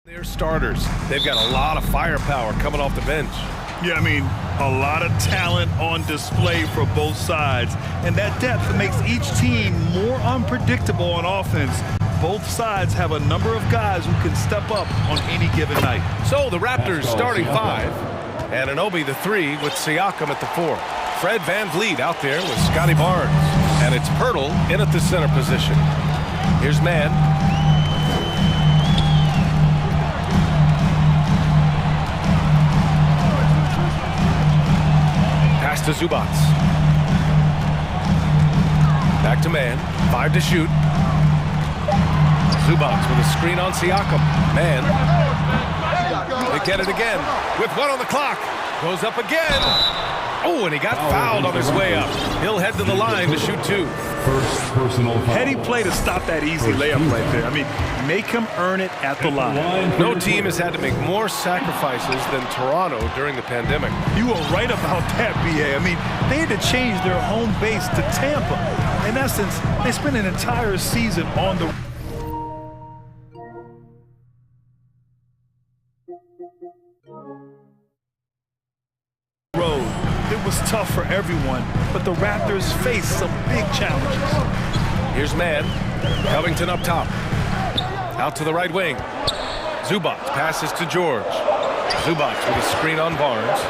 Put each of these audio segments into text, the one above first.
They're starters. They've got a lot of firepower coming off the bench. Yeah, I mean, a lot of talent on display for both sides. And that depth makes each team more unpredictable on offense. Both sides have a number of guys who can step up on any given night. So the Raptors starting five. Anunoby the three with Siakam at the four. Fred VanVleet out there with Scotty Barnes. And it's Pirtle in at the center position. Here's Mann. Pass to Zubac. Back to Mann. 5 to shoot. Zubac with a screen on Siakam. Mann. They get it again with 1 on the clock. Goes up again. Oh, and he got fouled on his way up. He'll head to the line to shoot 2. First personal foul. Heady play to stop that easy layup right there. I mean, make him earn it at the line. No team has had to make more sacrifices than Toronto during the pandemic. You were right about that, B.A. I mean, they had to change their home base to Tampa. In essence, they spent an entire season on the road. It was tough for everyone, but the Raptors faced some big challenges. Here's Mann. Covington up top. Out to the right wing. Zubac passes to George. Zubac with a screen on Barnes.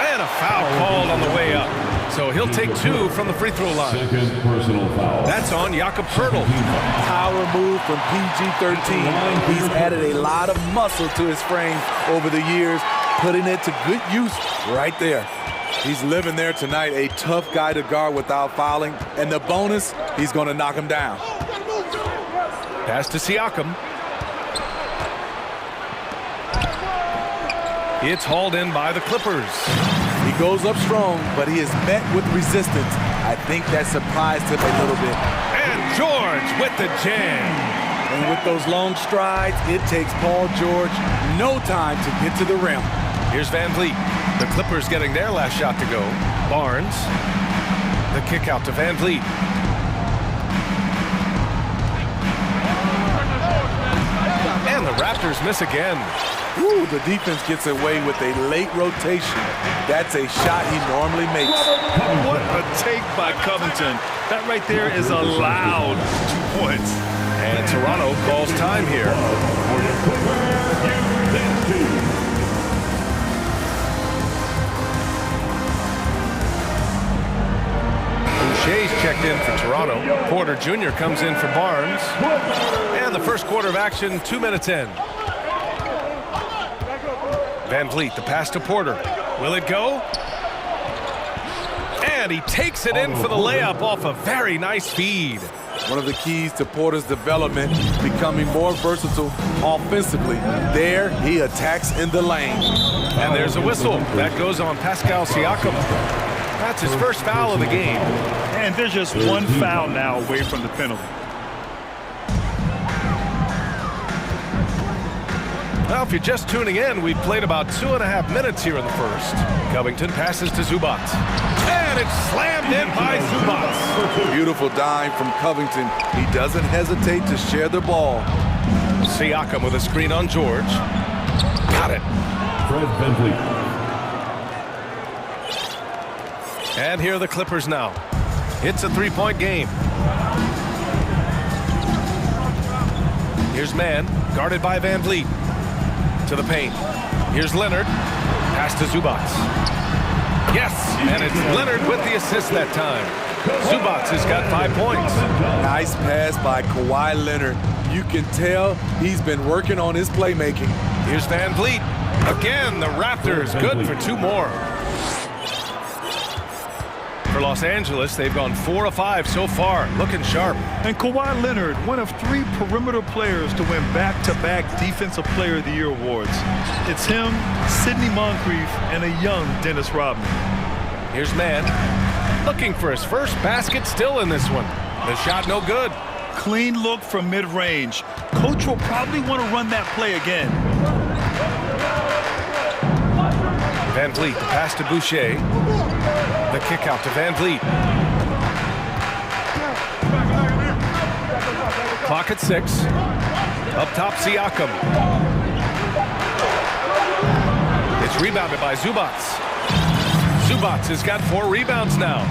And a foul called on the way up. So he'll take 2 from the free throw line. Second personal foul. That's on Jakob Pirtle. Power move from PG-13. He's added a lot of muscle to his frame over the years, putting it to good use right there. He's living there tonight, a tough guy to guard without fouling. And the bonus, he's going to knock him down. Pass to Siakam. It's hauled in by the Clippers. He goes up strong, but he is met with resistance. I think that surprised him a little bit. And George with the jam. And with those long strides, it takes Paul George no time to get to the rim. Here's VanVleet. The Clippers getting their last shot to go. Barnes. The kick out to VanVleet. And the Raptors miss again. Ooh, the defense gets away with a late rotation. That's a shot he normally makes. What a take by Covington. That right there is a loud 2 points. And Toronto calls time here. Boucher's checked in for Toronto. Porter Jr. comes in for Barnes. And the first quarter of action, 2 minutes in. VanVleet, the pass to Porter. Will it go? And he takes it in for the layup off a very nice feed. One of the keys to Porter's development, becoming more versatile offensively. There, he attacks in the lane. And there's a whistle. That goes on Pascal Siakam. That's his first foul of the game. And there's just 1 foul now away from the penalty. Well, if you're just tuning in, we've played about 2.5 minutes here in the first. Covington passes to Zubac. And it's slammed in by Zubac. Beautiful dime from Covington. He doesn't hesitate to share the ball. Siakam with a screen on George. Got it. Fred VanVleet. And here are the Clippers now. It's a 3-point game. Here's Mann, guarded by VanVleet. To the paint. Here's Leonard. Pass to Zubac. Yes, and it's Leonard with the assist that time. Zubac has got 5 points. Nice pass by Kawhi Leonard. You can tell he's been working on his playmaking. Here's VanVleet. Again, the Raptors good for 2 more. For Los Angeles, they've gone 4 of 5 so far, looking sharp. And Kawhi Leonard, one of 3 perimeter players to win back-to-back Defensive Player of the Year awards. It's him, Sidney Moncrief, and a young Dennis Rodman. Here's Mann, looking for his first basket, still in this one. The shot no good. Clean look from mid-range. Coach will probably want to run that play again. VanVleet, the pass to Boucher. The kick out to VanVleet. Clock at 6. Up top, Siakam. It's rebounded by Zubats. Zubats has got 4 rebounds now.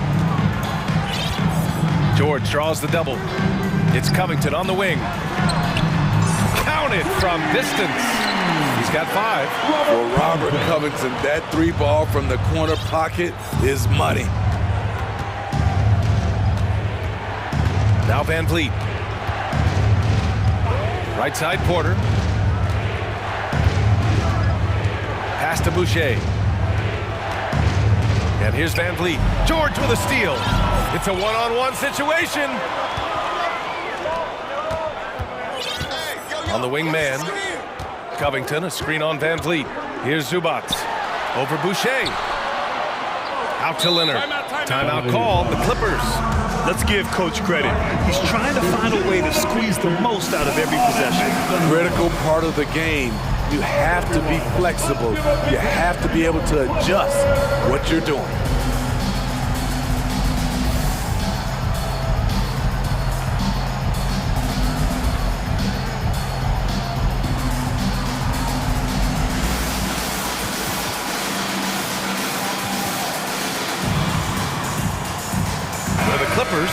George draws the double. It's Covington on the wing. Counted from distance. He's got 5. For Robert Covington, that 3 ball from the corner pocket is money. Now Van Vliet. Right side, Porter. Pass to Boucher. And here's Van Vliet. George with a steal. It's a one-on-one situation. On the wing man. Covington, a screen on Van Vliet. Here's Zubats. Over Boucher. Out to Leonard. Timeout called, the Clippers. Let's give Coach credit. He's trying to find a way to squeeze the most out of every possession. Critical part of the game. You have to be flexible. You have to be able to adjust what you're doing. Clippers,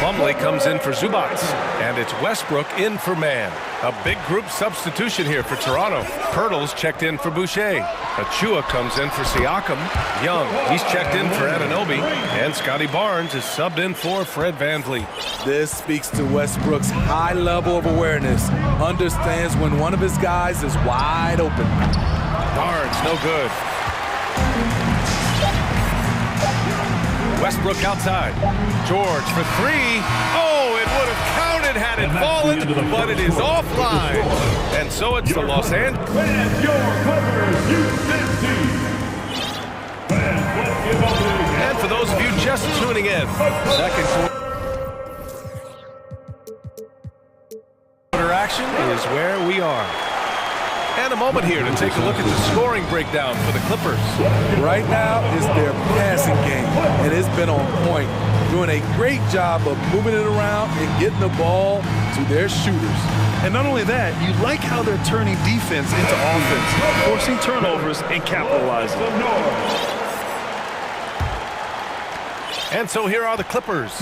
Plumlee comes in for Zubats, and it's Westbrook in for Mann. A big group substitution here for Toronto. Pirtle's checked in for Boucher. Achua comes in for Siakam. Young, he's checked in for Anunoby, and Scotty Barnes is subbed in for Fred VanVleet. This speaks to Westbrook's high level of awareness. Understands when one of his guys is wide open. Barnes, no good. Westbrook outside. George for 3. Oh, it would have counted had it fallen, but it is offline. And so it's the Los Angeles. And for those of you just tuning in, second quarter action is where we are. And a moment here to take a look at the scoring breakdown for the Clippers. Right now is their passing game, and it's been on point. Doing a great job of moving it around and getting the ball to their shooters. And not only that, you like how they're turning defense into offense, forcing turnovers and capitalizing. And so here are the Clippers.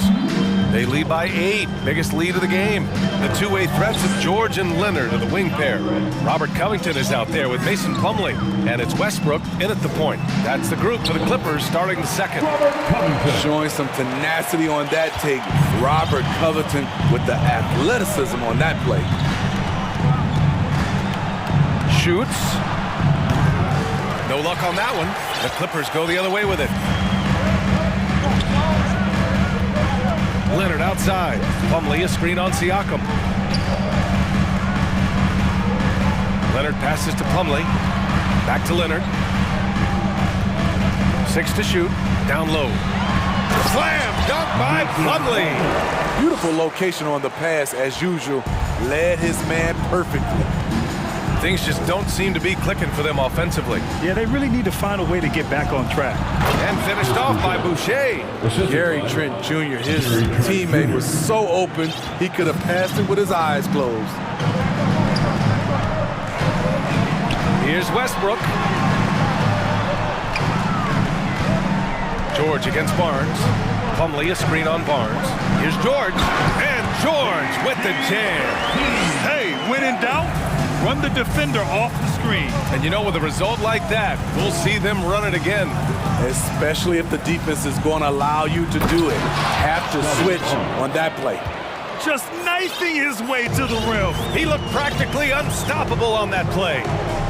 They lead by 8, biggest lead of the game. The two-way threats of George and Leonard are the wing pair. Robert Covington is out there with Mason Plumlee, and it's Westbrook in at the point. That's the group for the Clippers starting the second. Showing some tenacity on that take. Robert Covington with the athleticism on that play. Shoots. No luck on that one. The Clippers go the other way with it. Leonard outside. Plumlee a screen on Siakam. Leonard passes to Plumlee. Back to Leonard. 6 to shoot. Down low. Slam! Dunk by Plumlee. Beautiful location on the pass as usual. Led his man perfectly. Things just don't seem to be clicking for them offensively. Yeah, they really need to find a way to get back on track. And finished off by Boucher. Gary Trent Jr., his teammate, was so open, he could have passed it with his eyes closed. Here's Westbrook. George against Barnes. Plumlee a screen on Barnes. Here's George. And George with the jam. Hey, when in doubt, run the defender off the screen. And you know, with a result like that, we'll see them run it again. Especially if the defense is going to allow you to do it. Have to switch on that play. Just knifing his way to the rim. He looked practically unstoppable on that play.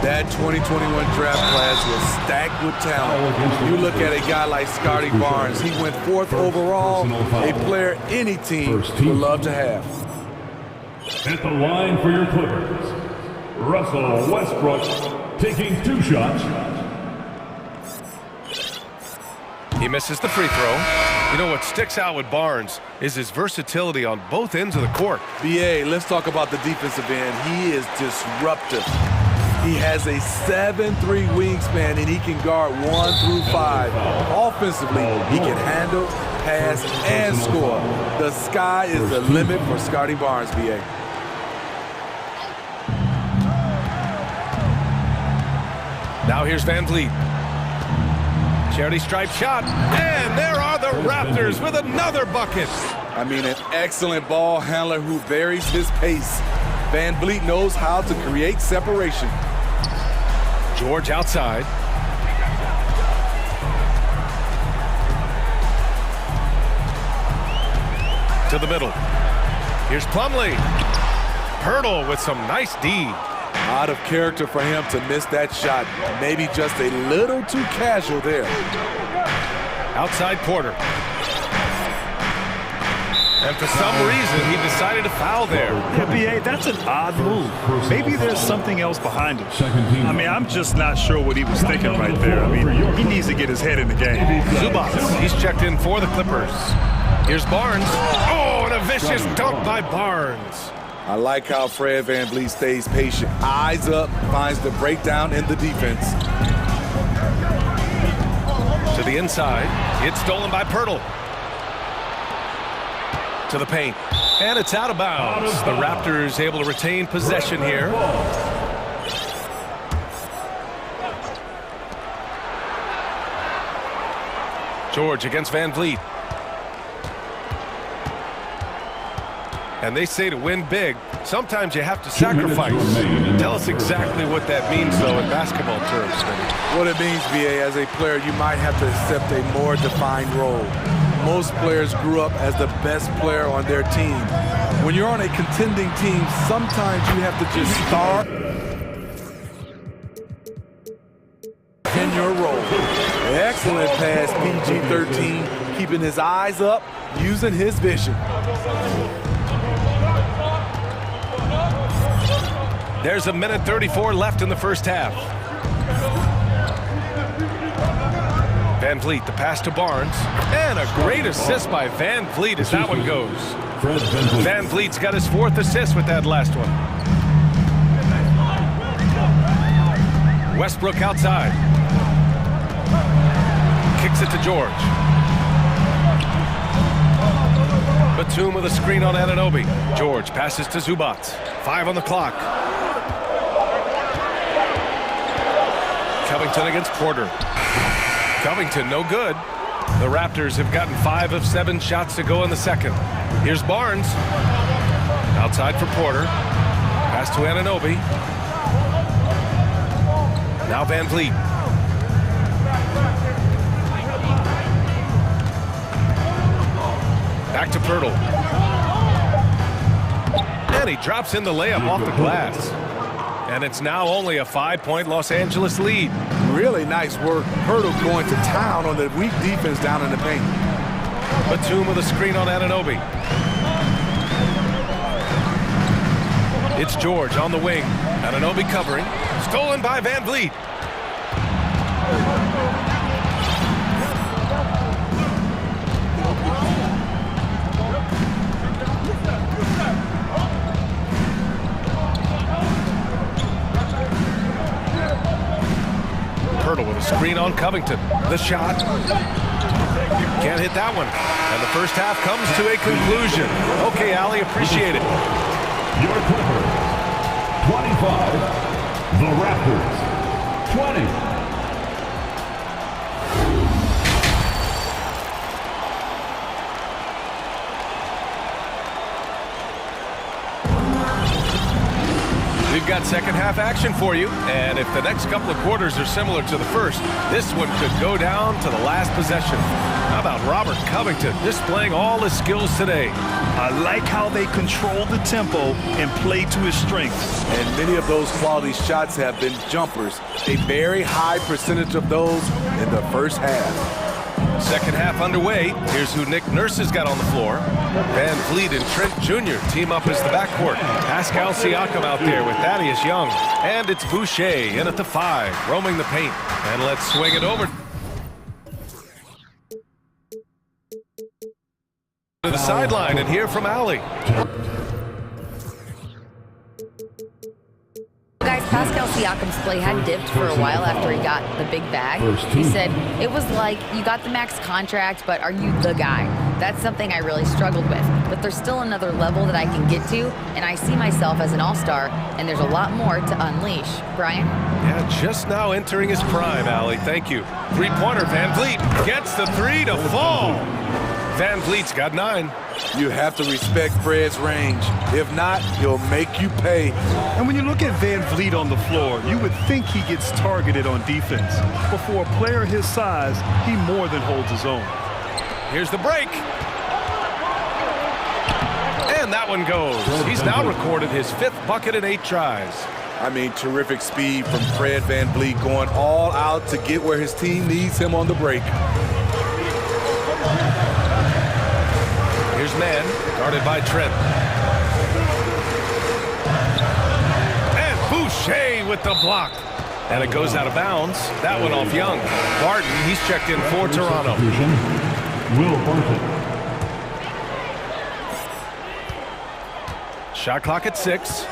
That 2021 draft class was stacked with talent. You look at a guy like Scotty Barnes. He went 4th overall, a player any team would love to have. At the line for your Clippers, Russell Westbrook taking 2 shots. He misses the free throw. You know what sticks out with Barnes is his versatility on both ends of the court. BA, let's talk about the defensive end. He is disruptive. He has a 7'3" wingspan, and he can guard 1 through 5. Offensively, he can handle, pass, and score. The sky is the limit for Scotty Barnes, BA. Now here's Van Vliet. Charity stripe shot. And there are the Raptors with another bucket. I mean, an excellent ball handler who varies his pace. Van Vliet knows how to create separation. George outside. To the middle. Here's Plumlee. Hurdle with some nice D. Out of character for him to miss that shot. Maybe just a little too casual there. Outside Porter. And for some reason, he decided to foul there. Yeah, B.A., that's an odd move. Maybe there's something else behind it. I mean, I'm just not sure what he was thinking right there. I mean, he needs to get his head in the game. Zubac, he's checked in for the Clippers. Here's Barnes. Oh, and a vicious dunk by Barnes. I like how Fred Van Vliet stays patient. Eyes up, finds the breakdown in the defense. To the inside. It's stolen by Pirtle. To the paint. And it's out of bounds. The Raptors able to retain possession here. George against Van Vliet. And they say to win big, sometimes you have to sacrifice. Tell us exactly what that means, though, in basketball terms. What it means, BA, as a player, you might have to accept a more defined role. Most players grew up as the best player on their team. When you're on a contending team, sometimes you have to just start in your role. Excellent pass, PG-13, keeping his eyes up, using his vision. There's a minute 34 left in the first half. Van Vliet, the pass to Barnes. And a great assist by Van Vliet as that one goes. Van Vliet's got his fourth assist with that last one. Westbrook outside. Kicks it to George. Batum with a screen on Anunoby. George passes to Zubac. 5 on the clock. Covington against Porter. Covington, no good. The Raptors have gotten 5 of 7 shots to go in the second. Here's Barnes. Outside for Porter. Pass to Anunoby. Now Van Vliet. Back to Pirtle. And he drops in the layup off the glass. And it's now only a 5-point Los Angeles lead. Really nice work. Pirtle going to town on the weak defense down in the paint. Batum with a screen on Anunoby. It's George on the wing. Anunoby covering. Stolen by Van Vliet. With a screen on Covington. The shot. Can't hit that one. And the first half comes to a conclusion. Okay, Allie, appreciate it. Your Clippers, 25. The Raptors, 20. We've got second half action for you, and if the next couple of quarters are similar to the first, this one could go down to the last possession. How about Robert Covington displaying all his skills today? I like how they control the tempo and play to his strengths. And many of those quality shots have been jumpers. A very high percentage of those in the first half. Second half underway. Here's who Nick Nurse has got on the floor. Van Vliet and Trent Jr. team up as the backcourt. Pascal Siakam out there with Thaddeus Young. And it's Boucher in at the 5, roaming the paint. And let's swing it over to the sideline and hear from Allie. Guys, Pascal Siakam's play had dipped for a while after he got the big bag. He said, it was like, you got the max contract, but are you the guy? That's something I really struggled with. But there's still another level that I can get to, and I see myself as an all-star, and there's a lot more to unleash. Brian? Yeah, just now entering his prime, Allie. Thank you. Three-pointer, Van Vliet gets the three to fall. Van Vliet's got 9. You have to respect Fred's range. If not, he'll make you pay. And when you look at Van Vliet on the floor, you would think he gets targeted on defense. But for a player his size, he more than holds his own. Here's the break. And that one goes. He's now recorded his 5th bucket in 8 tries. I mean, terrific speed from Fred Van Vliet, going all out to get where his team needs him on the break. Here's man, guarded by Trent. And Boucher with the block. And it goes out of bounds. That one off Young. Barton, he's checked in for Toronto. Will Barton. Shot clock at 6.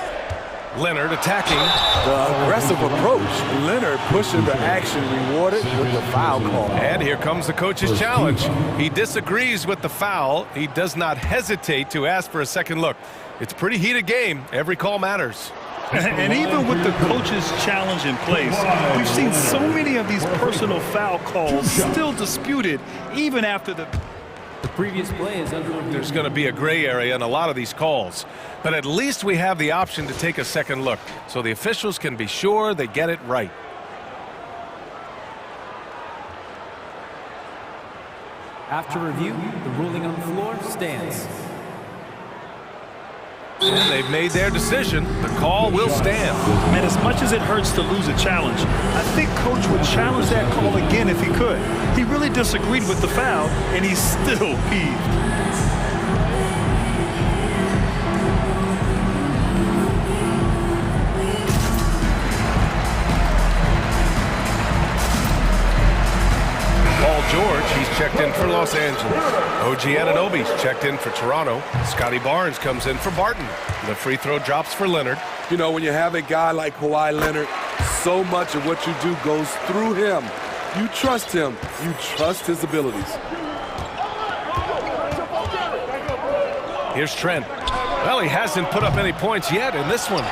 Leonard attacking. The aggressive approach. Leonard pushing the action, rewarded with the foul call. And here comes the coach's challenge. He disagrees with the foul. He does not hesitate to ask for a second look. It's a pretty heated game. Every call matters. And even with the coach's challenge in place, we've seen so many of these personal foul calls still disputed even after the previous play is under review. There's going to be a gray area in a lot of these calls. But at least we have the option to take a second look, so the officials can be sure they get it right. After review, the ruling on the floor stands. And they've made their decision. The call will stand. Man, as much as it hurts to lose a challenge, I think Coach would challenge that call again if he could. He really disagreed with the foul, and he's still peeved. George, he's checked in for Los Angeles. OG Anunoby's checked in for Toronto. Scotty Barnes comes in for Barton. The free throw drops for Leonard. You know, when you have a guy like Kawhi Leonard, so much of what you do goes through him. You trust him. You trust his abilities. Here's Trent. Well, he hasn't put up any points yet in this one.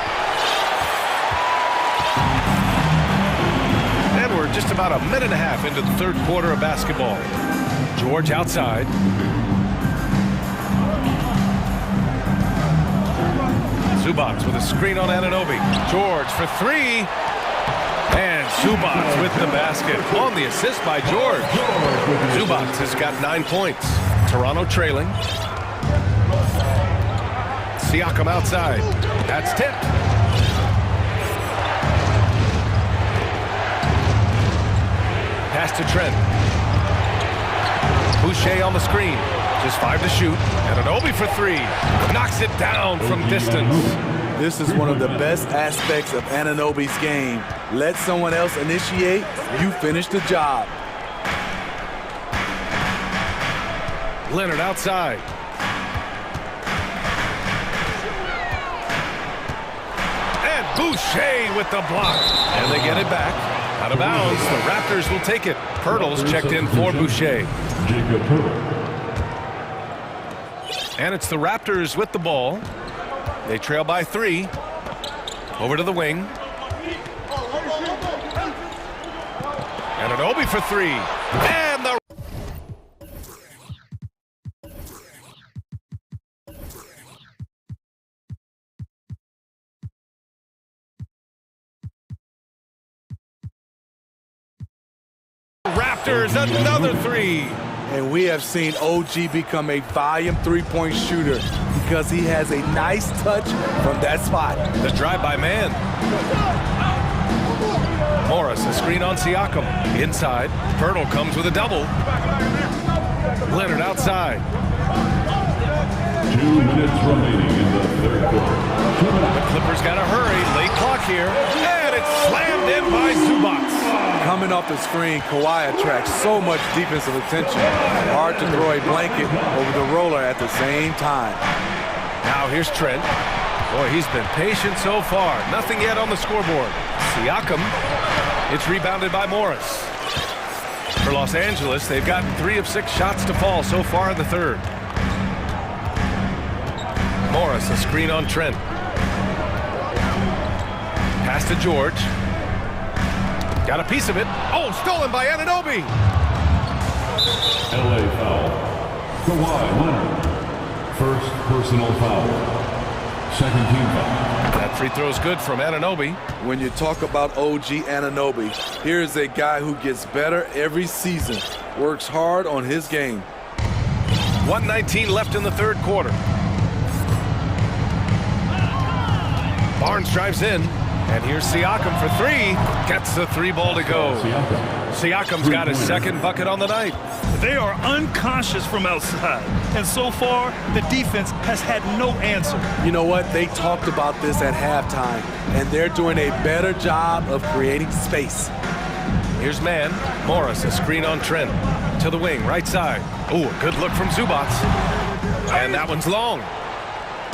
Just about a minute and a half into the 3rd quarter of basketball. George outside. Zubac with a screen on Anunoby. George for 3. And Zubac with the basket on the assist by George. Zubac has got 9 points. Toronto trailing. Siakam outside. That's tipped. Pass to Trent. Boucher on the screen. Just 5 to shoot. Anunoby for 3. Knocks it down from distance. This is one of the best aspects of Anunoby's game. Let someone else initiate, you finish the job. Leonard outside. And Boucher with the block. And they get it back. Out of bounds, the Raptors will take it. Pirtle's checked in for Boucher. And it's the Raptors with the ball. They trail by 3. Over to the wing. Anunoby for 3. And the Raptors, another 3. And we have seen OG become a volume three-point shooter because he has a nice touch from that spot. The drive by man. Morris, a screen on Siakam. Inside, Pirtle comes with a double. Leonard outside. 2 minutes remaining in the 3rd quarter. The Clippers got to hurry. Late clock here. And it's slammed in by Zubac. Coming off the screen, Kawhi attracts so much defensive attention. Hard to throw a blanket over the roller at the same time. Now here's Trent. Boy, he's been patient so far. Nothing yet on the scoreboard. Siakam. It's rebounded by Morris. For Los Angeles, they've gotten 3 of 6 shots to fall so far in the third. Morris, a screen on Trent. Pass to George. Got a piece of it. Oh, stolen by Anunoby. LA foul. Kawhi Leonard. First personal foul. Second team foul. That free throw's good from Anunoby. When you talk about OG Anunoby, here's a guy who gets better every season, works hard on his game. 1:19 left in the third quarter. Barnes drives in, and here's Siakam for 3. Gets the 3 ball to go. Siakam's got his second bucket on the night. They are unconscious from outside, and so far, the defense has had no answer. You know what? They talked about this at halftime, and they're doing a better job of creating space. Here's man. Morris, a screen on Trent. To the wing, right side. Oh, a good look from Zubats. And that one's long.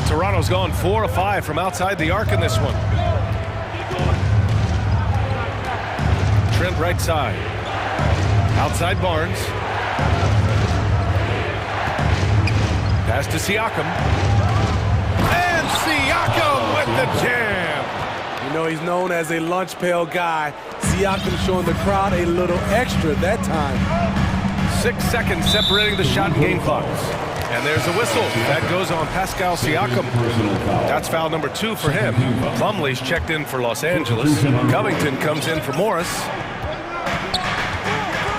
Toronto's gone 4 of 5 from outside the arc in this one. Trent right side. Outside Barnes. Pass to Siakam. And Siakam with the jam. You know, he's known as a lunch pail guy. Siakam showing the crowd a little extra that time. 6 seconds separating the shot and game clocks. And there's a whistle. That goes on Pascal Siakam. That's foul number 2 for him. Plumlee's checked in for Los Angeles. Covington comes in for Morris.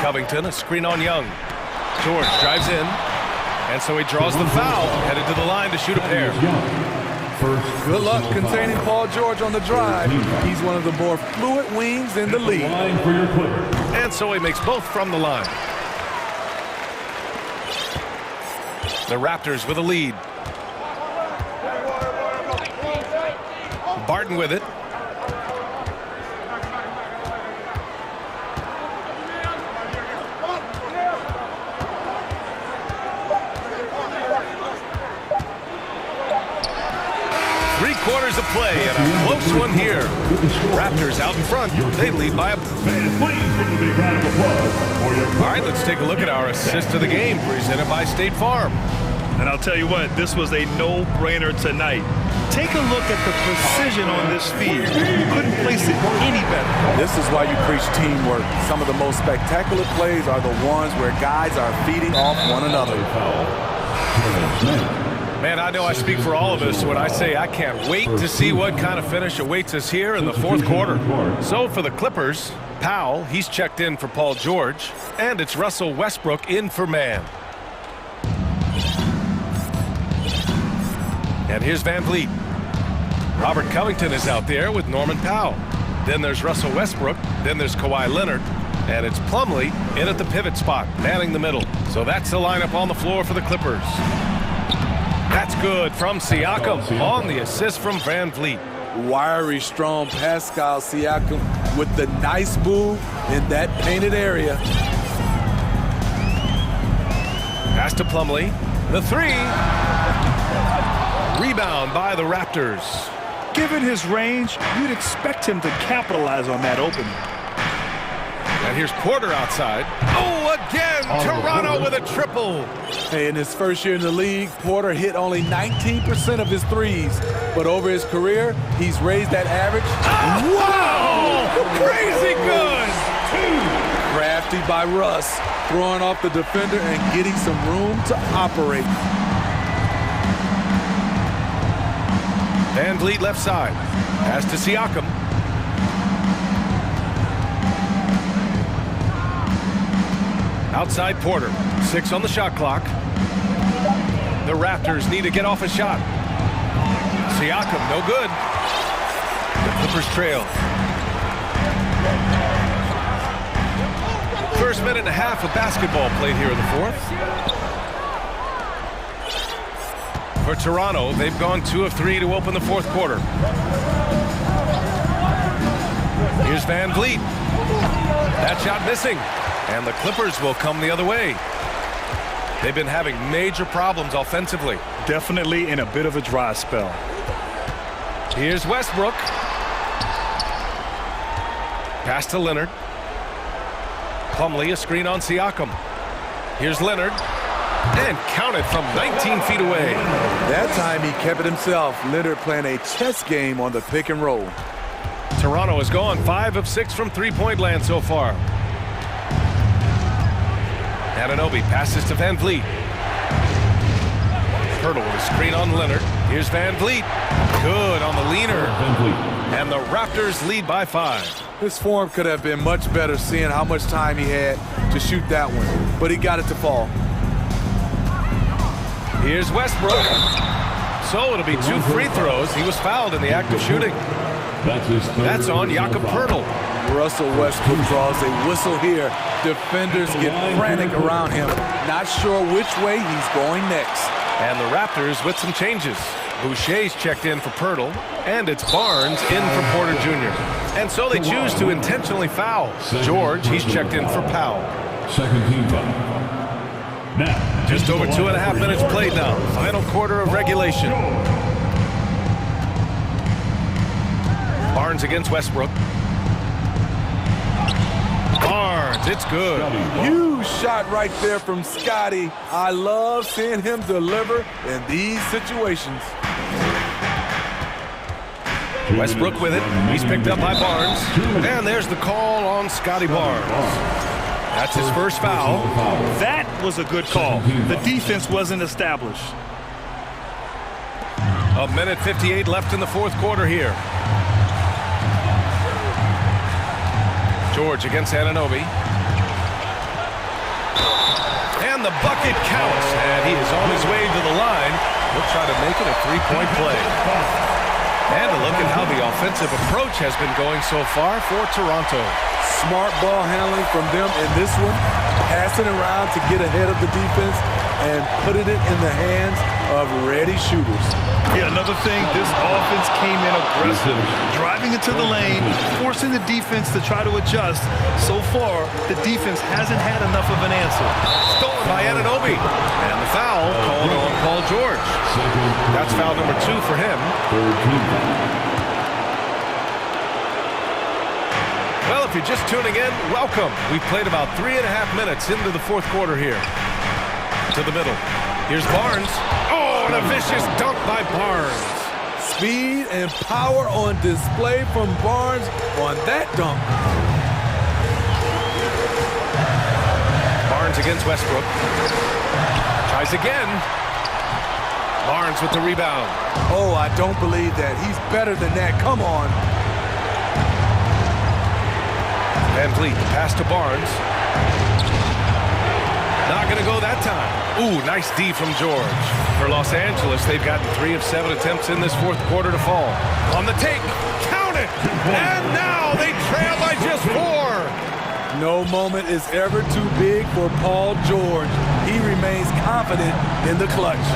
Covington, a screen on Young. George drives in. And so he draws the foul, headed to the line to shoot a pair. Good luck containing Paul George on the drive. He's one of the more fluid wings in the league. And so he makes both from the line. The Raptors with a lead. Barton with it. Quarters of play and a close one here. Raptors out in front. They lead by a... All right, let's take a look at our assist of the game presented by State Farm. And I'll tell you what, this was a no-brainer tonight. Take a look at the precision on this feed. You couldn't place it any better. This is why you preach teamwork. Some of the most spectacular plays are the ones where guys are feeding off one another. Man, I know I speak for all of us when I say I can't wait to see what kind of finish awaits us here in the fourth quarter. So for the Clippers, Powell, he's checked in for Paul George, and it's Russell Westbrook in for man. And here's Van Vliet. Robert Covington is out there with Norman Powell. Then there's Russell Westbrook. Then there's Kawhi Leonard. And it's Plumlee in at the pivot spot, manning the middle. So that's the lineup on the floor for the Clippers. That's good from Siakam on the assist from Van Vliet. Wiry, strong Pascal Siakam with the nice move in that painted area. Pass to Plumlee. The 3. Rebound by the Raptors. Given his range, you'd expect him to capitalize on that opening. And here's Porter outside. Oh, again, Toronto with a triple. Hey, in his first year in the league, Porter hit only 19% of his threes. But over his career, he's raised that average. Oh, wow! Crazy good! Crafty by Russ, throwing off the defender and getting some room to operate. Van Vliet left side. Pass to Siakam. Outside Porter. 6 on the shot clock. The Raptors need to get off a shot. Siakam, no good. The Clippers trail. First minute and a half of basketball played here in the fourth. For Toronto, they've gone 2 of 3 to open the fourth quarter. Here's Van Vliet. That shot missing. And the Clippers will come the other way. They've been having major problems offensively. Definitely in a bit of a dry spell. Here's Westbrook. Pass to Leonard. Plumlee, a screen on Siakam. Here's Leonard. And counted from 19 feet away. That time he kept it himself. Leonard playing a chess game on the pick and roll. Toronto has gone 5 of 6 from three-point land so far. Anunoby passes to Van Vliet. Hurdle with a screen on Leonard. Here's Van Vliet. Good on the leaner. And the Raptors lead by 5. His form could have been much better seeing how much time he had to shoot that one, but he got it to fall. Here's Westbrook. So it'll be 2 free throws. He was fouled in the act of shooting. That's on Jakob Poeltl. Russell Westbrook draws a whistle here. Defenders get frantic around him, not sure which way he's going next. And the Raptors with some changes. Boucher's checked in for Poeltl, and it's Barnes in for Porter Jr. And so they choose to intentionally foul. George, he's checked in for Powell. Second team foul. Now, just over 2.5 minutes played now. Final quarter of regulation. Barnes against Westbrook. Barnes, it's good. Huge shot right there from Scotty. I love seeing him deliver in these situations. Westbrook with it. He's picked up by Barnes. And there's the call on Scotty Barnes. That's his first foul. That was a good call. The defense wasn't established. 1:58 left in the fourth quarter here. George against Anunoby. And the bucket counts. And he is on his way to the line. He'll try to make it a three-point play. And a look at how the offensive approach has been going so far for Toronto. Smart ball handling from them in this one. Passing around to get ahead of the defense and putting it in the hands of ready shooters. Yeah, another thing, this offense came in aggressive, driving into the lane, forcing the defense to try to adjust. So far, the defense hasn't had enough of an answer. Stolen by Anunoby. And the foul called on Paul George. That's foul number 2 for him. Well, if you're just tuning in, welcome. We've played about 3.5 minutes into the fourth quarter here. To the middle. Here's Barnes. Oh, and a vicious dunk by Barnes. Speed and power on display from Barnes on that dunk. Barnes against Westbrook. Tries again. Barnes with the rebound. Oh, I don't believe that. He's better than that. Come on. Van Vliet, pass to Barnes. Not going to go that time. Ooh, nice D from George. For Los Angeles, they've gotten 3 of 7 attempts in this fourth quarter to fall. On the take, count it! And now they trail by just 4. No moment is ever too big for Paul George. He remains confident in the clutch.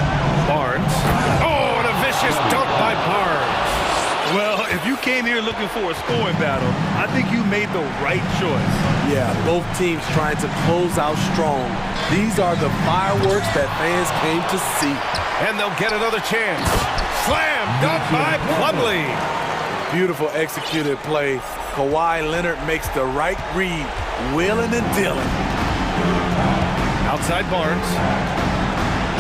Barnes. Oh, and a vicious dunk by Barnes. Well, if you came here looking for a scoring battle, I think you made the right choice. Yeah, both teams trying to close out strong. These are the fireworks that fans came to see. And they'll get another chance. Slam dunk by Plumlee. Beautiful executed play. Kawhi Leonard makes the right read, wheeling and dealing. Outside Barnes.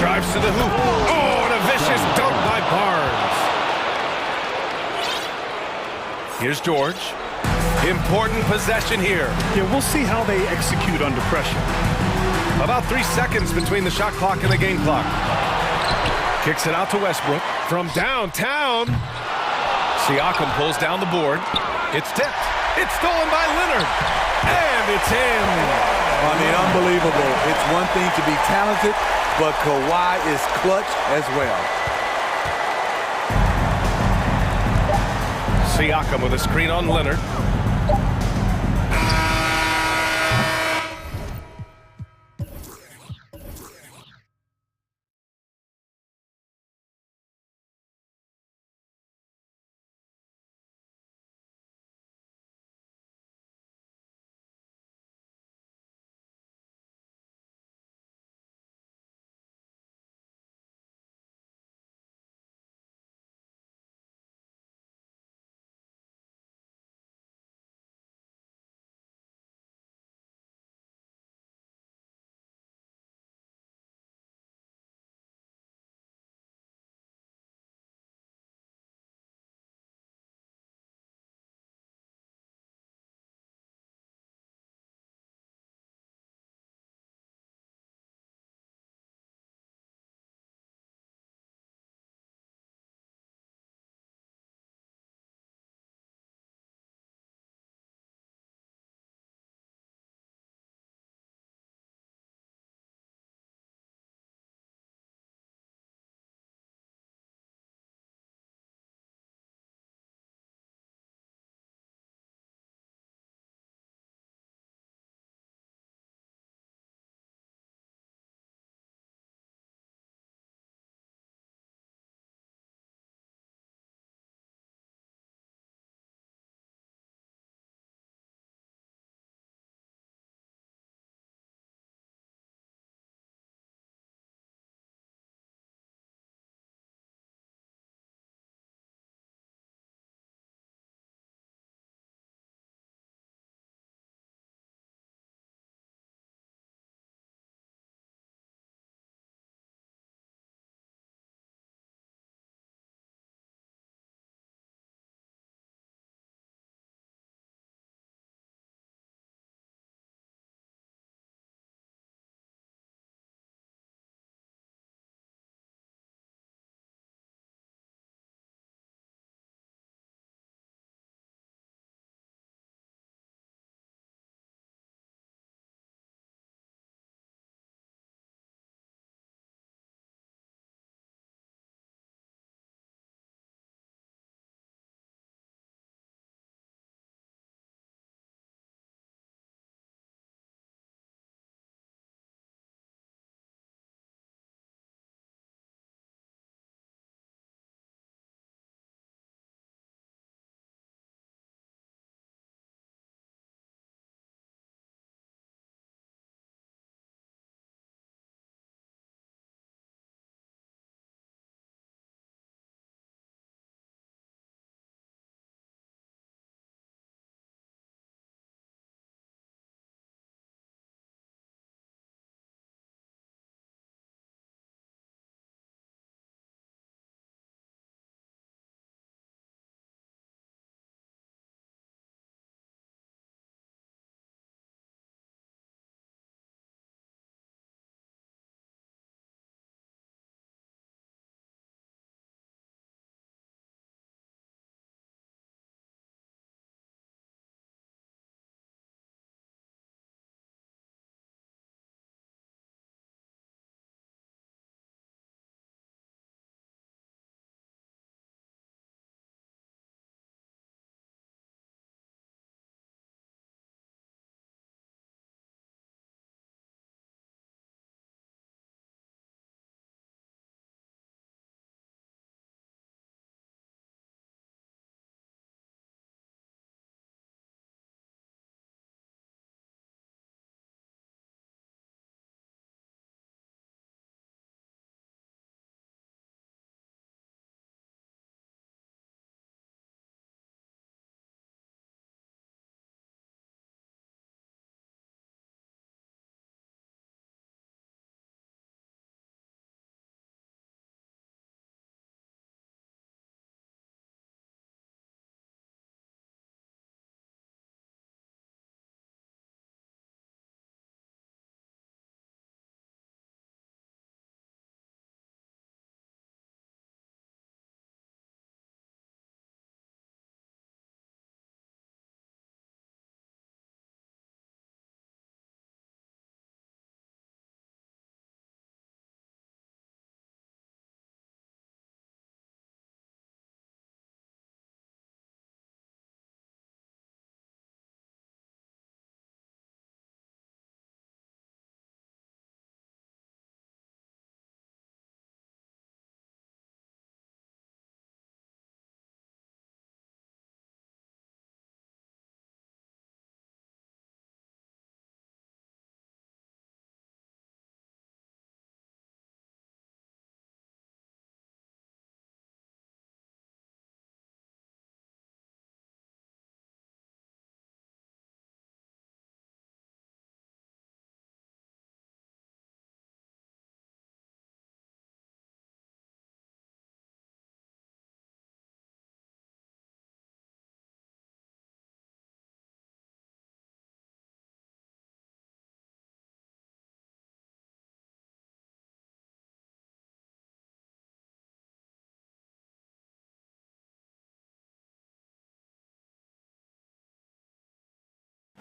Drives to the hoop. Oh, and a vicious dunk by Barnes. Here's George. Important possession here. Yeah, we'll see how they execute under pressure. About 3 seconds between the shot clock and the game clock. Kicks it out to Westbrook from downtown. Siakam pulls down the board. It's tipped. It's stolen by Leonard. And it's in. I mean, unbelievable. It's one thing to be talented, but Kawhi is clutch as well. Siakam with a screen on Leonard.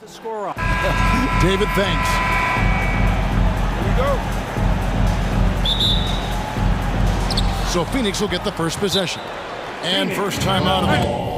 Score up. David thanks. Here we go. So Phoenix will get the first possession. And first time out of the...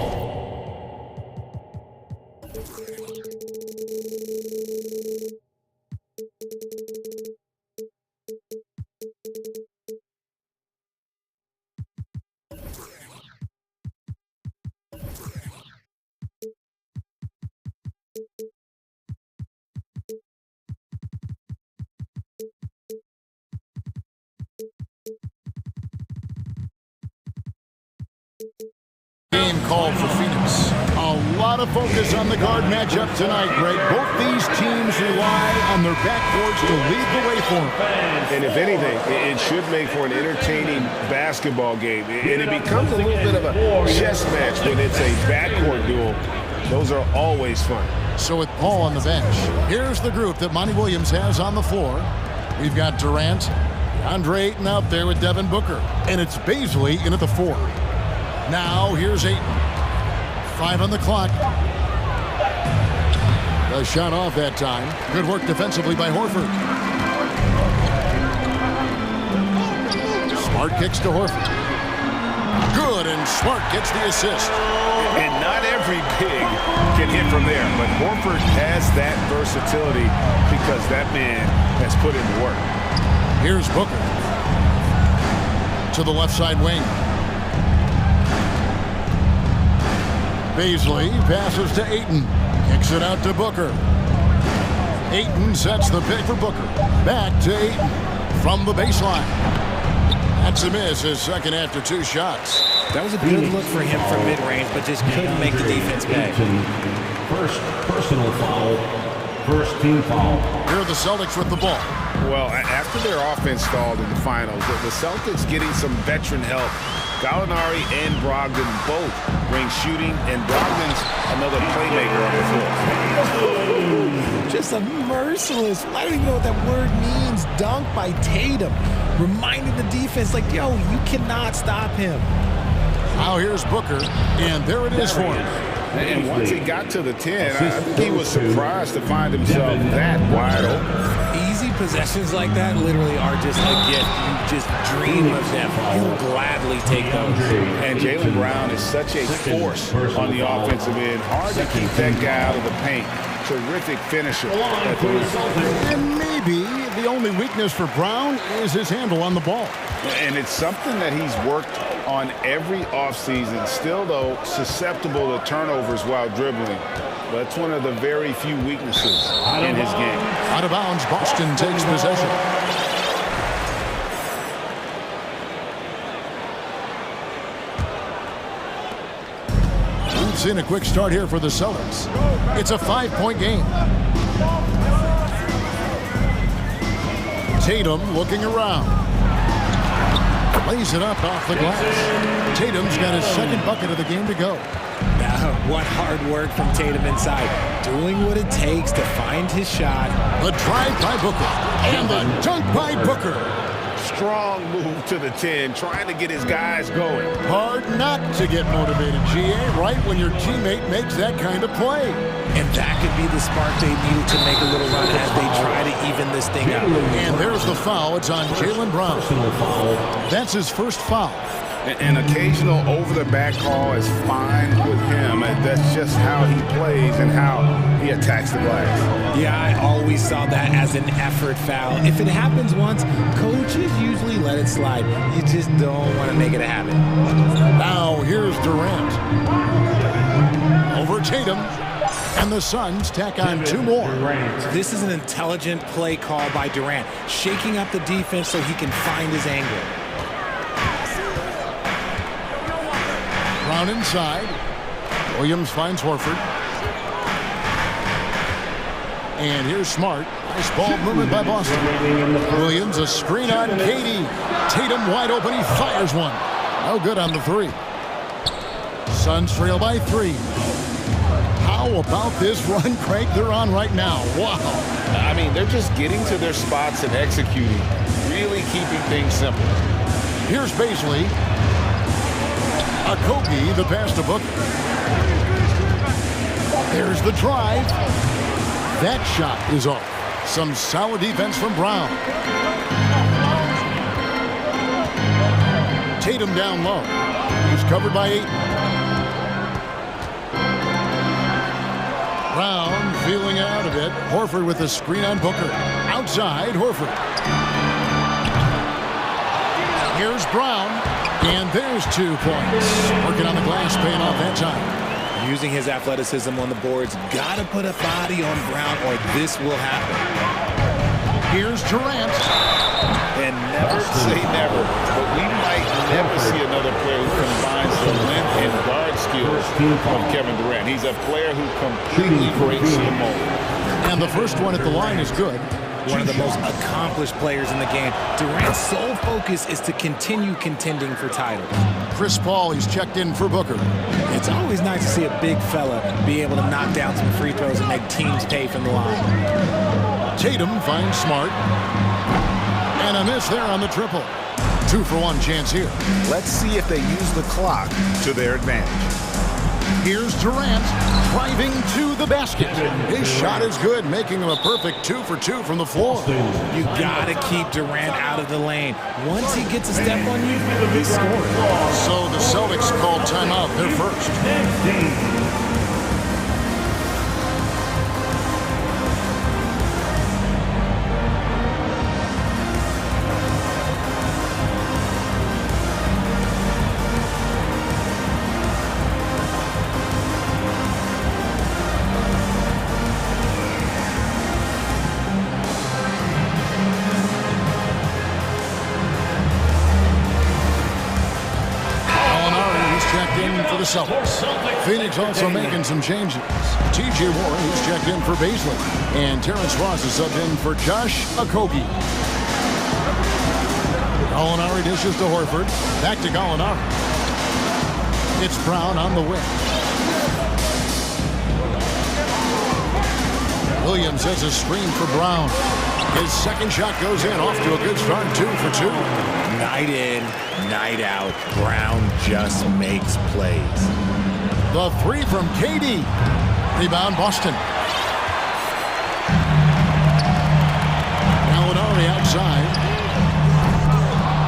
Game called for Phoenix. A lot of focus on the guard matchup tonight, Greg. Both these teams rely on their backboards to lead the way for them. And if anything, it should make for an entertaining basketball game. And it becomes a little bit of a chess match when it's a backcourt duel. Those are always fun. So with Paul on the bench, here's the group that Monty Williams has on the floor. We've got Durant, Andre Ayton out there with Devin Booker. And it's Baisley in at the 4. Now, here's Ayton. 5 on the clock. The shot off that time. Good work defensively by Horford. Smart kicks to Horford. Good, and Smart gets the assist. And not every big can hit from there, but Horford has that versatility because that man has put in the work. Here's Booker. To the left side wing. Baisley passes to Ayton. Kicks it out to Booker. Ayton sets the pick for Booker. Back to Ayton from the baseline. That's a miss, his second after 2 shots. That was a good look for him from mid-range, but just couldn't make the defense pay. First personal foul. First team foul. Here are the Celtics with the ball. Well, after their offense stalled in the finals, the Celtics getting some veteran help. Gallinari and Brogdon both bring shooting, and Brogdon's another playmaker on the floor. Just a merciless, I don't even know what that word means, dunk by Tatum. Reminding the defense, like, yo, you cannot stop him. Now here's Booker, and there it is for him. And once he got to the 10, I think he was surprised to find himself that wide open. Easy possessions like that literally are just a gift. You just dream of them. He'll gladly take those. And Jaylen Brown is such a force on the offensive end. Hard to keep that guy out of the paint. Terrific finisher. And maybe the only weakness for Brown is his handle on the ball. And it's something that he's worked on every offseason. Still, though, susceptible to turnovers while dribbling. That's one of the very few weaknesses in his game. Out of bounds, Boston takes possession. We've seen a quick start here for the Celtics. It's a 5-point game. Tatum looking around. Lays it up off the glass. Tatum's got his second bucket of the game to go. What hard work from Tatum inside. Doing what it takes to find his shot. The drive by Booker. And the dunk by Booker. Strong move to the 10, trying to get his guys going. Hard not to get motivated, GA, right when your teammate makes that kind of play. And that could be the spark they needed to make a little run as they try to even this thing out. And there's the foul. It's on Jaylen Brown. That's his first foul. An occasional over-the-back call is fine with him. That's just how he plays and how he attacks the glass. Yeah, I always saw that as an effort foul. If it happens once, coaches usually let it slide. You just don't want to make it a habit. Now here's Durant. Over Tatum. And the Suns tack on 2 more. This is an intelligent play call by Durant, shaking up the defense so he can find his angle. Brown inside. Williams finds Horford. And here's Smart. Nice ball movement by Boston. Williams, a screen on Katie. Tatum wide open. He fires one. No good on the 3. Suns trail by 3. How about this run, Craig, they're on right now? Wow. I mean, they're just getting to their spots and executing. Really keeping things simple. Here's Baisley. Kobe, the pass to Booker. There's the drive. That shot is off. Some solid defense from Brown. Tatum down low. He's covered by 8. Brown feeling out a bit. Horford with a screen on Booker. Outside, Horford. Here's Brown. And there's 2 points. Working on the glass, paying off that time. Using his athleticism on the boards. Got to put a body on Brown or this will happen. Here's Durant. And never say never, but we might never see another player who combines the length and guard skills of Kevin Durant. He's a player who completely breaks the mold. And the first one at the line is good. One of the most accomplished players in the game. Durant's sole focus is to continue contending for titles. Chris Paul, he's checked in for Booker. It's always nice to see a big fella be able to knock down some free throws and make teams pay from the line. Tatum finds Smart. And a miss there on the triple. 2 for 1 chance here. Let's see if they use the clock to their advantage. Here's Durant driving to the basket. His shot is good, making him a perfect 2 for 2 from the floor. You got to keep Durant out of the lane. Once he gets a step on you, he scores. So the Celtics called timeout. They're first. Celtics. Phoenix also making some changes. T.J. Warren, who's checked in for Baisley. And Terrence Ross is subbed in for Josh Okogie. Gallinari dishes to Horford. Back to Gallinari. It's Brown on the wing. Williams has a screen for Brown. His second shot goes in, off to a good start, 2 for 2. Night in, night out, Brown just makes plays. The 3 from KD. Rebound, Boston. Gallinari outside.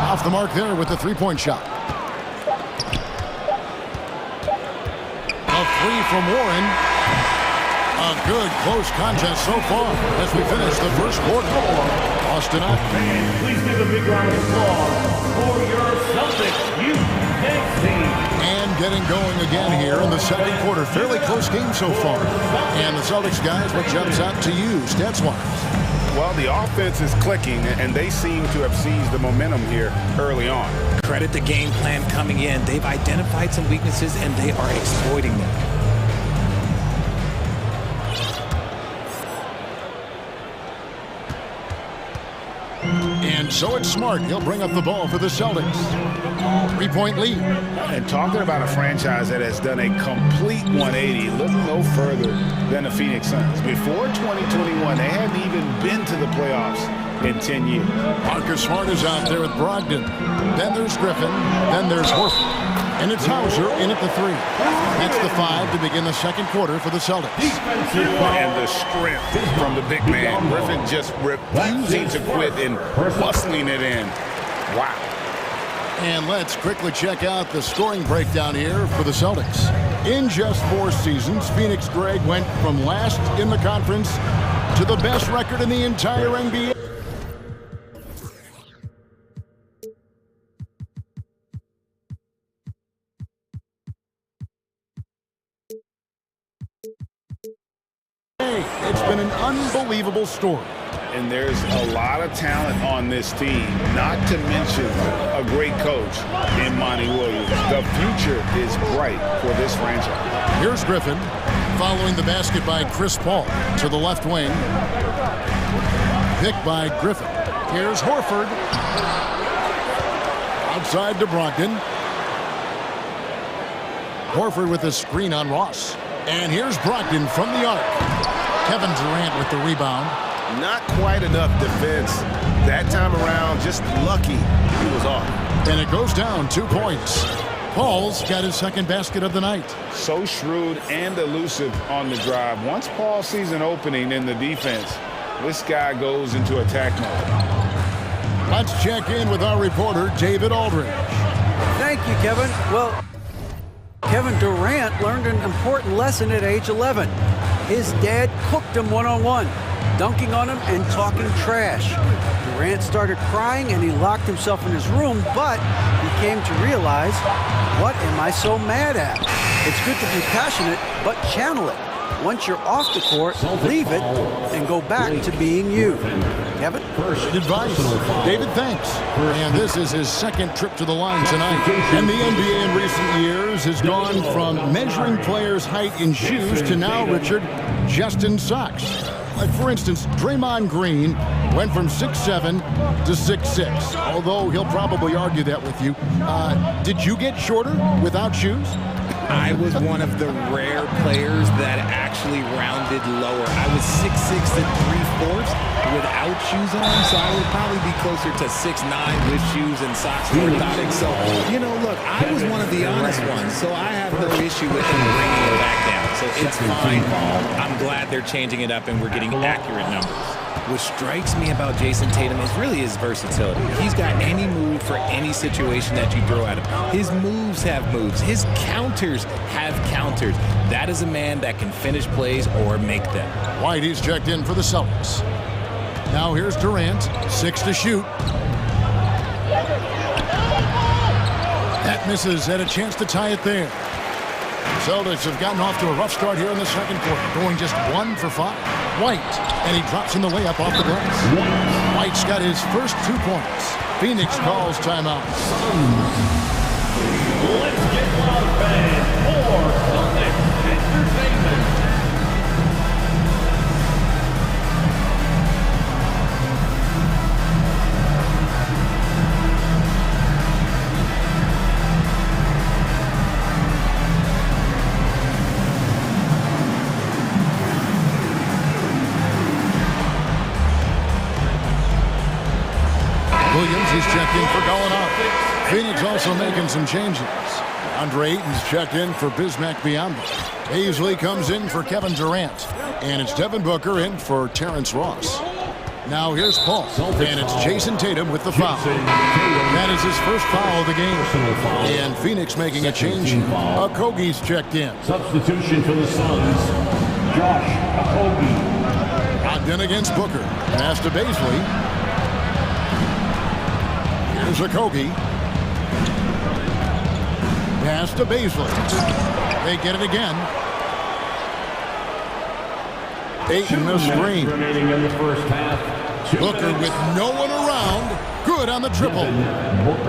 Off the mark there with the 3-point shot. A 3 from Warren. A good close contest so far as we finish the first quarter. Boston up. And please give a big round of applause for your Celtics youth team. And getting going again here in the second quarter. Fairly close game so far. And the Celtics guys, what jumps out to you stats-wise? Well, the offense is clicking, and they seem to have seized the momentum here early on. Credit the game plan coming in. They've identified some weaknesses, and they are exploiting them. And so it's Smart. He'll bring up the ball for the Celtics. 3-point lead. And talking about a franchise that has done a complete 180, look no further than the Phoenix Suns. Before 2021, they hadn't even been to the playoffs in 10 years. Marcus Smart is out there with Brogdon. Then there's Griffin. Then there's Horford. And it's Hauser in at the 3. That's the 5 to begin the second quarter for the Celtics. And the strength from the big man. Griffin just refusing to quit and bustling it in. Wow. And let's quickly check out the scoring breakdown here for the Celtics. In just 4 seasons, Phoenix Greg went from last in the conference to the best record in the entire NBA. It's been an unbelievable story. And there's a lot of talent on this team, not to mention a great coach in Monty Williams. The future is bright for this franchise. Here's Griffin following the basket by Chris Paul to the left wing. Picked by Griffin. Here's Horford. Outside to Brogdon. Horford with a screen on Ross. And here's Brogdon from the arc. Kevin Durant with the rebound. Not quite enough defense that time around. Just lucky he was off. And it goes down 2 points. Paul's got his second basket of the night. So shrewd and elusive on the drive. Once Paul sees an opening in the defense, this guy goes into attack mode. Let's check in with our reporter, David Aldridge. Thank you, Kevin. Well, Kevin Durant learned an important lesson at age 11. His dad cooked him one-on-one, dunking on him and talking trash. Durant started crying and he locked himself in his room, but he came to realize, what am I so mad at? It's good to be passionate, but channel it. Once you're off the court, leave it and go back to being you. Kevin? First advice. David, thanks. And this is his second trip to the line tonight. And the NBA in recent years has gone from measuring players' height in shoes to now, Richard, just in socks. Like, for instance, Draymond Green went from 6'7" to 6'6", although he'll probably argue that with you. Did you get shorter without shoes? I was one of the rare players that actually rounded lower. I was 6'6" to 3/4 without shoes on, so I would probably be closer to 6'9" with shoes and socks and orthotics. So, you know, look, I was one of the honest ones, so I have no issue with them bringing it back down. So it's fine. I'm glad they're changing it up and we're getting accurate numbers. What strikes me about Jason Tatum is really his versatility. He's got any move for any situation that you throw at him. His moves have moves. His counters have counters. That is a man that can finish plays or make them. Whitey's checked in for the Celtics. Now here's Durant, 6 to shoot. That misses, had a chance to tie it there. Celtics have gotten off to a rough start here in the second quarter, going just 1 for 5. White, and he drops in the layup off the glass. White's got his first 2 points. Phoenix calls timeout. Let's get loud, fans, for the next entertainment. Williams is checked in for going up. Phoenix also making some changes. Andre Ayton's checked in for Bismack Biyombo. Paisley comes in for Kevin Durant. And it's Devin Booker in for Terrence Ross. Now here's Paul. And it's Jason Tatum with the foul. That is his first foul of the game. And Phoenix making a change. Okogie's checked in. Substitution for the Suns, Josh Okogie. Brogdon against Booker. Pass to Paisley. Here's Okogie. Pass to Paisley. They get it again. Ayton the screen. Remaining in the first half. Booker with no one around. Good on the triple.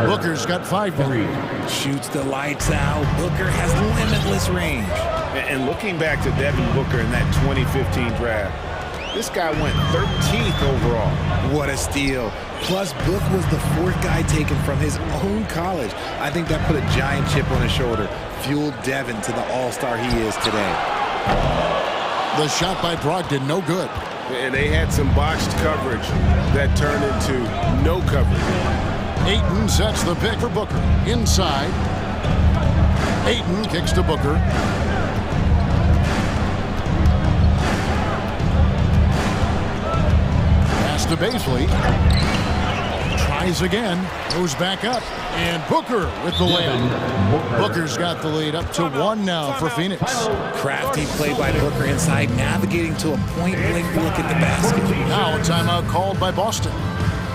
Booker's got 5 points. Shoots the lights out. Booker has limitless range. And looking back to Devin Booker in that 2015 draft, this guy went 13th overall. What a steal. Plus, Book was the 4th guy taken from his own college. I think that put a giant chip on his shoulder, fueled Devin to the all-star he is today. The shot by Brogdon, no good. And they had some botched coverage that turned into no coverage. Ayton sets the pick for Booker. Inside. Ayton kicks to Booker. Pass to Paisley. Tries again. Goes back up. And Booker with the layup. Booker's got the lead up to 1 now for Phoenix. Crafty play by Booker inside, navigating to a point-blank look at the basket. Now a timeout called by Boston.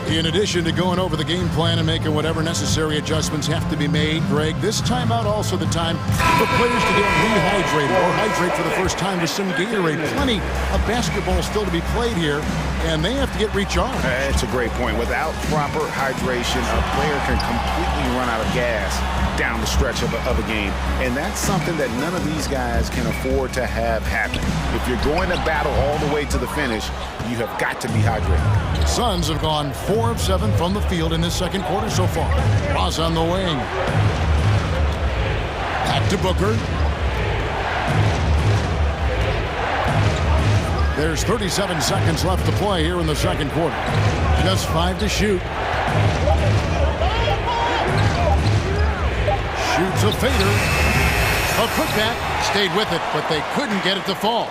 In addition to going over the game plan and making whatever necessary adjustments have to be made, Greg, this timeout also the time for players to get rehydrated or hydrate for the first time with some Gatorade. Plenty of basketball still to be played here, and they have to get recharged. That's a great point. Without proper hydration, a player can completely run out of gas down the stretch of a game. And that's something that none of these guys can afford to have happen. If you're going to battle all the way to the finish, you have got to be hydrated. The Suns have gone 4 of 7 from the field in this second quarter so far. Ross on the wing. Back to Booker. There's 37 seconds left to play here in the second quarter. Just 5 to shoot. Shoots a fader. A putback. Stayed with it, but they couldn't get it to fall.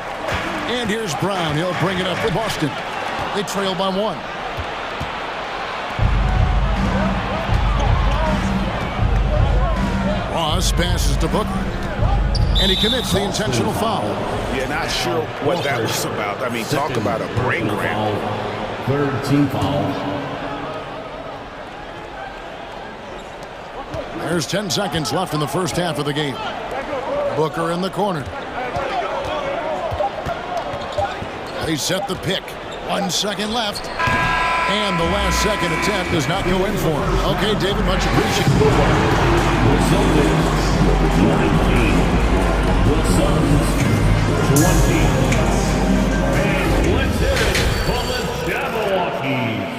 And here's Brown. He'll bring it up for Boston. They trail by 1. Ross passes to Booker. And he commits the intentional foul. Yeah, not sure what that was about. I mean, talk about a brain cramp. Third team foul. There's 10 seconds left in the first half of the game. Booker in the corner. They set the pick. 1 second left. And the last second attempt does not go in for him. Okay, David, much appreciated. The Suns 20. And let's hear it from the Jabberwockies.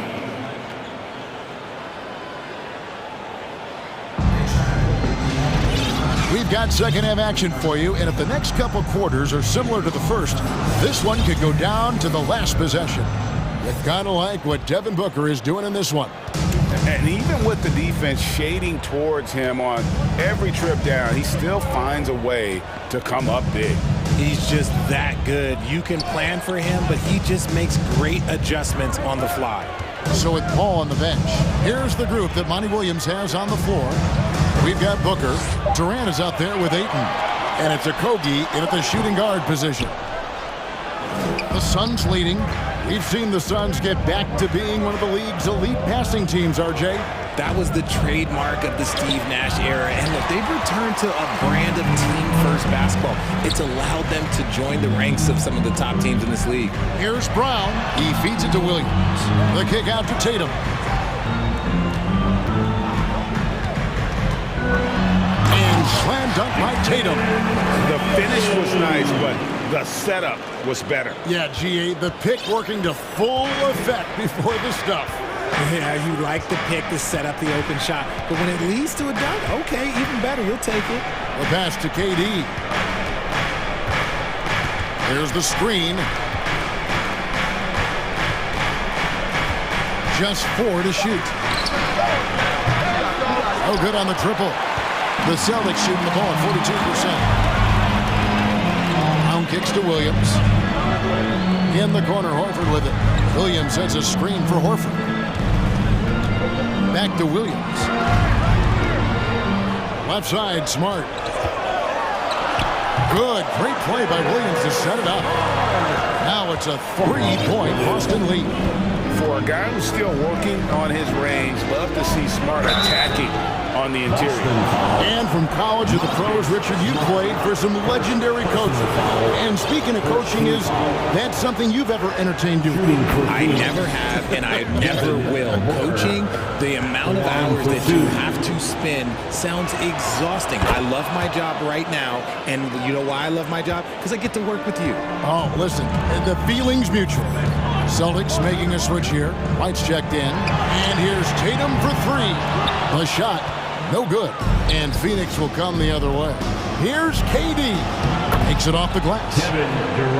We've got second half action for you, and if the next couple quarters are similar to the first, this one could go down to the last possession. You kind of like what Devin Booker is doing in this one. And even with the defense shading towards him on every trip down, he still finds a way to come up big. He's just that good. You can plan for him, but he just makes great adjustments on the fly. So with Paul on the bench, here's the group that Monty Williams has on the floor. We've got Booker. Durant is out there with Ayton. And it's Okogie in at the shooting guard position. The Suns leading. We've seen the Suns get back to being one of the league's elite passing teams, RJ. That was the trademark of the Steve Nash era. And look, they've returned to a brand of team-first basketball. It's allowed them to join the ranks of some of the top teams in this league. Here's Brown. He feeds it to Williams. The kick out to Tatum. And slam dunk by Tatum. The finish was nice, but the setup was better. Yeah, GA, the pick working to full effect before the stuff. Yeah, you like the pick to set up the open shot. But when it leads to a dunk, okay, even better. You'll take it. The pass to KD. There's the screen. Just 4 to shoot. Oh, good on the triple. The Celtics shooting the ball at 42%. Brown kicks to Williams. In the corner, Horford with it. Williams sets a screen for Horford. Back to Williams. Left side, Smart. Good, great play by Williams to set it up. Now it's a 3-point Boston lead. For a guy who's still working on his range, love to see Smart attacking on the interior. And from college to the pros, Richard, you played for some legendary coaches. And speaking of coaching, is that something you've ever entertained doing? I never have, and I never will. Coaching, the amount of hours that you have to spend sounds exhausting. I love my job right now, and you know why I love my job? Because I get to work with you. Oh, listen, the feeling's mutual. Celtics making a switch here. White's checked in. And here's Tatum for 3. The shot, no good. And Phoenix will come the other way. Here's KD. Takes it off the glass.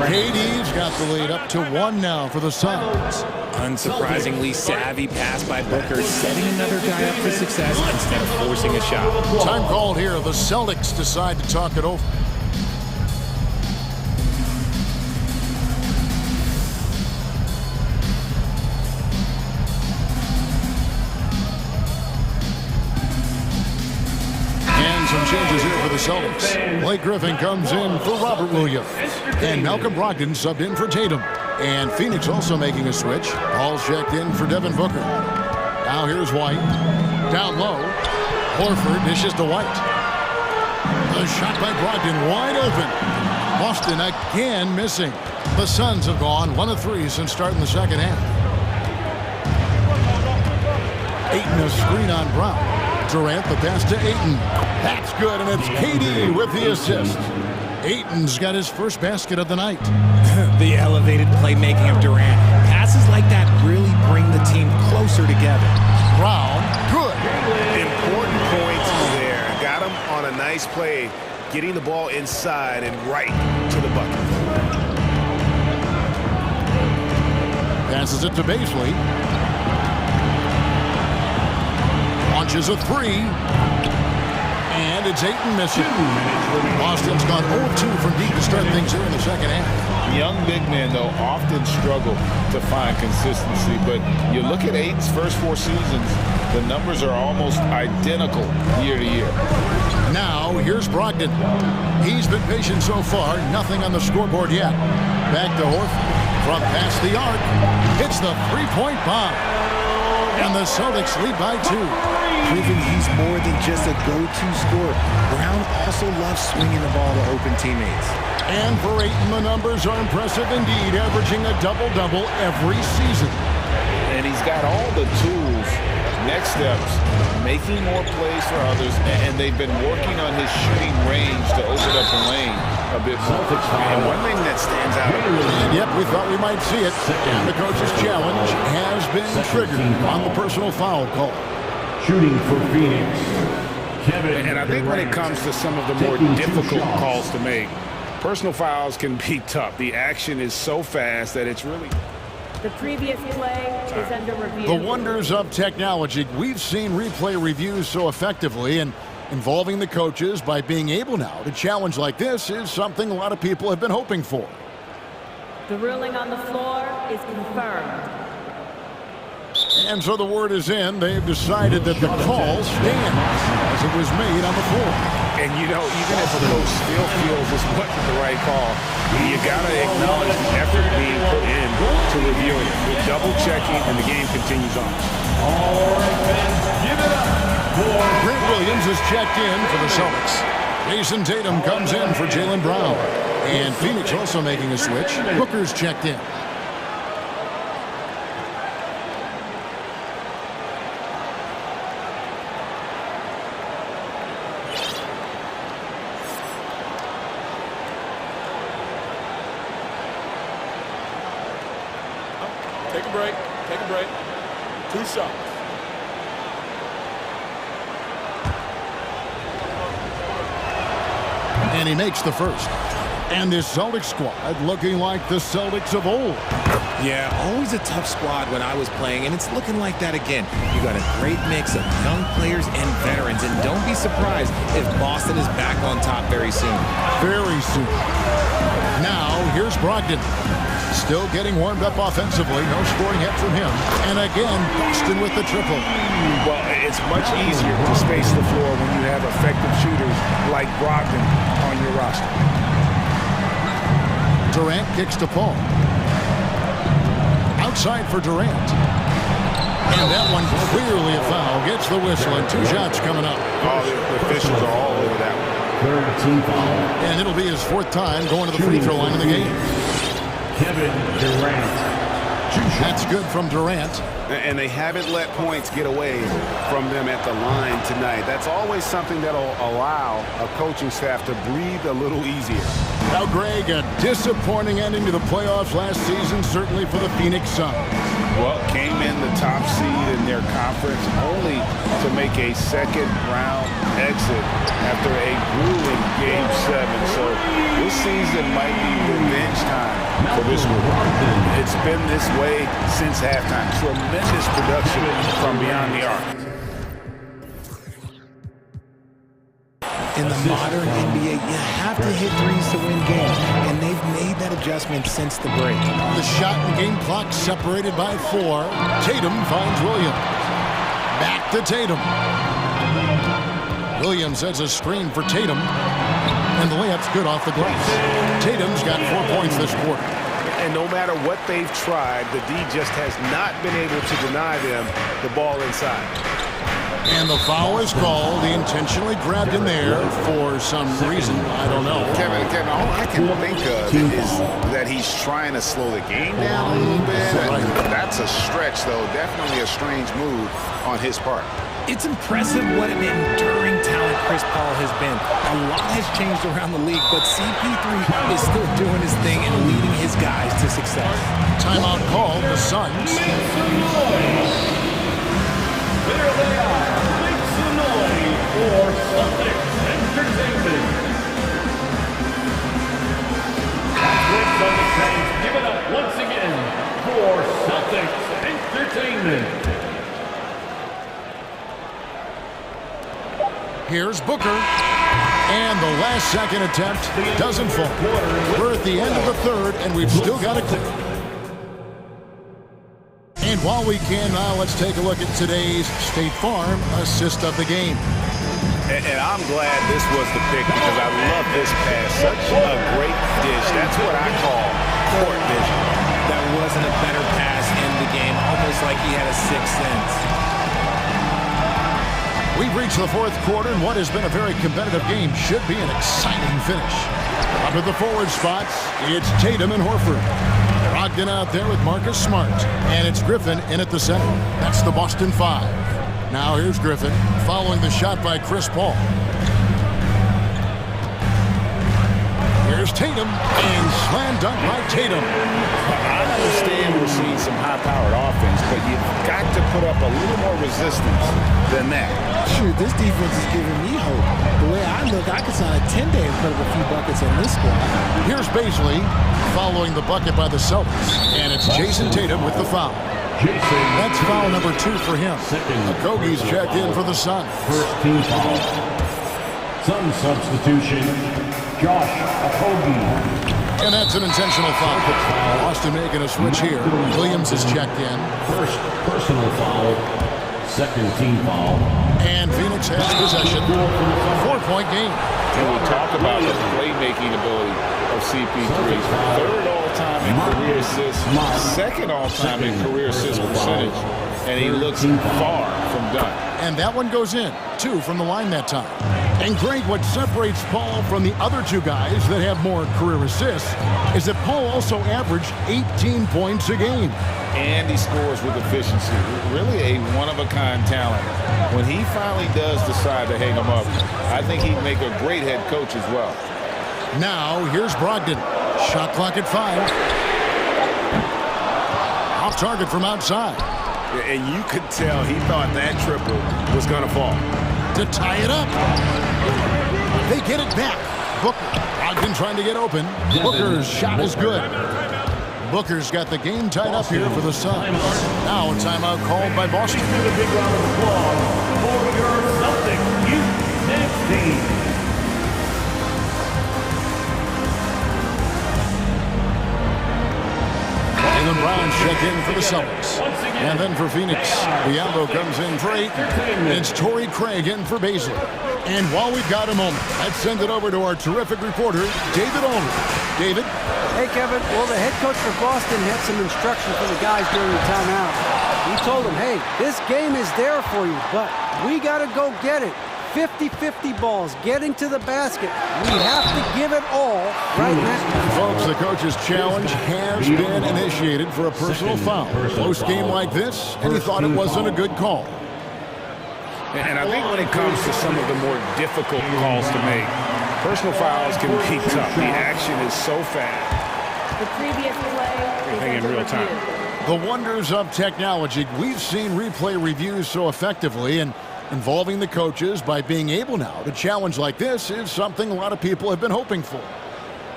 KD's got the lead up to 1 now for the Suns. Unsurprisingly savvy pass by Booker, setting another guy up for success instead of forcing a shot. Time called here. The Celtics decide to talk it over. Some changes here for the Celtics. Blake Griffin comes in for Robert Williams. And Malcolm Brogdon subbed in for Tatum. And Phoenix also making a switch. Paul checked in for Devin Booker. Now here's White. Down low. Horford dishes to White. A shot by Brogdon wide open. Boston again missing. The Suns have gone 1 of 3 since starting the second half. Ayton a screen on Brown. Durant the pass to Ayton. That's good, and it's KD with the assist. Ayton's got his first basket of the night. The elevated playmaking of Durant. Passes like that really bring the team closer together. Brown, good. Important points there. Got him on a nice play, getting the ball inside and right to the bucket. Passes it to Baisley. Launches a 3. And And it's Ayton missing. Boston's gone 0-2 from deep to start things here in the second half. Young big men, though, often struggle to find consistency. But you look at Ayton's first 4 seasons, the numbers are almost identical year to year. Now, here's Brogdon. He's been patient so far. Nothing on the scoreboard yet. Back to Horford. From past the arc. Hits the three-point bomb. And the Celtics lead by 2. Proving he's more than just a go-to scorer. Brown also loves swinging the ball to open teammates. And for Ayton, the numbers are impressive indeed, averaging a double-double every season. And he's got all the tools. Next steps, making more plays for others, and they've been working on his shooting range to open up the lane a bit more. And one thing that stands out. And yep, we thought we might see it. And the coach's challenge has been triggered on the personal foul call. Shooting for Phoenix, Kevin And I think when it comes to some of the more difficult calls to make, personal fouls can be tough. The action is so fast that it's really... The previous play is under review. The wonders of technology. We've seen replay reviews so effectively, and involving the coaches by being able now to challenge like this is something a lot of people have been hoping for. The ruling on the floor is confirmed. And so the word is in. They've decided that the call stands as it was made on the floor. And, you know, even if a coach still feels this wasn't the right call, you got to acknowledge the effort being put in to reviewing it. We're double-checking, and the game continues on. All right, fans, give it up for Grant Williams is checked in for the Celtics. Jason Tatum comes in for Jaylen Brown. And Phoenix also making a switch. Booker's checked in. Take a break. Take a break. 2 shots. And he makes the first. And this Celtics squad looking like the Celtics of old. Yeah, always a tough squad when I was playing, and it's looking like that again. You got a great mix of young players and veterans, and don't be surprised if Boston is back on top very soon. Very soon. Now, here's Brogdon. Still getting warmed up offensively. No scoring yet from him. And again, Boston with the triple. Well, it's much easier to space the floor when you have effective shooters like Brogdon on your roster. Durant kicks to Paul. Outside for Durant. And that one clearly a foul. Gets the whistle, and 2 shots coming up. Oh, the officials are all over that one. third team foul. And it'll be his 4th time going to the free throw line in the game. Kevin Durant. That's good from Durant. And they haven't let points get away from them at the line tonight. That's always something that'll allow a coaching staff to breathe a little easier. Now, Greg, a disappointing ending to the playoffs last season, certainly for the Phoenix Suns. Well, came in the top seed in their conference only to make a second-round exit after a grueling Game 7. So this season might be revenge time for this group. It's been this way since halftime. Tremendous production from beyond the arc. In the modern NBA, you have to hit threes to win games, and they've made that adjustment since the break. The shot and game clock separated by 4. Tatum finds Williams. Back to Tatum. Williams has a screen for Tatum, and the layup's good off the glass. Tatum's got 4 points this quarter. And no matter what they've tried, the D just has not been able to deny them the ball inside. And the foul is called. He intentionally grabbed in there for some reason. I don't know. Kevin, all I can think of is that he's trying to slow the game down a little bit. That's a stretch, though. Definitely a strange move on his part. It's impressive what an enduring talent Chris Paul has been. A lot has changed around the league, but CP3 is still doing his thing and leading his guys to success. Timeout called, the Suns. There they are. Make some noise for Celtics Entertainment. With Celtics fans, give it up once again for Celtics Entertainment. Here's Booker. last-second attempt doesn't fall. We're at the end of the third, and we've still got a clear. And while we can now, let's take a look at today's State Farm assist of the game. And I'm glad this was the pick because I love this pass. Such a great dish. That's what I call court vision. That wasn't a better pass in the game, almost like he had a sixth sense. We've reached the fourth quarter, and what has been a very competitive game should be an exciting finish. Up at the forward spots, it's Tatum and Horford. Brogdon out there with Marcus Smart. And it's Griffin in at the center. That's the Boston Five. Now here's Griffin following the shot by Chris Paul. Here's Tatum, and slam dunk by Tatum. I understand we're seeing some high-powered offense, but you've got to put up a little more resistance than that. Shoot, this defense is giving me hope. The way I look, I could sign a 10-day and put up a few buckets on this squad. Here's Baisley following the bucket by the Celtics, and it's Jason Tatum with the foul. That's foul number 2 for him. Okogie's checked in for the Suns. First team foul. Sun substitution, Josh Okogie. And that's an intentional foul. Boston making a switch here. Williams is checked in. First personal foul, second team foul. And Phoenix has possession. 4-point game. And we talk about the playmaking ability of CP3. Third all-time in career assists, second all-time in career assist percentage, and he looks far from done. And that one goes in. 2 from the line that time. And Greg, what separates Paul from the other 2 guys that have more career assists is that Paul also averaged 18 points a game. And he scores with efficiency. Really a one-of-a-kind talent. When he finally does decide to hang him up, I think he'd make a great head coach as well. Now, here's Brogdon. Shot clock at 5. Off target from outside. And you could tell he thought that triple was going to fall. To tie it up. They get it back. Booker. Brogdon trying to get open. Booker's shot is good. Booker's got the game tied up here for the Suns. Now a timeout called by Boston. Give a big round of applause for your Celtic youth next team. Jaylen Brown check in for the Celtics. And then for Phoenix, Diallo comes in for 8. It's Torrey Craig in for Baisley. And while we've got a moment, let's send it over to our terrific reporter, David Aldridge. David? Hey, Kevin. Well, the head coach for Boston had some instruction for the guys during the timeout. He told them, hey, this game is there for you, but we got to go get it. 50-50 balls, getting to the basket. We have to give it all right now. Folks, the coach's challenge has been initiated for a personal foul. Close game like this, and he thought it wasn't a good call. And I think when it comes to some of the more difficult calls to make, personal fouls can be tough. The action is so fast. The previous play is in under real time. review. The wonders of technology. We've seen replay reviews so effectively, and involving the coaches by being able now to challenge like this is something a lot of people have been hoping for.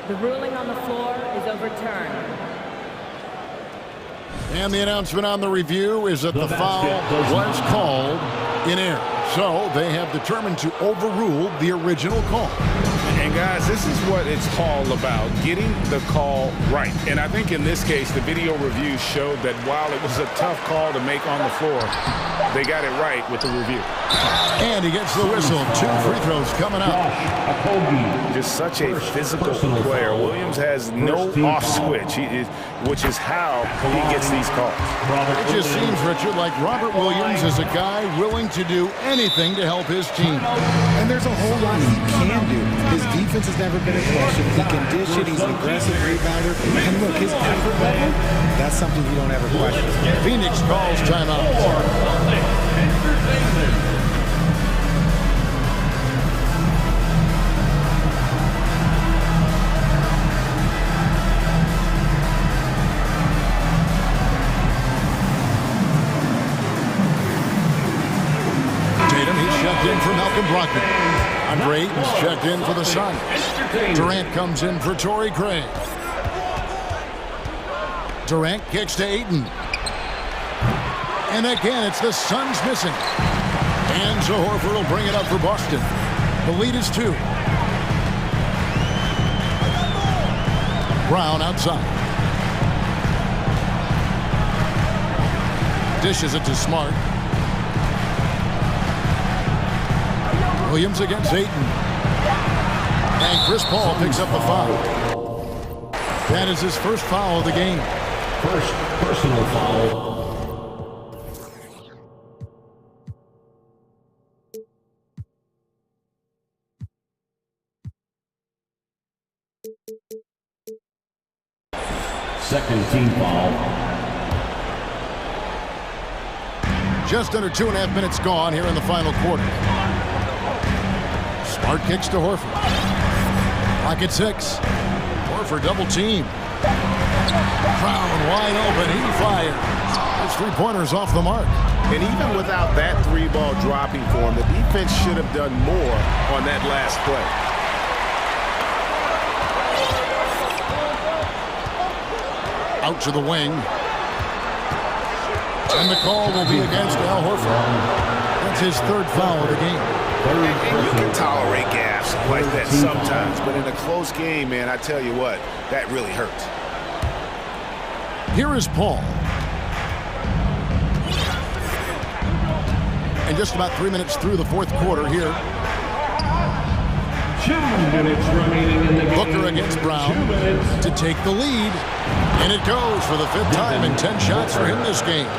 The ruling on the floor is overturned. And the announcement on the review is that the foul was called in error. So they have determined to overrule the original call. And guys, this is what it's all about, getting the call right. And I think in this case, the video review showed that while it was a tough call to make on the floor, they got it right with the review. And he gets the whistle. 2 free throws coming up. Just such a physical player. Williams has no off switch, which is how he gets these calls. It just seems, Richard, like Robert Williams is a guy willing to do anything to help his team. And there's a whole lot he can do. His defense has never been a question. He can dish it. He's an aggressive rebounder. And look, his effort level, that's something you don't ever question. Phoenix calls timeout. In for Malcolm Brogdon. Andre Ayton's checked in for the Suns. Durant comes in for Torrey Craig. Durant kicks to Ayton. And again, it's the Suns missing. And so Horford will bring it up for Boston. The lead is 2. Brown outside. Dishes it to Smart. Williams against Ayton. And Chris Paul picks up the foul. That is his first foul of the game. First personal foul. Second team foul. Just under 2.5 minutes gone here in the final quarter. Smart kicks to Horford. Clock at 6. Horford double team. Brown wide open. He fires. His three-pointers off the mark. And even without that three-ball dropping for him, the defense should have done more on that last play. Out to the wing. And the call will be against Al Horford. That's his third foul of the game. And you can tolerate gaffes like that sometimes, but in a close game, man, I tell you what, that really hurts. Here is Paul. And just about 3 minutes through the fourth quarter here. 2 minutes remaining in the game. Booker against Brown to take the lead. And it goes for the 5th time in 10 shots for him this game.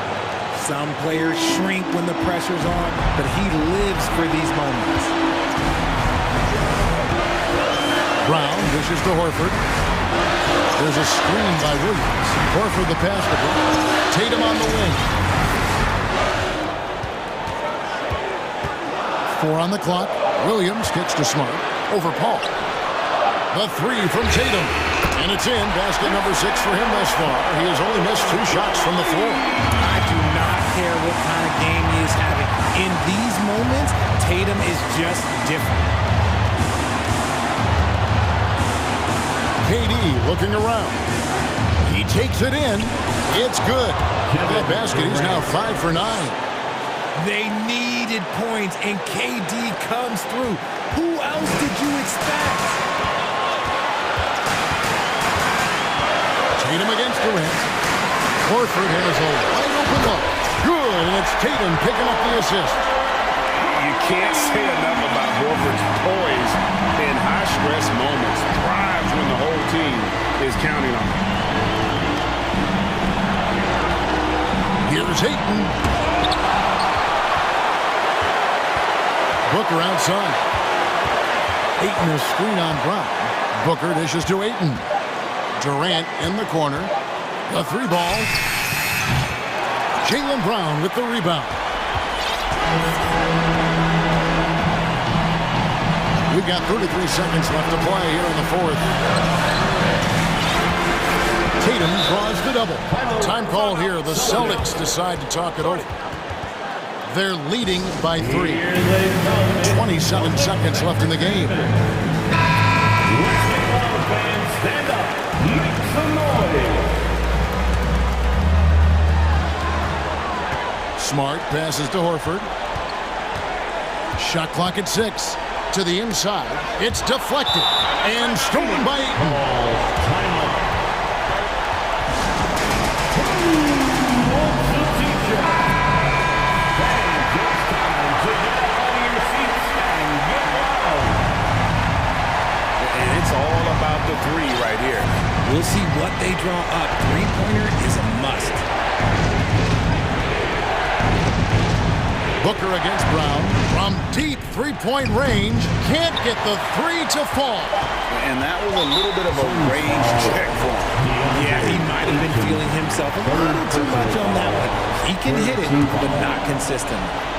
Some players shrink when the pressure's on, but he lives for these moments. Brown dishes to Horford. There's a screen by Williams. Horford the pass to Brown. Tatum on the wing. 4 on the clock. Williams kicks to Smart. Over Paul. The 3 from Tatum. And it's in. Basket number 6 for him thus far. He has only missed 2 shots from the floor. I do not care what kind of game he is having. In these moments, Tatum is just different. KD looking around. He takes it in. It's good. That basket, he's now 5 for 9. They needed points, and KD comes through. Who else did you expect? Tatum against Durant. Horford has a wide open look. Good, and it's Tatum picking up the assist. You can't say enough about Horford's poise in high-stress moments. Thrives when the whole team is counting on him. Here's Ayton. Booker outside. Ayton is screen on Brown. Booker dishes to Ayton. Durant in the corner. The 3-ball. Jaylen Brown with the rebound. We've got 33 seconds left to play here in the fourth. Tatum draws the double. Time call here. The Celtics decide to talk it over. They're leading by 3. 27 seconds left in the game. Stand up. Make some noise. Smart passes to Horford. Shot clock at 6. To the inside. It's deflected. And stolen by Ayton. The 3 right here. We'll see what they draw up. Three-pointer is a must. Booker against Brown. From deep three-point range. Can't get the 3 to fall. And that was a little bit of a range check for him. Yeah, he might have been feeling himself a little too much on that one. He can hit it, but not consistently.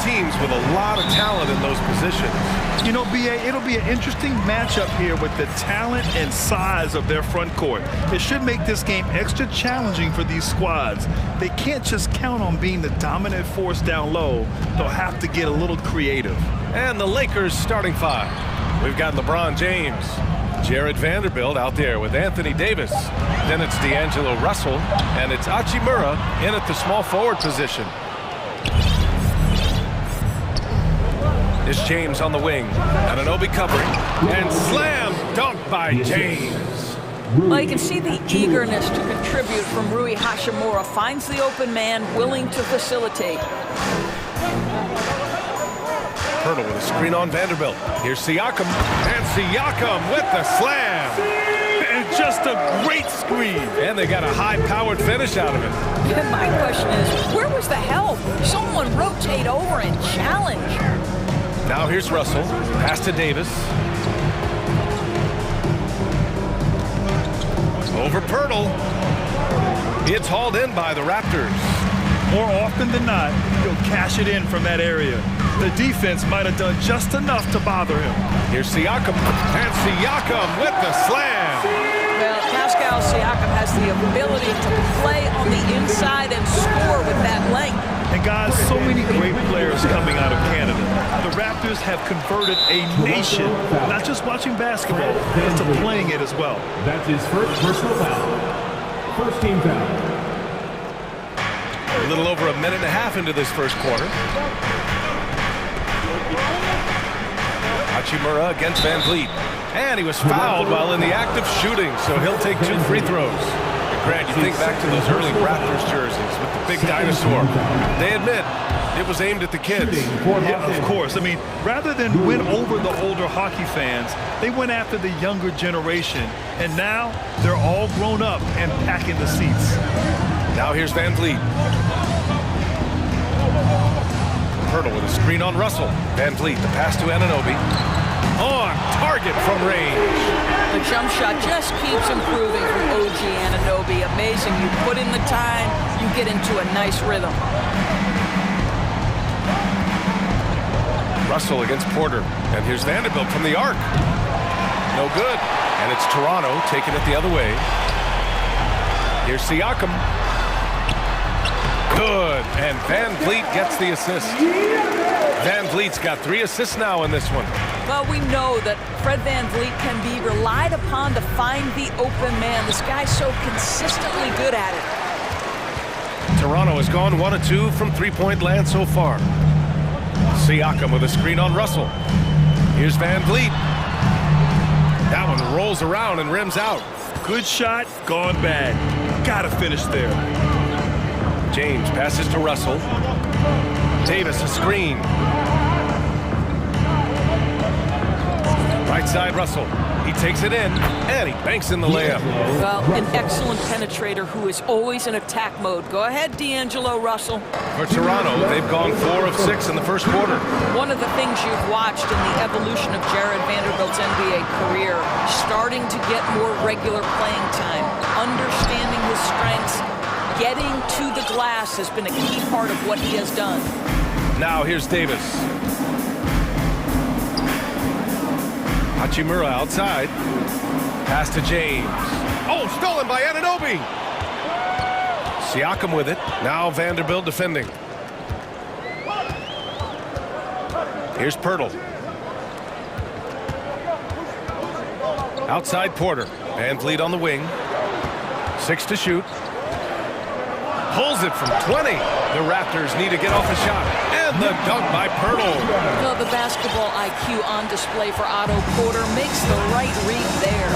teams with a lot of talent in those positions. You know, B.A., it'll be an interesting matchup here with the talent and size of their front court. It should make this game extra challenging for these squads. They can't just count on being the dominant force down low. They'll have to get a little creative. And the Lakers starting five. We've got LeBron James, Jared Vanderbilt out there with Anthony Davis. Then it's D'Angelo Russell, and it's Hachimura in at the small forward position. Is James on the wing. Anunoby covering. And slam dunk by James. Well, you can see the eagerness to contribute from Rui Hachimura. Finds the open man, willing to facilitate. Hurdle with a screen on Vanderbilt. Here's Siakam. And Siakam with the slam. And just a great screen. And they got a high-powered finish out of it. And my question is, where was the help? Someone rotate over and challenge. Now here's Russell. Pass to Davis. Over Pirtle. It's hauled in by the Raptors. More often than not, he'll cash it in from that area. The defense might have done just enough to bother him. Here's Siakam. And Siakam with the slam. Well, Pascal Siakam has the ability to play on the inside and score with that length. And guys, so many great players coming out of Canada. The Raptors have converted a nation, not just watching basketball, but to playing it as well. That's his first personal foul. First team foul. A little over a minute and a half into this first quarter. Hachimura against Van Vliet. And he was fouled while in the act of shooting, so he'll take 2 free throws. Grant, you think back to those early Raptors jerseys with the big dinosaur. They admit it was aimed at the kids. Yeah, of course. I mean, rather than win over the older hockey fans, they went after the younger generation. And now they're all grown up and packing the seats. Now here's Van Vliet. Hurdle with a screen on Russell. Van Vliet, the pass to Anunoby. On target from range. The jump shot just keeps improving from OG Anunoby. Amazing. You put in the time, you get into a nice rhythm. Russell against Porter. And here's Vanderbilt from the arc. No good. And it's Toronto taking it the other way. Here's Siakam. Good. And Van Vliet gets the assist. Van Vliet's got 3 assists now in this one. Well, we know that Fred Van Vliet can be relied upon to find the open man. This guy's so consistently good at it. Toronto has gone 1 of 2 from three-point land so far. Siakam with a screen on Russell. Here's Van Vliet. That one rolls around and rims out. Good shot, gone bad. Gotta finish there. James passes to Russell. Davis a screen. Right side Russell. He takes it in, and he banks in the layup. Well, an excellent penetrator who is always in attack mode. Go ahead, D'Angelo Russell. For Toronto, they've gone 4 of 6 in the first quarter. One of the things you've watched in the evolution of Jared Vanderbilt's NBA career, starting to get more regular playing time, understanding his strengths, getting to the glass has been a key part of what he has done. Now here's Davis. Hachimura outside. Pass to James. Oh, stolen by Anunoby. Siakam with it. Now Vanderbilt defending. Here's Pirtle. Outside Porter. Van Vliet on the wing. 6 to shoot. Pulls it from 20. The Raptors need to get off the shot. And the dunk by Pirtle. Well, the basketball IQ on display for Otto Porter makes the right read there.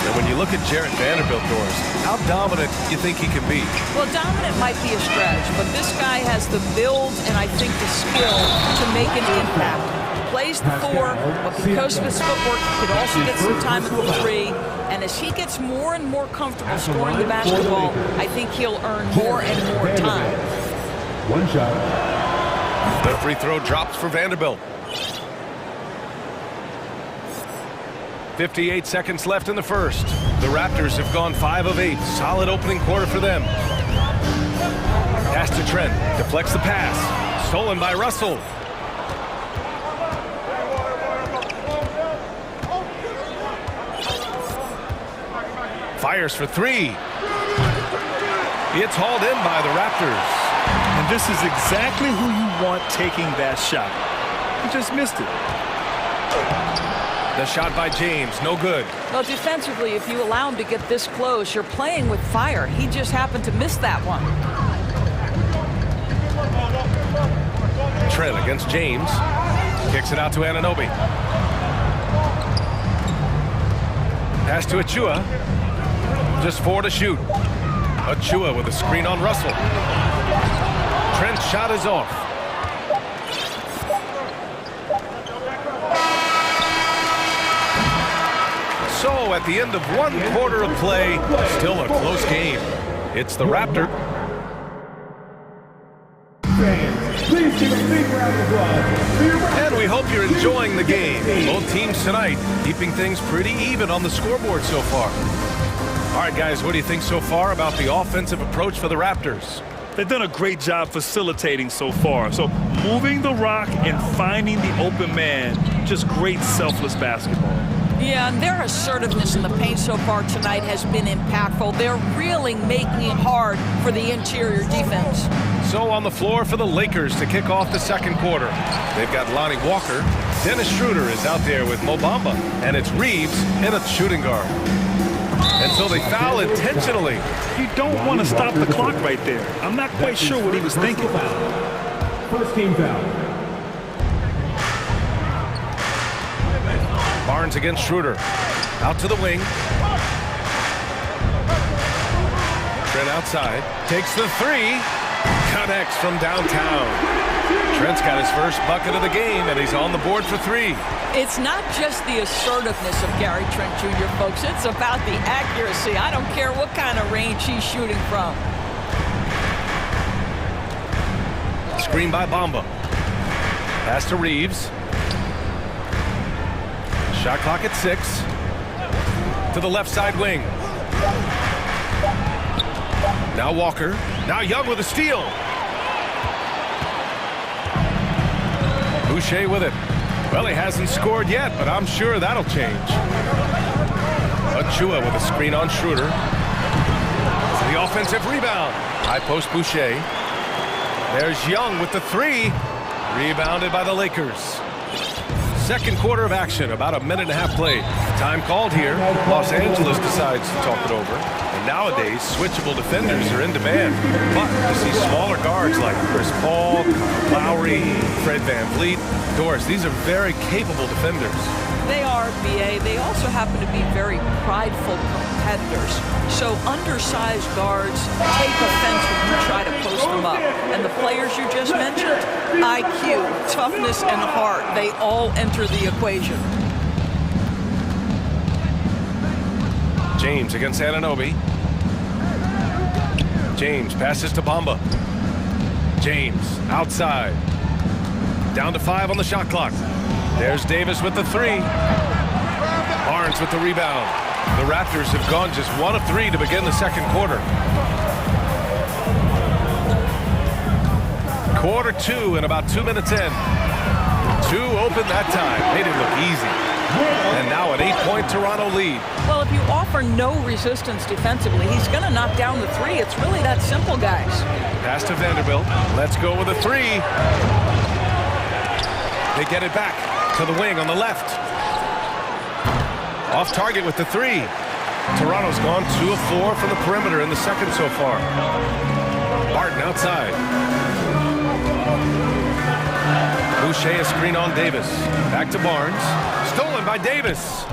And when you look at Jared Vanderbilt, Doris, how dominant do you think he can be? Well, dominant might be a stretch, but this guy has the build and I think the skill to make an impact. Plays the 4, but because of his footwork, he could also get some time at the 3. And as he gets more and more comfortable scoring the basketball, I think he'll earn more and more time. 1 shot. The free throw drops for Vanderbilt. 58 seconds left in the first. The Raptors have gone 5 of 8. Solid opening quarter for them. Pass to Trent. Deflects the pass. Stolen by Russell. Fires for three. It's hauled in by the Raptors. And this is exactly who you want taking that shot. He just missed it. The shot by James, no good. Well, defensively, if you allow him to get this close, you're playing with fire. He just happened to miss that one. Trent against James. Kicks it out to Anunoby. Pass to Achua. Just 4 to shoot. Achua with a screen on Russell. Trent's shot is off. So at the end of 1 quarter of play, still a close game. It's the Raptor. Please give a big round of applause. And we hope you're enjoying the game. Both teams tonight keeping things pretty even on the scoreboard so far. All right, guys, what do you think so far about the offensive approach for the Raptors? They've done a great job facilitating so far. So moving the rock and finding the open man, just great selfless basketball. Yeah, and their assertiveness in the paint so far tonight has been impactful. They're really making it hard for the interior defense. So on the floor for the Lakers to kick off the second quarter. They've got Lonnie Walker. Dennis Schroeder is out there with Mo Bamba. And it's Reeves in a shooting guard. And so they foul intentionally. You don't want to stop the clock right there. I'm not quite sure what he was thinking. First team foul. Barnes against Schroeder. Out to the wing. Trent outside. Takes the three. Connects from downtown. Trent's got his first bucket of the game, and he's on the board for three. It's not just the assertiveness of Gary Trent Jr., folks. It's about the accuracy. I don't care what kind of range he's shooting from. Screen by Bamba. Pass to Reeves. Shot clock at 6. To the left side wing. Now Walker. Now Young with a steal. Boucher with it. Well, he hasn't scored yet, but I'm sure that'll change. Achua with a screen on Schroeder. The offensive rebound. High post Boucher. There's Young with the three. Rebounded by the Lakers. Second quarter of action, about a minute and a half played. Time called here. Los Angeles decides to talk it over. And nowadays, switchable defenders are in demand. But you see smaller guards like Chris Paul, Lowry, Fred VanVleet, Doris. These are very capable defenders. They are, B.A. They also happen to be very prideful competitors. So undersized guards take offense when you try to post them up. And the players you just mentioned, IQ, toughness, and heart, they all enter the equation. James against Anunoby. James passes to Bamba. James outside. Down to 5 on the shot clock. There's Davis with the three. Barnes with the rebound. The Raptors have gone just 1 of 3 to begin the second quarter. Quarter 2 and about 2 minutes in. 2 open that time. Made it look easy. And now an 8-point Toronto lead. Well, if you offer no resistance defensively, he's going to knock down the three. It's really that simple, guys. Pass to Vanderbilt. Let's go with a three. They get it back to the wing on the left. Off target with the three. Toronto's gone 2 of 4 from the perimeter in the second so far. Barton outside. Boucher a screen on Davis. Back to Barnes. Stolen by Davis.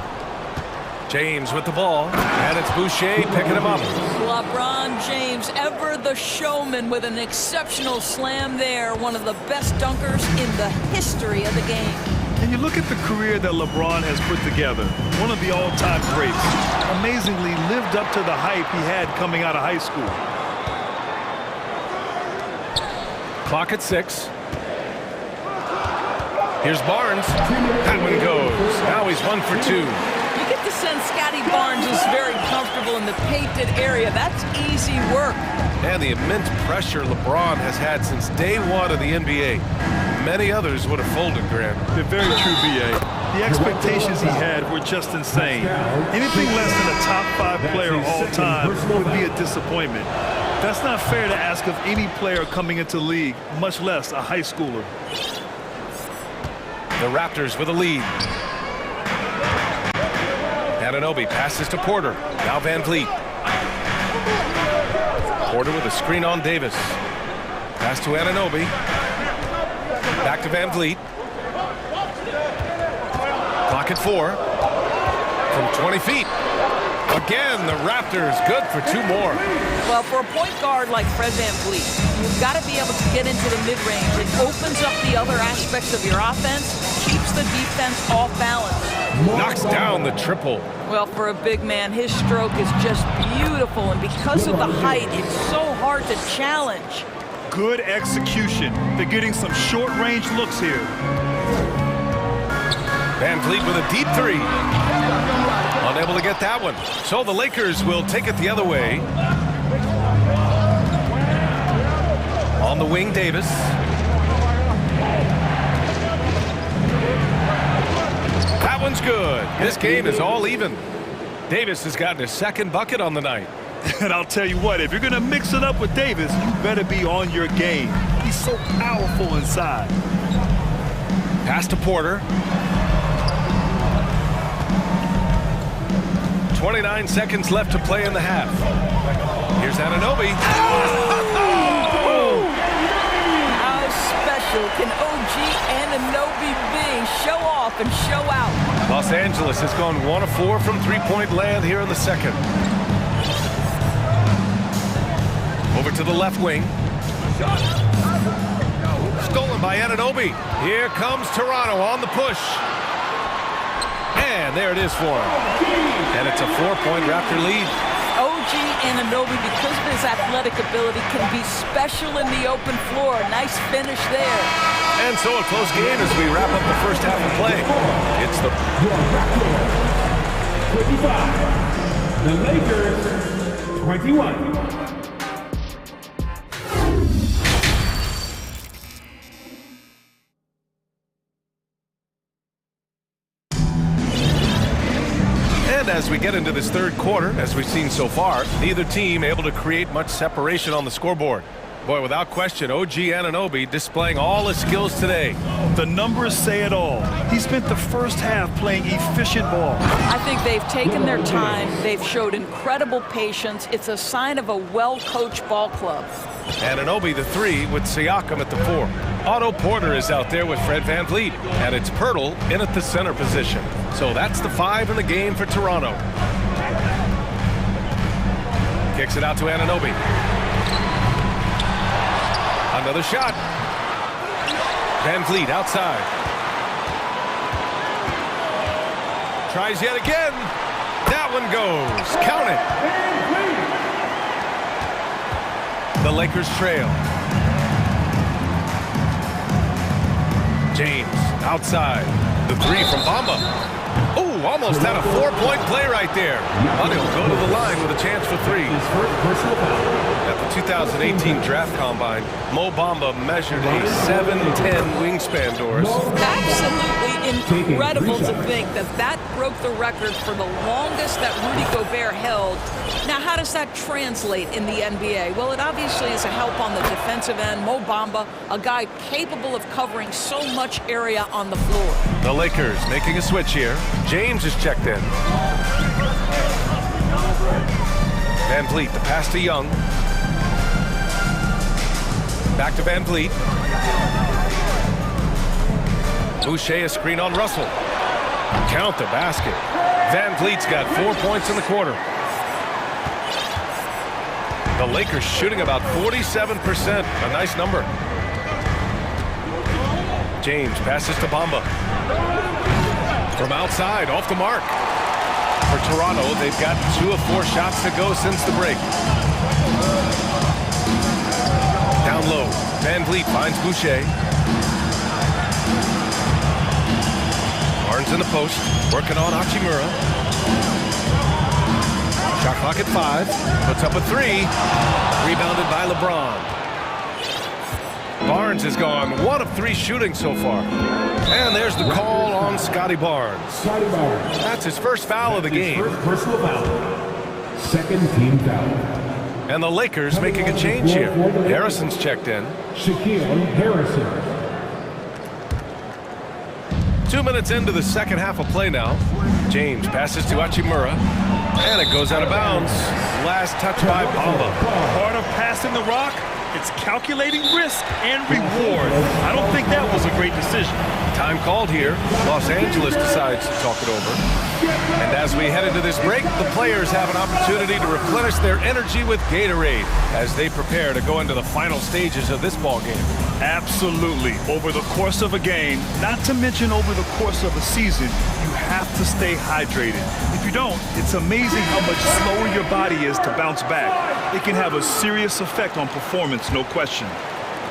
James with the ball. And it's Boucher picking him up. LeBron James, ever the showman, with an exceptional slam there. One of the best dunkers in the history of the game. And you look at the career that LeBron has put together. One of the all-time greats. Amazingly lived up to the hype he had coming out of high school. Clock at 6. Here's Barnes. That one goes. Now he's 1 for 2. You get the sense Scottie Barnes is very comfortable in the painted area. That's easy work. And the immense pressure LeBron has had since day one of the NBA. Many others would have folded, Grant. They're very true, B.A. The expectations he had were just insane. Anything less than a top 5 player all time would be a disappointment. That's not fair to ask of any player coming into the league, much less a high schooler. The Raptors with a lead. Anunoby passes to Porter. Now Van Vliet. Porter with a screen on Davis. Pass to Anunoby. Back to Van Vliet. Clock at 4. From 20 feet. Again, the Raptors good for 2 more. Well, for a point guard like Fred Van Vliet, you've got to be able to get into the mid-range. It opens up the other aspects of your offense, keeps the defense off balance. Knocks down the triple. Well, for a big man, his stroke is just beautiful, and because of the height, it's so hard to challenge. Good execution. They're getting some short-range looks here. Van Vliet with a deep 3. Unable to get that one. So the Lakers will take it the other way. On the wing, Davis. That one's good. This game is all even. Davis has gotten his 2nd bucket on the night. And I'll tell you what, if you're going to mix it up with Davis, you better be on your game. He's so powerful inside. Pass to Porter. 29 seconds left to play in the half. Here's Anunoby. Oh! How special can OG Anunoby be? Show off and show out. Los Angeles has gone 1 of 4 from 3-point land here in the 2nd. Over to the left wing. Stolen by Anunoby. Here comes Toronto on the push. And there it is for him. And it's a 4-point Raptor lead. OG Anunoby, because of his athletic ability, can be special in the open floor. Nice finish there. And so a close game as we wrap up the first half of play. It's the 25. The Lakers 21. As we get into this 3rd quarter, as we've seen so far, neither team able to create much separation on the scoreboard. Boy, without question, OG Anunoby displaying all his skills today. The numbers say it all. He spent the first half playing efficient ball. I think they've taken their time. They've showed incredible patience. It's a sign of a well-coached ball club. Anunoby the 3 with Siakam at the 4. Otto Porter is out there with Fred Van Vliet, and it's Pirtle in at the center position. So that's the 5 in the game for Toronto. Kicks it out to Anunoby. Another shot. Van Vliet outside. Tries yet again. That one goes. Count it. The Lakers trail. James outside. The 3 from Bamba. Oh, almost had a 4-point play right there. But he'll go to the line with a chance for 3. At the 2018 Draft Combine, Mo Bamba measured a 7'10" wingspan, Doris. Absolutely incredible to think that that broke the record for the longest that Rudy Gobert held. Now, how does that translate in the NBA? Well, it obviously is a help on the defensive end. Mo Bamba, a guy capable of covering so much area on the floor. The Lakers making a switch here. James is checked in. Van Vliet, the pass to Young. Back to Van Vliet. Boucher, a screen on Russell. Count the basket. Van Vliet's got 4 points in the quarter. The Lakers shooting about 47%. A nice number. James passes to Bamba. From outside, off the mark. For Toronto, they've got 2 of 4 shots to go since the break. Down low, Van Vliet finds Boucher. Barnes in the post, working on Hachimura. Shot clock at 5. Puts up a 3. Rebounded by LeBron. Barnes has gone 1 of 3 shooting so far. And there's the call on Scotty Barnes. That's his first foul of the game. First personal foul. Second team foul. And the Lakers making a change here. Harrison's checked in. Shaquille Harrison. 2 minutes into the second half of play now. James passes to Hachimura. And it goes out of bounds. Last touch by Paolo. Part of passing the rock, it's calculating risk and reward. I don't think that was a great decision. Time called here. Los Angeles decides to talk it over. And as we head into this break, the players have an opportunity to replenish their energy with Gatorade as they prepare to go into the final stages of this ball game. Absolutely. Over the course of a game, not to mention over the course of a season, you have to stay hydrated. If you don't, it's amazing how much slower your body is to bounce back. It can have a serious effect on performance, no question.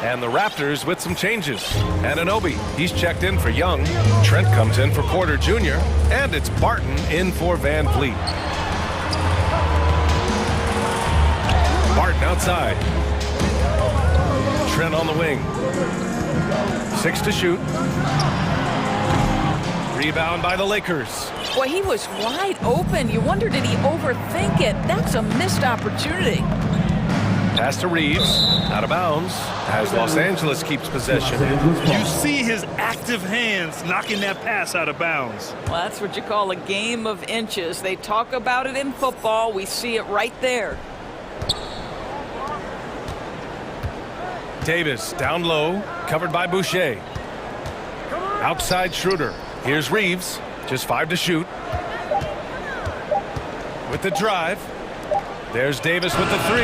And the Raptors with some changes. Anunoby, he's checked in for Young. Trent comes in for Porter Jr. And it's Barton in for Van Vliet. Barton outside. Trent on the wing. 6 to shoot. Rebound by the Lakers. Boy, he was wide open. You wonder, did he overthink it? That's a missed opportunity. Pass to Reeves, out of bounds, as Los Angeles keeps possession. You see his active hands knocking that pass out of bounds. Well, that's what you call a game of inches. They talk about it in football. We see it right there. Davis down low, covered by Boucher. Outside Schroeder. Here's Reeves, just 5 to shoot. With the drive. There's Davis with the 3.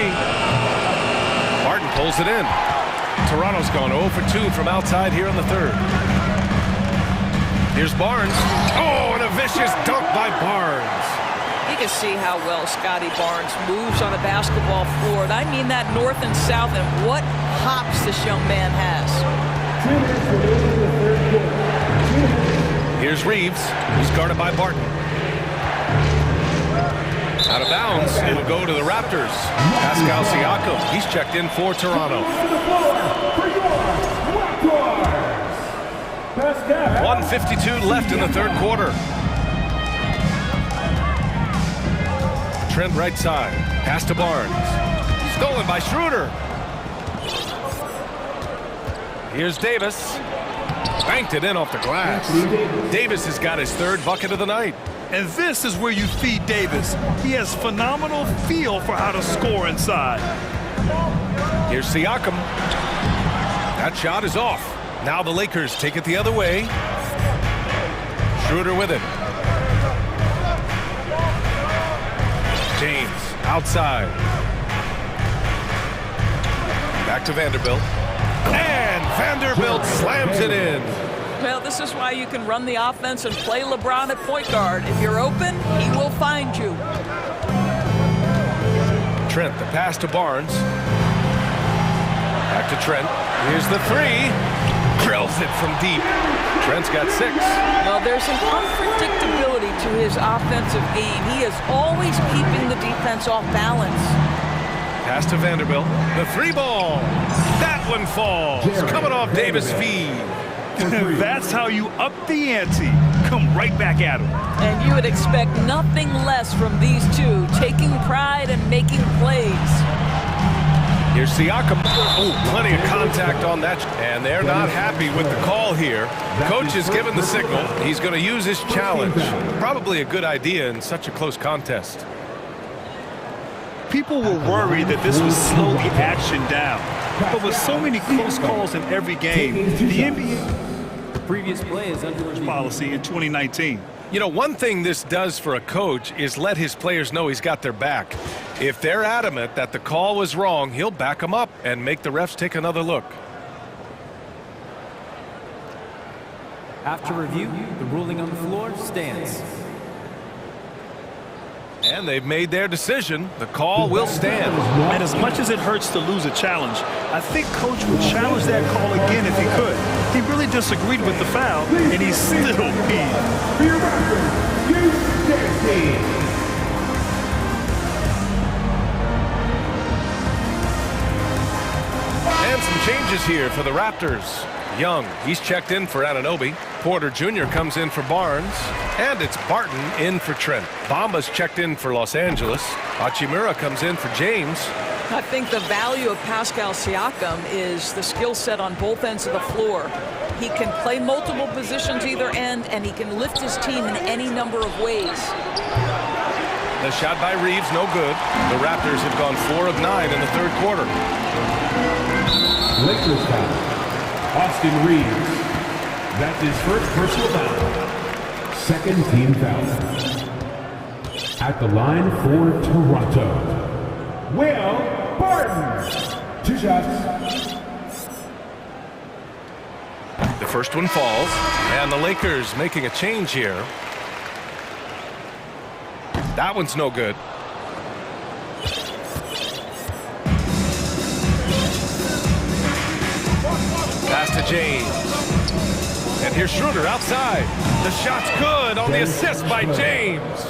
Barton pulls it in. Toronto's gone 0 for 2 from outside here in the third. Here's Barnes. Oh, and a vicious dunk by Barnes. You can see how well Scotty Barnes moves on a basketball floor. And I mean that north and south, and what hops this young man has. Here's Reeves. He's guarded by Barton. Out of bounds. It'll go to the Raptors. Pascal Siakam. He's checked in for Toronto. 1:52 left in the third quarter. Trent right side. Pass to Barnes. Stolen by Schroeder. Here's Davis. Banked it in off the glass. Davis has got his third bucket of the night. And this is where you feed Davis. He has phenomenal feel for how to score inside. Here's Siakam. That shot is off. Now the Lakers take it the other way. Schroeder with it. James outside. Back to Vanderbilt. And Vanderbilt slams it in. Well, this is why you can run the offense and play LeBron at point guard. If you're open, he will find you. Trent, the pass to Barnes. Back to Trent. Here's the 3. Drills it from deep. Trent's got 6. Well, there's an unpredictability to his offensive game. He is always keeping the defense off balance. Pass to Vanderbilt. The 3 ball. That one falls. Coming off Davis' feed. That's how you up the ante. Come right back at him. And you would expect nothing less from these two, taking pride and making plays. Here's Siakam. Oh, plenty of contact on that. And they're not happy with the call here. Coach has given the signal. He's going to use his challenge. Probably a good idea in such a close contest. People were worried that this would slow the action down. But with so many close calls in every game, the NBA previous play is under policy in 2019. You know, one thing this does for a coach is let his players know he's got their back. If they're adamant that the call was wrong, he'll back them up and make the refs take another look. After review, the ruling on the floor stands. And they've made their decision. The call will stand. And as much as it hurts to lose a challenge, I think Coach would challenge that call again if he could. He really disagreed with the foul, and he's still peeved. Changes here for the Raptors. Young, he's checked in for Anunoby. Porter Jr. comes in for Barnes. And it's Barton in for Trent. Bamba's checked in for Los Angeles. Hachimura comes in for James. I think the value of Pascal Siakam is the skill set on both ends of the floor. He can play multiple positions either end, and he can lift his team in any number of ways. The shot by Reeves, no good. The Raptors have gone 4 of 9 in the third quarter. Lakers foul. Austin Reeves. That's his first personal foul. Second team foul. At the line for Toronto, Will Barton. 2 shots. The first one falls, and the Lakers making a change here. That one's no good. Pass to James. And here's Schroeder outside. The shot's good on the assist by James.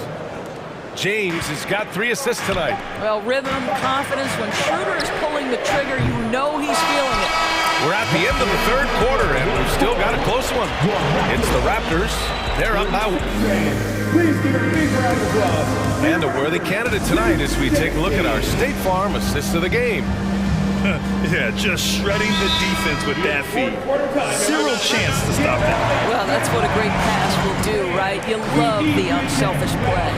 James has got 3 assists tonight. Well, rhythm, confidence. When Schroeder is pulling the trigger, you know he's feeling it. We're at the end of the third quarter, and we've still got a close one. It's the Raptors. They're up by 1. Please give a big round of applause. And a worthy candidate tonight as we take a look at our State Farm assist of the game. Yeah, just shredding the defense with that feed. Zero chance to stop that. Well, that's what a great pass will do, right? You love the unselfish play.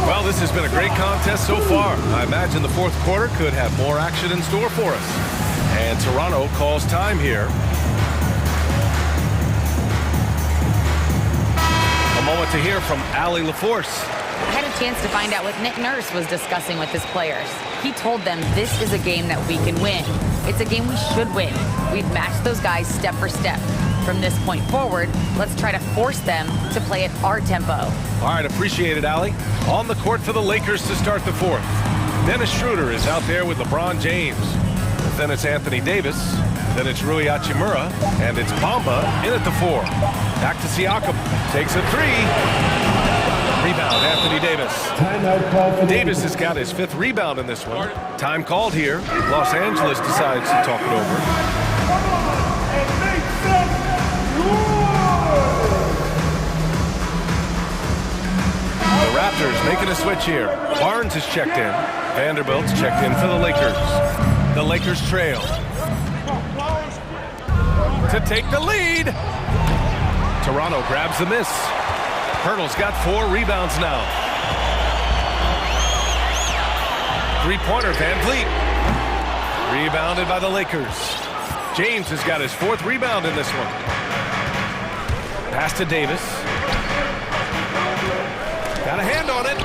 Well, this has been a great contest so far. I imagine the fourth quarter could have more action in store for us. And Toronto calls time here. A moment to hear from Allie LaForce. I had a chance to find out what Nick Nurse was discussing with his players. He told them this is a game that we can win. It's a game we should win. We've matched those guys step for step. From this point forward, let's try to force them to play at our tempo. All right, appreciate it, Allie. On the court for the Lakers to start the fourth. Dennis Schroeder is out there with LeBron James. Then it's Anthony Davis. Then it's Rui Hachimura. And it's Bamba in at the 4. Back to Siakam. Takes a 3. Rebound, Anthony Davis. Davis has got his 5th rebound in this one. Time called here. Los Angeles decides to talk it over. The Raptors making a switch here. Barnes is checked in. Vanderbilt's checked in for the Lakers. The Lakers trail. To take the lead. Toronto grabs the miss. Hurdle's got 4 rebounds now. 3-pointer, Van Vliet. Rebounded by the Lakers. James has got his 4th rebound in this one. Pass to Davis. Got a hand on it.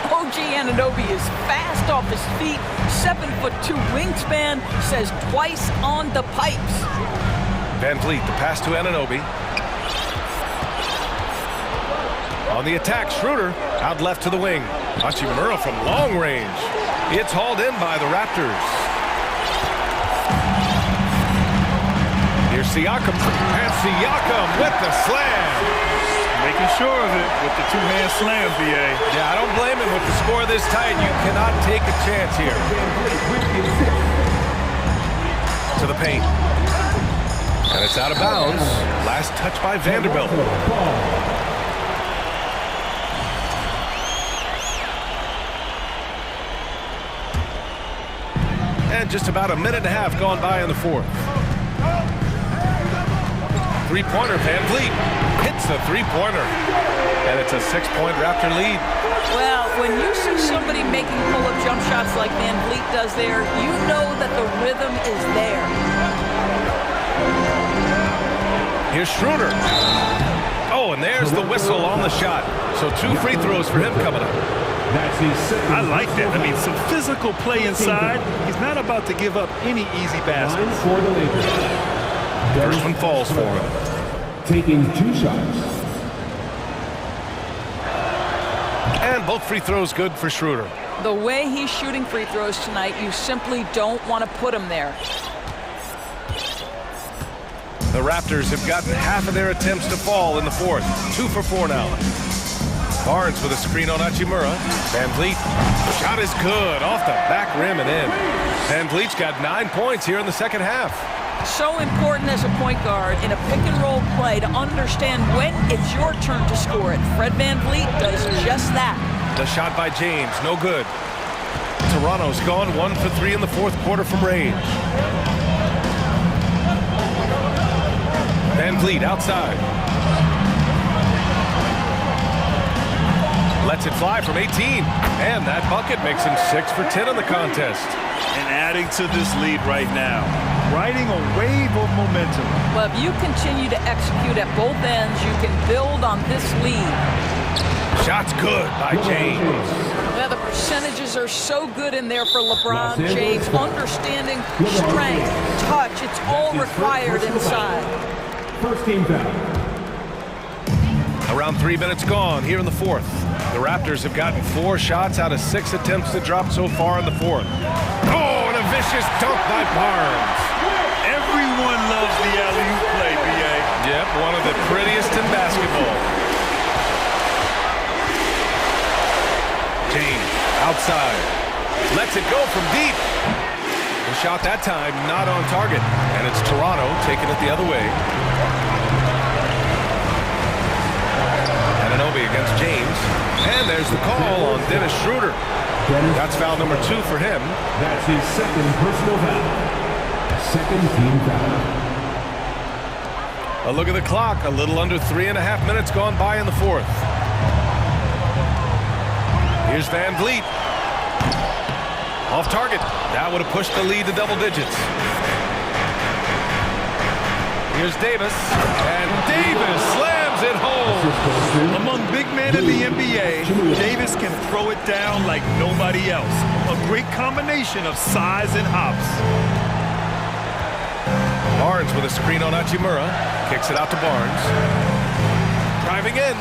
OG Anunoby is fast off his feet. 7'2" wingspan, says twice on the pipes. Van Vliet, the pass to Anunoby. On the attack, Schroeder out left to the wing. Hachimura from long range. It's hauled in by the Raptors. Here's Siakam. And Siakam with the slam. Making sure of it with the 2-hand slam, BA. Yeah, I don't blame him with the score this tight. You cannot take a chance here. To the paint. And it's out of bounds. Last touch by Vanderbilt. And just about a minute and a half gone by in the fourth. 3-pointer, Van Vliet hits the 3-pointer. And it's a 6-point Raptor lead. Well, when you see somebody making pull-up jump shots like Van Vliet does there, you know that the rhythm is there. Here's Schroeder. Oh, and there's the whistle on the shot. So 2 free throws for him coming up. I like that. I mean, some physical play inside. He's not about to give up any easy baskets. First one falls for him. Taking 2 shots. And both free throws good for Schroeder. The way he's shooting free throws tonight, you simply don't want to put him there. The Raptors have gotten half of their attempts to fall in the fourth. 2 for 4 now. Barnes with a screen on Hachimura. Van Vliet. Shot is good. Off the back rim and in. Van Vliet's got 9 points here in the second half. So important as a point guard in a pick-and-roll play to understand when it's your turn to score it. Fred Van Vliet does just that. The shot by James, no good. Toronto's gone 1 for 3 in the fourth quarter from range. Van Vliet outside. Lets it fly from 18. And that bucket makes him 6 for 10 in the contest. And adding to this lead right now, riding a wave of momentum. Well, if you continue to execute at both ends, you can build on this lead. Shot's good by James. Yeah, the percentages are so good in there for LeBron James. Understanding strength, touch, it's all required inside. First team foul. Around 3 minutes gone here in the fourth. The Raptors have gotten 4 shots out of 6 attempts to drop so far in the fourth. Oh, and a vicious dunk by Barnes. Everyone loves the alley-oop play, B.A. Yep, one of the prettiest in basketball. James outside. Lets it go from deep. The shot that time not on target. And it's Toronto taking it the other way. Ananobi against James. And there's the call on Dennis Schroeder. That's foul number 2 for him. That's his second personal foul. Second team foul. A look at the clock. A little under 3.5 minutes gone by in the fourth. Here's Van Vliet. Off target. That would have pushed the lead to double digits. Here's Davis. And Davis slams it home. Among big men in the NBA, Davis can throw it down like nobody else. A great combination of size and hops. Barnes with a screen on Hachimura. Kicks it out to Barnes. Driving in.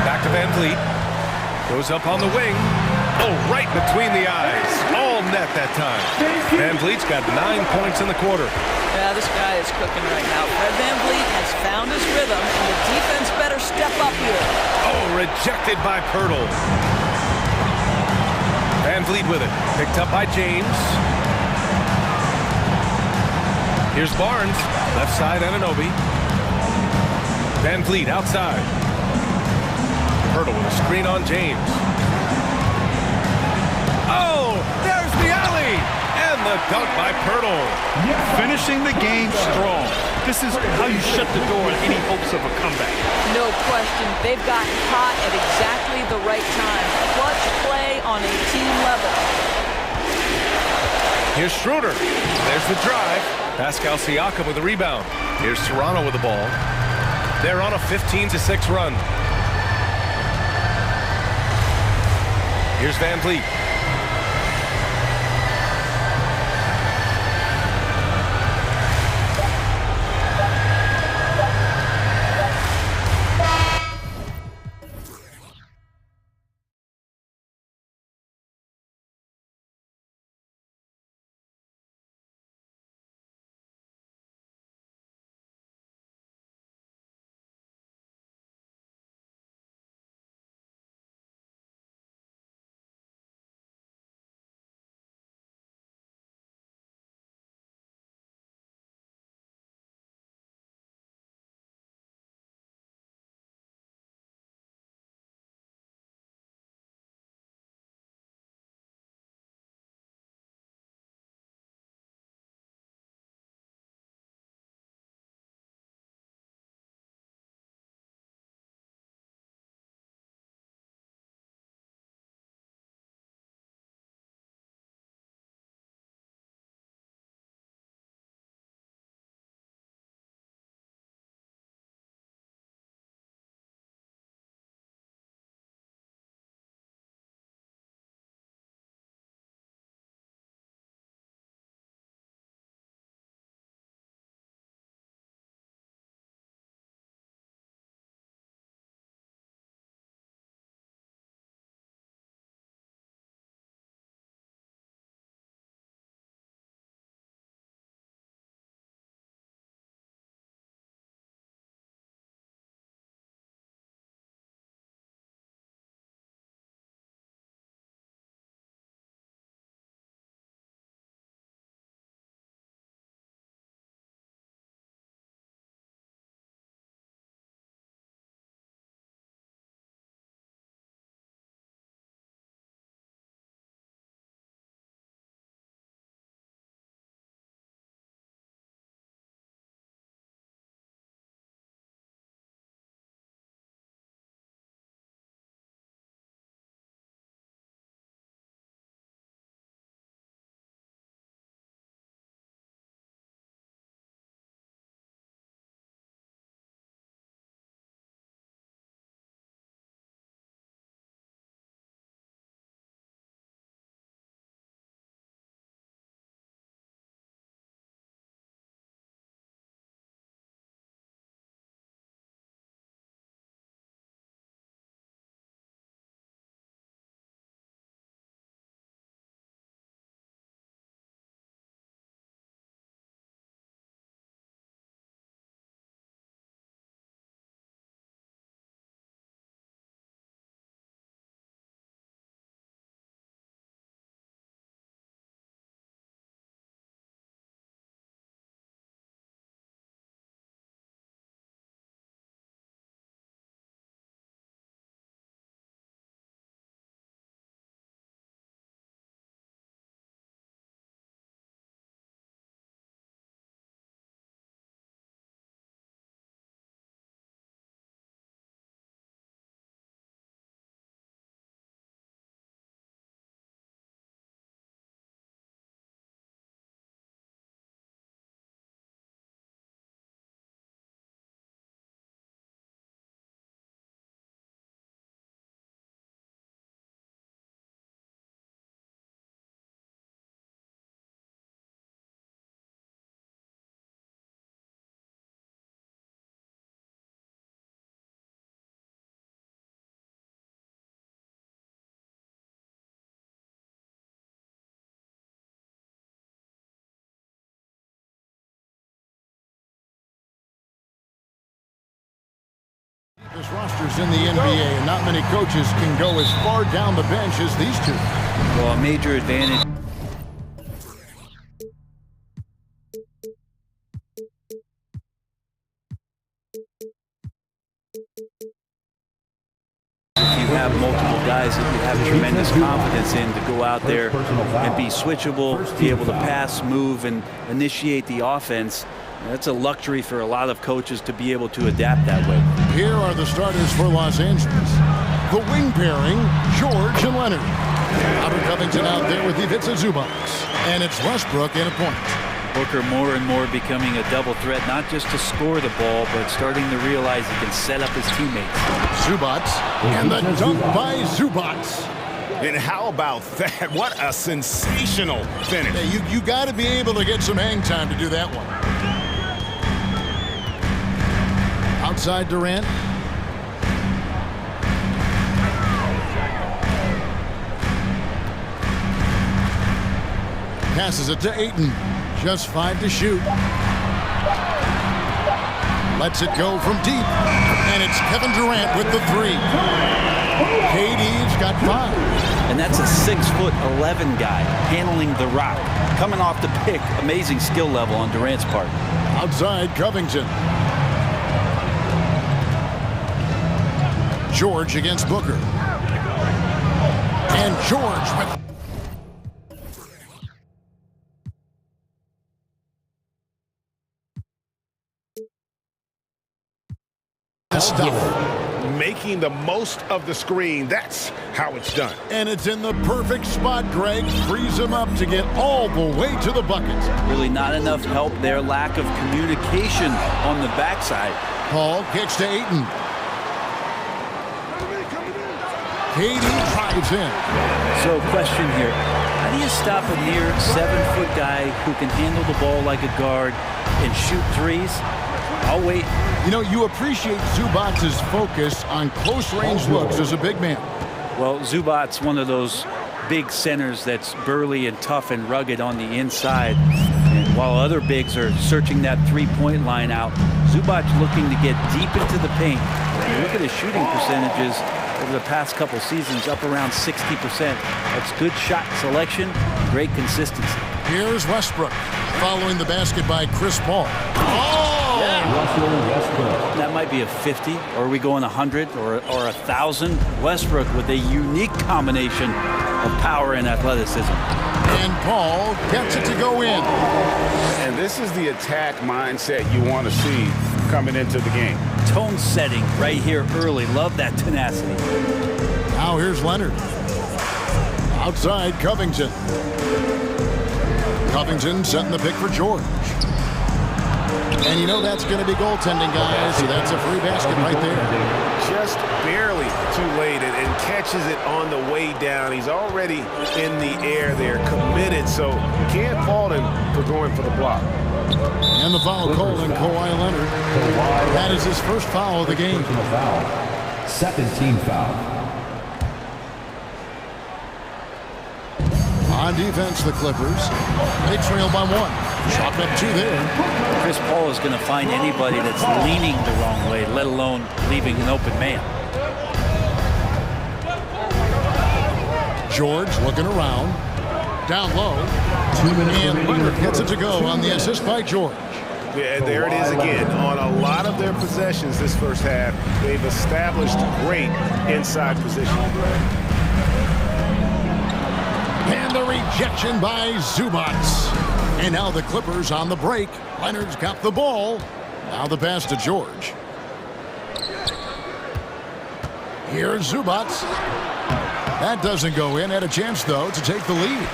Back to Van Vliet. Goes up on the wing. Oh, right between the eyes. All net that time. Van Vliet's got 9 points in the quarter. Yeah, this guy is cooking right now. Fred Van Vliet has found his rhythm, and the defense better step up here. Oh, rejected by Pirtle. Van Vliet with it. Picked up by James. Here's Barnes. Left side, Ananobi. Van Vliet outside. Pirtle with a screen on James. Oh, there's the alley! And the dunk by Pirtle. Finishing the game strong. This is how you shut the door on any hopes of a comeback. No question. They've gotten hot at exactly the right time. Clutch play on a team level. Here's Schroeder. There's the drive. Pascal Siakam with the rebound. Here's Toronto with the ball. They're on a 15-6 run. Here's Van Vliet. rosters in the NBA, and not many coaches can go as far down the bench as these two. Well, a major advantage. If you have multiple guys that you have tremendous confidence in to go out there and be switchable, be able to pass, move, and initiate the offense, that's a luxury for a lot of coaches to be able to adapt that way. Here are the starters for Los Angeles. The wing pairing, George and Leonard. Robert Covington out there with Ivica Zubac. And it's Westbrook in a point. Booker more and more becoming a double threat, not just to score the ball, but starting to realize he can set up his teammates. Zubac, and the dunk by Zubac. And how about that? What a sensational finish. Hey, you got to be able to get some hang time to do that one. Outside Durant. Passes it to Ayton. Just 5 to shoot. Lets it go from deep. And it's Kevin Durant with the 3. KD's got 5. And that's a 6'11" guy handling the rock. Coming off the pick, amazing skill level on Durant's part. Outside Covington. George against Booker. And George with... Making the most of the screen. That's how it's done. And it's in the perfect spot, Greg. Frees him up to get all the way to the bucket. Really not enough help there. Lack of communication on the backside. Paul kicks to Ayton. KD drives in. So, question here. How do you stop a near 7-foot guy who can handle the ball like a guard and shoot threes? I'll wait. You know, you appreciate Zubac's focus on close-range looks as a big man. Well, Zubac's one of those big centers that's burly and tough and rugged on the inside. And while other bigs are searching that three-point line out, Zubac's looking to get deep into the paint. When you look at his shooting percentages over the past couple seasons, up around 60%. That's good shot selection, great consistency. Here's Westbrook, following the basket by Chris Paul. Oh! That might be a 50, or are we going 100 or 1,000? Westbrook with a unique combination of power and athleticism. And Paul gets it to go in. And this is the attack mindset you want to see coming into the game. Tone setting right here early. Love that tenacity. Now here's Leonard. Outside Covington. Covington setting the pick for George. And you know that's going to be goaltending, guys, so that's a free basket right there. Just barely too late and catches it on the way down. He's already in the air there, committed, so can't fault him for going for the block. And the foul called on Kawhi Leonard. That is his first foul of the game. Second team foul. On defense, the Clippers. They trail by 1. Chalk up 2 there. Chris Paul is going to find anybody that's leaning the wrong way, let alone leaving an open man. George looking around. Down low. And Leonard gets it to go on the assist by George. Yeah, there it is again. On a lot of their possessions this first half, they've established great inside position. And the rejection by Zubac. And now the Clippers on the break. Leonard's got the ball. Now the pass to George. Here's Zubac. That doesn't go in. Had a chance, though, to take the lead.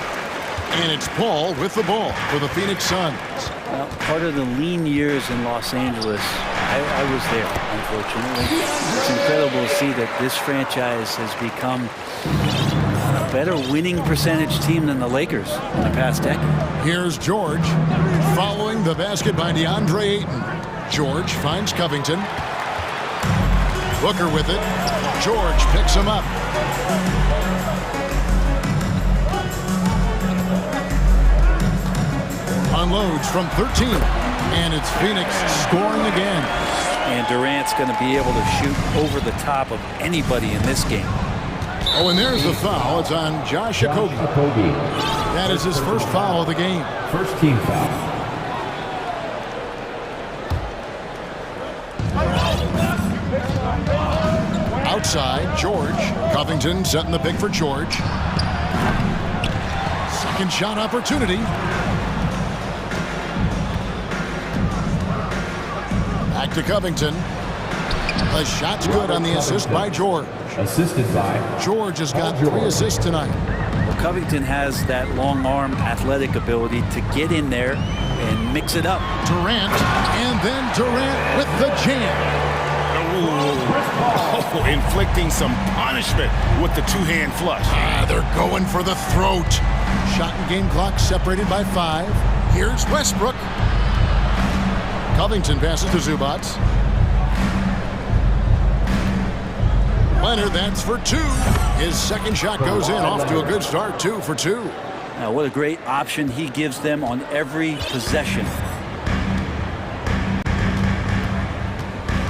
And it's Paul with the ball for the Phoenix Suns. Well, part of the lean years in Los Angeles, I was there, unfortunately. It's incredible to see that this franchise has become a better winning percentage team than the Lakers in the past decade. Here's George, following the basket by DeAndre Ayton. George finds Covington. Booker with it. George picks him up. Unloads from 13. And it's Phoenix scoring again. And Durant's going to be able to shoot over the top of anybody in this game. Oh, and there's the foul. It's on Josh Okogie. That is his first foul of the game. First team foul. Outside, George. Covington setting the pick for George. Second shot opportunity. Back to Covington. The shot's good on the assist by George. Assisted by George has got 3 assists tonight. Well, Covington has that long arm athletic ability to get in there and mix it up. Durant, and then Durant with the jam. Oh, inflicting some punishment with the two-hand flush. They're going for the throat. Shot and game clock separated by 5. Here's Westbrook. Covington passes to Zubac. Leonard, that's for 2. His second shot goes in, off to a good start, 2 for 2. Now, what a great option he gives them on every possession.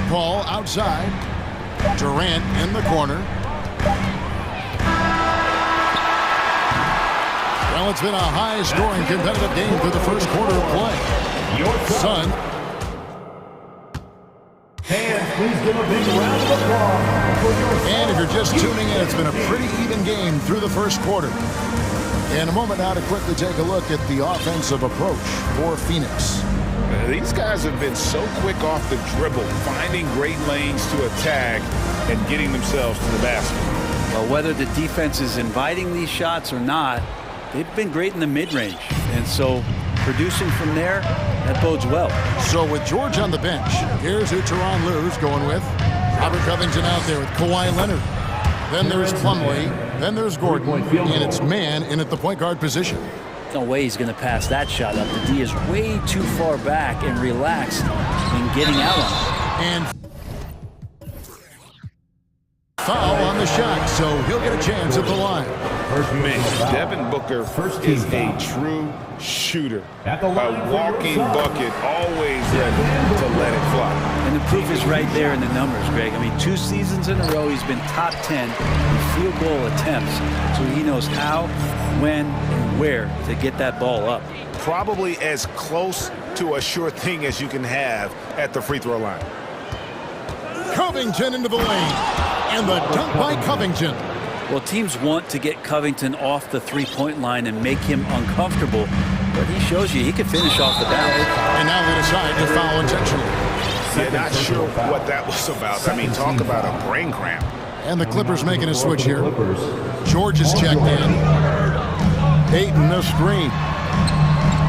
Paul outside. Durant in the corner. Well, it's been a high-scoring competitive game for the first quarter of play. Son. Fans, please give a big round of applause for your... And if you're just tuning in, it's been a pretty even game through the first quarter. In a moment now to quickly take a look at the offensive approach for Phoenix. These guys have been so quick off the dribble, finding great lanes to attack and getting themselves to the basket. Well, whether the defense is inviting these shots or not, they've been great in the mid-range. And so producing from there, that bodes well. So with George on the bench, here's who Tyronn Lue's going with. Robert Covington out there with Kawhi Leonard. Then there's Plumlee. Then there's Gordon. And it's man in at the point guard position. No way he's going to pass that shot up. The D is way too far back and relaxed in getting out on it. And foul on the shot, so he'll get a chance at the line. Man, Devin Booker is a true shooter. A walking bucket, always ready to let it fly. And the proof is right there in the numbers, Greg. I mean, 2 seasons in a row, he's been top 10 in field goal attempts. So he knows how, when, and where to get that ball up. Probably as close to a sure thing as you can have at the free throw line. Covington into the lane. And the dunk by Covington. Well, teams want to get Covington off the three-point line and make him uncomfortable, but he shows you he can finish off the bounce. And now they decide to foul intentionally. Yeah, not sure what that was about. I mean, talk about a brain cramp. And the Clippers making a switch here. George is checked in. Ayton the screen.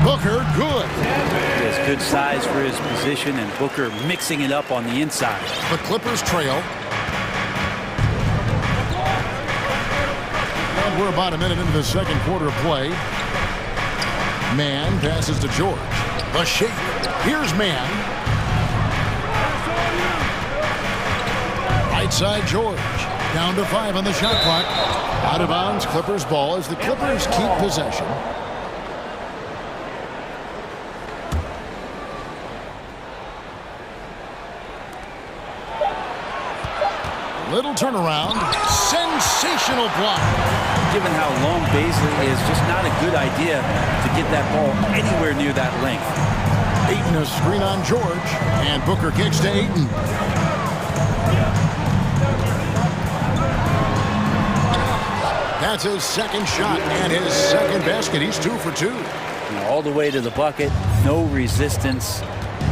Booker, good. He has good size for his position, and Booker mixing it up on the inside. The Clippers trail. We're about a minute into the second quarter of play. Mann passes to George. The shake. Here's Mann. Right side George. Down to 5 on the shot clock. Out of bounds, Clippers ball as the Clippers keep possession. Little turnaround. Sensational block. Given how long Baisley is, just not a good idea to get that ball anywhere near that length. Ayton a screen on George, and Booker kicks to Ayton. That's his second shot and his second basket. He's 2 for 2. All the way to the bucket, no resistance,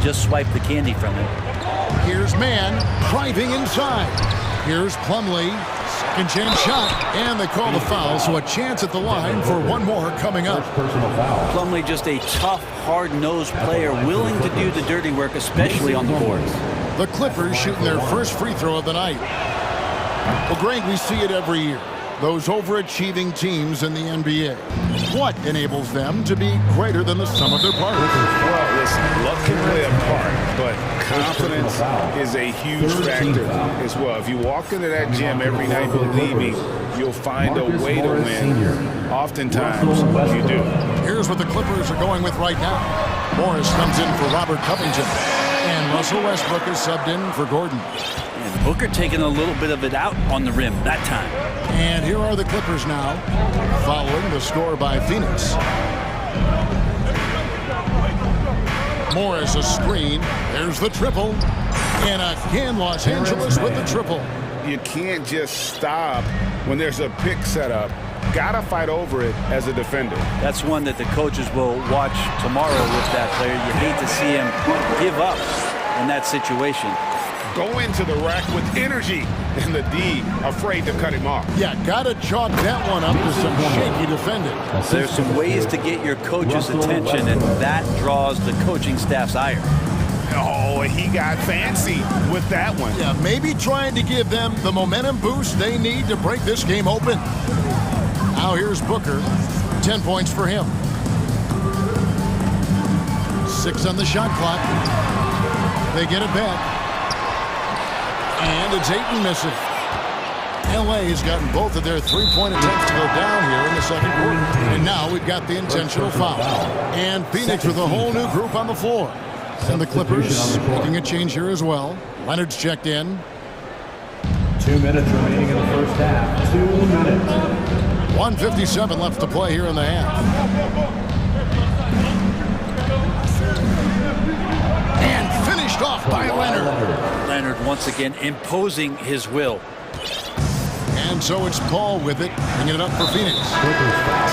just swipe the candy from it. Here's Mann driving inside. Here's Plumlee. Second chance shot, and they call the foul, so a chance at the line for one more coming up. Plumlee just a tough, hard-nosed player, willing to do the dirty work, especially on the boards. The Clippers shooting their first free throw of the night. Well, Greg, we see it every year. Those overachieving teams in the NBA. What enables them to be greater than the sum of their parts? Well, listen, luck can play a part, but confidence is a huge factor as well. If you walk into that gym every night believing you'll find a way to win, oftentimes you do. Here's what the Clippers are going with right now. Morris comes in for Robert Covington. And Russell Westbrook is subbed in for Gordon. And Booker taking a little bit of it out on the rim that time. And here are the Clippers now, following the score by Phoenix. Morris a screen. There's the triple. And again, Los Angeles with the triple. You can't just stop when there's a pick set up. Gotta fight over it as a defender. That's one that the coaches will watch tomorrow with that player. You hate to see him give up in that situation. Go into the rack with energy, and the D afraid to cut him off. Yeah, gotta chalk that one up to some shaky defending. There's some ways to get your coach's attention, and that draws the coaching staff's ire. Oh, he got fancy with that one. Yeah, maybe trying to give them the momentum boost they need to break this game open. Now here's Booker. 10 points for him. 6 on the shot clock. They get it back. And it's Ayton missing. LA has gotten both of their three-point attempts to go down here in the second quarter. And now we've got the intentional foul. And Phoenix with a whole new group on the floor. And the Clippers making a change here as well. Leonard's checked in. 2 minutes remaining in the first half. 2 minutes. 1:57 left to play here in the half. And finished off by Leonard. Leonard once again imposing his will. And so it's Paul with it, bringing it up for Phoenix.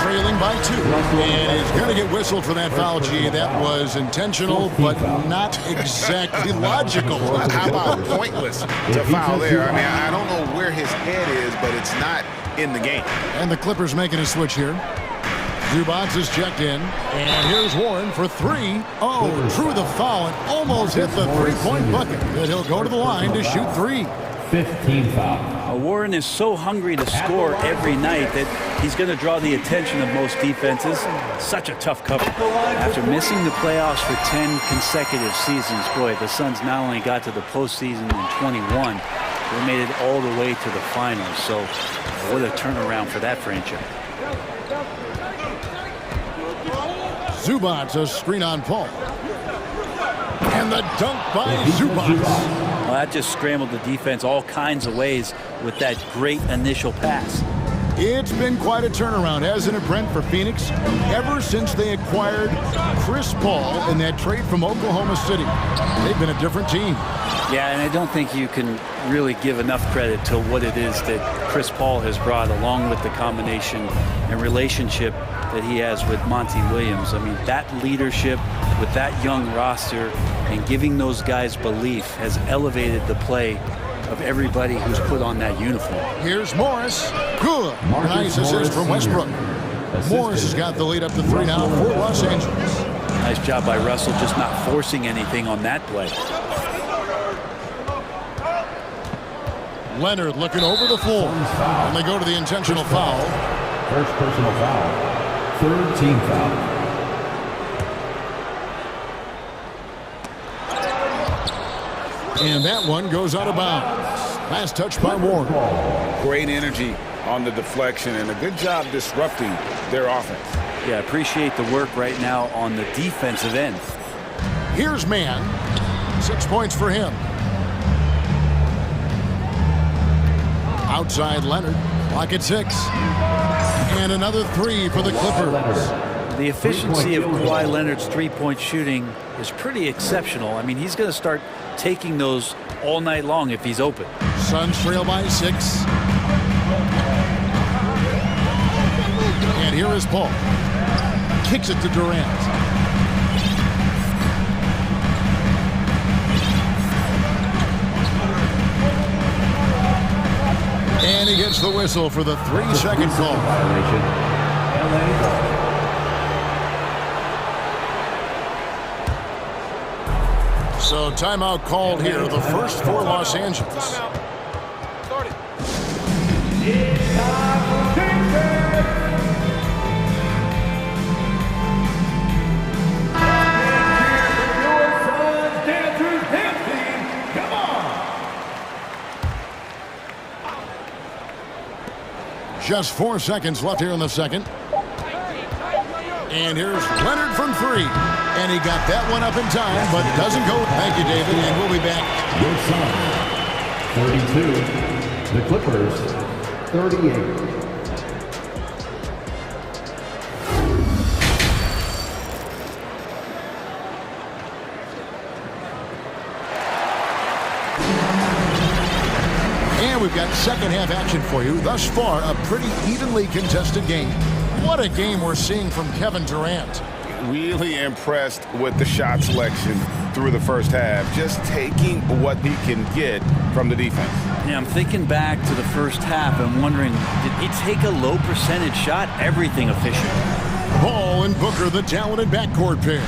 Trailing by 2. And he's going to get whistled for that foul, G. That was intentional, but not exactly logical. How about pointless to foul there? I mean, I don't know where his head is, but it's not in the game. And the Clippers making a switch here. Zubac is checked in. And here's Warren for 3. Oh, drew the foul and almost hit the three-point bucket. But he'll go to the line to shoot 3. 15 foul. Warren is so hungry to score every night that he's going to draw the attention of most defenses. Such a tough cover. After missing the playoffs for 10 consecutive seasons, boy, the Suns not only got to the postseason in 21, they made it all the way to the finals. So what a turnaround for that franchise. Zubac, a screen on Paul. And the dunk by Zubac. Well, that just scrambled the defense all kinds of ways with that great initial pass. It's been quite a turnaround, hasn't it, Brent, for Phoenix? Ever since they acquired Chris Paul in that trade from Oklahoma City, they've been a different team. Yeah, and I don't think you can really give enough credit to what it is that Chris Paul has brought, along with the combination and relationship that he has with Monty Williams. I mean, that leadership with that young roster and giving those guys belief has elevated the play of everybody who's put on that uniform. Here's Morris. Good. Nice assist from Westbrook. Morris has got the lead up to 3 now for Los Angeles. Nice job by Russell, just not forcing anything on that play. Leonard looking over the floor. And they go to the intentional foul. First personal foul. Third team foul. And that one goes out of bounds. Last touch by Warren. Great energy on the deflection and a good job disrupting their offense. Yeah, appreciate the work right now on the defensive end. Here's Mann. 6 points for him. Outside Leonard. Clock at 6. And another 3 for the Clippers. The efficiency of Kawhi Leonard's three-point shooting is pretty exceptional. I mean, he's going to start taking those all night long if he's open. Suns trail by 6. And here is Paul. Kicks it to Durant. And he gets the whistle for the 3-second call. So timeout called here, the first for Los Angeles. Just 4 seconds left here in the second. And here's Leonard from 3. And he got that one up in time, but doesn't go. Thank you, David, and we'll be back. Your son, 32. The Clippers, 38. And we've got second half action for you. Thus far, a pretty evenly contested game. What a game we're seeing from Kevin Durant. Really impressed with the shot selection through the first half. Just taking what he can get from the defense. Yeah, I'm thinking back to the first half and wondering, did he take a low percentage shot? Everything efficient. Paul and Booker, the talented backcourt pair.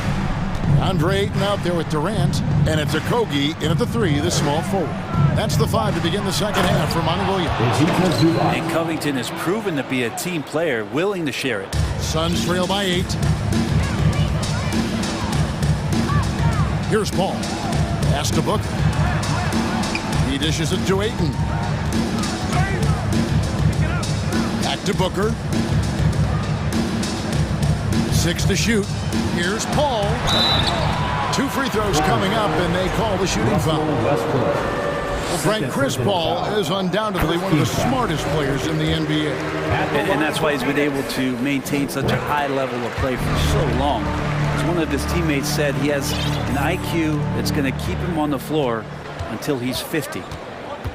Andre Ayton out there with Durant, and it's Okogie in at the 3, the small forward. That's the 5 to begin the second half for Monty Williams. And Covington has proven to be a team player, willing to share it. Suns trail by 8. Here's Paul. Pass to Booker. He dishes it to Ayton. Back to Booker. 6 to shoot. Here's Paul. 2 free throws coming up, and they call the shooting foul. Well, Frank, Chris Paul is undoubtedly one of the smartest players in the NBA. And that's why he's been able to maintain such a high level of play for so long. As one of his teammates said, he has an IQ that's going to keep him on the floor until he's 50.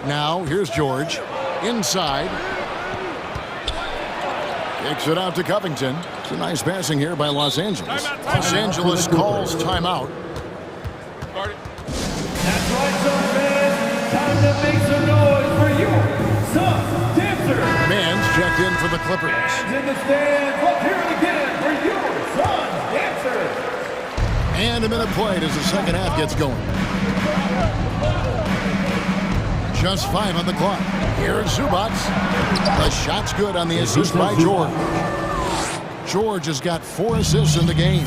Now, here's George. Inside. Kicks it out to Covington. It's a nice passing here by Los Angeles. Los Angeles calls timeout. That's right, Sun fans. Time to make some noise for your Sun Dancers. Man's checked in for the Clippers. Fans in the stands, let's hear it again for your Sun Dancers. And a minute played as the second half gets going. Just 5 on the clock. Here's Zubats. The shot's good on the assist by George. George has got 4 assists in the game.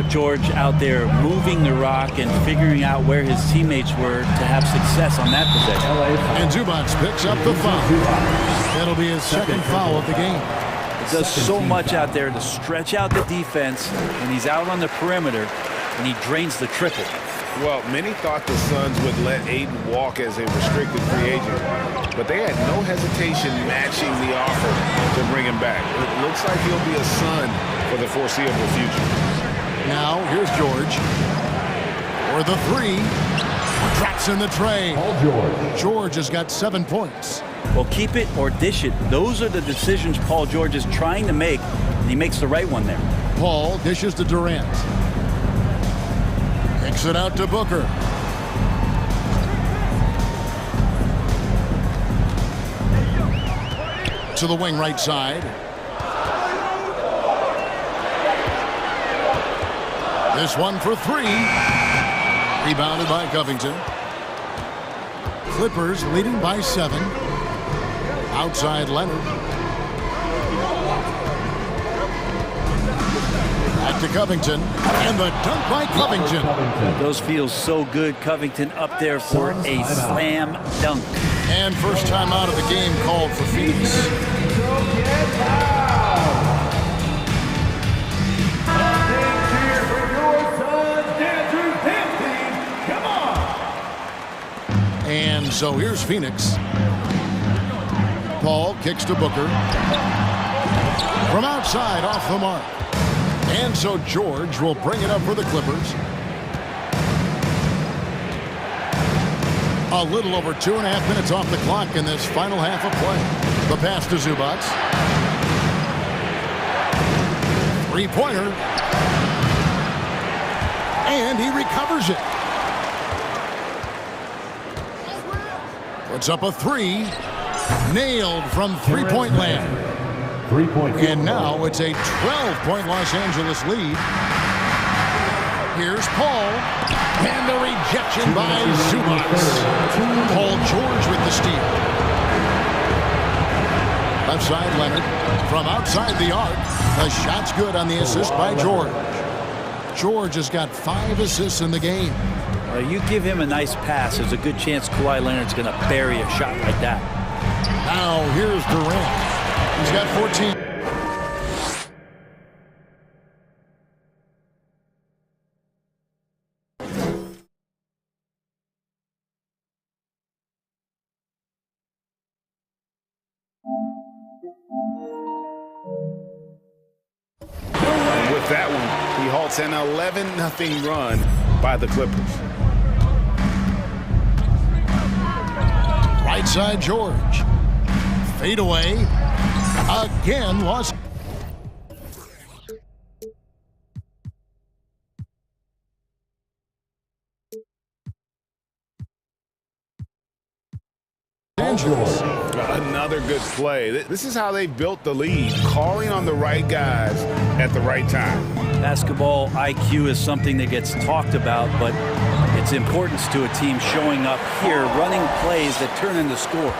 George out there moving the rock and figuring out where his teammates were to have success on that possession. And Zubats picks up the foul. That'll be his second foul of the game. It does so much out there to stretch out the defense when he's out on the perimeter, and he drains the triple. Well, many thought the Suns would let Ayton walk as a restricted free agent, but they had no hesitation matching the offer to bring him back. It looks like he'll be a Sun for the foreseeable future. Now, here's George. For the 3. Tracks in the tray. George has got 7 points. Well, keep it or dish it. Those are the decisions Paul George is trying to make, and he makes the right one there. Paul dishes to Durant. Kicks it out to Booker. To the wing right side. This one for 3. Rebounded by Covington. Clippers leading by 7. Outside Leonard. Back to Covington. And the dunk by Covington. Those feel so good. Covington up there for a slam dunk. And first time out of the game called for Phoenix. And so here's Phoenix. Paul kicks to Booker. From outside, off the mark. And so George will bring it up for the Clippers. A little over 2.5 minutes off the clock in this final half of play. The pass to Zubats. 3-pointer. And he recovers it. Puts up a 3. Nailed from three-point land. And now it's a 12-point Los Angeles lead. Here's Paul. And the rejection by Zubats. Paul George with the steal. Left side Leonard. From outside the arc. The shot's good on the assist by George. George has got 5 assists in the game. You give him a nice pass, there's a good chance Kawhi Leonard's going to bury a shot like that. Now here's Durant. He's got 14. With that one, he halts an 11-0 run by the Clippers. Right side, George. Fade away. Again, Los Angeles. Another good play. This is how they built the lead, calling on the right guys at the right time. Basketball IQ is something that gets talked about, but its importance to a team showing up here, running plays that turn into scores.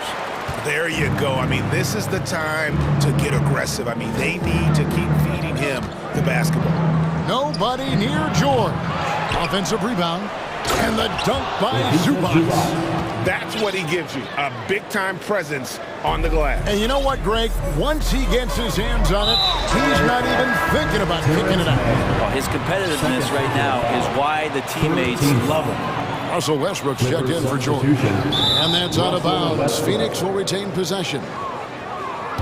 There you go. I mean, this is the time to get aggressive. I mean, they need to keep feeding him the basketball. Nobody near George. Offensive rebound. And the dunk by Zubac. That's what he gives you, a big-time presence on the glass. And you know what, Greg? Once he gets his hands on it, he's not even thinking about kicking it out. Well, his competitiveness right now is why the teammates love him. Russell Westbrook's checked in for George. And that's out of bounds. Phoenix will retain possession.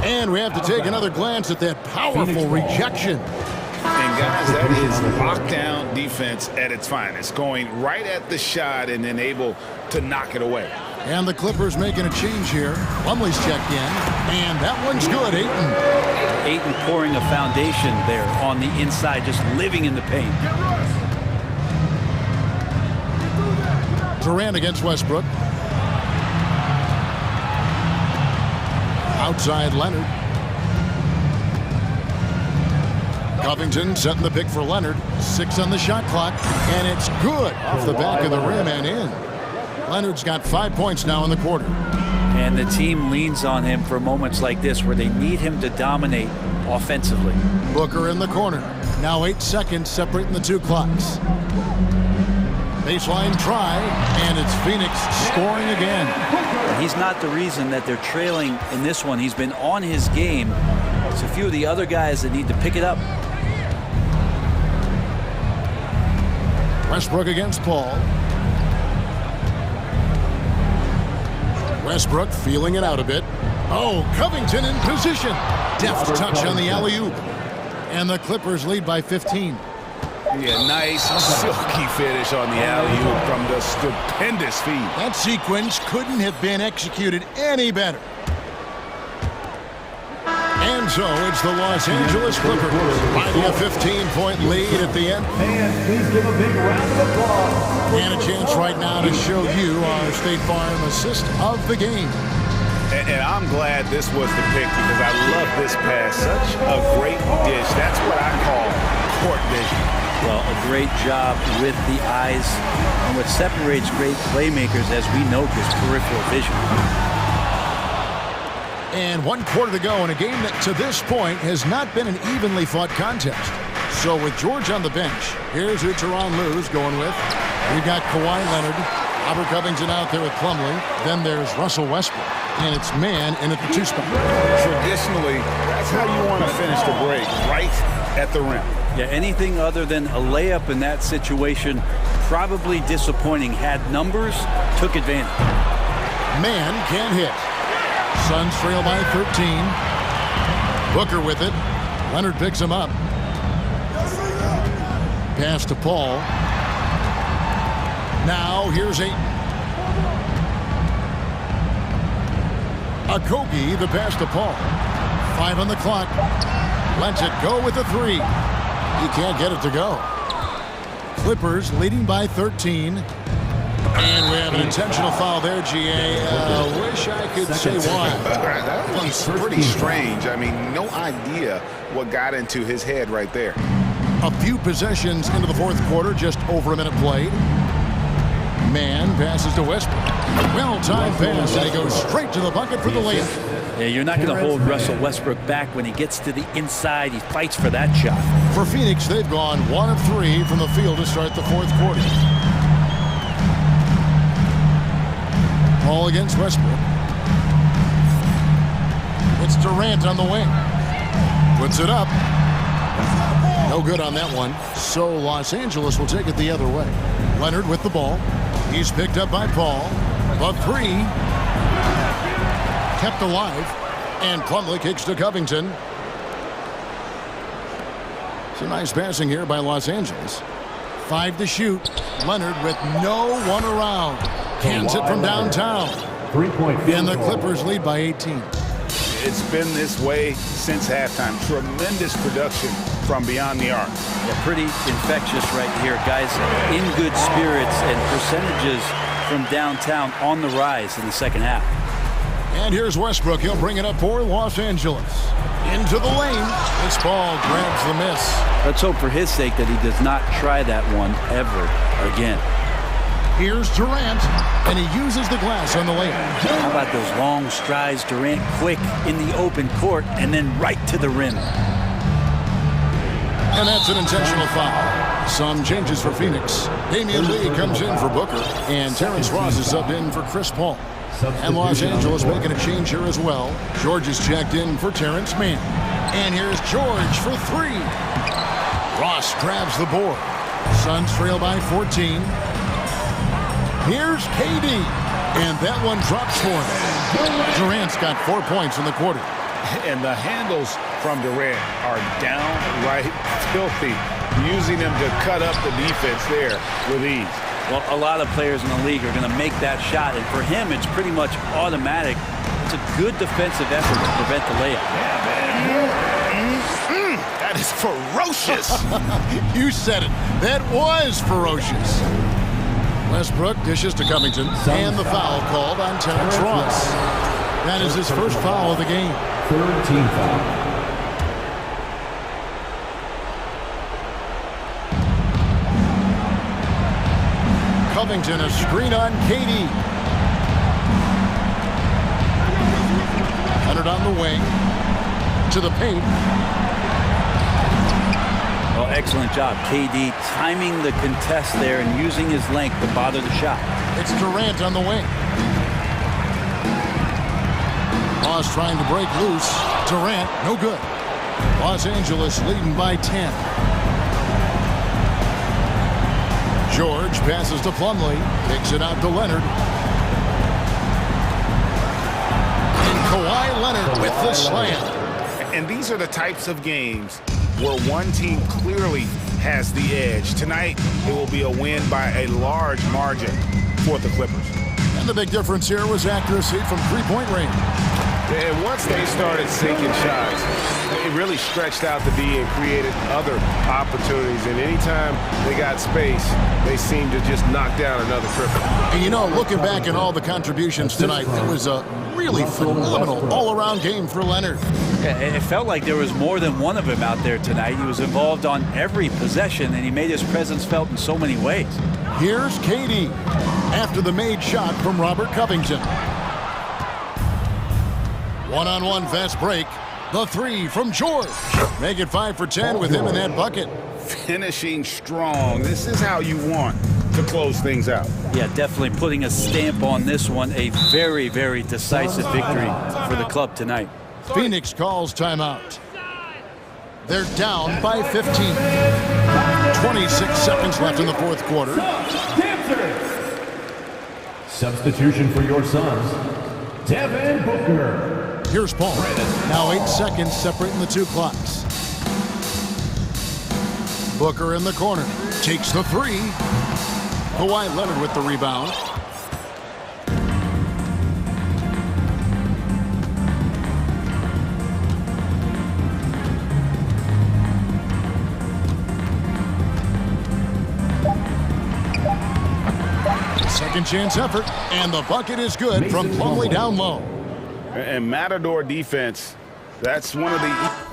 And we have to take another glance at that powerful rejection. And guys, that is lockdown defense at its finest, going right at the shot and then able to knock it away. And the Clippers making a change here. Plumlee's checked in, and that one's good. Ayton pouring a foundation there on the inside, just living in the paint. Durant against Westbrook. Outside Leonard. Covington setting the pick for Leonard. 6 on the shot clock, and it's good off the back of the rim and in. Leonard's got 5 points now in the quarter. And the team leans on him for moments like this where they need him to dominate offensively. Booker in the corner. Now 8 seconds separating the two clocks. Baseline try, and it's Phoenix scoring again. He's not the reason that they're trailing in this one. He's been on his game. It's a few of the other guys that need to pick it up. Westbrook against Paul. Westbrook feeling it out a bit. Oh, Covington in position. Deft touch on the alley-oop. And the Clippers lead by 15. Yeah, nice silky finish on the alley-oop from the stupendous feed. That sequence couldn't have been executed any better. And so it's the Los Angeles Clippers finding a 15-point lead at the end. And please give a big round of applause. And a chance right now to show you our State Farm assist of the game. And I'm glad this was the pick because I love this pass. Such a great dish. That's what I call court vision. Well, a great job with the eyes. And what separates great playmakers, as we note, is peripheral vision. And 1 quarter to go in a game that to this point has not been an evenly fought contest. So with George on the bench, here's who Tyronn Lue's going with. We've got Kawhi Leonard, Robert Covington out there with Plumlee. Then there's Russell Westbrook. And it's man in at the 2 spot. Traditionally, that's how you want to finish the break, right at the rim. Yeah, anything other than a layup in that situation, probably disappointing. Had numbers, took advantage. Man can't hit. Suns trail by 13. Booker with it. Leonard picks him up. Pass to Paul. Now here's Ayton. Okogie, the pass to Paul. 5 on the clock. Lets it go with a 3. He can't get it to go. Clippers leading by 13. And we have an intentional foul there, GA. Wish I could say why. That was pretty strange. I mean, no idea what got into his head right there. A few possessions into the 4th quarter, just over a minute played. Man passes to Westbrook. Well-timed pass, and he goes straight to the bucket for the layup. Yeah, you're not going to hold Russell Westbrook back when he gets to the inside. He fights for that shot. For Phoenix, they've gone 1 of 3 from the field to start the 4th quarter. Paul against Westbrook. It's Durant on the wing. Puts it up. No good on that one. So Los Angeles will take it the other way. Leonard with the ball. He's picked up by Paul. The 3. Kept alive. And Plumlee kicks to Covington. It's a nice passing here by Los Angeles. 5 to shoot. Leonard with no one around. Cans it from downtown. 3-point And the Clippers lead by 18. It's been this way since halftime. Tremendous production from beyond the arc. Yeah, pretty infectious right here. Guys in good spirits and percentages from downtown on the rise in the second half. And here's Westbrook. He'll bring it up for Los Angeles. Into the lane. This ball grabs the miss. Let's hope for his sake that he does not try that one ever again. Here's Durant, and he uses the glass on the layup. How about those long strides? Durant quick in the open court and then right to the rim. And that's an intentional foul. Some changes for Phoenix. Damian Lee comes in for Booker, and Terrence Ross is subbed in for Chris Paul. And Los Angeles making a change here as well. George is checked in for Terrence Mann. And here's George for 3. Ross grabs the board. Suns trail by 14. Here's KD. And that one drops for him. Durant's got 4 points in the quarter. And the handles from Durant are downright filthy, using them to cut up the defense there with ease. Well, a lot of players in the league are going to make that shot, and for him, it's pretty much automatic. It's a good defensive effort to prevent the layup. That is ferocious. You said it. That was ferocious. Westbrook dishes to Covington, and the foul called on Terrence Ross. That is his first foul of the game. Third team foul. Covington, a screen on KD. Leonard on the wing. To the paint. Well, excellent job. KD timing the contest there and using his length to bother the shot. It's Durant on the wing. Ross trying to break loose. Durant, no good. Los Angeles leading by 10. George passes to Plumlee. Kicks it out to Leonard. And Kawhi Leonard with the slam. And these are the types of games where one team clearly has the edge. Tonight, it will be a win by a large margin for the Clippers. And the big difference here was accuracy from three-point range. And once they started sinking shots, it really stretched out the D and created other opportunities. And anytime they got space, they seemed to just knock down another triple. And you know, looking back at all the contributions tonight, it was a really phenomenal all-around game for Leonard. Yeah, it felt like there was more than one of him out there tonight. He was involved on every possession, and he made his presence felt in so many ways. Here's KD after the made shot from Robert Covington. One-on-one fast break. The 3 from George. Make it 5 for 10 with him in that bucket. Finishing strong. This is how you want to close things out. Yeah, definitely putting a stamp on this one. A very, very decisive victory for the club tonight. Phoenix calls timeout. They're down by 15. 26 seconds left in the fourth quarter. Substitution for your Suns, Devin Booker. Here's Paul. Now 8 seconds separating the two clocks. Booker in the corner. Takes the 3. Kawhi Leonard with the rebound. Second chance effort, and the bucket is good from Plumlee down low. And Matador defense, that's one of the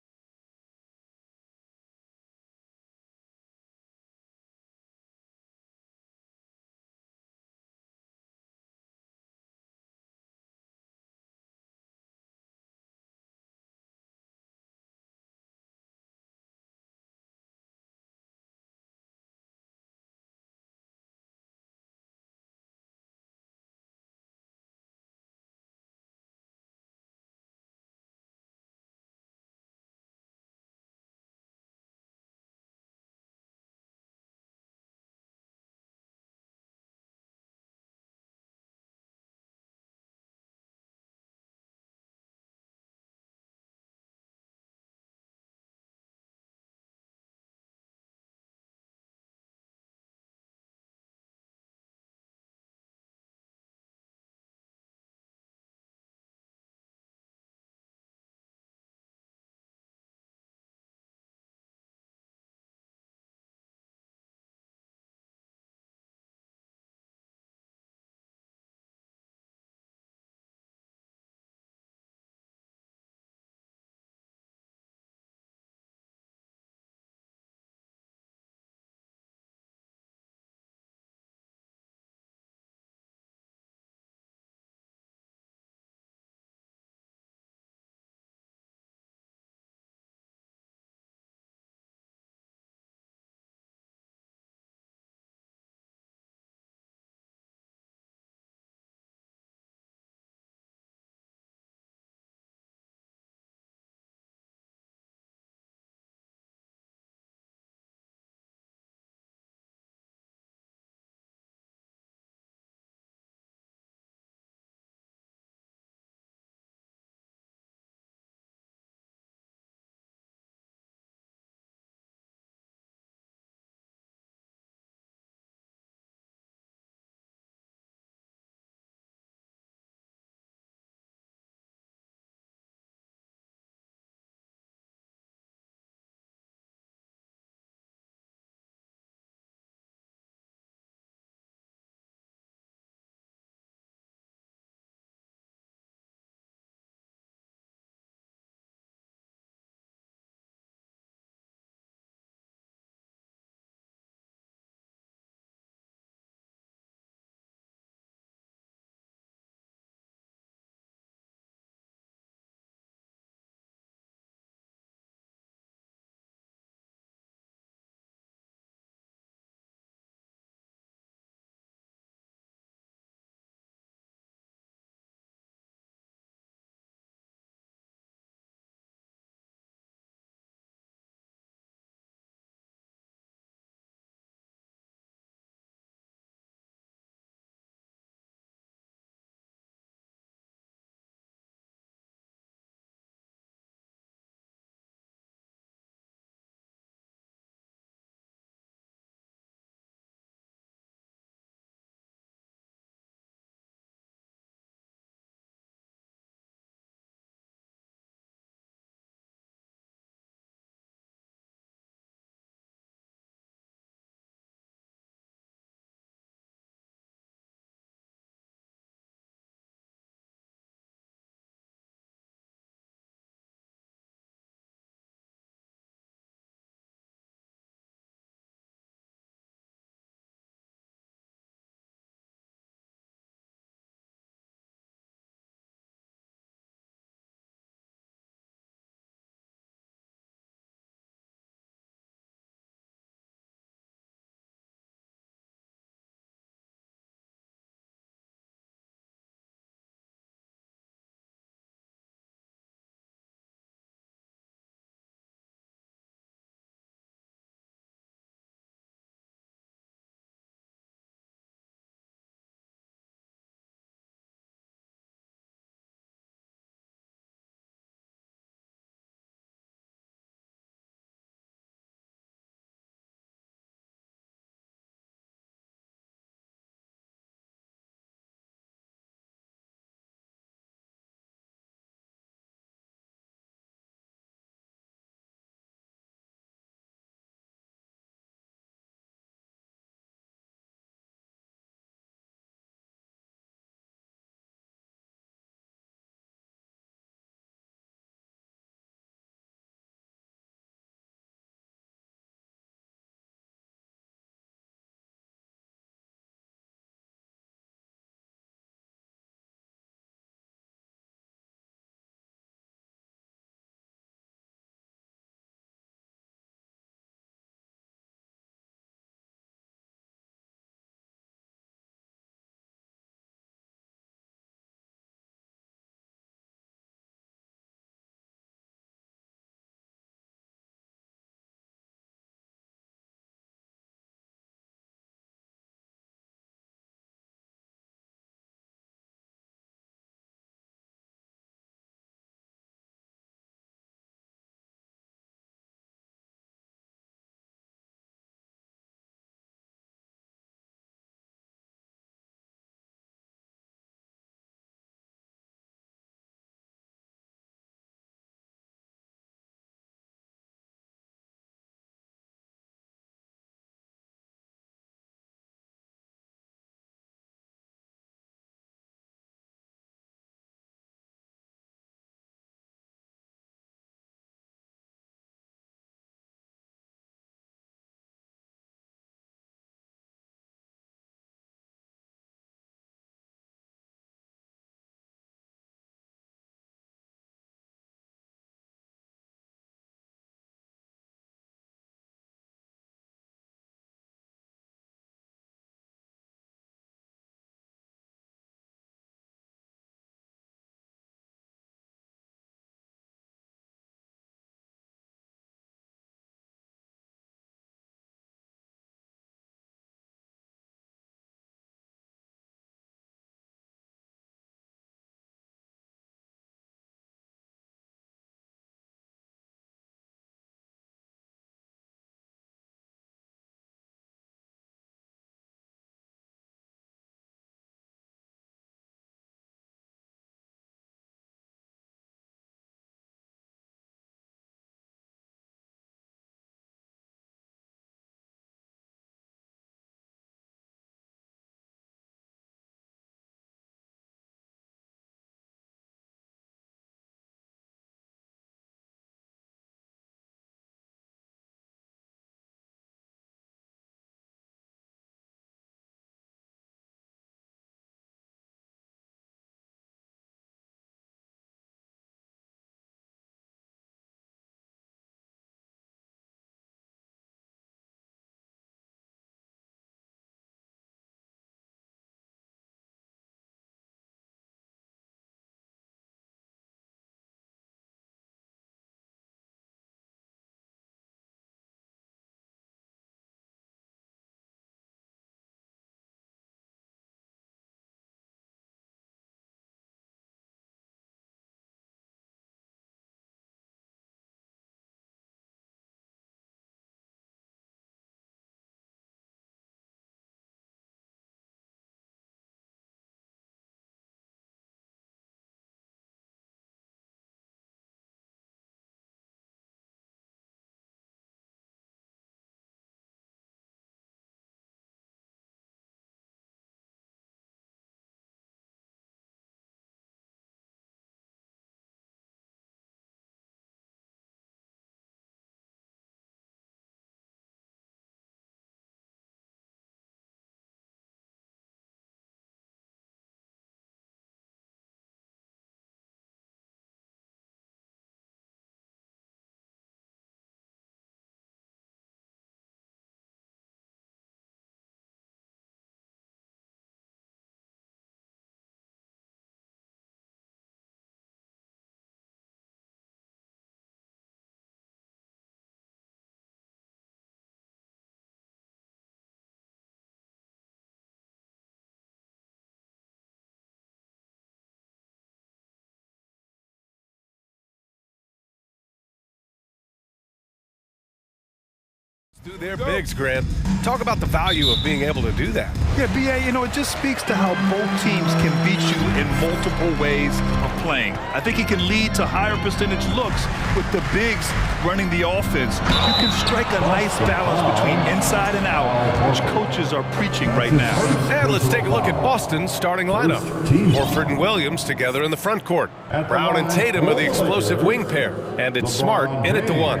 Do their bigs, Grant. Talk about the value of being able to do that. Yeah, BA, you know, it just speaks to how both teams can beat you in multiple ways of playing. I think it can lead to higher percentage looks with the bigs running the offense. You can strike a nice balance between inside and out, which coaches are preaching right now. And let's take a look at Boston's starting lineup. Horford and Williams together in the front court. Brown and Tatum are the explosive wing pair. And it's Smart in at the one.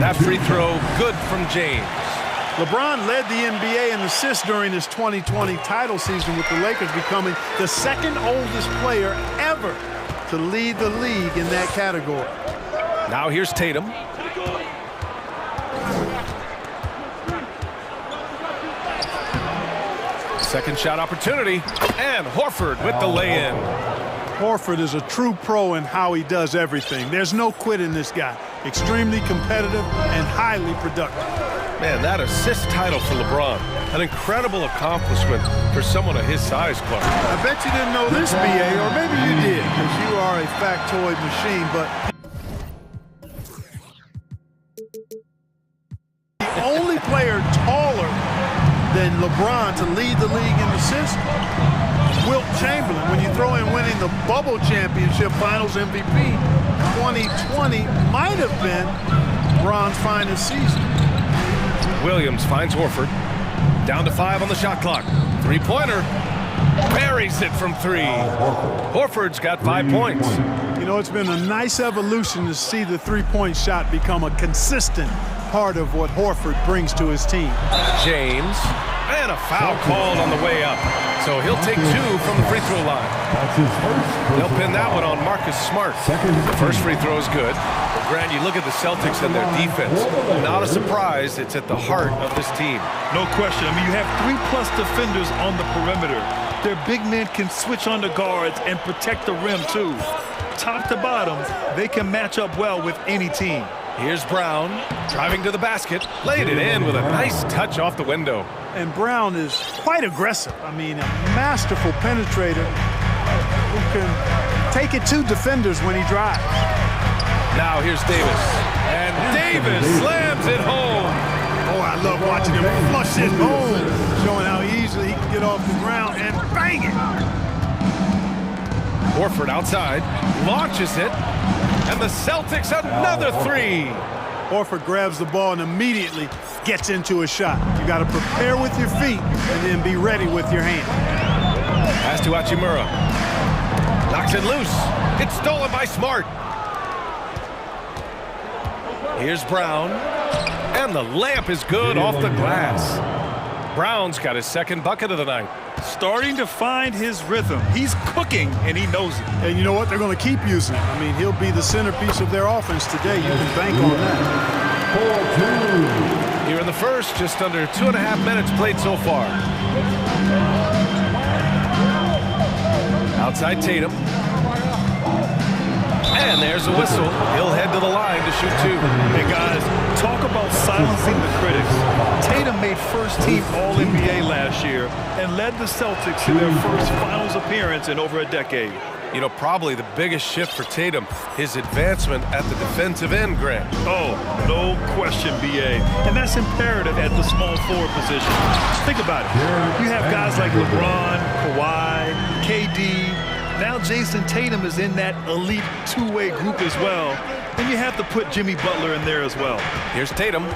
That free throw, good from James. LeBron led the NBA in assists during his 2020 title season, with the Lakers becoming the second oldest player ever to lead the league in that category. Now here's Tatum. Second shot opportunity, and Horford with the lay-in. Horford is a true pro in how he does everything. There's no quit in this guy. Extremely competitive and highly productive. Man, that assist title for LeBron, an incredible accomplishment for someone of his size, Clark. I bet you didn't know this, BA, or maybe you did, because you are a factoid machine, but the only player taller than LeBron to lead the league in assists, Wilt Chamberlain. When you throw in winning the Bubble Championship Finals MVP, 2020 might have been LeBron's finest season. Williams finds Horford. Down to 5 on the shot clock. Three-pointer. Buries it from 3. Horford's got 5 points. You know, it's been a nice evolution to see the three-point shot become a consistent part of what Horford brings to his team. James. And a foul called on the way up. So he'll take 2 from the free throw line. They'll pin that one on Marcus Smart. The first free throw is good. But Grant, you look at the Celtics and their defense. Not a surprise, it's at the heart of this team. No question. I mean, you have 3+ defenders on the perimeter. Their big men can switch on the guards and protect the rim, too. Top to bottom, they can match up well with any team. Here's Brown, driving to the basket, laid it in with a nice touch off the window. And Brown is quite aggressive. I mean, a masterful penetrator who can take it to defenders when he drives. Now here's Davis. And Davis slams it home. Oh, I love watching him flush it home, showing how easily he can get off the ground and bang it. Horford outside, launches it, and the Celtics another 3. Horford grabs the ball and immediately gets into a shot. You got to prepare with your feet and then be ready with your hand. Pass to Hachimura. Knocks it loose. It's stolen by Smart. Here's Brown. And the layup is good off the glass. Brown's got his second bucket of the night. Starting to find his rhythm. He's cooking, and he knows it. And you know what? They're going to keep using him. I mean, he'll be the centerpiece of their offense today. You can bank on that. 4-2. Here in the first, just under 2.5 minutes played so far. Outside Tatum. And there's a whistle. He'll head to the line to shoot 2. Hey, guys, talk about silencing the critics. Tatum made first-team All-NBA last year and led the Celtics to their first finals appearance in over a decade. You know, probably the biggest shift for Tatum, his advancement at the defensive end, Grant. Oh, no question, BA. And that's imperative at the small forward position. Think about it. You have guys like LeBron, Kawhi, KD. Now Jason Tatum is in that elite two-way group as well. And you have to put Jimmy Butler in there as well. Here's Tatum.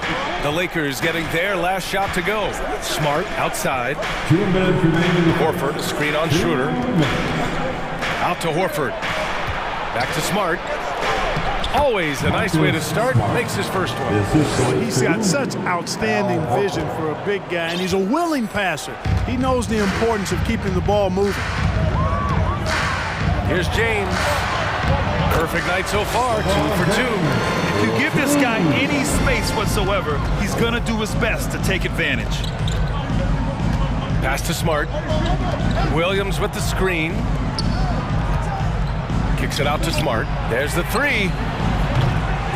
The Lakers getting their last shot to go. Smart outside. Horford, a screen on Schroeder. Out to Horford. Back to Smart. Always a nice way to start. Makes his first one. He's got such outstanding vision for a big guy, and he's a willing passer. He knows the importance of keeping the ball moving. Here's James. Perfect night so far, 2 for 2. If you give this guy any space whatsoever, he's going to do his best to take advantage. Pass to Smart. Williams with the screen. Kicks it out to Smart. There's the 3.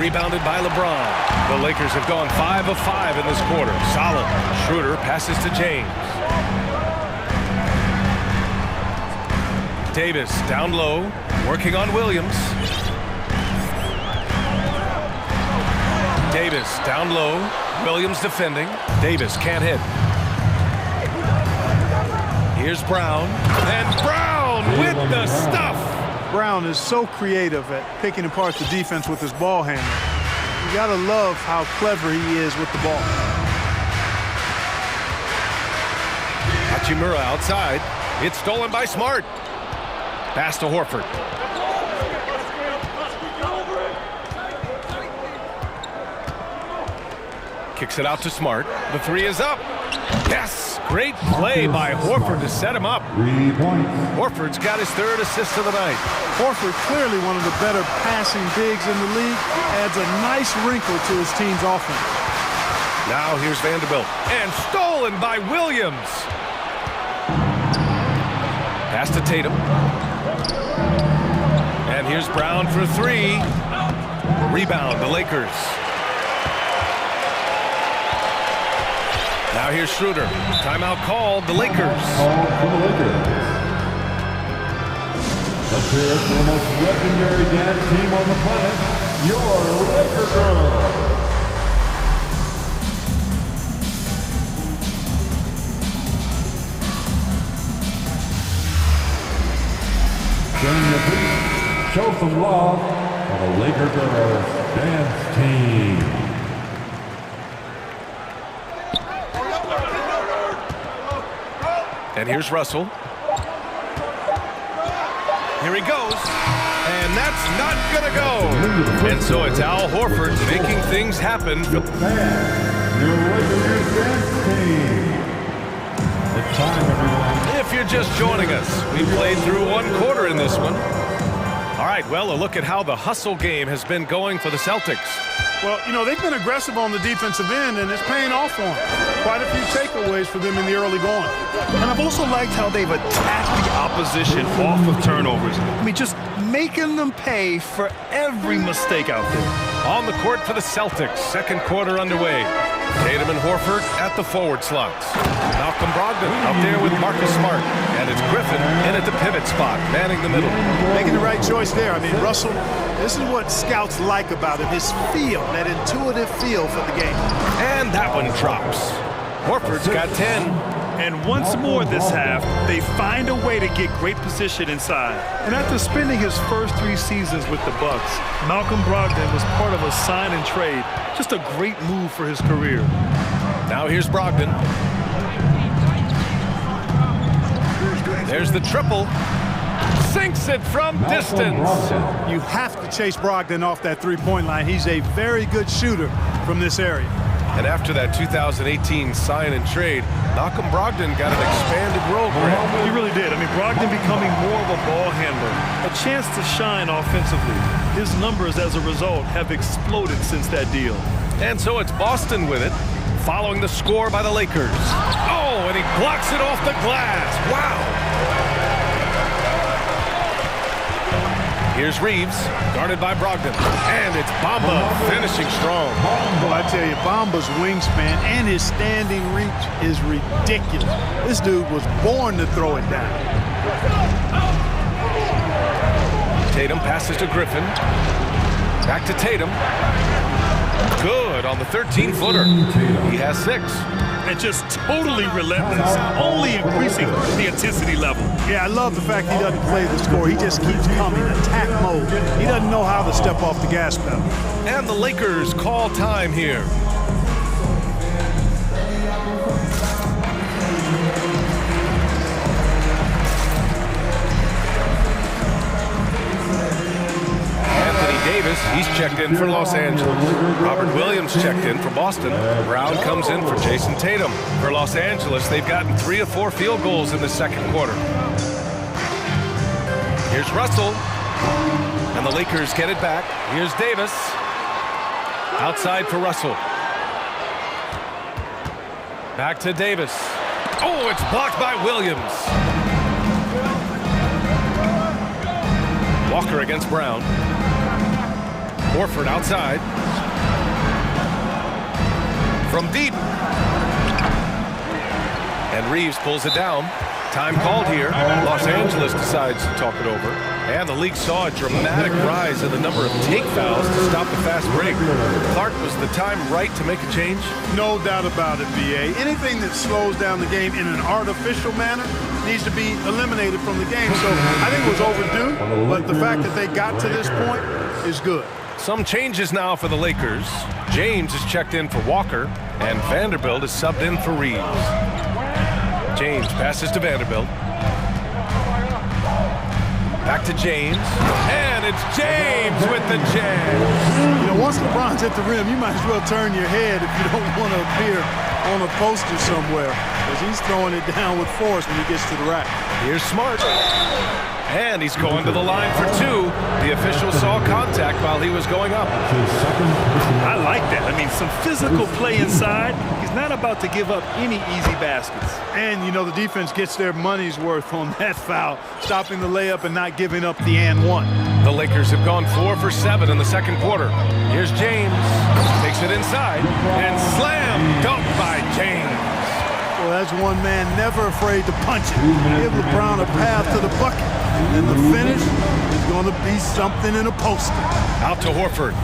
Rebounded by LeBron. The Lakers have gone 5 of 5 in this quarter. Solid. Schroeder passes to James. Davis down low, working on Williams. Davis down low, Williams defending. Davis can't hit. Here's Brown. And Brown with the stuff. Brown is so creative at picking apart the defense with his ball handling. You gotta love how clever he is with the ball. Hachimura outside. It's stolen by Smart. Pass to Horford. Kicks it out to Smart. The three is up. Yes! Great play by Horford to set him up. 3 points. Horford's got his third assist of the night. Horford, clearly one of the better passing bigs in the league, adds a nice wrinkle to his team's offense. Now here's Vanderbilt. And stolen by Williams. Pass to Tatum. And here's Brown for three. Rebound, the Lakers. Now here's Schroeder. Timeout called, the Lakers. Let's hear it for the most legendary dance team on the planet, your Laker Girls. Join the beat, show some love for the Laker Girls dance team. And here's Russell. Here he goes. And that's not gonna go. And so it's Al Horford making things happen. Your Laker Girls dance team. It's time, everyone. If you're just joining us, we played through one quarter in this one. All right, well, a look at how the hustle game has been going for the Celtics. Well, you know, they've been aggressive on the defensive end, and it's paying off for them. Quite a few takeaways for them in the early going. And I've also liked how they've attacked the opposition off of turnovers. I mean, just making them pay for every mistake out there. On the court for the Celtics, second quarter underway. Tatum and Horford at the forward slots. Malcolm Brogdon out there with Marcus Smart. And it's Griffin in at the pivot spot, manning the middle. Making the right choice there. I mean, Russell, this is what scouts like about him, his feel, that intuitive feel for the game. And that one drops. Horford's got 10. And once more this half, they find a way to get great position inside. And after spending his first 3 seasons with the Bucks, Malcolm Brogdon was part of a sign and trade. Just a great move for his career. Now here's Brogdon. There's the triple. Sinks it from distance. You have to chase Brogdon off that three-point line. He's a very good shooter from this area. And after that 2018 sign and trade, Malcolm Brogdon got an expanded role, Grant. He really did. I mean, Brogdon becoming more of a ball handler, a chance to shine offensively. His numbers as a result have exploded since that deal. And so it's Boston with it, following the score by the Lakers. Oh, and he blocks it off the glass. Wow. Here's Reeves, guarded by Brogdon. And it's Bamba finishing strong. Well, I tell you, Bamba's wingspan and his standing reach is ridiculous. This dude was born to throw it down. Tatum passes to Griffin. Back to Tatum. Good on the 13-footer. He has 6. And just totally relentless, only increasing the intensity level. Yeah, I love the fact he doesn't play the score. He just keeps coming, attack mode. He doesn't know how to step off the gas pedal. And the Lakers call time here. Davis, he's checked in for Los Angeles. Robert Williams checked in for Boston. Brown comes in for Jason Tatum. For Los Angeles, they've gotten 3 of 4 field goals in the second quarter. Here's Russell. And the Lakers get it back. Here's Davis. Outside for Russell. Back to Davis. Oh, it's blocked by Williams. Walker against Brown. Horford outside. From deep. And Reeves pulls it down. Time called here. Los Angeles decides to talk it over. And the league saw a dramatic rise in the number of take fouls to stop the fast break. Clark, was the time right to make a change? No doubt about it, BA. Anything that slows down the game in an artificial manner needs to be eliminated from the game. So I think it was overdue, but the fact that they got to this point is good. Some changes now for the Lakers. James is checked in for Walker, and Vanderbilt is subbed in for Reeves. James passes to Vanderbilt. Back to James, and it's James with the jam. You know, once LeBron's at the rim, you might as well turn your head if you don't want to appear on a poster somewhere, because he's throwing it down with force when he gets to the rack. Here's Smart. And he's going to the line for two. The official saw contact while he was going up. I like that. I mean, some physical play inside. He's not about to give up any easy baskets. And, you know, the defense gets their money's worth on that foul, stopping the layup and not giving up the and one. The Lakers have gone 4 for 7 in the second quarter. Here's James. Takes it inside. And slam dunk by James. Well, that's one man never afraid to punch it. Give LeBron a path to the bucket. And the finish is going to be something in a poster. Out to Horford.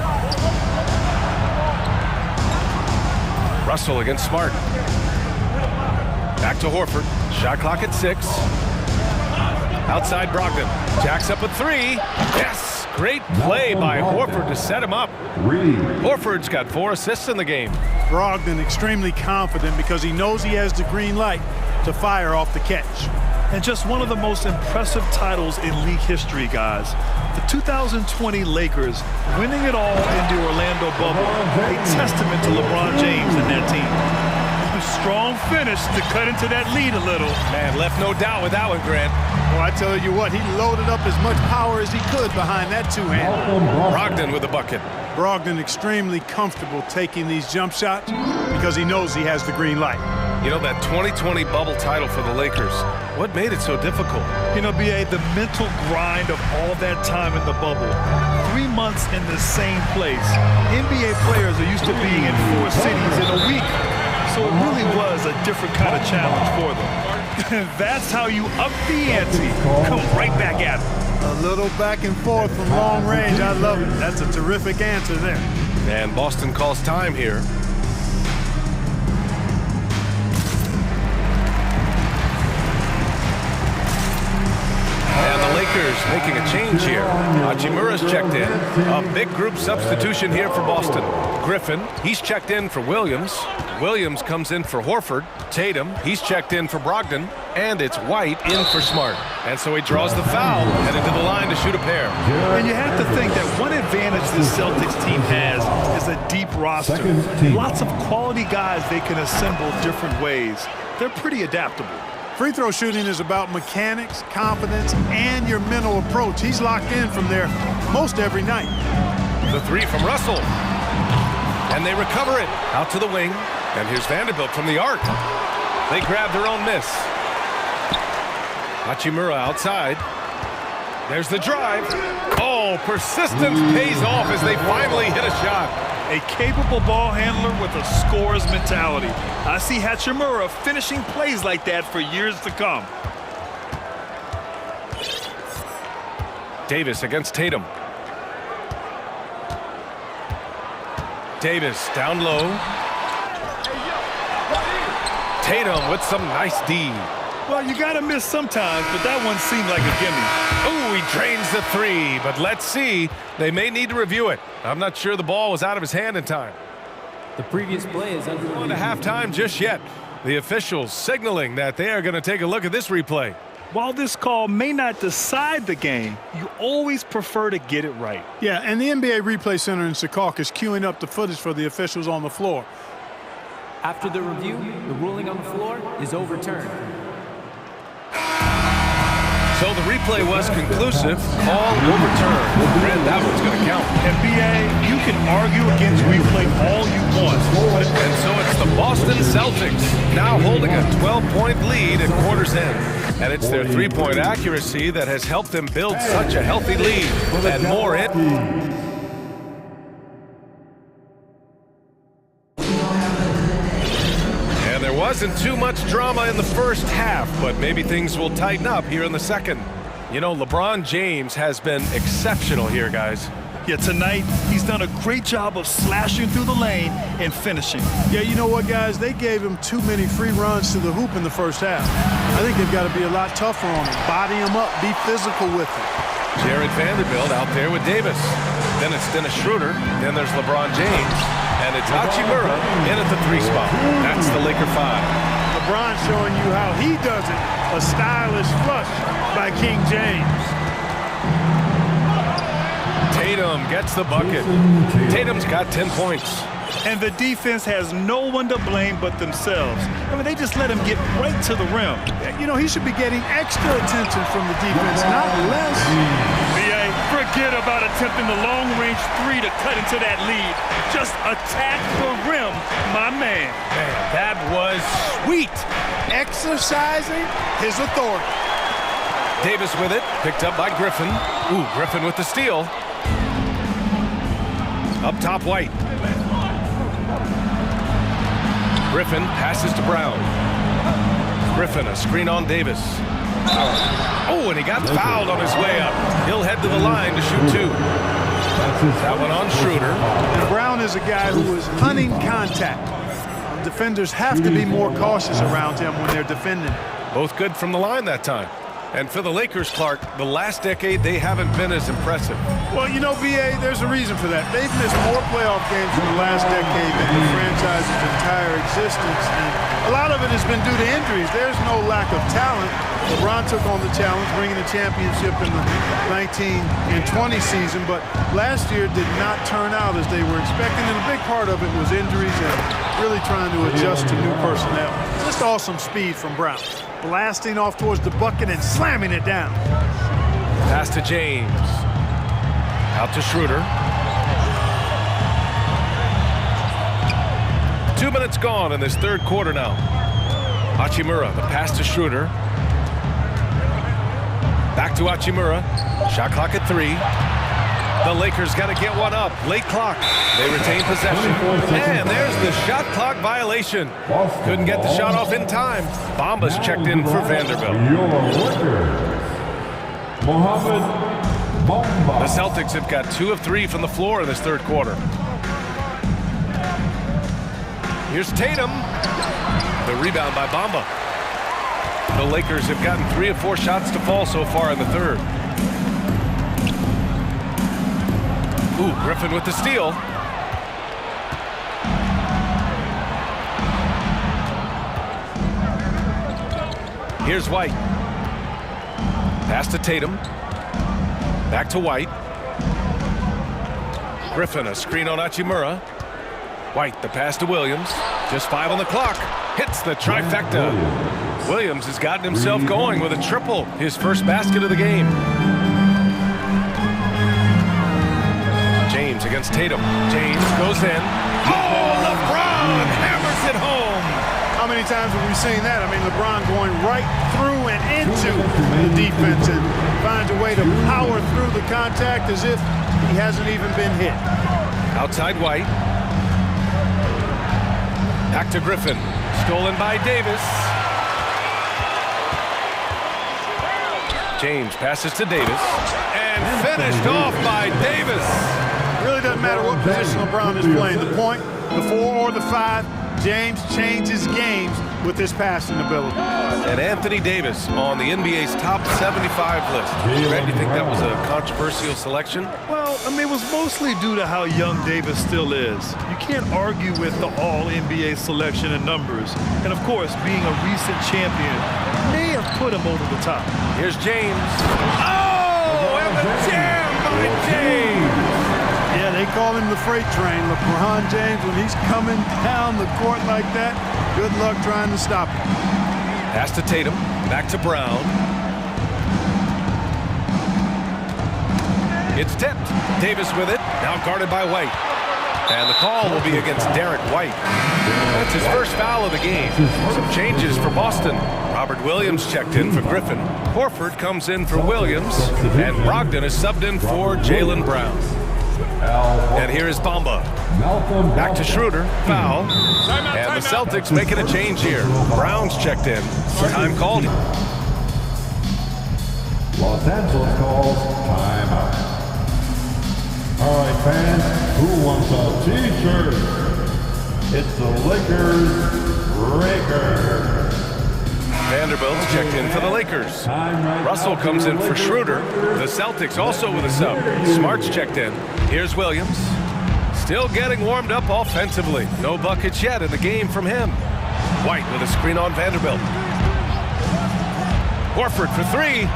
Russell against Smart. Back to Horford. Shot clock at 6. Outside Brogdon. Jacks up a 3. Yes! Great play by Horford to set him up. Horford's got 4 assists in the game. Brogdon extremely confident because he knows he has the green light to fire off the catch. And just one of the most impressive titles in league history, guys. The 2020 Lakers winning it all in the Orlando bubble. A testament to LeBron James and that team. A strong finish to cut into that lead a little. Man, left no doubt with that one, Grant. Well, I tell you what, he loaded up as much power as he could behind that two-hander. Brogdon with the bucket. Brogdon extremely comfortable taking these jump shots because he knows he has the green light. You know, that 2020 bubble title for the Lakers, what made it so difficult? You know, BA, the mental grind of all that time in the bubble. 3 months in the same place. NBA players are used to being in 4 cities in a week. So it really was a different kind of challenge for them. That's how you up the ante. Come right back at it. A little back and forth from long range. I love it. That's a terrific answer there. And Boston calls time here. Lakers making a change here. Hachimura's checked in. A big group substitution here for Boston. Griffin, he's checked in for Williams. Williams comes in for Horford. Tatum, he's checked in for Brogdon. And it's White in for Smart. And so he draws the foul, headed to the line to shoot a pair. And you have to think that one advantage this Celtics team has is a deep roster. Lots of quality guys they can assemble different ways. They're pretty adaptable. Free throw shooting is about mechanics, confidence, and your mental approach. He's locked in from there most every night. The 3 from Russell. And they recover it. Out to the wing. And here's Vanderbilt from the arc. They grab their own miss. Hachimura outside. There's the drive. Oh, persistence pays off as they finally hit a shot. A capable ball handler with a scorer's mentality. I see Hachimura finishing plays like that for years to come. Davis against Tatum. Davis down low. Tatum with some nice D. Well, you got to miss sometimes, but that one seemed like a gimme. Oh, he drains the 3, but let's see. They may need to review it. I'm not sure the ball was out of his hand in time. The previous play is under on to halftime just yet. The officials signaling that they are going to take a look at this replay. While this call may not decide the game, you always prefer to get it right. Yeah, and the NBA Replay Center in Secaucus is queuing up the footage for the officials on the floor. After the review, the ruling on the floor is overturned. So the replay was conclusive. Call overturned. And that one's going to count. NBA, you can argue against replay all you want. And so it's the Boston Celtics now holding a 12-point lead at quarter's end. And it's their three-point accuracy that has helped them build such a healthy lead. And more in. Wasn't too much drama in the first half, but maybe things will tighten up here in the second. You know, LeBron James has been exceptional here, guys. Yeah, tonight he's done a great job of slashing through the lane and finishing. Yeah, you know what, guys? They gave him too many free runs to the hoop in the first half. I think they've got to be a lot tougher on him. Body him up, be physical with him. Jared Vanderbilt out there with Davis. Then it's Dennis Schroeder. Then there's LeBron James. And it's Hachimura in at the 3 spot. That's the Laker 5. LeBron showing you how he does it. A stylish flush by King James. Tatum gets the bucket. Tatum's got 10 points. And the defense has no one to blame but themselves. I mean, they just let him get right to the rim. You know, he should be getting extra attention from the defense, not less. BA, forget about attempting the long-range 3 to cut into that lead. Just attack the rim, my man. Man, that was sweet. Exercising his authority. Davis with it, picked up by Griffin. Ooh, Griffin with the steal. Up top, White. Griffin passes to Brown. Griffin, a screen on Davis. Oh, and he got fouled on his way up. He'll head to the line to shoot 2. That one on Schroeder. And Brown is a guy who is hunting contact. Defenders have to be more cautious around him when they're defending. Both good from the line that time. And for the Lakers, Clark, the last decade, they haven't been as impressive. Well, you know, BA, there's a reason for that. They've missed more playoff games in the last decade than the franchise's entire existence. And a lot of it has been due to injuries. There's no lack of talent. LeBron took on the challenge, bringing the championship in the 19 and 20 season, but last year did not turn out as they were expecting, and a big part of it was injuries and really trying to adjust to new personnel. Just awesome speed from Brown. Blasting off towards the bucket and slamming it down. Pass to James. Out to Schroeder. 2 minutes gone in this third quarter now. Hachimura, the pass to Schroeder. Back to Hachimura. Shot clock at 3. The Lakers got to get one up. Late clock. They retain possession. And there's the shot clock violation. Couldn't get the shot off in time. Bomba's checked in for Vanderbilt. The Celtics have got 2 of 3 from the floor in this third quarter. Here's Tatum. The rebound by Bamba. The Lakers have gotten 3 of 4 shots to fall so far in the third. Ooh, Griffin with the steal. Here's White. Pass to Tatum. Back to White. Griffin, a screen on Hachimura. White, the pass to Williams. Just 5 on the clock. Hits the trifecta. Williams has gotten himself going with a triple. His first basket of the game. James against Tatum. James goes in. Oh, LeBron hammers it home. How many times have we seen that? I mean, LeBron going right through and into the defense and finds a way to power through the contact as if he hasn't even been hit. Outside White. Back to Griffin. Stolen by Davis. James passes to Davis. And finished off by Davis. Really doesn't matter what position LeBron is playing. The point, the 4 or the 5, James changes games with his passing ability. And Anthony Davis on the NBA's top 75 list. Greg, do you think that was a controversial selection? Well, I mean, it was mostly due to how young Davis still is. You can't argue with the all-NBA selection and numbers. And, of course, being a recent champion may have put him over the top. Here's James. Oh, and the jam by James. Yeah, they call him the freight train. LeBron James, when he's coming down the court like that, good luck trying to stop him. Pass to Tatum, back to Brown. It's tipped. Davis with it, now guarded by White. And the call will be against Derek White. That's his first foul of the game. Some changes for Boston. Robert Williams checked in for Griffin. Horford comes in for Williams. And Brogdon is subbed in for Jaylen Brown. And here is Bamba. Back to Schroeder. Foul. And the Celtics making a change here. Brown's checked in. Time called. Los Angeles calls timeout. All right, fans, who wants a t-shirt? It's the Lakers Breakers. Vanderbilt's checked in for the Lakers. Russell comes in for Schroeder. The Celtics also with a sub. Smart's checked in. Here's Williams. Still getting warmed up offensively. No buckets yet in the game from him. White with a screen on Vanderbilt. Horford for three.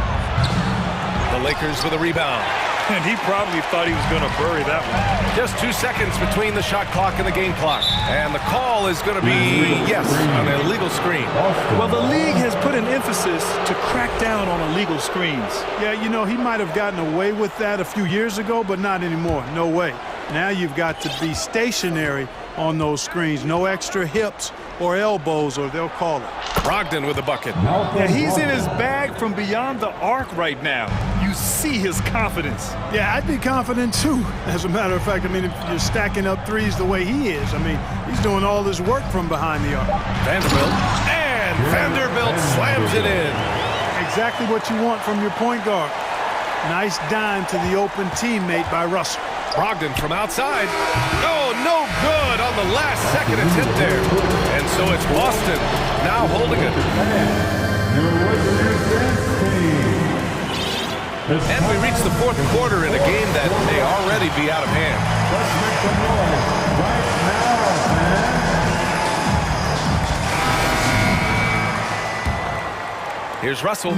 The Lakers with a rebound. And he probably thought he was going to bury that one. Just 2 seconds between the shot clock and the game clock. And the call is going to be, yes, on an illegal screen. Well, the league has put an emphasis to crack down on illegal screens. Yeah, you know, he might have gotten away with that a few years ago, but not anymore. No way. Now you've got to be stationary on those screens. No extra hips or elbows, or they'll call it. Brogdon with a bucket. Yeah, he's in his bag from beyond the arc right now. You see his confidence. Yeah, I'd be confident too. As a matter of fact, I mean, if you're stacking up threes the way he is, I mean, he's doing all this work from behind the arc. Vanderbilt, and Vanderbilt slams it in. Exactly what you want from your point guard. Nice dime to the open teammate by Russell. Brogdon from outside. Oh, no good on the last second attempt there. And so it's Boston now holding it. And we reach the fourth quarter in a game that may already be out of hand. Here's Russell.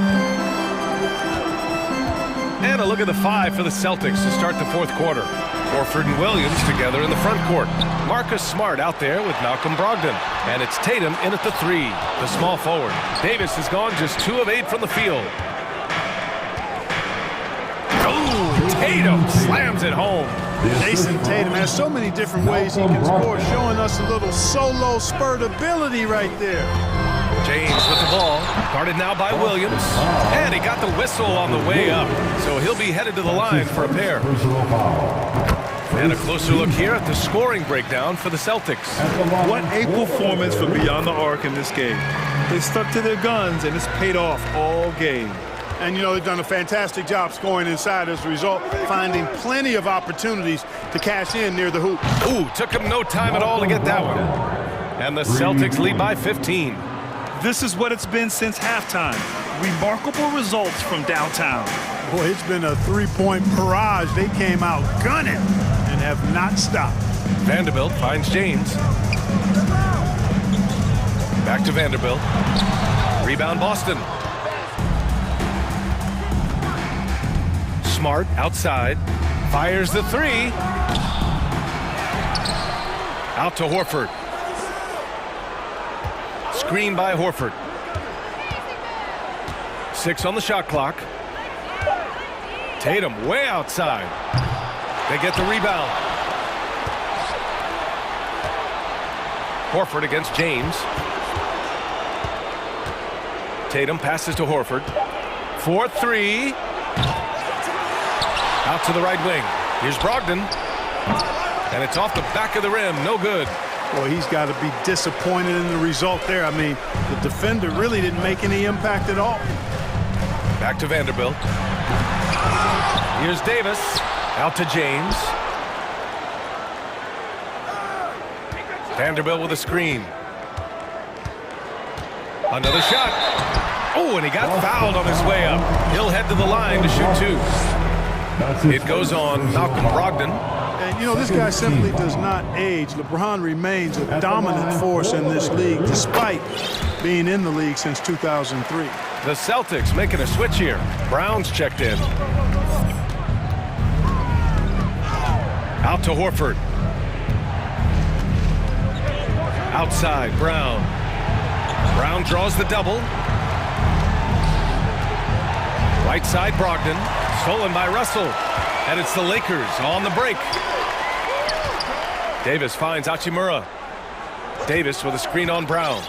And a look at the five for the Celtics to start the fourth quarter. Horford and Williams together in the front court. Marcus Smart out there with Malcolm Brogdon. And it's Tatum in at the three, the small forward. Davis has gone just 2 of 8 from the field. Oh, Tatum slams it home. Jason Tatum has so many different ways he can score, showing us a little solo spurt ability right there. James with the ball, guarded now by Williams, and he got the whistle on the way up, so he'll be headed to the line for a pair. And a closer look here at the scoring breakdown for the Celtics. What a performance from beyond the arc in this game. They stuck to their guns, and it's paid off all game. And, you know, they've done a fantastic job scoring inside as a result, finding plenty of opportunities to cash in near the hoop. Ooh, took him no time at all to get that one. And the Celtics lead by 15. This is what it's been since halftime. Remarkable results from downtown. Boy, it's been a three-point barrage. They came out gunning and have not stopped. Vanderbilt finds James. Back to Vanderbilt. Rebound Boston. Smart outside. Fires the three. Out to Horford. Screen by Horford. 6 on the shot clock. Tatum way outside. They get the rebound. Horford against James. Tatum passes to Horford. 4-3. Out to the right wing. Here's Brogdon. And it's off the back of the rim. No good. Boy, he's got to be disappointed in the result there. I mean, the defender really didn't make any impact at all. Back to Vanderbilt. Here's Davis. Out to James. Vanderbilt with a screen. Another shot. Oh, and he got fouled on his way up. He'll head to the line to shoot 2. It goes on Malcolm Brogdon. And, you know, this guy simply does not age. LeBron remains a dominant force in this league, despite being in the league since 2003. The Celtics making a switch here. Brown's checked in. Out to Horford. Outside, Brown. Brown draws the double. Right side, Brogdon. Stolen by Russell. And it's the Lakers on the break. Davis finds Hachimura. Davis with a screen on Brown.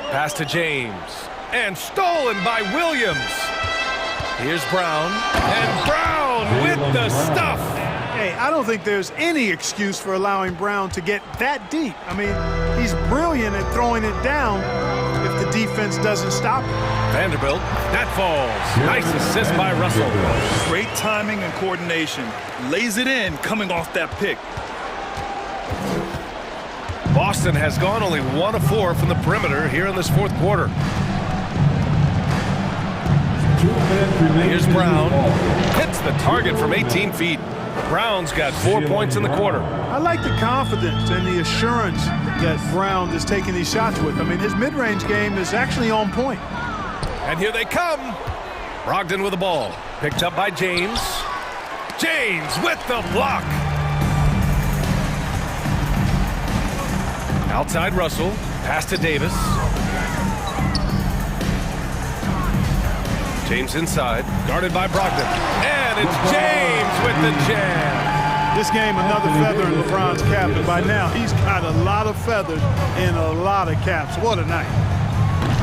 Pass to James. And stolen by Williams. Here's Brown. And Brown with the stuff. Hey, I don't think there's any excuse for allowing Brown to get that deep. I mean, he's brilliant at throwing it down. If the defense doesn't stop him. Vanderbilt, that falls. Nice assist by Russell. Great timing and coordination. Lays it in coming off that pick. Boston has gone only 1 of 4 from the perimeter here in this fourth quarter. Here's Brown. Hits the target from 18 feet. Brown's got 4 points in the quarter. I like the confidence and the assurance that Brown is taking these shots with. I mean, his mid-range game is actually on point. And here they come. Brogdon with the ball. Picked up by James. James with the block. Outside Russell. Pass to Davis. James inside. Guarded by Brogdon. And it's James with the jam. This game, another feather in LeBron's cap, and by now he's got a lot of feathers in a lot of caps. What a night.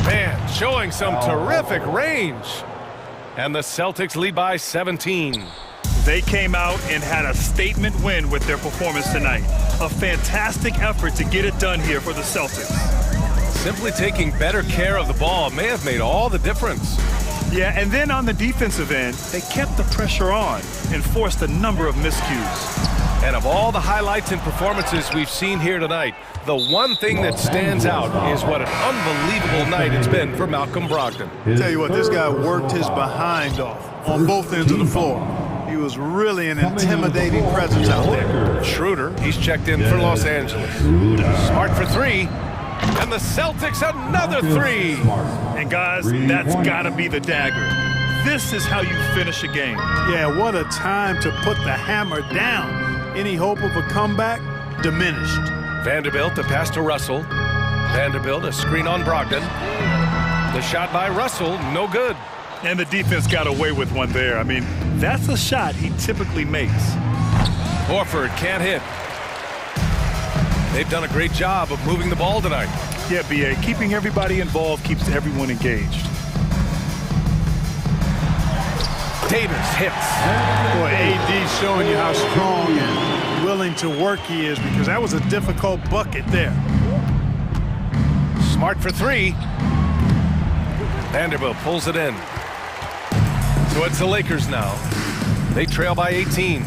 Man, showing some terrific range. And the Celtics lead by 17. They came out and had a statement win with their performance tonight. A fantastic effort to get it done here for the Celtics. Simply taking better care of the ball may have made all the difference. Yeah, and then on the defensive end, they kept the pressure on and forced a number of miscues. And of all the highlights and performances we've seen here tonight, the one thing that stands out is what an unbelievable night it's been for Malcolm Brogdon. Tell you what, this guy worked his behind off on both ends of the floor. He was really an intimidating presence out there. Schroeder, he's checked in for Los Angeles. Smart for 3. And the Celtics another 3. And guys, that's got to be the dagger. This is how you finish a game. Yeah, what a time to put the hammer down. Any hope of a comeback diminished. Vanderbilt, the pass to Russell. Vanderbilt, a screen on Brogdon. The shot by Russell, no good. And the defense got away with one there. I mean, that's a shot he typically makes. Horford can't hit. They've done a great job of moving the ball tonight. Yeah, B.A., keeping everybody involved keeps everyone engaged. Davis hits. Boy, AD showing you how strong and willing to work he is, because that was a difficult bucket there. Smart for 3. Vanderbilt pulls it in. So it's the Lakers now. They trail by 18.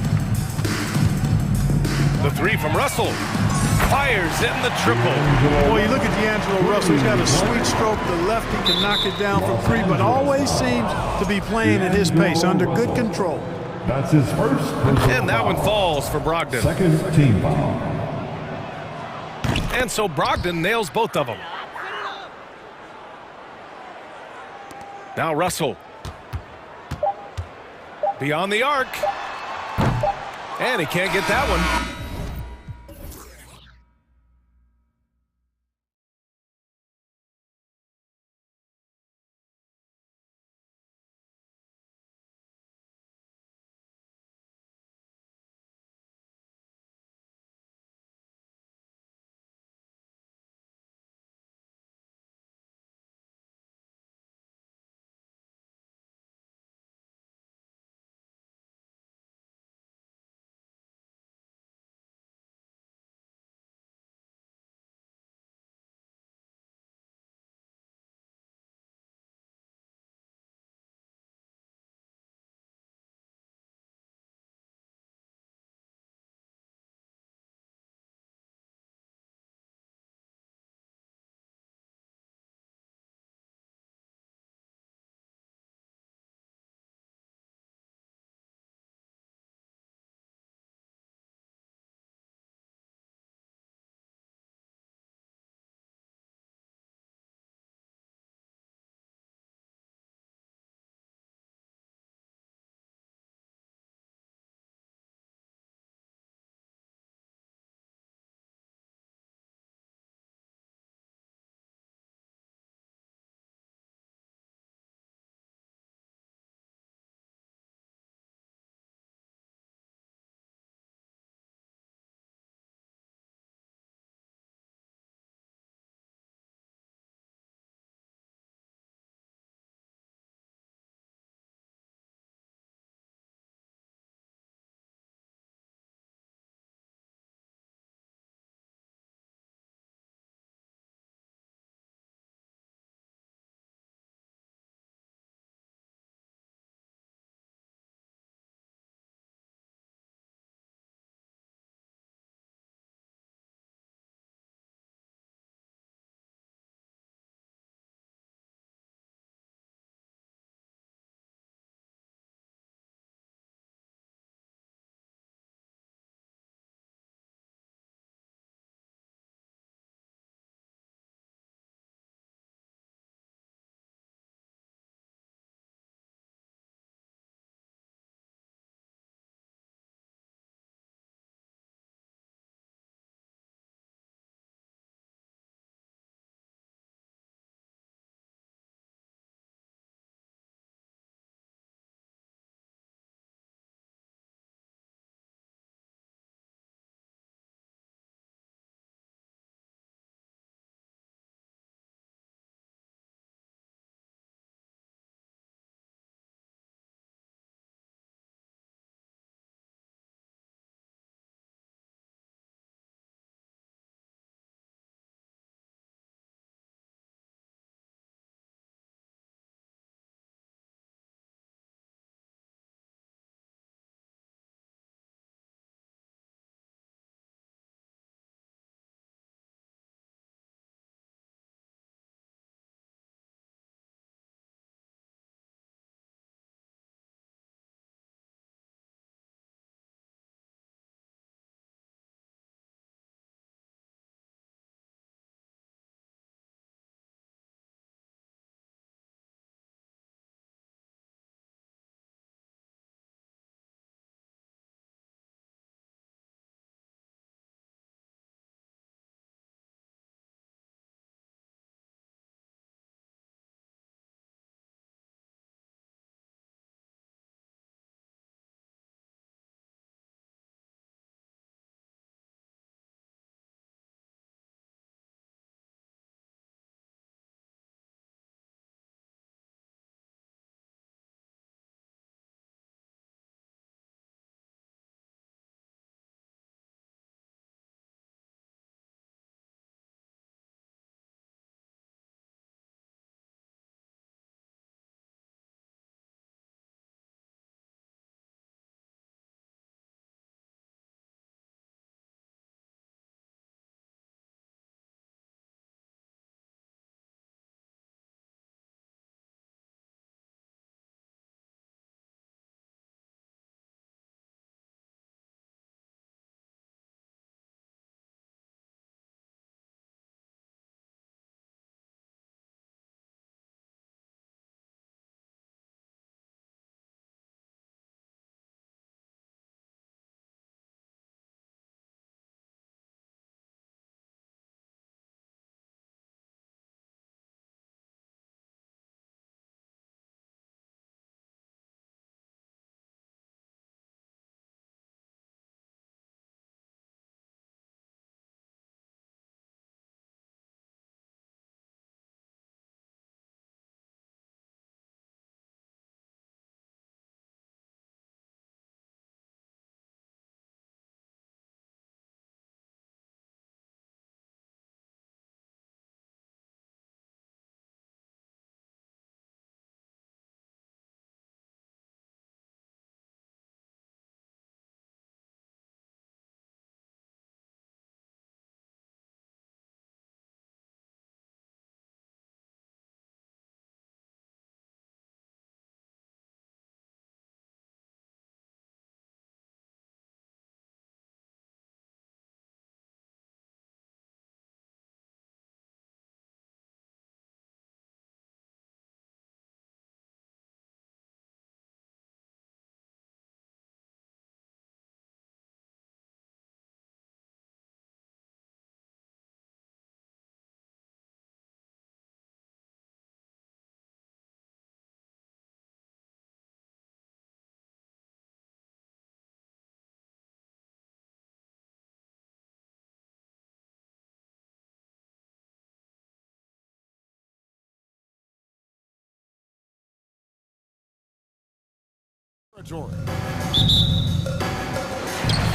The 3 from Russell. Fires in the triple. Boy, you look at D'Angelo Russell. He's got a sweet stroke. The left, he can knock it down from 3, but always seems to be playing at his pace, under good control. That's his first. And that one falls for Brogdon. Second team foul. And so Brogdon nails both of them. Now Russell. Beyond the arc. And he can't get that one.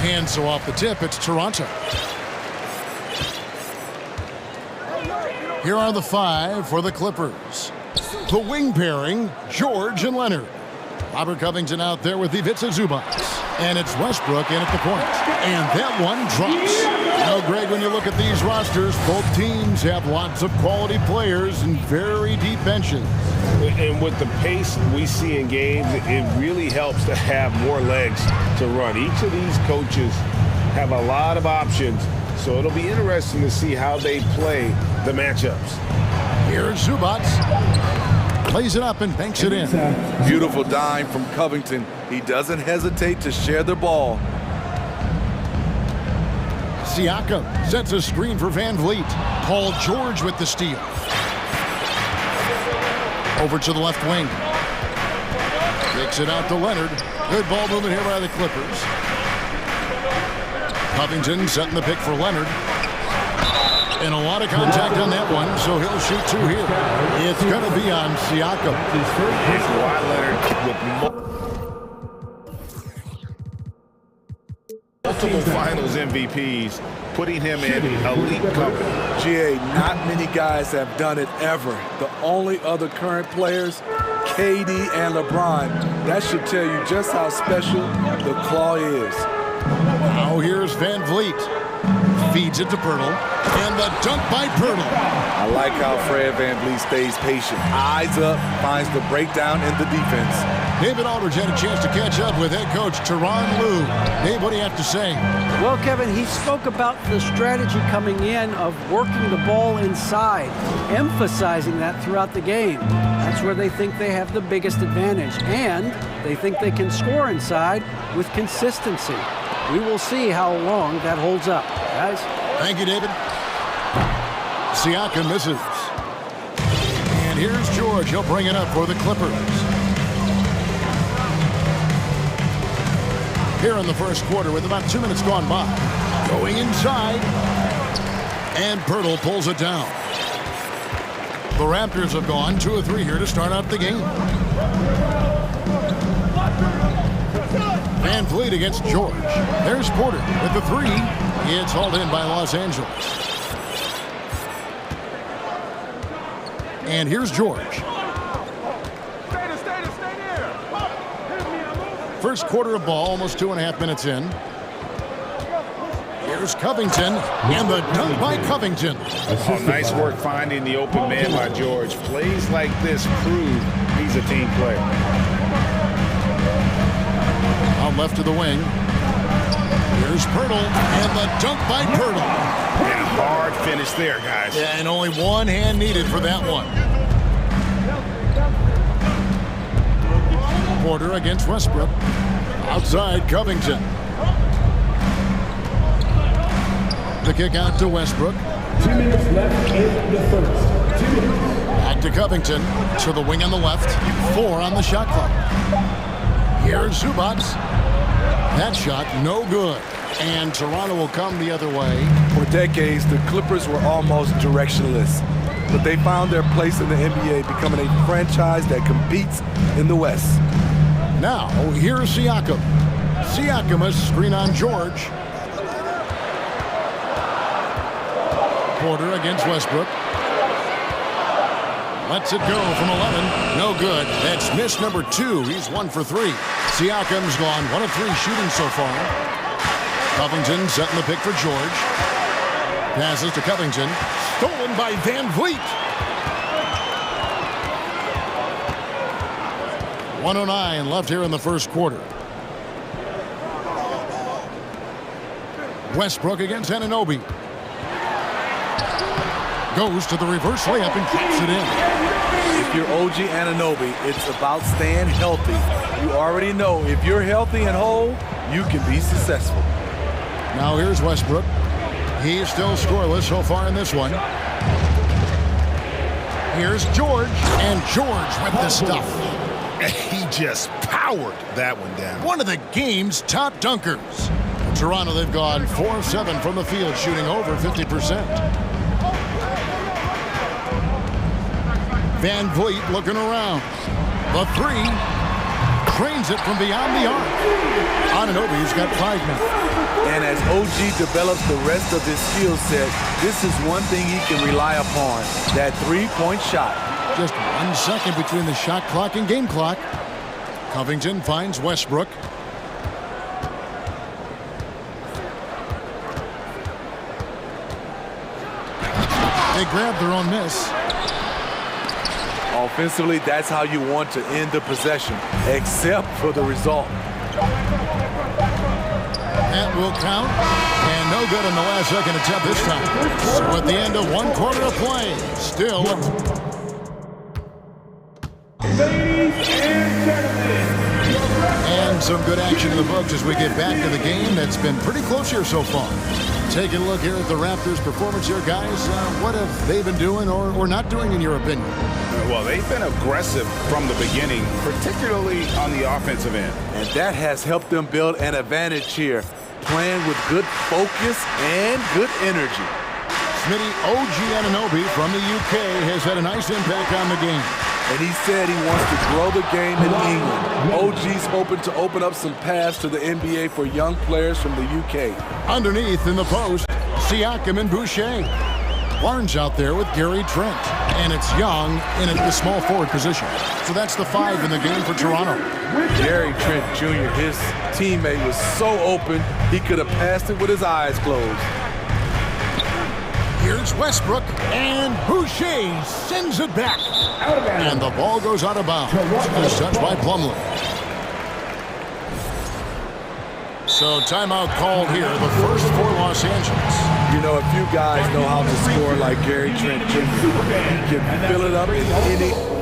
And so off the tip, it's Toronto. Here are the 5 for the Clippers. The wing pairing, George and Leonard. Robert Covington out there with Ivica Zubac. And it's Westbrook in at the point. And that one drops. Now, Greg, when you look at these rosters, both teams have lots of quality players and very deep benches. And with the pace we see in games, it really helps to have more legs to run. Each of these coaches have a lot of options, so it'll be interesting to see how they play the matchups. Here's Zubac. Plays it up and banks it in. Beautiful dime from Covington. He doesn't hesitate to share the ball. Siakam sets a screen for Van Vliet. Paul George with the steal. Over to the left wing. Kicks it out to Leonard. Good ball movement here by the Clippers. Covington setting the pick for Leonard. And a lot of contact on that one, so he'll shoot 2 here. It's going to be on Siakam. It's Kawhi Leonard with multiple finals MVPs, putting him in elite company. GA, not many guys have done it ever. The only other current players, KD and LeBron. That should tell you just how special the claw is. Now here's Van Vliet. Feeds it to Pirtle. And the dunk by Pirtle. I like how Fred Van Vliet stays patient. Eyes up, finds the breakdown in the defense. David Aldridge had a chance to catch up with head coach Tyronn Lue. Dave, what do you have to say? Well, Kevin, he spoke about the strategy coming in of working the ball inside, emphasizing that throughout the game. That's where they think they have the biggest advantage, and they think they can score inside with consistency. We will see how long that holds up, guys. Thank you, David. Siakam misses. And here's George. He'll bring it up for the Clippers. Here in the first quarter with about 2 minutes gone by. Going inside. And Pirtle pulls it down. The Raptors have gone 2 of 3 here to start out the game. Van Vliet against George. There's Porter with the 3. It's hauled in by Los Angeles. And here's George. First quarter of ball, almost 2.5 minutes in. Here's Covington, and the dunk by Covington. Oh, nice work finding the open man by George. Plays like this prove he's a team player. Out left to the wing. Here's Pirtle, and the dunk by Pirtle. And a hard finish there, guys. Yeah, and only one hand needed for that one. Porter against Westbrook. Outside Covington. The kick out to Westbrook. 2 minutes left in the first. 2 minutes. Back to Covington. To the wing on the left. 4 on the shot clock. Here's Zubac. That shot, no good. And Toronto will come the other way. For decades, the Clippers were almost directionless. But they found their place in the NBA, becoming a franchise that competes in the West. Now, here's Siakam. Siakam has screen on George. Porter against Westbrook. Lets it go from 11. No good. That's miss number 2. He's 1 for 3. Siakam's gone 1 of 3 shooting so far. Covington setting the pick for George. Passes to Covington. Stolen by Van Vliet. 1:09 left here in the first quarter. Westbrook against Anunoby. Goes to the reverse layup and kicks it in. If you're OG Anunoby, it's about staying healthy. You already know if you're healthy and whole, you can be successful. Now here's Westbrook. He's still scoreless so far in this one. Here's George, and George with the stuff. He just powered that one down. One of the game's top dunkers. In Toronto, they've gone 4 of 7 from the field, shooting over 50%. Van Vliet looking around. The 3. Drains it from beyond the arc. Anunoby's got 5 now. And as OG develops the rest of his skill set, this is one thing he can rely upon, that three-point shot. Just 1 second between the shot clock and game clock. Covington finds Westbrook. They grab their own miss. Offensively, that's how you want to end the possession, except for the result. That will count, and no good on the last second attempt this time. So at the end of 1 quarter of play, still. Ladies and gentlemen. And some good action in the books as we get back to the game that's been pretty close here so far. Taking a look here at the Raptors' performance here, guys. What have they been doing or not doing, in your opinion? Well, they've been aggressive from the beginning, particularly on the offensive end. And that has helped them build an advantage here, playing with good focus and good energy. Smitty, OG Anunoby from the UK has had a nice impact on the game. And he said he wants to grow the game in England. OG's hoping to open up some paths to the NBA for young players from the UK. Underneath in the post, Siakam and Boucher. Barnes out there with Gary Trent. And it's Young in at the small forward position. So that's the 5 in the game for Toronto. Gary Trent Jr., his teammate, was so open, he could have passed it with his eyes closed. Here's Westbrook, and Boucher sends it back. And the ball goes out of bounds. Nice touch by Plumlee. So timeout called here, the first for Los Angeles. You know, if you guys know how to score like Gary Trent Jr., he can fill it up in any...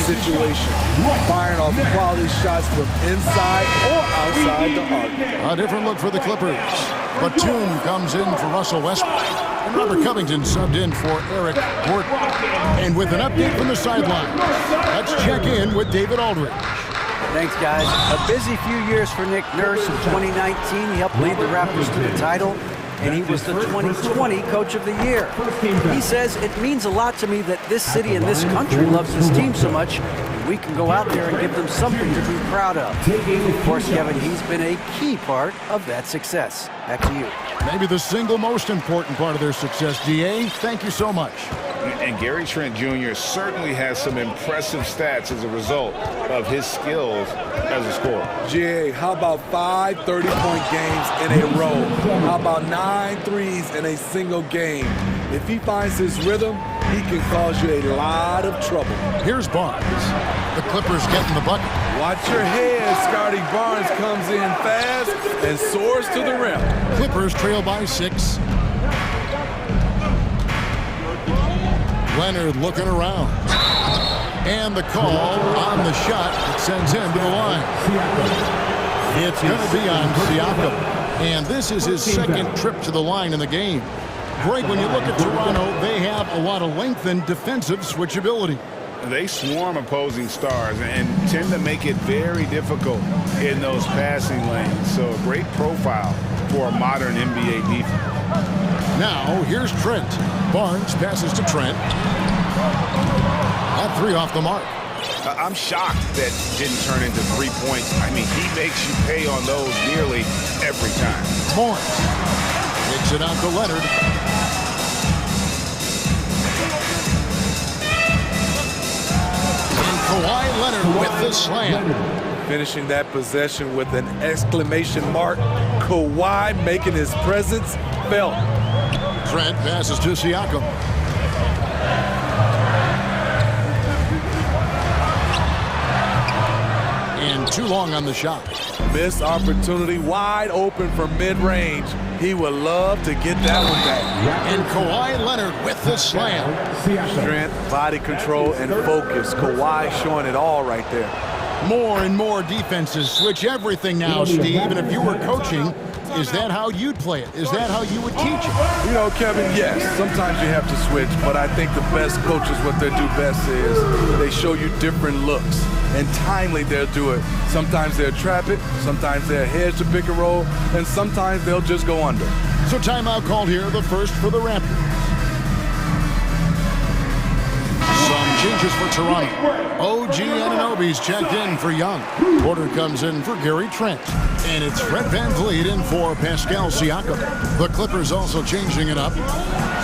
situation, firing off quality shots from inside or outside the arc. A different look for the Clippers. Batum comes in for Russell Westbrook. And Robert Covington subbed in for Eric Gordon. And with an update from the sideline, let's check in with David Aldridge. Thanks, guys. A busy few years for Nick Nurse. In 2019, he helped lead the Raptors to the title, and he was the 2020 Coach of the Year. He says, it means a lot to me that this city and this country loves this team so much, and we can go out there and give them something to be proud of. Of course, Kevin, he's been a key part of that success. Back to you. Maybe the single most important part of their success, DA. Thank you so much. And Gary Trent Jr. certainly has some impressive stats as a result of his skills as a scorer. GA, how about 5 30-point games in a row? How about 9 threes in a single game? If he finds his rhythm, he can cause you a lot of trouble. Here's Barnes. The Clippers getting the bucket. Watch your head. Scotty Barnes comes in fast and soars to the rim. Clippers trail by 6. Leonard looking around. And the call on the shot that sends him to the line. It's going to be on Siakam. And this is his second trip to the line in the game. Greg, when you look at Toronto, they have a lot of length and defensive switchability. They swarm opposing stars and tend to make it very difficult in those passing lanes. So a great profile for a modern NBA defense. Now, here's Trent. Barnes passes to Trent. That 3 off the mark. I'm shocked that didn't turn into 3 points. I mean, he makes you pay on those nearly every time. Barnes takes it out to Leonard. And Kawhi Leonard with the slam. Finishing that possession with an exclamation mark. Kawhi making his presence felt. Trent passes to Siakam. And too long on the shot. Missed opportunity, wide open from mid-range. He would love to get that one back. And Kawhi Leonard with the slam. Strength, body control, and focus. Kawhi showing it all right there. More and more defenses switch everything now, Steve. And if you were coaching, is that how you'd play it? Is that how you would teach it? You know, Kevin, yes, sometimes you have to switch, but I think the best coaches, what they do best is they show you different looks. And timely, they'll do it. Sometimes they'll trap it, sometimes they'll hedge the pick and roll, and sometimes they'll just go under. So timeout called here, the first for the Raptors. Some changes for Toronto. OG Anunoby's checked in for Young. Porter comes in for Gary Trent. And it's Fred VanVleet in for Pascal Siakam. The Clippers also changing it up.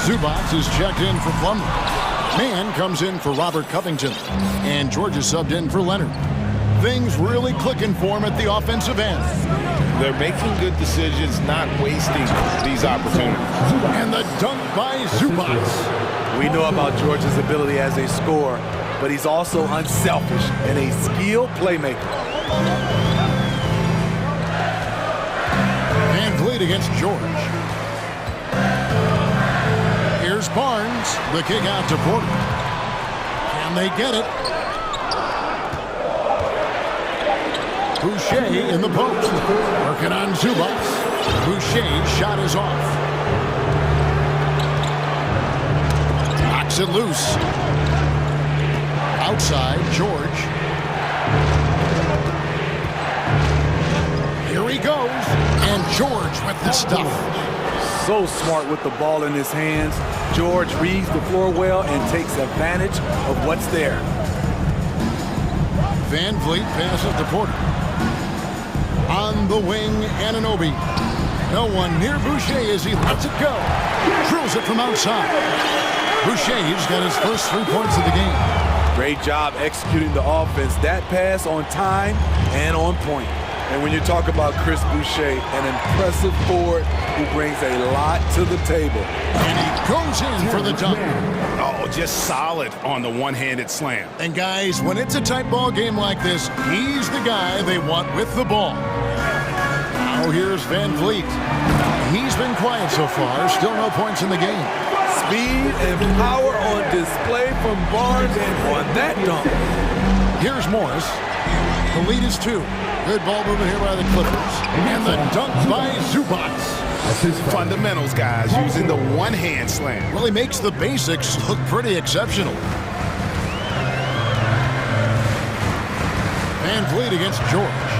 Zubac is checked in for Plumlee. Mann comes in for Robert Covington. And George is subbed in for Leonard. Things really clicking for him at the offensive end. They're making good decisions, not wasting these opportunities. And the dunk by Zubac. We know about George's ability as a scorer, but he's also unselfish and a skilled playmaker. VanVleet against George. Here's Barnes. The kick out to Porter. Can they get it? Boucher in the post. Working on Zubac. Boucher's shot is off. Knocks it loose. Outside, George. Here he goes. And George with the stuff. So smart with the ball in his hands. George reads the floor well and takes advantage of what's there. VanVleet passes to Porter. On the wing, Anunoby. No one near Boucher as he lets it go. Drills it from outside. Boucher's got his first 3 points of the game. Great job executing the offense. That pass on time and on point. And when you talk about Chris Boucher, an impressive forward who brings a lot to the table. And he goes in for the dunk. Oh, just solid on the one-handed slam. And guys, when it's a tight ball game like this, he's the guy they want with the ball. Now here's VanVleet. He's been quiet so far, still no points in the game. Speed and power on display from Barnes on that dunk. Here's Morris. The lead is 2. Good ball movement here by the Clippers. And the dunk by Zubac. That's his fundamentals, guys, using the one-hand slam. Well, he makes the basics look pretty exceptional. VanVleet against George.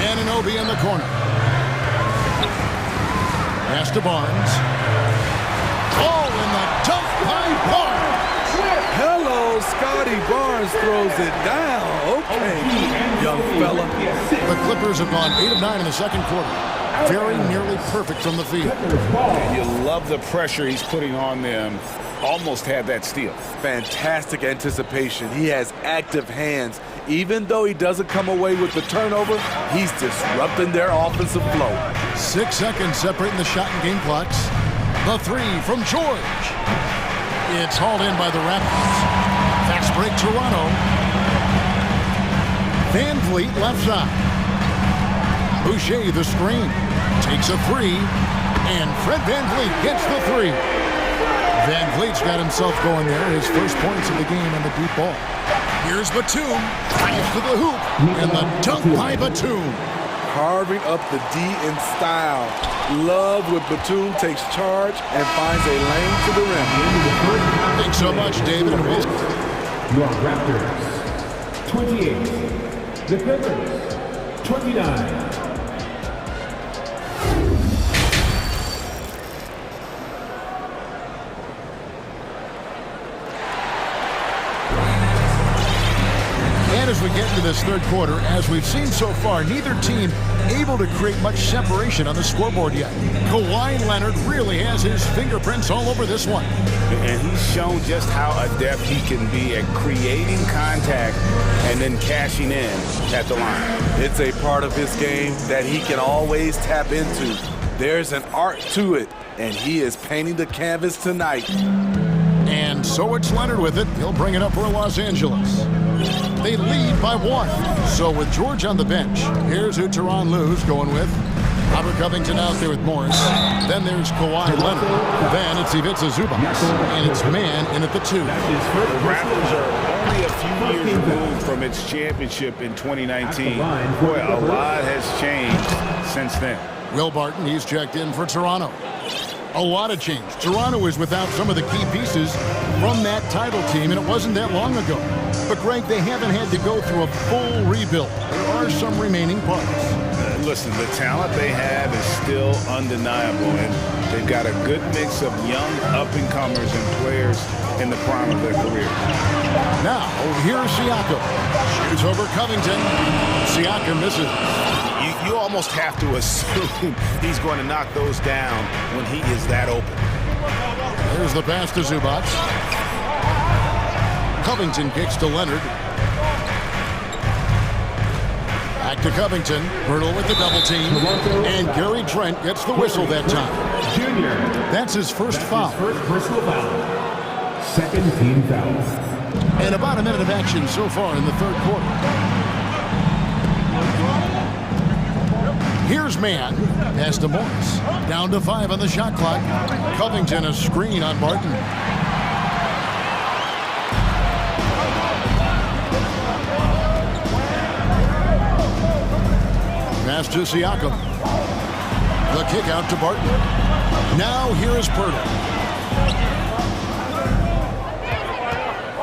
Anunoby in the corner. Pass to Barnes. Oh, and the dunk by Barnes. Hello, Scotty Barnes throws it down. Okay, young fella. The Clippers have gone 8 of 9 in the second quarter. Very nearly perfect from the field. And you love the pressure he's putting on them. Almost had that steal. Fantastic anticipation. He has active hands. Even though he doesn't come away with the turnover, he's disrupting their offensive flow. 6 seconds separating the shot and game clocks. The 3 from George. It's hauled in by the Raptors. Fast break Toronto. VanVleet left side. Boucher the screen. Takes a 3. And Fred VanVleet gets the 3. VanVleet's got himself going there. His first points of the game on the deep ball. Here's Batum. Drives to the hoop. And the dunk by Batum. Carving up the D in style. Love when Batum takes charge and finds a lane to the rim. Thanks so much, David. Your Raptors, 28. The Clippers, 29. And as we get into this third quarter, as we've seen so far, neither team able to create much separation on the scoreboard yet. Kawhi Leonard really has his fingerprints all over this one. And he's shown just how adept he can be at creating contact and then cashing in at the line. It's a part of his game that he can always tap into. There's an art to it, and he is painting the canvas tonight. And so it's Leonard with it. He'll bring it up for Los Angeles. They lead by 1. So with George on the bench, here's who Tyronn Lue's going with. Robert Covington out there with Morris. Then there's Kawhi Leonard. Then it's Ivica Zubac. And it's Mann in at the 2. The Raptors are only a few years removed from its championship in 2019. Boy, a lot has changed since then. Will Barton, he's checked in for Toronto. A lot of change. Toronto is without some of the key pieces from that title team, and it wasn't that long ago. But, Greg, they haven't had to go through a full rebuild. There are some remaining parts. Listen, the talent they have is still undeniable, and they've got a good mix of young up-and-comers and players in the prime of their career. Now, here's Siakam. Shoots over Covington. Siakam misses. You almost have to assume he's going to knock those down when he is that open. Here's the pass to Zubac. Covington kicks to Leonard. Back to Covington. Hurdle with the double team. And Gary Trent gets the whistle that time. Junior. That's his first foul. First personal foul. Second team foul. And about a minute of action so far in the third quarter. Here's Mann. Pass to Morris. Down to 5 on the shot clock. Covington a screen on Barton. Pass to Siakam. The kick out to Barton. Now here is Pirtle.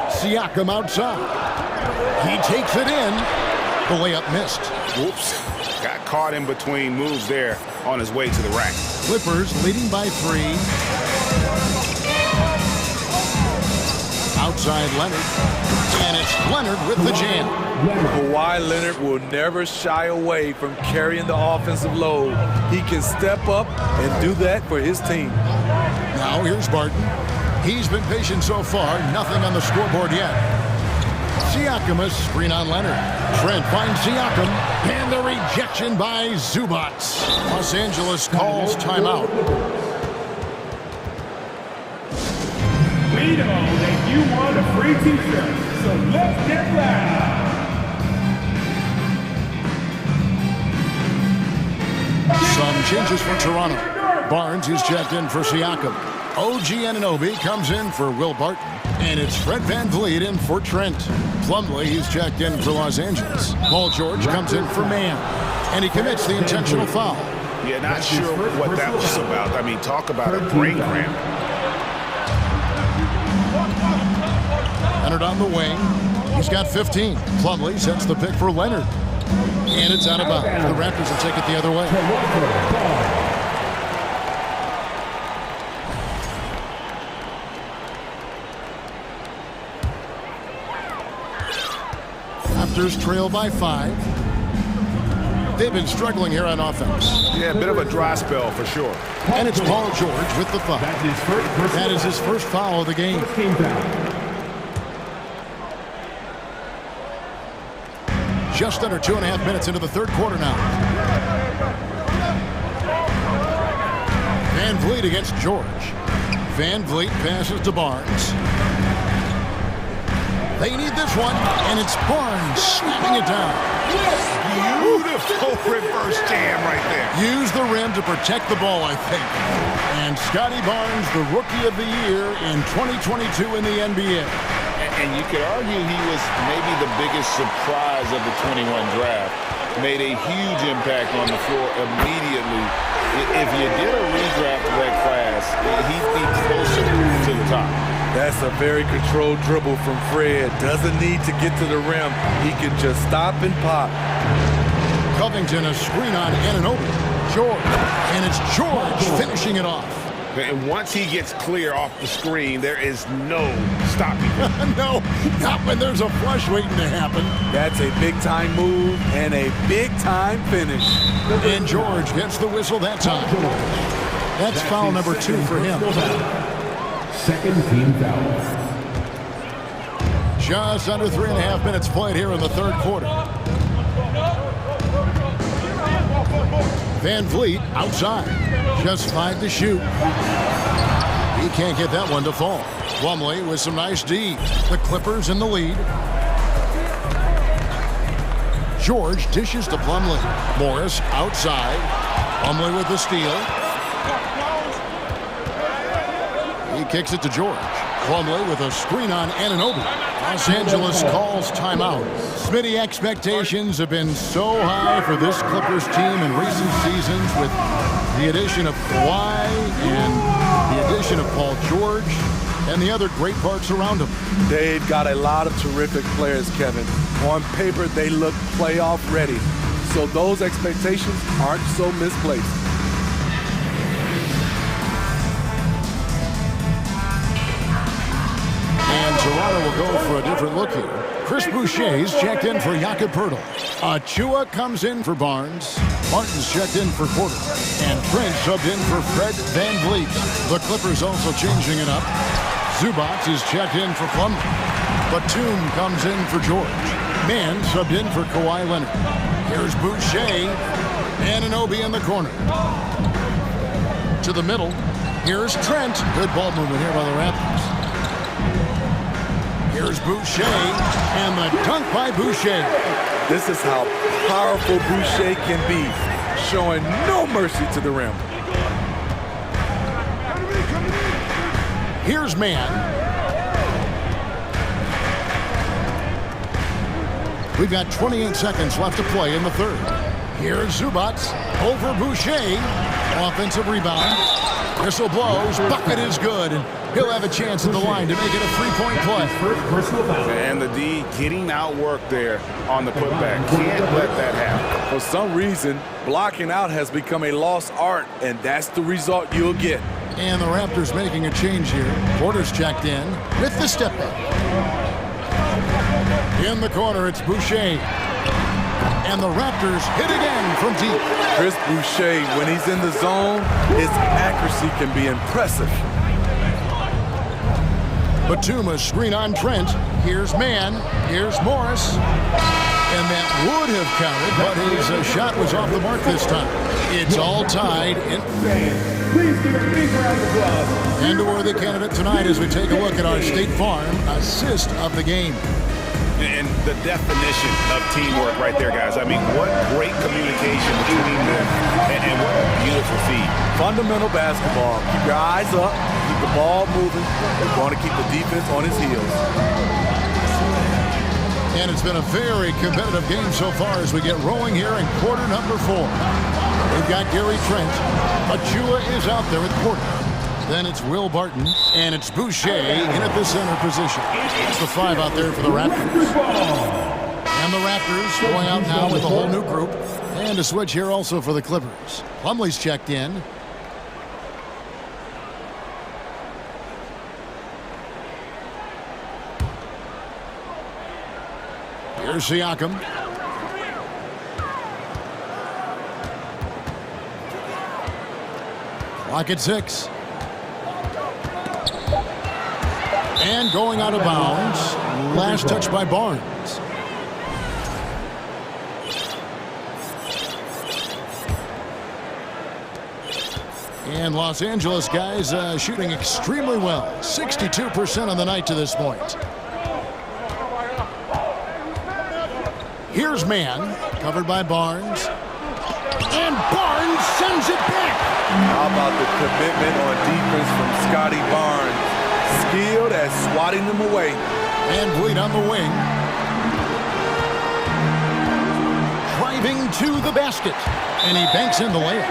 Siakam outside. He takes it in. The layup missed. Whoops. Got caught in between moves there on his way to the rack. Clippers leading by 3. Outside Leonard. And it's Leonard with the jam. Kawhi Leonard will never shy away from carrying the offensive load. He can step up and do that for his team. Now here's Barton. He's been patient so far. Nothing on the scoreboard yet. Siakam a screen on Leonard. Trent finds Siakam. And the rejection by Zubac. Los Angeles calls timeout. We know that you want a free t-shirt, so let's get loud. Some changes for Toronto. Barnes is checked in for Siakam. OG Anunoby comes in for Will Barton. And it's Fred VanVleet in for Trent. Plumlee, he's checked in for Los Angeles. Paul George comes in for Mann. And he commits the intentional foul. Yeah, not sure what that was about. I mean, talk about a brain cramp. Leonard on the wing. He's got 15. Plumlee sets the pick for Leonard. And it's out of bounds. The Raptors will take it the other way. Raptors trail by 5. They've been struggling here on offense. Yeah, a bit of a dry spell for sure. And it's Paul George with the foul. That is his first foul of the game. Just under 2.5 minutes into the third quarter now. VanVleet against George. VanVleet passes to Barnes. They need this one, and it's Barnes slamming it down. Beautiful reverse jam right there. Use the rim to protect the ball, I think. And Scotty Barnes, the Rookie of the Year in 2022 in the NBA. And you could argue he was maybe the biggest surprise of the 21 draft. Made a huge impact on the floor immediately. If you did a redraft of that class, he'd be closer to the top. That's a very controlled dribble from Fred. Doesn't need to get to the rim. He can just stop and pop. Covington a screen on Anunoby. George. And it's George finishing it off. And once he gets clear off the screen, there is no stopping him. No, not when there's a flush waiting to happen. That's a big-time move and a big-time finish. And George gets the whistle that time. That's foul number 2 for him. Second team foul. Just under 3.5 minutes played here in the third quarter. VanVleet outside. Just 5 to shoot. He can't get that one to fall. Plumlee with some nice D. The Clippers in the lead. George dishes to Plumlee. Morris outside. Plumlee with the steal. He kicks it to George. Plumlee with a screen on Anunoby. Los Angeles calls timeout. Smitty, expectations have been so high for this Clippers team in recent seasons with the addition of Kawhi and the addition of Paul George and the other great parts around him. They've got a lot of terrific players, Kevin. On paper, they look playoff ready. So those expectations aren't so misplaced. And Toronto will go for a different look here. Chris Boucher's checked in for Jakob Poeltl. Achua comes in for Barnes. Martin's checked in for Porter. And Trent subbed in for Fred VanVleet. The Clippers also changing it up. Zubac is checked in for Plumlee. Batum comes in for George. Mann subbed in for Kawhi Leonard. Here's Boucher. Anunoby in the corner. To the middle. Here's Trent. Good ball movement here by the Raptors. Here's Boucher, and the dunk by Boucher. This is how powerful Boucher can be, showing no mercy to the rim. Here's Mann. We've got 28 seconds left to play in the third. Here's Zubac over Boucher. Offensive rebound. Whistle blows. Bucket is good. And he'll have a chance at the line to make it a three-point play. And the D getting outworked there on the putback. Can't let that happen. For some reason, blocking out has become a lost art, and that's the result you'll get. And the Raptors making a change here. Porter's checked in with the step back. In the corner, it's Boucher. And the Raptors hit again from deep. Chris Boucher, when he's in the zone, his accuracy can be impressive. Batum, a screen on Trent. Here's Mann. Here's Morris. And that would have counted, but his shot was off the mark this time. It's all tied. Please give a big round of applause. And a worthy candidate tonight as we take a look at our State Farm assist of the game. And the definition of teamwork right there, guys. I mean, what great communication between them, and what a beautiful feed. Fundamental basketball. Keep your eyes up, keep the ball moving. We're going to keep the defense on its heels. And it's been a very competitive game so far as we get rolling here in quarter number 4. We've got Gary Trent. Achua is out there with Porter. Then it's Will Barton, and it's Boucher in at the center position. It's the 5 out there for the Raptors. And the Raptors going out now with a whole new group. And a switch here also for the Clippers. Plumlee's checked in. Here's Siakam. Clock at 6. And going out of bounds. Last touch by Barnes. And Los Angeles guys shooting extremely well. 62% on the night to this point. Here's Mann, covered by Barnes. And Barnes sends it back. How about the commitment on defense from Scotty Barnes? Skilled at swatting them away. And Vliet on the wing. Driving to the basket. And he banks in the layup.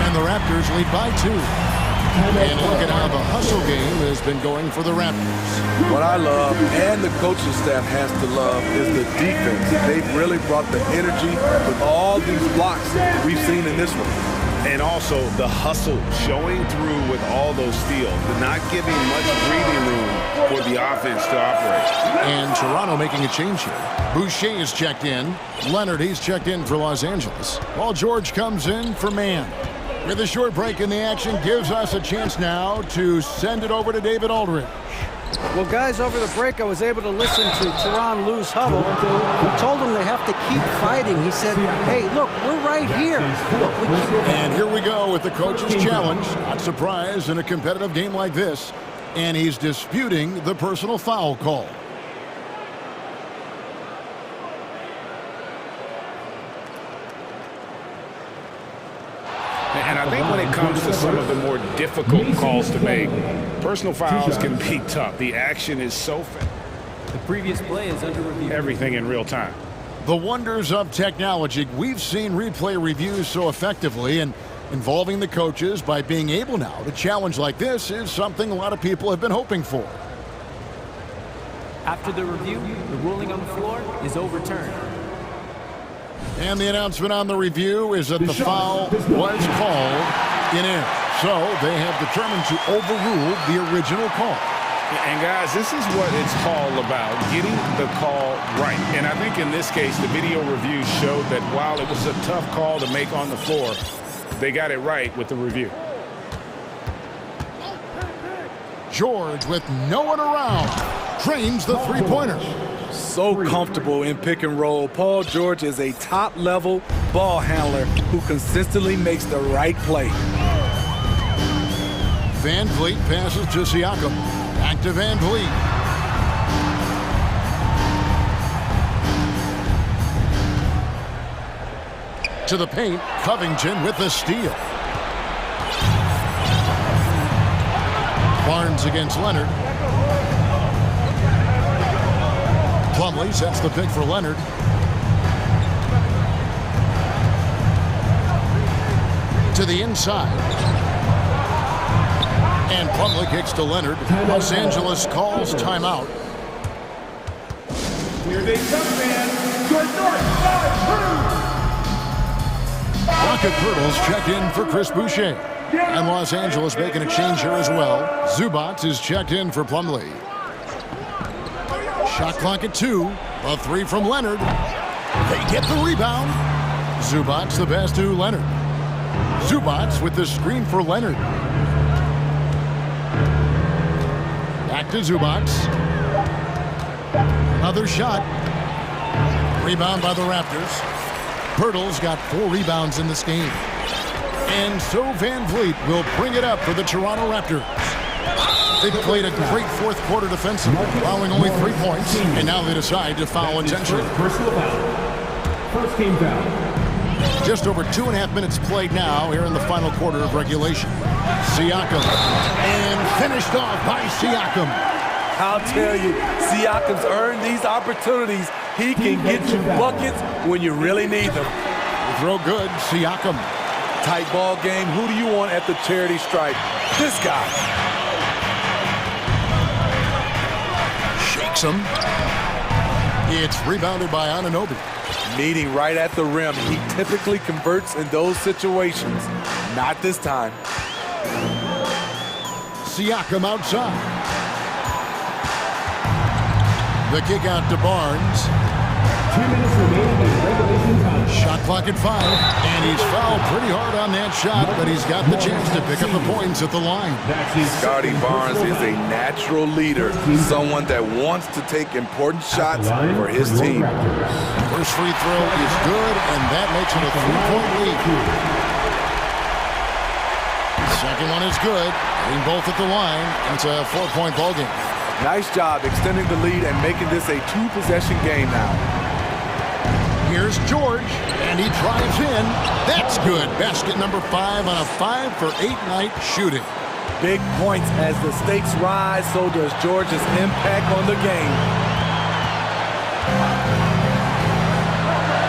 And the Raptors lead by 2. And look at how the hustle game has been going for the Raptors. What I love, and the coaching staff has to love, is the defense. They've really brought the energy with all these blocks we've seen in this one. And also the hustle showing through with all those steals, not giving much breathing room for the offense to operate. And Toronto making a change here. Boucher is checked in. Leonard, he's checked in for Los Angeles. Paul George comes in for Mann. With a short break in the action, gives us a chance now to send it over to David Aldridge. Well, guys, over the break, I was able to listen to Tyronn Lue's huddle. He told them they have to keep fighting. He said, hey, look, we're right here. And here we go with the coach's challenge. Not surprised in a competitive game like this. And he's disputing the personal foul call. And I think when it comes to some of the more difficult calls to make, personal fouls can be tough. The action is so fast. The previous play is under review. Everything in real time. The wonders of technology. We've seen replay reviews so effectively, and involving the coaches by being able now to challenge like this is something a lot of people have been hoping for. After the review, the ruling on the floor is overturned. And the announcement on the review is that the foul was called in air. So they have determined to overrule the original call. And guys, this is what it's all about, getting the call right. And I think in this case, the video review showed that while it was a tough call to make on the floor, they got it right with the review. George, with no one around, trains the three-pointer. So comfortable in pick and roll. Paul George is a top-level ball handler who consistently makes the right play. Van Vliet passes to Siakam. Back to Van Vliet. To the paint, Covington with the steal. Barnes against Leonard. Plumlee sets the pick for Leonard. To the inside. And Plumlee kicks to Leonard. Los Angeles calls timeout. Here they come, man. Your North Side Rocket Turtles check in for Chris Boucher. And Los Angeles making a change here as well. Zubac is checked in for Plumlee. Shot clock at 2. A 3 from Leonard. They get the rebound. Zubac the pass to Leonard. Zubac with the screen for Leonard. Back to Zubac. Another shot. Rebound by the Raptors. Pirtle's got 4 rebounds in this game. And so Van Vliet will bring it up for the Toronto Raptors. They played a great fourth quarter defensively, allowing only 3 points, and now they decide to foul intentionally. First team foul. Just over 2.5 minutes played now here in the final quarter of regulation. Siakam, and finished off by Siakam. I'll tell you, Siakam's earned these opportunities. He can get you buckets when you really need them. Throw good, Siakam. Tight ball game. Who do you want at the charity stripe? This guy. Shakes him. It's rebounded by Anunoby. Meeting right at the rim. He typically converts in those situations. Not this time. Siakam outside. The kick out to Barnes. 2 minutes remaining in regulation time. Shot clock at 5, and he's fouled pretty hard on that shot, but he's got the chance to pick up the points at the line. Scotty Barnes is a natural leader, someone that wants to take important shots for his team. First free throw is good, and that makes it a 3-point lead. Second one is good, getting both at the line, and it's a 4-point ball game. Nice job extending the lead and making this a 2-possession game now. Here's George, and he drives in. That's good. Basket number 5 on a 5-for-8 night shooting. Big points as the stakes rise, so does George's impact on the game.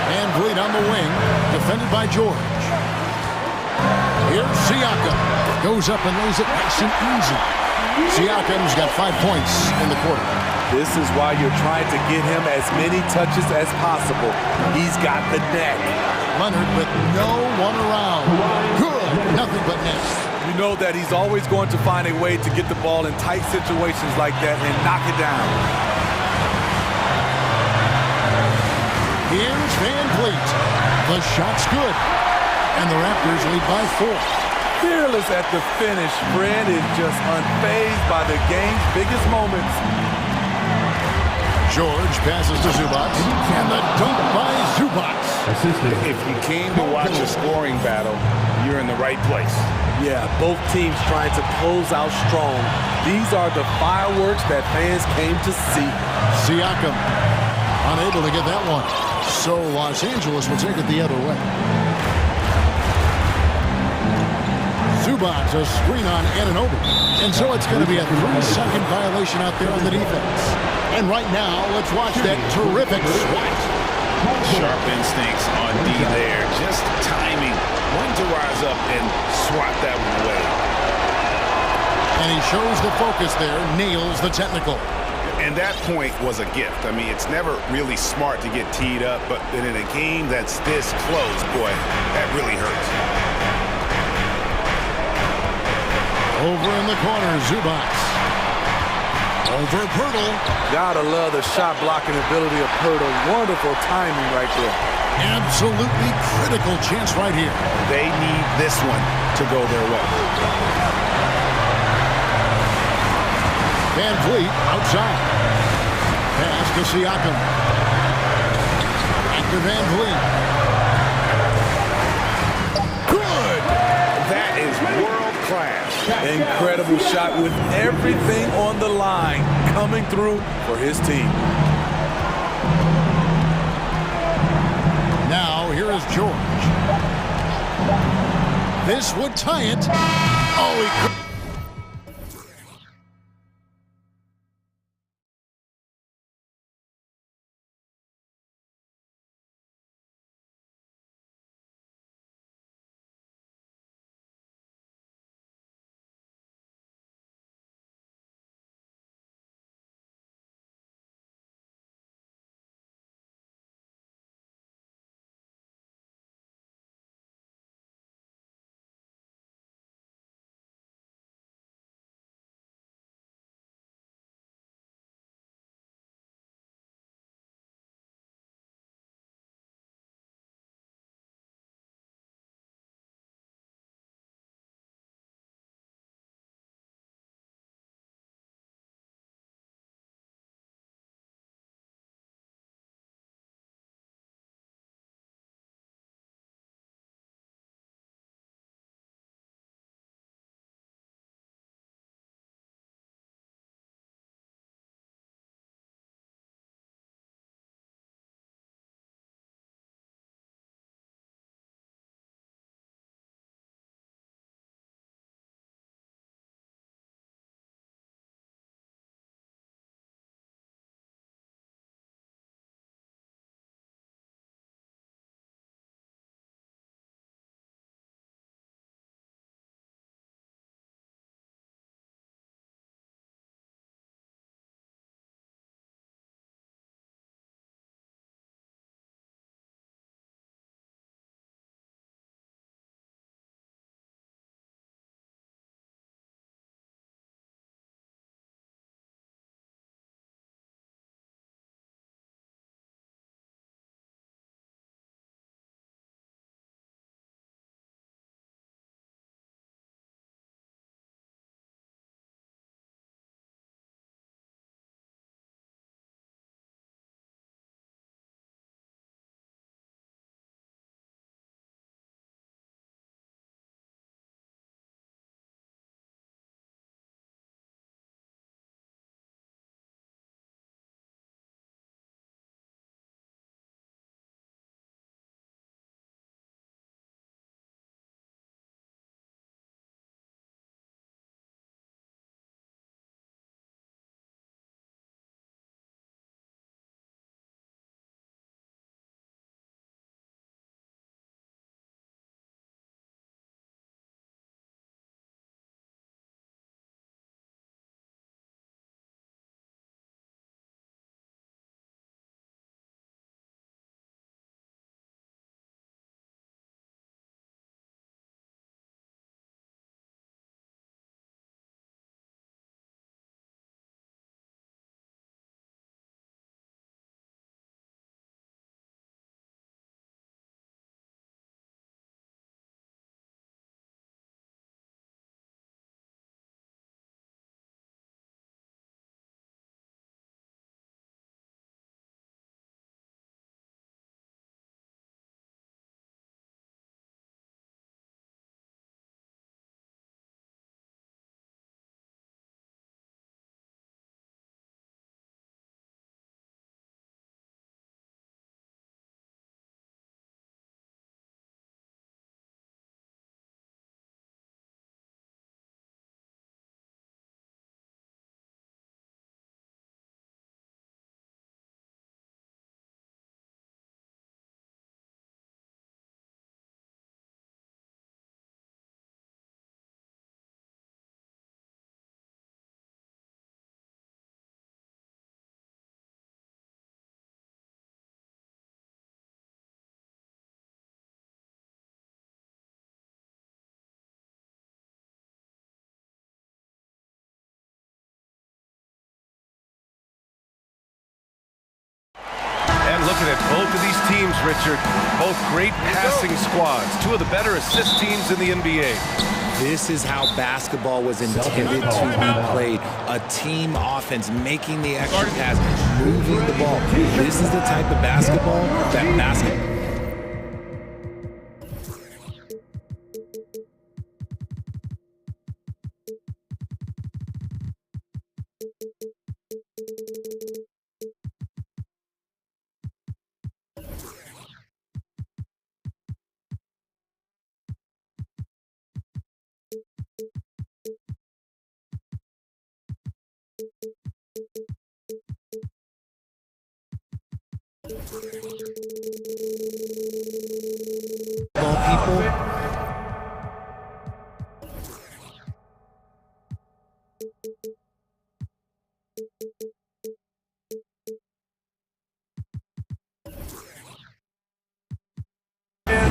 Van Vliet on the wing, defended by George. Here's Siakam. Goes up and lays it nice and easy. Siakam's got 5 points in the quarter. This is why you're trying to get him as many touches as possible. He's got the net. Leonard with no one around. Good. Nothing but net. You know that he's always going to find a way to get the ball in tight situations like that and knock it down. Here's Van Vliet. The shot's good. And the Raptors lead by 4. Fearless at the finish. Fred is just unfazed by the game's biggest moments. George passes to Zubac, and the dunk by Zubac. If you came to watch a scoring battle, you're in the right place. Yeah, both teams trying to close out strong. These are the fireworks that fans came to see. Siakam unable to get that one. So Los Angeles will take it the other way. Zubac's a screen on Ananobi. And so it's going to be a 3-second violation out there on the defense. And right now, let's watch that terrific swat. Sharp instincts on D there. Just timing when to rise up and swat that one away. And he shows the focus there, nails the technical. And that point was a gift. I mean, it's never really smart to get teed up, but in a game that's this close, boy, that really hurts. Over in the corner, Zubac's. Over Pirtle. Gotta love the shot blocking ability of Pirtle. Wonderful timing right there. Absolutely critical chance right here. They need this one to go their way. Van Vliet outside. Pass to Siakam. Back to Van Vliet. Good! That is world class. Incredible shot with everything on the line coming through for his team. Now here is George. This would tie it. Oh, he could. looking at both of these teams, Richard, both great passing squads, two of the better assist teams in the NBA. This is how basketball was intended to be played. A team offense, making the extra pass, moving the ball. This is the type of basketball that basketball...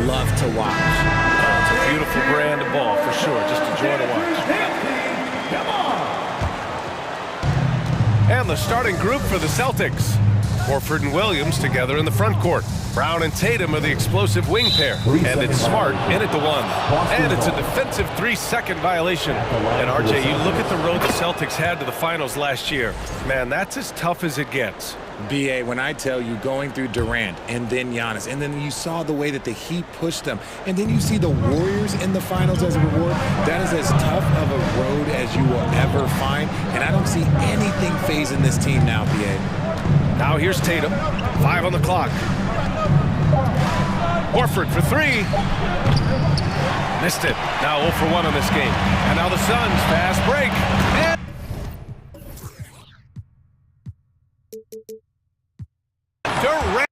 Love to watch. It's a beautiful brand of ball for sure. Just a joy to watch. And the starting group for the Celtics. Horford and Williams together in the front court. Brown and Tatum are the explosive wing pair. And it's Smart in at the one. And it's a defensive 3-second violation. And RJ, you look at the road the Celtics had to the finals last year. Man, that's as tough as it gets. BA, when I tell you going through Durant and then Giannis, and then you saw the way that the Heat pushed them, and then you see the Warriors in the finals as a reward, that is as tough of a road as you will ever find, and I don't see anything phasing this team now, BA. Now here's Tatum, 5 on the clock. Horford for 3. Missed it. Now 0 for 1 on this game. And now the Suns, fast break. And Durant.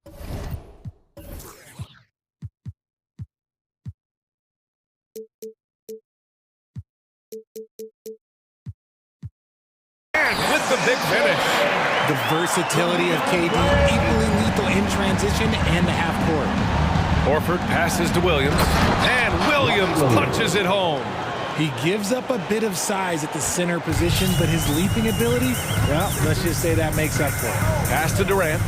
And with the big finish. The versatility of KD, equally lethal in transition and the half court. Horford passes to Williams, and Williams punches it home. He gives up a bit of size at the center position, but his leaping ability, well, let's just say that makes up for it. Pass to Durant.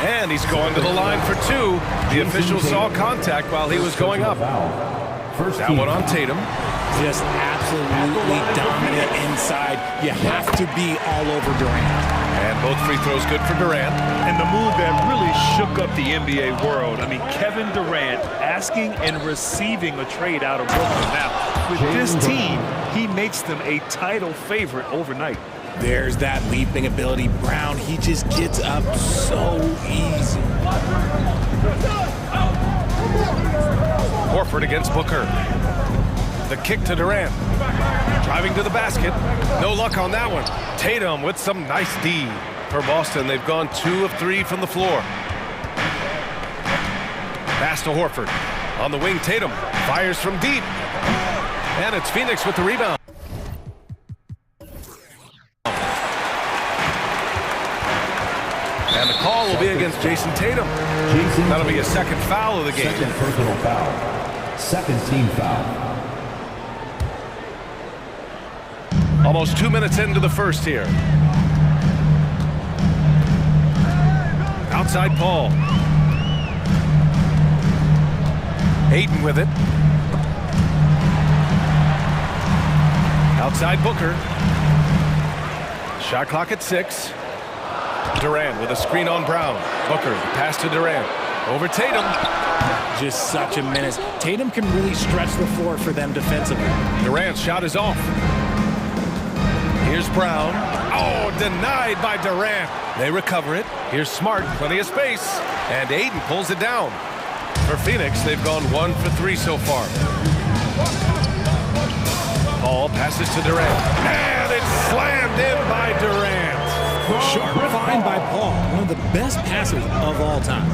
And he's going to the line for 2. The official saw contact while he was going up. That one on Tatum. Just absolutely dominant inside. You have to be all over Durant. And both free throws good for Durant. And the move that really shook up the NBA world. I mean, Kevin Durant asking and receiving a trade out of Brooklyn. Now, with this team, he makes them a title favorite overnight. There's that leaping ability. Brown, he just gets up so easy. Horford against Booker. The kick to Durant. Driving to the basket. No luck on that one. Tatum with some nice D. For Boston, they've gone 2 of 3 from the floor. Pass to Horford. On the wing, Tatum fires from deep. And it's Phoenix with the rebound. And the call will be against Jason Tatum. That'll be a second foul of the game. Second personal foul. Second team foul. Almost 2 minutes into the first here. Outside Paul. Ayton with it. Outside Booker. Shot clock at 6. Durant with a screen on Brown. Booker, pass to Durant. Over Tatum. Just such a menace. Tatum can really stretch the floor for them defensively. Durant's shot is off. Here's Brown. Oh, denied by Durant. They recover it. Here's Smart, plenty of space. And Ayton pulls it down. For Phoenix, they've gone 1 for 3 so far. Paul passes to Durant. And it's slammed in by Durant. Sharp find by Paul, one of the best passers of all time.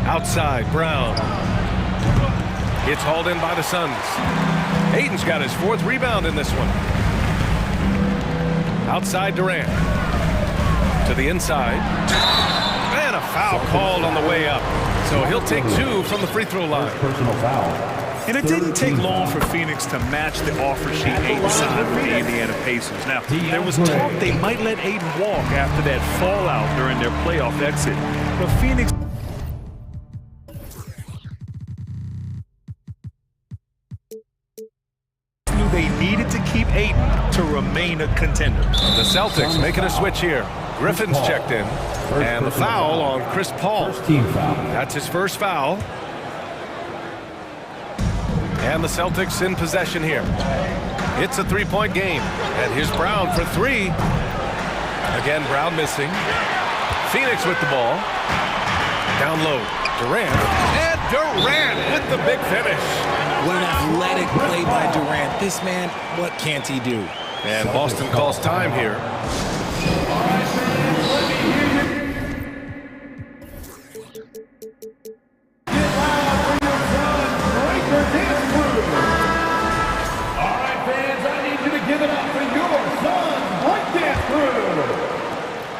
Outside, Brown. It's hauled in by the Suns. Ayton's got his 4th rebound in this one. Outside Durant. To the inside. And a foul called on the way up. So he'll take 2 from the free throw line. Personal foul. And it didn't take long for Phoenix to match the offer sheet Ayton signed with the Indiana Pacers. Now, there was talk they might let Ayton walk after that fallout during their playoff exit. But Phoenix knew they needed to keep Ayton to remain a contender. The Celtics making a switch here. Griffin's checked in. And the foul on Chris Paul. That's his first foul. And the Celtics in possession here. It's a three-point game. And here's Brown for three. Again, Brown missing. Phoenix with the ball. Down low. Durant. And Durant with the big finish. What an athletic play by Durant. This man, what can't he do? And Boston calls time here.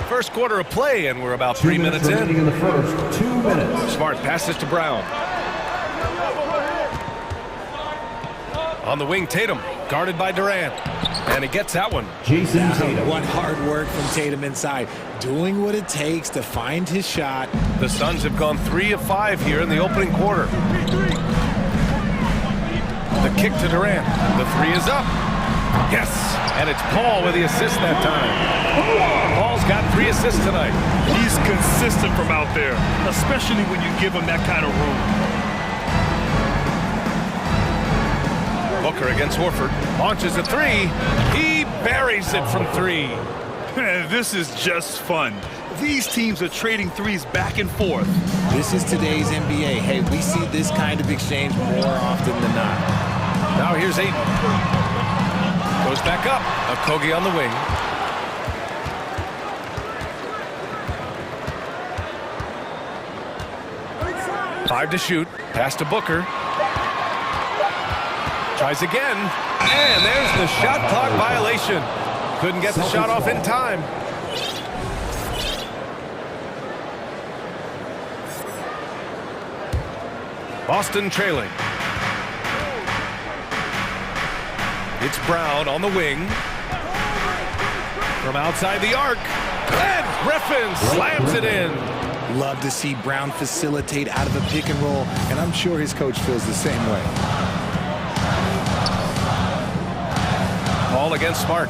First quarter of play, and we're about 3 minutes in. The first 2 minutes. Smart passes to Brown. On the wing, Tatum, guarded by Durant. And he gets that one. Jason Tatum. What hard work from Tatum inside. Doing what it takes to find his shot. The Suns have gone 3 of 5 here in the opening quarter. The kick to Durant. The three is up. Yes, and it's Paul with the assist that time. Paul's got 3 assists tonight. He's consistent from out there, especially when you give him that kind of room. Booker against Horford. Launches a three. He buries it from 3. Man, this is just fun. These teams are trading threes back and forth. This is today's NBA. Hey, we see this kind of exchange more often than not. Now here's Ayton. Goes back up. Okogie on the wing. Five to shoot. Pass to Booker. Tries again. And there's the shot clock violation. Couldn't get the shot off in time. Boston trailing. It's Brown on the wing. From outside the arc. And Griffin slams it in. Love to see Brown facilitate out of a pick and roll, and I'm sure his coach feels the same way. Paul against Smart.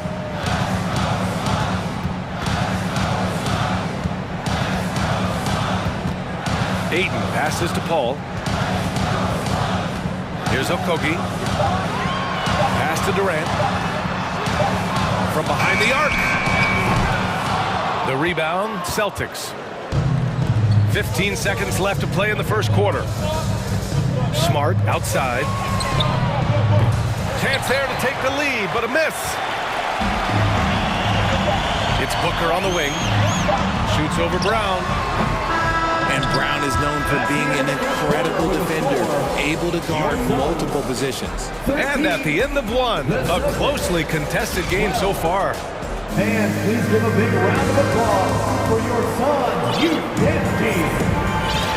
Ayton passes to Paul. Here's Okogie. Pass to Durant. From behind the arc. The rebound, Celtics. 15 seconds left to play in the first quarter. Smart outside. Chance there to take the lead, but a miss. It's Booker on the wing. Shoots over Brown. And Brown is known for being an incredible defender, able to guard multiple positions. And at the end of one, a closely contested game so far. Fans, please give a big round of applause for your Suns youth dance team.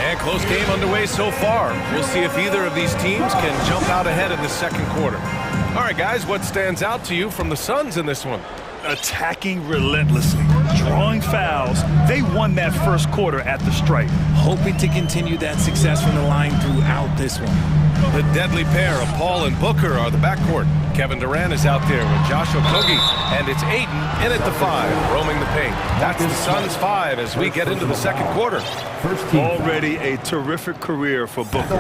And close game underway so far. We'll see if either of these teams can jump out ahead in the second quarter. All right, guys, what stands out to you from the Suns in this one? Attacking relentlessly, drawing fouls. They won that first quarter at the stripe. Hoping to continue that success from the line throughout this one. The deadly pair of Paul and Booker are the backcourt. Kevin Durant is out there with Josh Okogie, and it's Ayton in at the 5, roaming the paint. That's the Suns 5 as we get into the second quarter. Already a terrific career for Booker.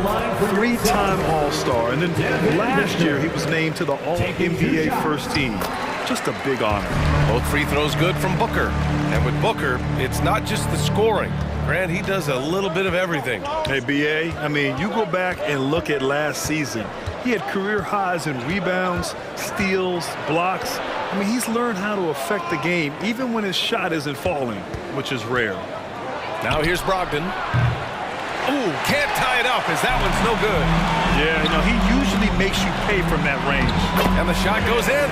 3-time All-Star, and then last year he was named to the All-NBA first team. Just a big honor. Both free throws good from Booker. And with Booker, it's not just the scoring. Grant, he does a little bit of everything. Hey, B.A., I mean, you go back and look at last season. He had career highs in rebounds, steals, blocks. I mean, he's learned how to affect the game, even when his shot isn't falling, which is rare. Now here's Brogdon. Ooh, can't tie it up as that one's no good. Yeah, you know, he usually makes you pay from that range. And the shot goes in.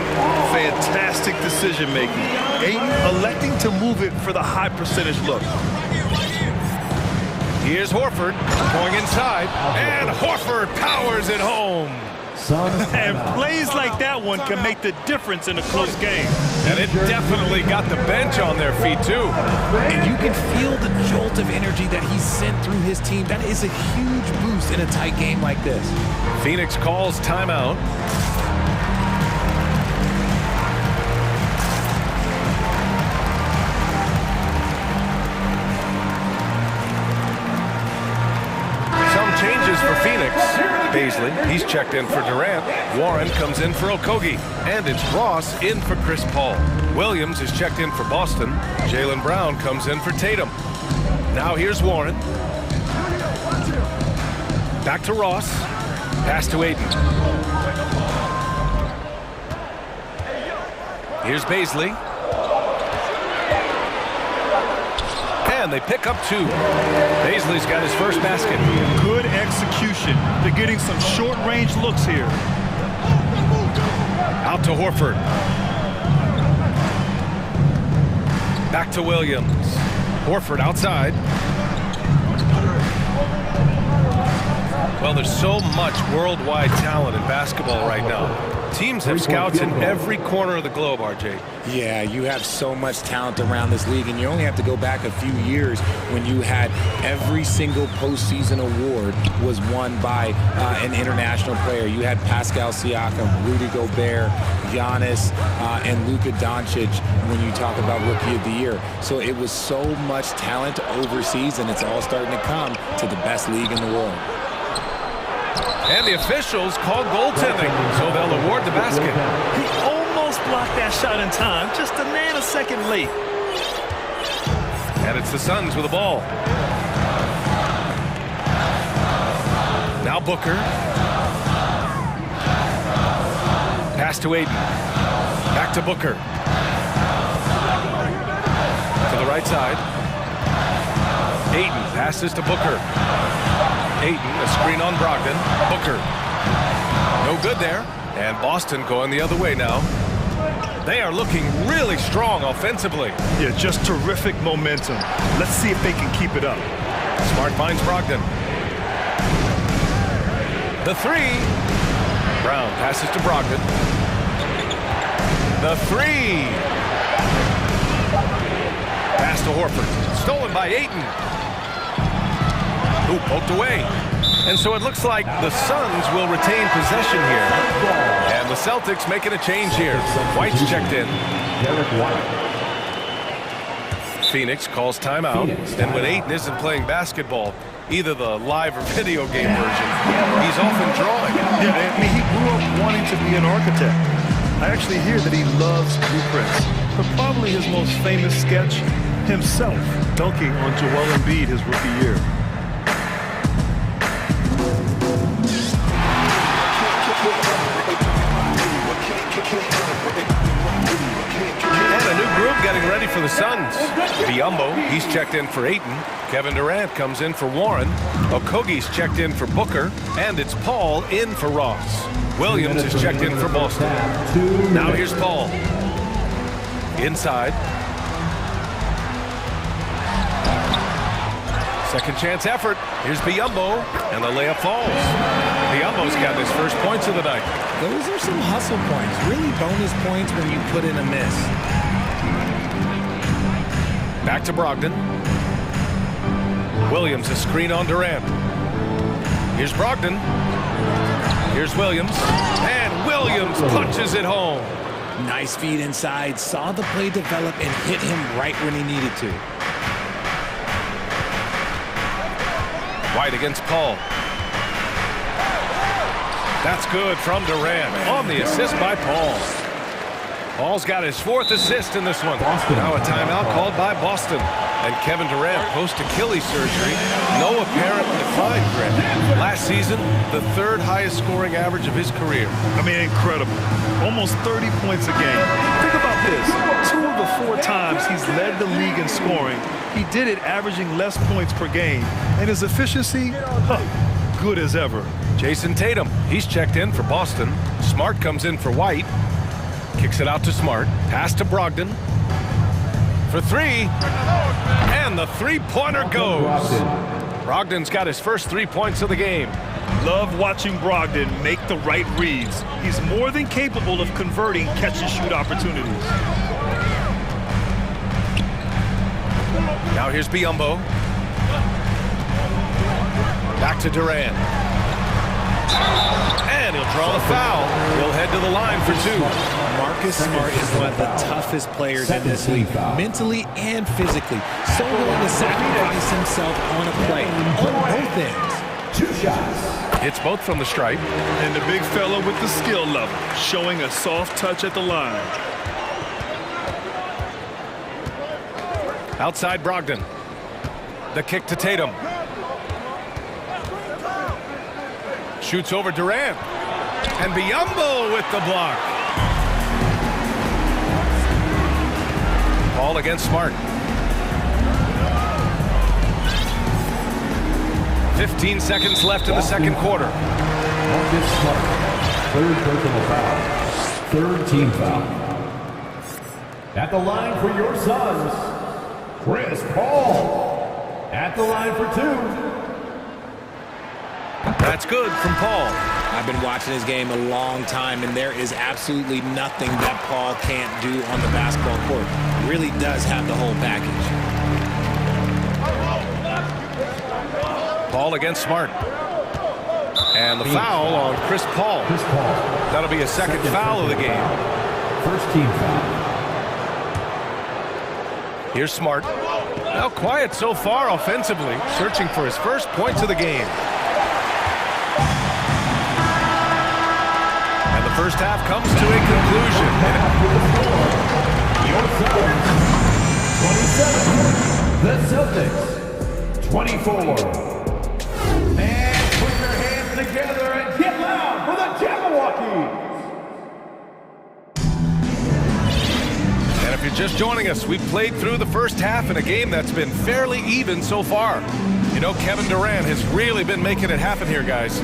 Fantastic decision-making. Ayton electing to move it for the high percentage look. Here's Horford going inside, and Horford powers it home. And plays like that one can make the difference in a close game. And it definitely got the bench on their feet, too. And you can feel the jolt of energy that he sent through his team. That is a huge boost in a tight game like this. Phoenix calls timeout. Changes for Phoenix. Baisley, he's checked in for Durant. Warren comes in for Okogie. And it's Ross in for Chris Paul. Williams is checked in for Boston. Jaylen Brown comes in for Tatum. Now here's Warren. Back to Ross. Pass to Aiden. Here's Baisley. And they pick up 2. Baisley's got his first basket. Good execution. They're getting some short-range looks here. Out to Horford. Back to Williams. Horford outside. Well, there's so much worldwide talent in basketball right now. Teams have scouts in every corner of the globe, RJ. Yeah, you have so much talent around this league, and you only have to go back a few years when you had every single postseason award was won by an international player. You had Pascal Siakam, Rudy Gobert, Giannis, and Luka Doncic when you talk about Rookie of the Year. So it was so much talent overseas, and it's all starting to come to the best league in the world. And the officials call goaltending, so they'll award the basket. He almost blocked that shot in time, just a nanosecond late. And it's the Suns with the ball. Now Booker. Pass to Aiden. Back to Booker. To the right side. Aiden passes to Booker. Aiden, a screen on Brogdon. Booker. No good there. And Boston going the other way now. They are looking really strong offensively. Yeah, just terrific momentum. Let's see if they can keep it up. Smart finds Brogdon. The 3. Brown passes to Brogdon. The 3. Pass to Horford. Stolen by Ayton. Ooh, poked away. And so it looks like the Suns will retain possession here. And the Celtics making a change here. White's checked in. Phoenix calls timeout. And when Ayton isn't playing basketball, either the live or video game version, he's often drawing. Yeah, I mean, he grew up wanting to be an architect. I actually hear that he loves blueprints. But probably his most famous sketch, himself dunking on Joel Embiid his rookie year. Getting ready for the Suns. Biyombo, he's checked in for Ayton. Kevin Durant comes in for Warren. Okogie's checked in for Booker. And it's Paul in for Ross. Williams is checked in for Boston. Now here's Paul. Inside. Second chance effort. Here's Biyombo. And the layup falls. Biyombo's got his first points of the night. Those are some hustle points. Really bonus points when you put in a miss. Back to Brogdon. Williams, a screen on Durant. Here's Brogdon. Here's Williams. And Williams punches it home. Nice feed inside. Saw the play develop and hit him right when he needed to. White against Paul. That's good from Durant on the assist by Paul. Paul's got his 4th assist in this one. Now a timeout called by Boston. And Kevin Durant post-Achilles surgery. No apparent decline, Grant. Last season, the 3rd highest scoring average of his career. I mean, incredible. Almost 30 points a game. Think about this. 2 of the 4 times he's led the league in scoring, he did it averaging less points per game. And his efficiency, good as ever. Jason Tatum, he's checked in for Boston. Smart comes in for White. Kicks it out to Smart. Pass to Brogdon. For 3. And the 3-pointer goes. Brogdon's got his first 3 points of the game. Love watching Brogdon make the right reads. He's more than capable of converting catch-and-shoot opportunities. Now here's Biyombo. Back to Durant. And he'll draw the foul. He'll head to the line for 2. Marcus Smart is one of the toughest players in this league, mentally and physically. So willing to sacrifice himself on a play, on both ends. 2 shots. Hits both from the stripe. And the big fella with the skill level, showing a soft touch at the line. Outside Brogdon. The kick to Tatum. Shoots over Durant. And Biyombo with the block. Ball against Smart. 15 seconds left in the second quarter. Marcus Smart. 3rd personal foul. 3rd team foul. At the line for your Suns, Chris Paul. At the line for 2. That's good from Paul. I've been watching this game a long time, and there is absolutely nothing that Paul can't do on the basketball court. He really does have the whole package. Paul against Smart. And the foul on Chris Paul. That'll be a second foul of the game. 1st team foul. Here's Smart. Now quiet so far offensively, searching for his first points of the game. And the first half comes to a conclusion. Your Celtics, 27. The Celtics, 24. And put your hands together and get loud for the Jabberwockies. And if you're just joining us, we've played through the first half in a game that's been fairly even so far. You know, Kevin Durant has really been making it happen here, guys.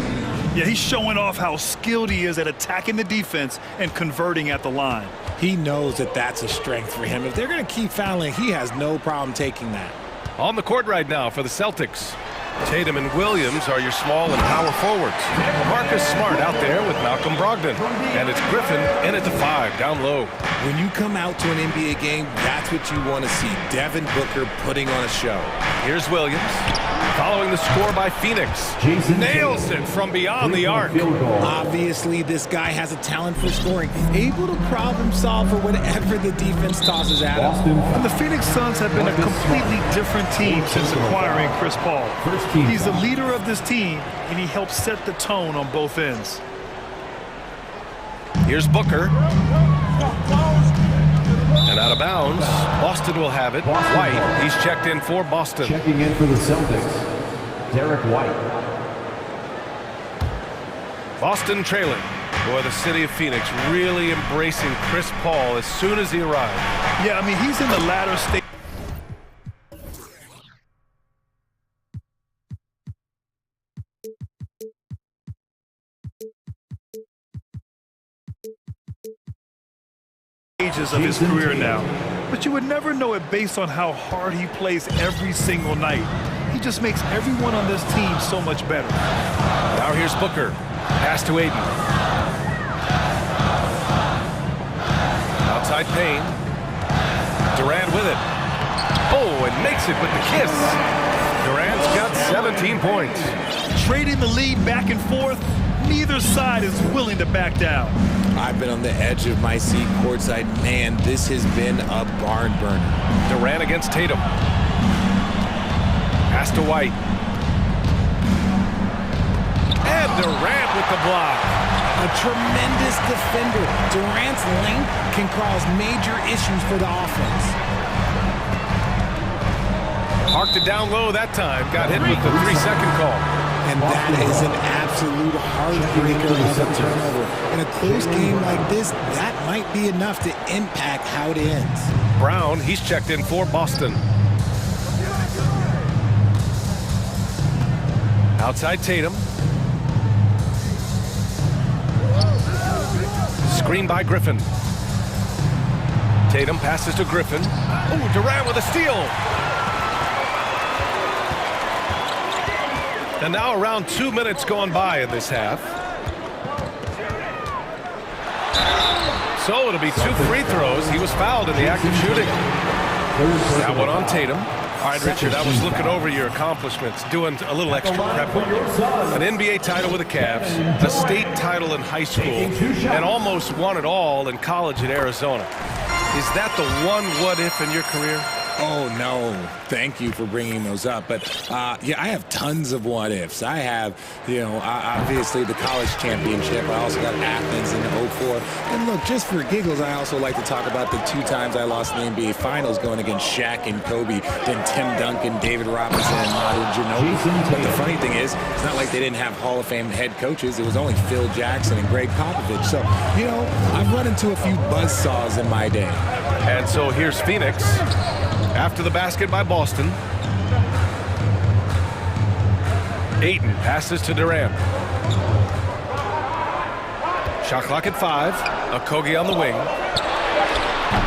Yeah, he's showing off how skilled he is at attacking the defense and converting at the line. He knows that that's a strength for him. If they're going to keep fouling, he has no problem taking that. On the court right now for the Celtics, Tatum and Williams are your small and power forwards. Marcus Smart out there with Malcolm Brogdon. And it's Griffin in at the 5, down low. When you come out to an NBA game, that's what you want to see. Devin Booker putting on a show. Here's Williams. Following the score by Phoenix. Nails it from beyond the arc. Obviously, this guy has a talent for scoring. Able to problem solve for whatever the defense tosses at him. And the Phoenix Suns have been a completely different team since acquiring Chris Paul. He's the leader of this team, and he helps set the tone on both ends. Here's Booker. And out of bounds, Boston will have it. White, he's checked in for Boston. Checking in for the Celtics, Derek White. Boston trailing. Boy, the city of Phoenix really embracing Chris Paul as soon as he arrived. Yeah, I mean, he's in the latter stage. Of his career now, but you would never know it based on how hard he plays every single night. He just makes everyone on this team so much better. Now here's Booker. Pass to Aiden. Outside Payne. Durant with it. Oh, and makes it with the kiss. Durant's got 17 points. Trading the lead back and forth, neither side is willing to back down. I've been on the edge of my seat courtside. Man, this has been a barn burner. Durant against Tatum. Pass to White. And Durant with the block. A tremendous defender. Durant's length can cause major issues for the offense. Parked it down low that time. Got hit with the 3-second call. And that is an absolute heartbreaker of a turnover. In a close game like this, that might be enough to impact how it ends. Brown, he's checked in for Boston. Outside Tatum. Screen by Griffin. Tatum passes to Griffin. Oh, Durant with a steal. And now around 2 minutes gone by in this half. So it'll be 2 free throws. He was fouled in the act of shooting. That one on Tatum. All right, Richard, I was looking over your accomplishments, doing a little extra prep on you. An NBA title with the Cavs, a state title in high school, and almost won it all in college at Arizona. Is that the one what-if in your career? Oh, no. Thank you for bringing those up. But, yeah, I have tons of what-ifs. I have, obviously the college championship. I also got Athens in '04. And, look, just for giggles, I also like to talk about the 2 times I lost in the NBA Finals going against Shaq and Kobe, then Tim Duncan, David Robinson, and Manu Ginobili. But the funny thing is, it's not like they didn't have Hall of Fame head coaches. It was only Phil Jackson and Greg Popovich. So, I've run into a few buzzsaws in my day. And so here's Phoenix. After the basket by Boston. Ayton passes to Durant. Shot clock at 5. Okogie on the wing.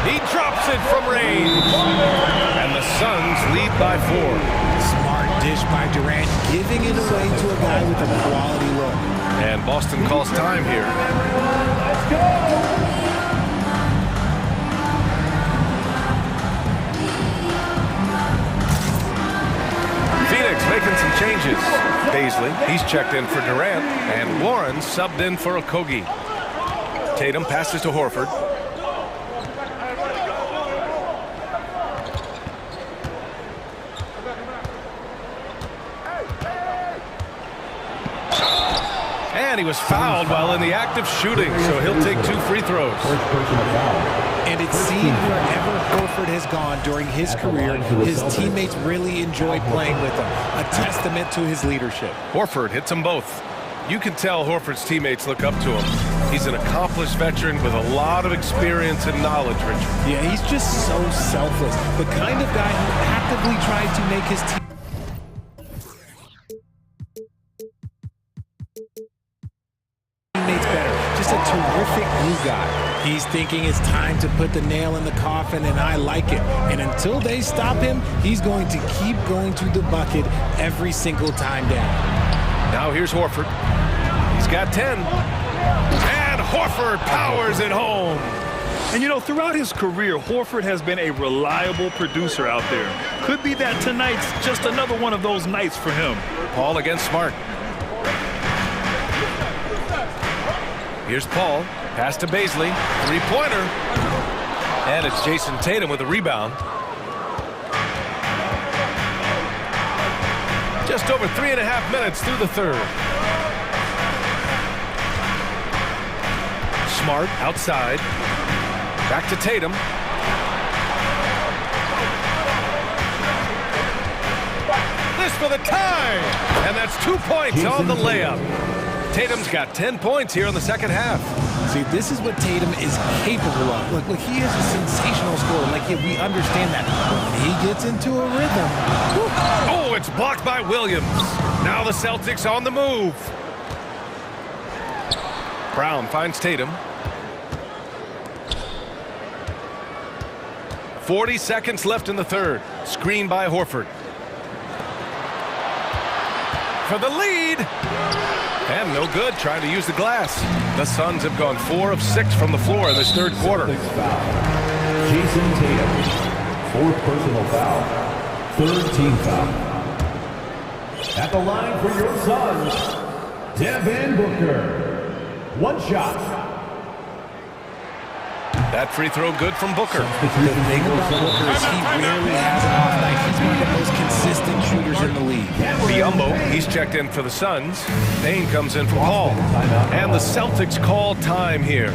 He drops it from range. And the Suns lead by 4. Smart dish by Durant, giving it away to a guy with a quality look. And Boston calls time here. Let's go! Making some changes. Baisley, he's checked in for Durant, and Warren subbed in for Okogie. Tatum passes to Horford. And he was fouled while in the act of shooting, so he'll take 2 free throws. And it seemed wherever Horford has gone during his career, his teammates really enjoy playing with him. A testament to his leadership. Horford hits them both. You can tell Horford's teammates look up to him. He's an accomplished veteran with a lot of experience and knowledge, Richard. Yeah, he's just so selfless. The kind of guy who actively tries to make his team a terrific glue guy. He's thinking it's time to put the nail in the coffin, and I like it. And until they stop him, he's going to keep going to the bucket every single time down. Now here's Horford. He's got 10. And Horford powers it home. And throughout his career, Horford has been a reliable producer out there. Could be that tonight's just another one of those nights for him. Paul against Smart. Here's Paul. Pass to Baisley. 3-pointer. And it's Jason Tatum with a rebound. Just over 3.5 minutes through the third. Smart outside. Back to Tatum. This for the tie. And that's 2 points on the layup. Tatum's got 10 points here in the second half. See, this is what Tatum is capable of. Look, he is a sensational scorer. We understand that. When he gets into a rhythm. Oh, it's blocked by Williams. Now the Celtics on the move. Brown finds Tatum. 40 seconds left in the third. Screen by Horford. For the lead. And no good, trying to use the glass. The Suns have gone 4 of 6 from the floor in this third quarter. Jason Tatum, 4th personal foul, 3rd team foul. At the line for your Suns, Devin Booker. 1 shot. That free throw good from Booker. The thing about Booker is he rarely has an off night. He's one of the most consistent shooters in the league. Biyombo, he's checked in for the Suns. Payne comes in for Paul. And the Celtics call time here.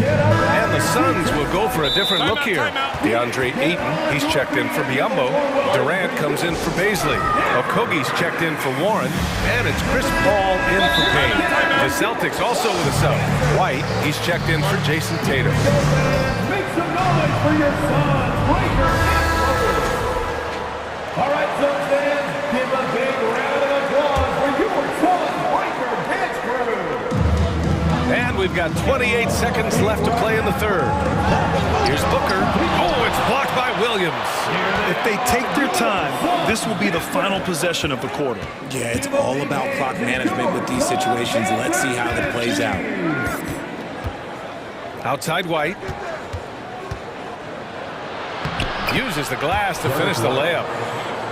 And the Suns will go for a different look here. DeAndre Ayton, he's checked in for Biyombo. Durant comes in for Baisley. Okogie's checked in for Warren. And it's Chris Paul in for Payne. The Celtics also with a sub. White, he's checked in for Jason Tatum. Make some noise for your Suns, Breaker and All right, Suns fans, give a big round of applause for your Suns, Breaker Dance Crew. And we've got 28 seconds left to play in the third. Here's Booker. Oh, it's blocked by Williams. If they take their time, this will be the final possession of the quarter. Yeah, it's all about clock management with these situations. Let's see how that plays out. Outside White. Uses the glass to finish the layup.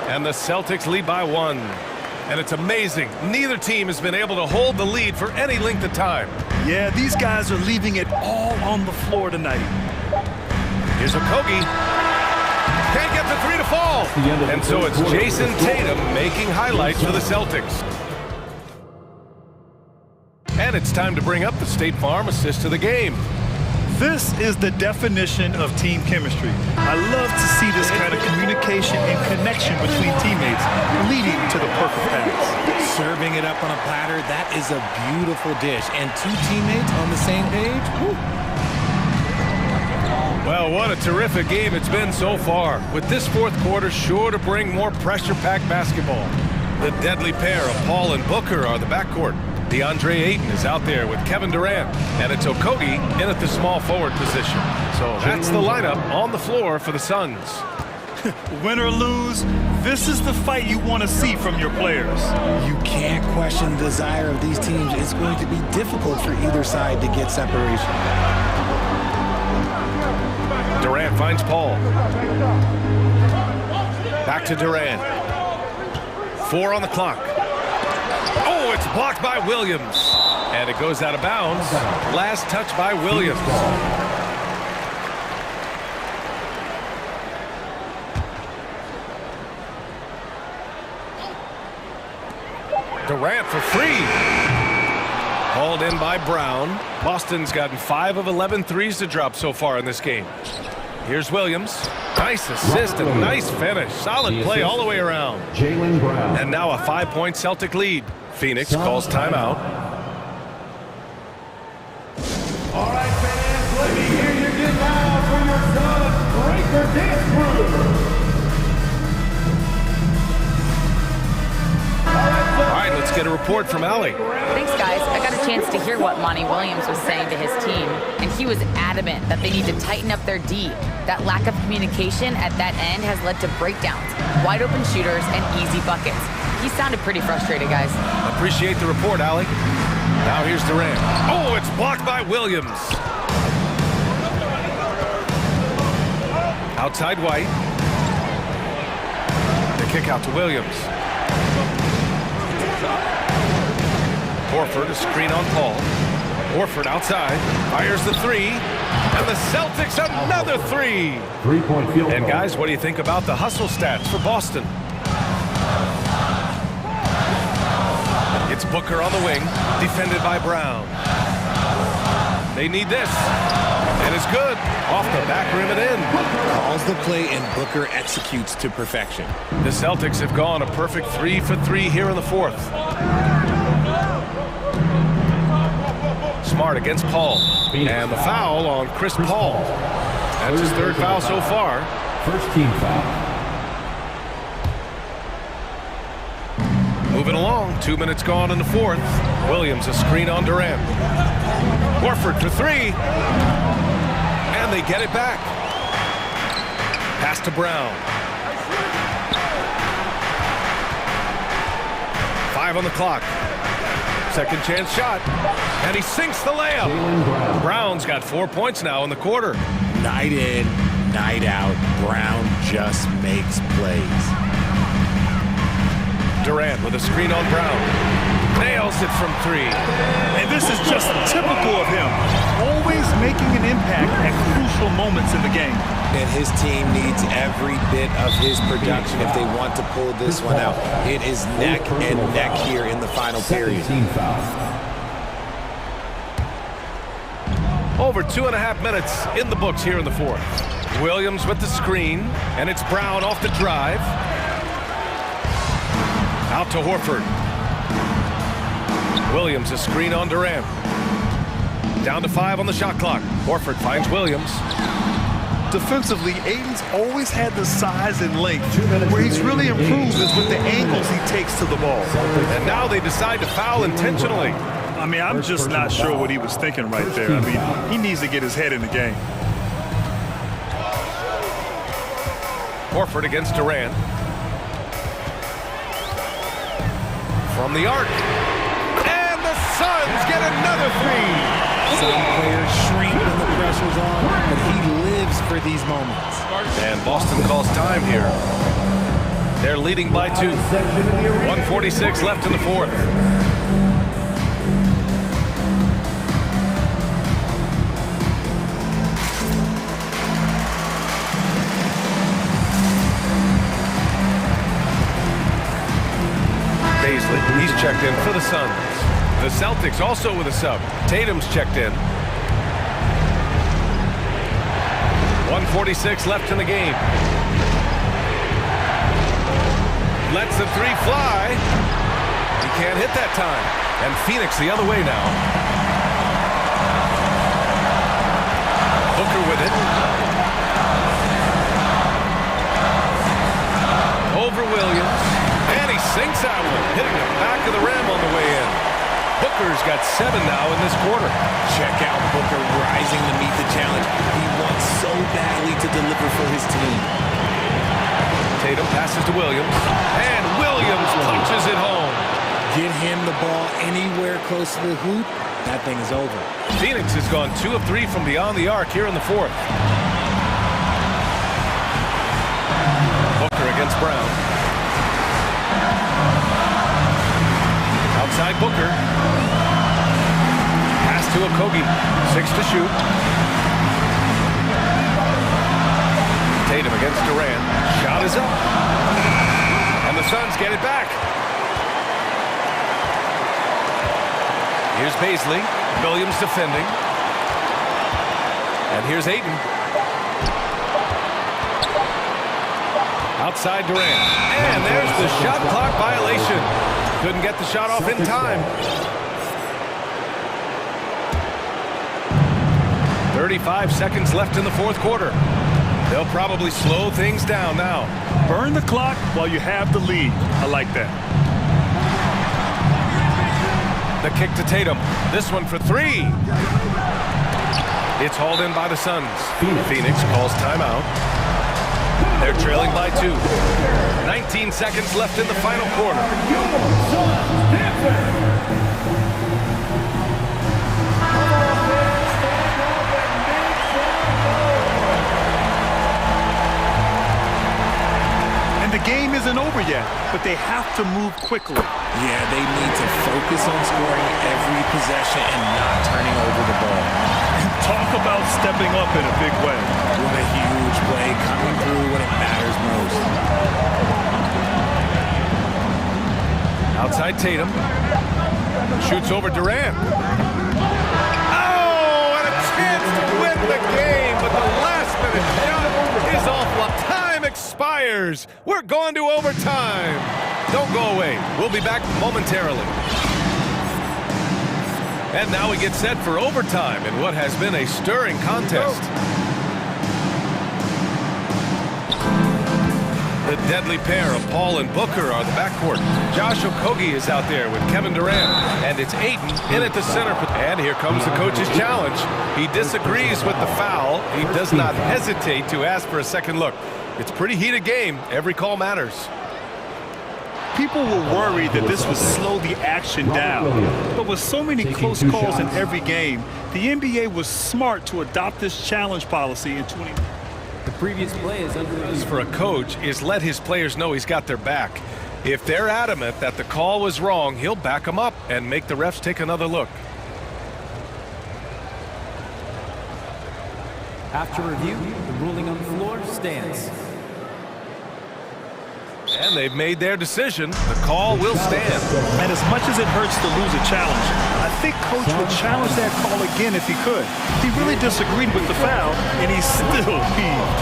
And the Celtics lead by 1. And it's amazing. Neither team has been able to hold the lead for any length of time. Yeah, these guys are leaving it all on the floor tonight. Here's Okogie. Can't get the three to fall. And so it's Jason Tatum making highlights for the Celtics. And it's time to bring up the State Farm assist of the game. This is the definition of team chemistry. I love to see this kind of communication and connection between teammates leading to the perfect pass. Serving it up on a platter, that is a beautiful dish. And two teammates on the same page? Woo. Well, what a terrific game it's been so far, with this fourth quarter sure to bring more pressure-packed basketball. The deadly pair of Paul and Booker are the backcourt. DeAndre Ayton is out there with Kevin Durant, and it's Okogie in at the small forward position. So that's the lineup on the floor for the Suns. Win or lose, this is the fight you want to see from your players. You can't question the desire of these teams. It's going to be difficult for either side to get separation. Durant finds Paul. Back to Durant. 4 on the clock. Oh, it's blocked by Williams. And it goes out of bounds. Last touch by Williams. Durant for free. Hauled in by Brown. Boston's gotten 5 of 11 threes to drop so far in this game. Here's Williams. Nice assist and nice finish. Solid play all the way around. Jaylen Brown. And now a 5-point Celtic lead. Phoenix calls timeout. All right, fans, let me hear you get loud for your Suns Breaker Dance Crew. All right, let's get a report from Allie. Thanks, guys. I got a chance to hear what Monty Williams was saying to his team, and he was adamant that they need to tighten up their D. That lack of communication at that end has led to breakdowns, wide open shooters, and easy buckets. He sounded pretty frustrated, guys. Appreciate the report, Allie. Now here's Durant. Oh, it's blocked by Williams. Outside White. The kick out to Williams. Horford, a screen on Paul. Horford outside, fires the three, and the Celtics another three. 3-point field goal. And guys, what do you think about the hustle stats for Boston? It's Booker on the wing, defended by Brown. They need this, and it's good. Off the back rim and in. Calls the play, and Booker executes to perfection. The Celtics have gone a perfect 3 for 3 here in the fourth. Smart against Paul. And the foul on Chris Paul. That's his third foul so far. First team foul. Moving along, 2 minutes gone in the fourth. Williams a screen on Durant. Horford for three. And they get it back. Pass to Brown. 5 on the clock. Second chance shot. And he sinks the layup. Brown's got 4 points now in the quarter. Night in, night out, Brown just makes plays. Durant with a screen on Brown. Nails it from 3. And this is just typical of him. Always making an impact at crucial moments in the game. And his team needs every bit of his production if they want to pull this one out. It is neck and neck here in the final period. Team foul. Over 2.5 minutes in the books here in the fourth. Williams with the screen, and it's Brown off the drive. Out to Horford. Williams a screen on Durant. Down to 5 on the shot clock. Horford finds Williams. Defensively, Ayton's always had the size and length. Where he's really improved is with the angles he takes to the ball. And now they decide to foul intentionally. I mean, I'm just not sure what he was thinking right there. I mean, he needs to get his head in the game. Horford against Durant. From the arc. And the Suns get another three. Some players shrink when the pressure's on, but he lives for these moments. And Boston calls time here. They're leading by 2. 1:46 left in the fourth. He's checked in for the Suns. The Celtics also with a sub. Tatum's checked in. 1:46 left in the game. Lets the three fly. He can't hit that time. And Phoenix the other way now. Booker with it. Over Williams. And he sinks that one, hitting the back of the rim on the way in. Booker's got 7 now in this quarter. Check out Booker rising to meet the challenge. He wants so badly to deliver for his team. Tatum passes to Williams. And Williams punches it home. Get him the ball anywhere close to the hoop, that thing is over. Phoenix has gone 2 of 3 from beyond the arc here in the fourth. Booker against Brown. Outside Booker. Pass to Okogie. 6 to shoot. Tatum against Durant. Shot is up. And the Suns get it back. Here's Baisley. Williams defending. And here's Ayton. Outside Durant. And there's the shot clock violation. Couldn't get the shot off in time. 35 seconds left in the fourth quarter. They'll probably slow things down now. Burn the clock while you have the lead. I like that. The kick to Tatum. This one for 3. It's hauled in by the Suns. Phoenix calls timeout. They're trailing by 2. 19 seconds left in the final quarter. And the game isn't over yet, but they have to move quickly. Yeah, they need to focus on scoring every possession and not turning over the ball. Talk about stepping up in a big way. What a huge play coming through when it matters most. Outside Tatum. Shoots over Durant. Oh, and a chance to win the game, but the last minute shot is off. Time expires. We're going to overtime. Don't go away. We'll be back momentarily. And now we get set for overtime in what has been a stirring contest. The deadly pair of Paul and Booker are the backcourt. Josh Okogie is out there with Kevin Durant. And it's Ayton in at the center. And here comes the coach's challenge. He disagrees with the foul. He does not hesitate to ask for a second look. It's a pretty heated game. Every call matters. People were worried that this would slow the action down. But with so many close calls in every game, the NBA was smart to adopt this challenge policy in 20. The previous play is under review. For a coach is let his players know he's got their back. If they're adamant that the call was wrong, he'll back them up and make the refs take another look. After review, the ruling on the floor stands. And they've made their decision. The call will stand. And as much as it hurts to lose a challenge, I think Coach would challenge that call again if he could. He really disagreed with the foul, and he's still peeved.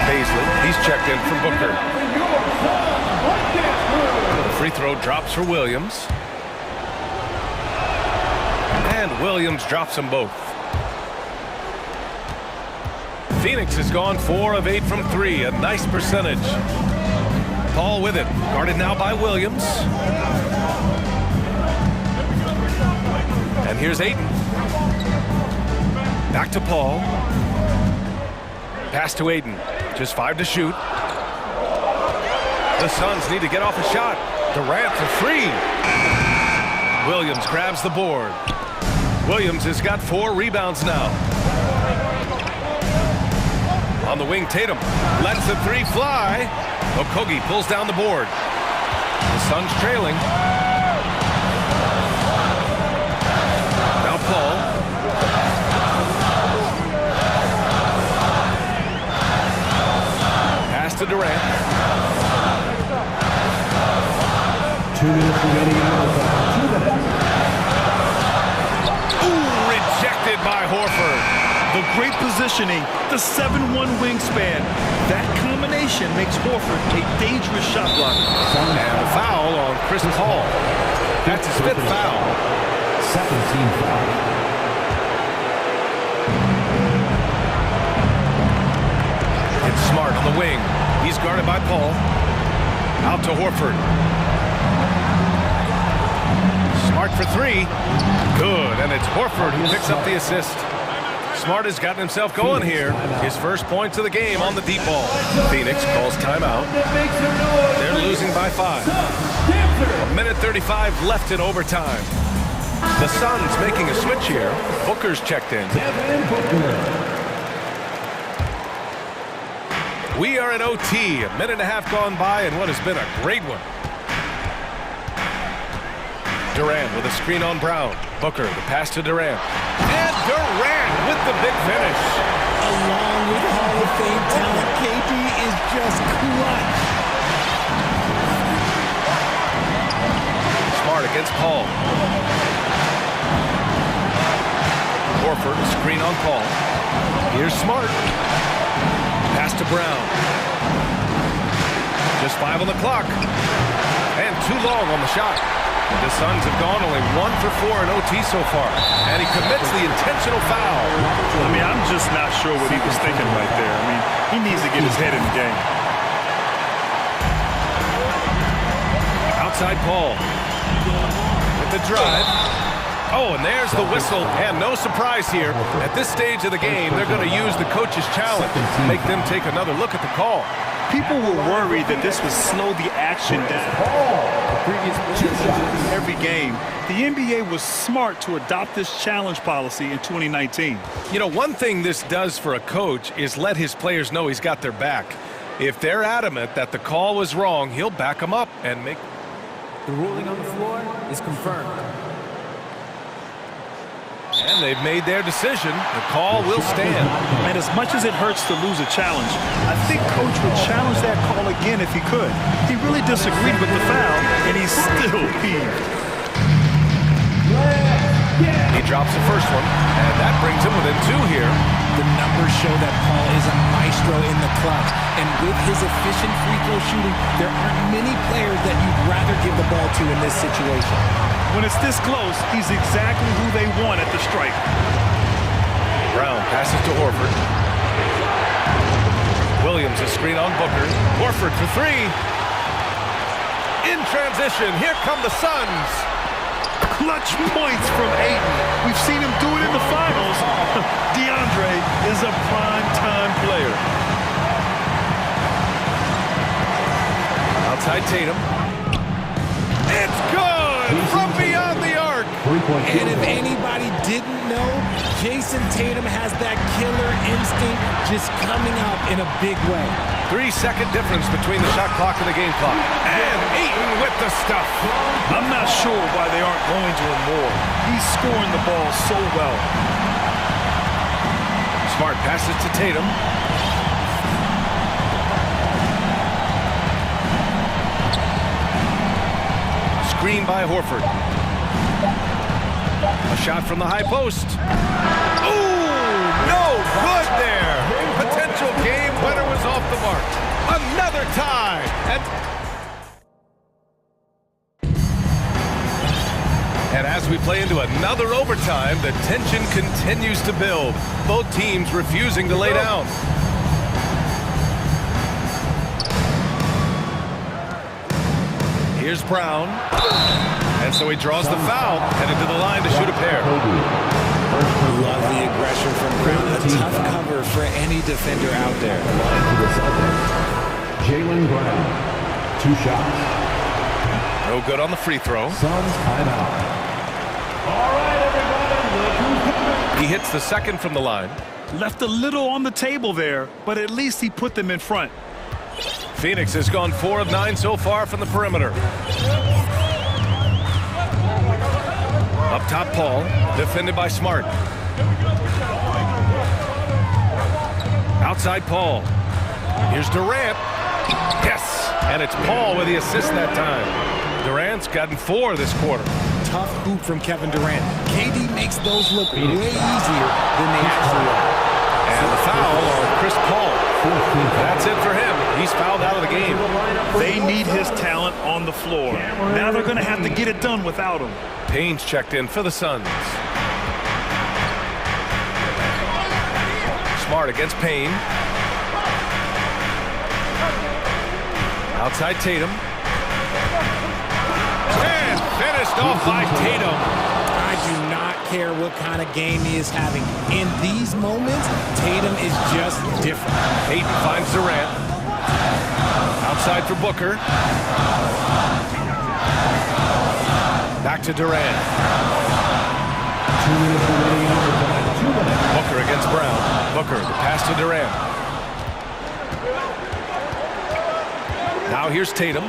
Baisley, he's checked in from Booker. The free throw drops for Williams. And Williams drops them both. Phoenix has gone 4 of 8 from 3, a nice percentage. Paul with it, guarded now by Williams. And here's Ayton. Back to Paul. Pass to Ayton. Just 5 to shoot. The Suns need to get off a shot. Durant for 3. Williams grabs the board. Williams has got 4 rebounds now. On the wing, Tatum lets the 3 fly. Okogie pulls down the board. The Suns trailing. Now Paul. Pass to Durant. 2 minutes remaining in the 2 minutes. Ooh, rejected by Horford. The great positioning, the 7-1 wingspan. That combination makes Horford a dangerous shot blocker. And a foul on Chris Paul. That's his 5th foul. Second team foul. It's Smart on the wing. He's guarded by Paul. Out to Horford. Smart for 3. Good, and it's Horford who picks up the assist. Smart has gotten himself going here. His first points of the game on the deep ball. Phoenix calls timeout. They're losing by 5. 1:35 left in overtime. The Suns making a switch here. Booker's checked in. We are in OT. 1.5 gone by and what has been a great one. Durant with a screen on Brown. Booker, the pass to Durant. And Durant with the big finish. Along with Hall of Fame talent, KD is just clutch. Smart against Paul. Horford, screen on Paul. Here's Smart. Pass to Brown. Just 5 on the clock. And too long on the shot. The Suns have gone only 1 for 4 in OT so far. And he commits the intentional foul. I mean, I'm just not sure what he was thinking right there. I mean, he needs to get his head in the game. Outside Paul. With the drive. Oh, and there's the whistle. And no surprise here. At this stage of the game, they're going to use the coach's challenge. Make them take another look at the call. People were worried that this would slow the action down. Every game, the NBA was smart to adopt this challenge policy in 2019. You know, one thing this does for a coach is let his players know he's got their back. If they're adamant that the call was wrong, he'll back them up and make... The ruling on the floor is confirmed. And they've made their decision. The call will stand. And as much as it hurts to lose a challenge, I think Coach would challenge that call again if he could. He really disagreed with the foul, and he's still peeved. He drops the first one, and that brings him within 2 here. The numbers show that Paul is a maestro in the clutch. And with his efficient free throw shooting, there aren't many players that you'd rather give the ball to in this situation. When it's this close, he's exactly who they want at the stripe. Brown passes to Horford. Williams a screen on Booker. Horford for 3. In transition, here come the Suns. Clutch points from Ayton. We've seen him do it in the finals. DeAndre is a prime-time player. Outside Tatum. It's good from beyond the arc. And if anybody didn't know, Jason Tatum has that killer instinct just coming out in a big way. 3-second difference between the shot clock and the game clock. And Ayton with the stuff. I'm not sure why they aren't going to him more. He's scoring the ball so well. Smart passes to Tatum. Screen by Horford. A shot from the high post. Ooh, no good there. Potential game winner was off the mark. Another tie. And as as we play into another overtime, the tension continues to build. Both teams refusing to lay down. Here's Brown. And so he draws the foul, headed to the line to shoot a pair. Love the aggression from Brown. A tough cover for any defender out there. Jaylen Brown, 2 shots. No good on the free throw. Suns timeout. All right, everybody. He hits the second from the line. Left a little on the table there, but at least he put them in front. Phoenix has gone 4 of 9 so far from the perimeter. Up top, Paul, defended by Smart. Outside, Paul. Here's Durant. Yes, and it's Paul with the assist that time. Durant's gotten 4 this quarter. Tough hoop from Kevin Durant. KD makes those look way easier than they actually are. And the foul on Chris Paul. That's it for him. He's fouled out of the game. They need his talent on the floor. Now they're going to have to get it done without him. Payne's checked in for the Suns. Smart against Payne. Outside Tatum. And finished off by Tatum. I do not care what kind of game he is having. In these moments, Tatum is just different. Payton finds Durant. Outside for Booker. Back to Durant. 2 minutes remaining in overtime. 2 minutes. Booker against Brown. Booker, the pass to Durant. Now here's Tatum.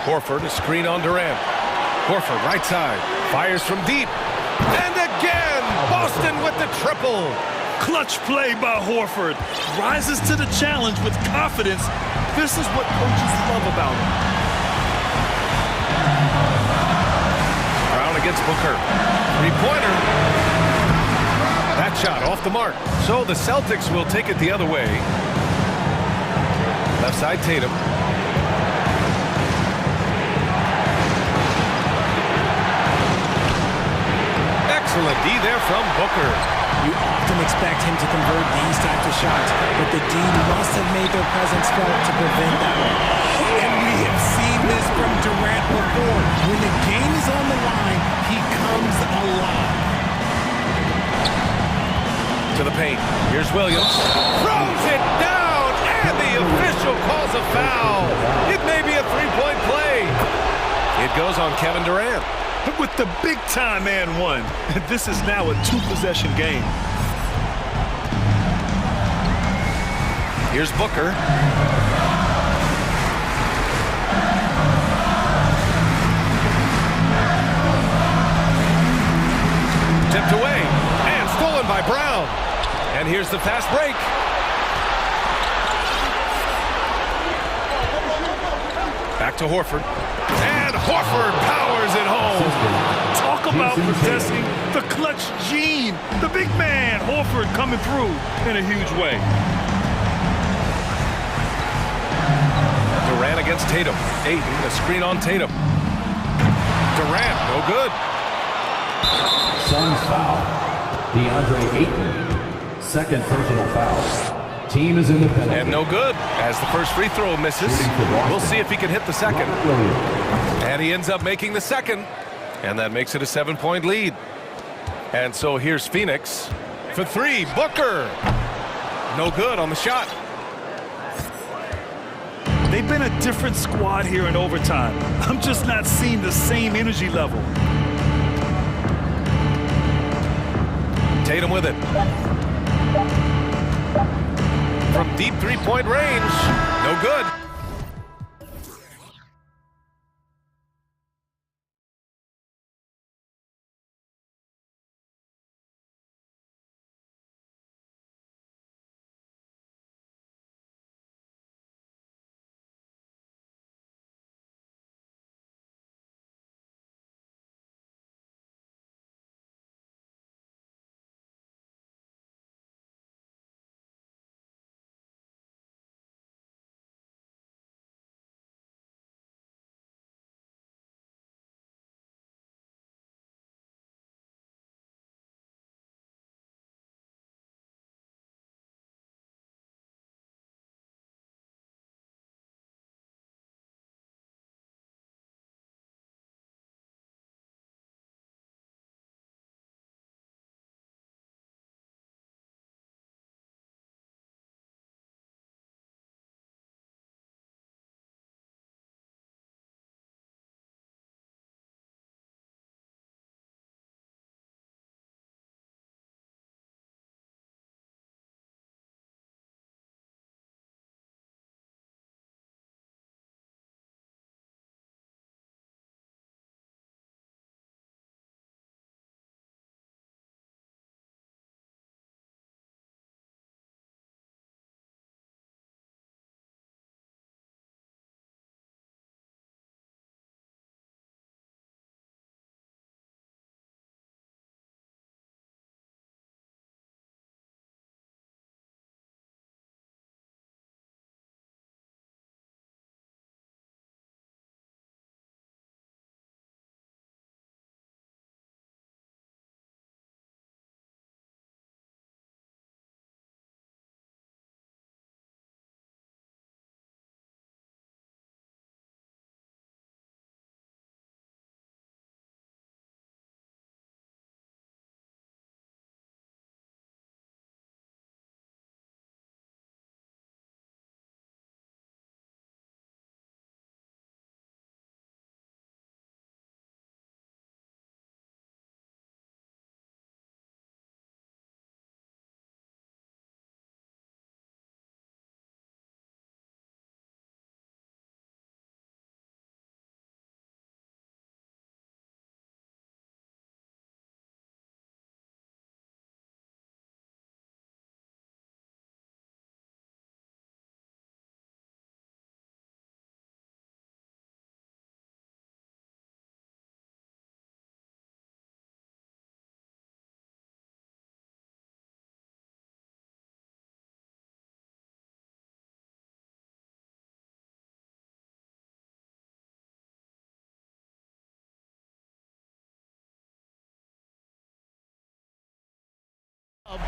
Horford, a screen on Durant. Horford, right side, fires from deep. And again, Boston with the triple. Clutch play by Horford. Rises to the challenge with confidence. This is what coaches love about him. Brown against Booker. 3-pointer. That shot off the mark. So the Celtics will take it the other way. Left side, Tatum. Excellent D there from Booker. You often expect him to convert these types of shots, but the D must have made their presence felt to prevent that one. And we have seen this from Durant before. When the game is on the line, he comes alive. To the paint. Here's Williams. Throws it down, and the official calls a foul. It may be a 3-point play. It goes on Kevin Durant. With the big-time and one, this is now a 2-possession game. Here's Booker. Tipped away and stolen by Brown. And here's the fast break. Back to Horford. And Horford powers it home. Talk about possessing the clutch gene. The big man, Horford, coming through in a huge way. Durant against Tatum. Ayton, a screen on Tatum. Durant, no good. Suns foul. DeAndre Ayton, second personal foul. Team is in the penalty. And no good, as the first free throw misses. We'll see if he can hit the second. And he ends up making the second. And that makes it a 7-point lead. And so here's Phoenix for 3. Booker. No good on the shot. They've been a different squad here in overtime. I'm just not seeing the same energy level. Tatum with it. From deep 3-point range. No good.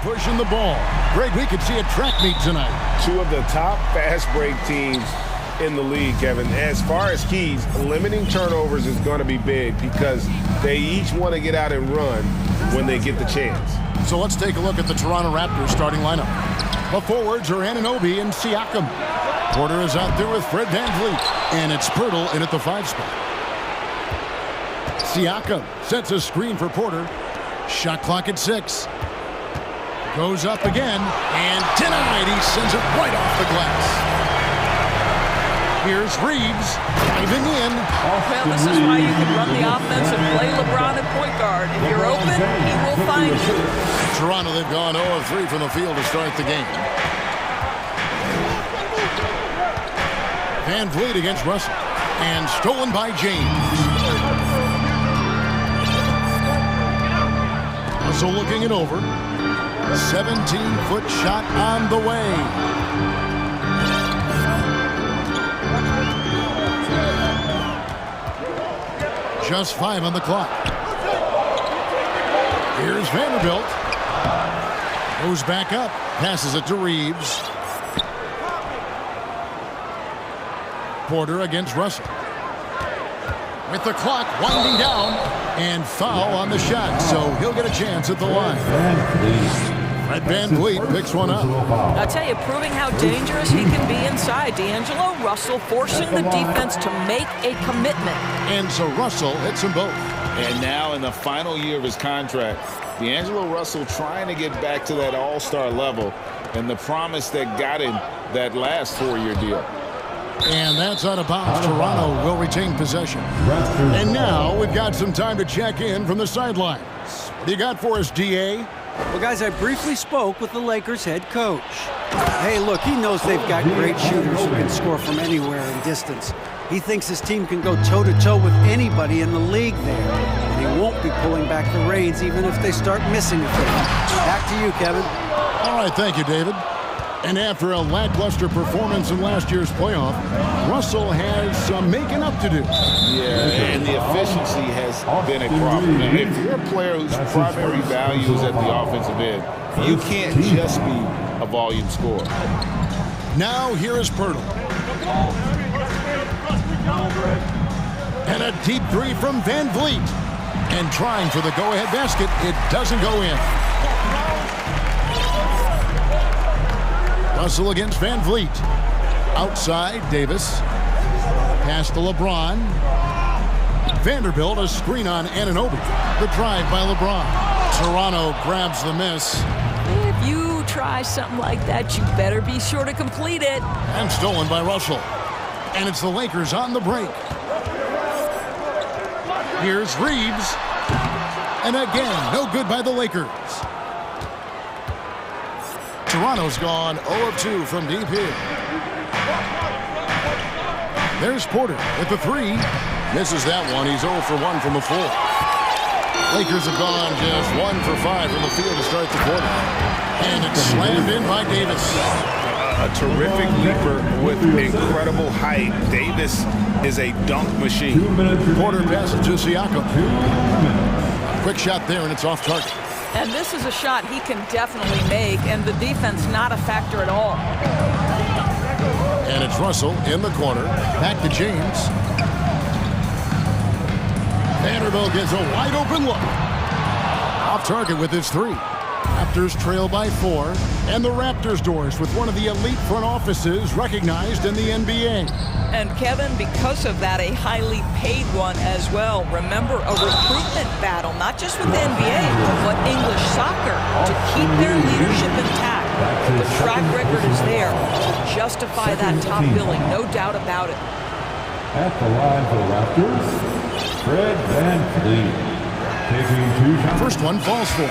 Pushing the ball. Greg, we could see a track meet tonight. Two of the top fast break teams in the league, Kevin. As far as keys, limiting turnovers is going to be big because they each want to get out and run when they get the chance. So let's take a look at the Toronto Raptors starting lineup. The forwards are Anunoby and Siakam. Porter is out there with Fred VanVleet, and it's Pirtle in at the 5 spot. Siakam sets a screen for Porter. Shot clock at 6. Goes up again, and denied. He sends it right off the glass. Here's Reeves diving in. Well, this is why you can run the offense and play LeBron at point guard. If you're open, he will find you. Toronto, they've gone 0-3 from the field to start the game. VanVleet against Russell, and stolen by James. Russell looking it over. 17-foot shot on the way. Just 5 on the clock. Here's Vanderbilt. Goes back up. Passes it to Reeves. Porter against Russell. With the clock winding down. And foul on the shot. So he'll get a chance at the line. Fred VanVleet picks one up. I'll tell you, proving how dangerous he can be inside. D'Angelo Russell forcing the defense to make a commitment. And so Russell hits them both. And now in the final year of his contract, D'Angelo Russell trying to get back to that all-star level and the promise that got him that last 4-year deal. And that's out of bounds. Toronto will retain possession. And now we've got some time to check in from the sidelines. What do you got for us, DA? Well, guys, I briefly spoke with the Lakers head coach. Hey, look, he knows they've got great shooters who can score from anywhere in distance. He thinks his team can go toe-to-toe with anybody in the league there. And he won't be pulling back the reins even if they start missing a thing. Back to you, Kevin. All right, thank you, David. And after a lackluster performance in last year's playoff, Russell has some making up to do. Yeah, and the efficiency has been a problem. Now, if you're a player whose primary value is at the offensive end, you can't just be a volume scorer. Now here is Pirtle. And a deep 3 from VanVleet. And trying for the go-ahead basket, it doesn't go in. Russell against VanVleet. Outside, Davis. Pass to LeBron. Vanderbilt, a screen on Anunoby. The drive by LeBron. Toronto grabs the miss. If you try something like that, you better be sure to complete it. And stolen by Russell. And it's the Lakers on the break. Here's Reeves. And again, no good by the Lakers. Toronto's gone 0-2 from deep here. There's Porter with the 3. Misses that one. He's 0 for 1 from the floor. Lakers have gone just 1 for 5 from the field to start the quarter. And it's slammed in by Davis. A terrific leaper with incredible height. Davis is a dunk machine. Porter passes to Siakam. Quick shot there, and it's off target. And this is a shot he can definitely make, and the defense not a factor at all. And it's Russell in the corner. Back to James. Vanderbilt gets a wide open look. Off target with his 3. Raptors trail by 4. And the Raptors doors with one of the elite front offices recognized in the NBA. And Kevin, because of that, a highly paid one as well. Remember, a recruitment battle, not just with the NBA, but English soccer, to keep their leadership intact. The track record is there to justify that top billing, no doubt about it. At the line for the Raptors, Fred VanVleet. Taking 2 shots. First one falls for him.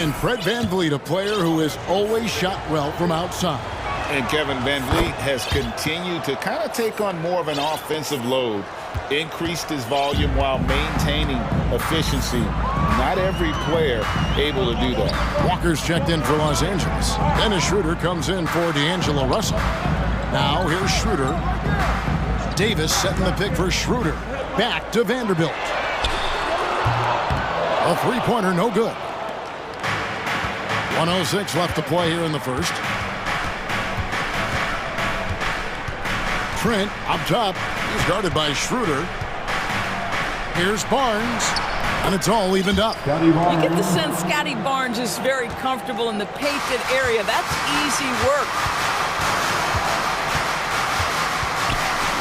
And Fred VanVleet, a player who has always shot well from outside. And Kevin VanVleet has continued to kind of take on more of an offensive load, increased his volume while maintaining efficiency. Not every player able to do that. Walker's checked in for Los Angeles. Dennis Schroeder comes in for D'Angelo Russell. Now here's Schroeder. Davis setting the pick for Schroeder. Back to Vanderbilt. A 3-pointer, no good. 1:06 left to play here in the first. Trent up top. He's guarded by Schroeder. Here's Barnes. And it's all evened up. You get the sense Scotty Barnes is very comfortable in the painted area. That's easy work.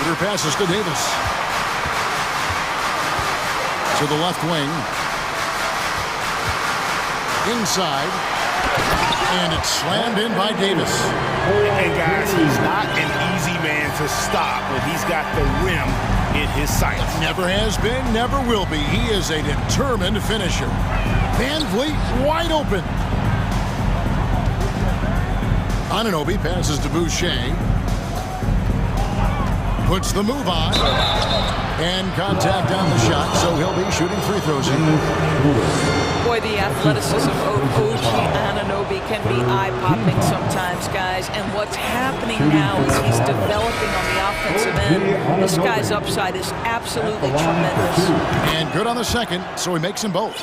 Schroeder passes to Davis. To the left wing. Inside. And it's slammed in by Davis. And guys, he's not an easy man to stop when he's got the rim in his sights. Never has been, never will be. He is a determined finisher. Van Vliet wide open. Anunoby passes to Boucher. Puts the move on. And contact on the shot, so he'll be shooting free throws. Boy, the athleticism of OG Anunoby can be eye-popping sometimes, guys. And what's happening now is he's developing on the offensive end. This guy's upside is absolutely tremendous. And good on the second, so he makes them both.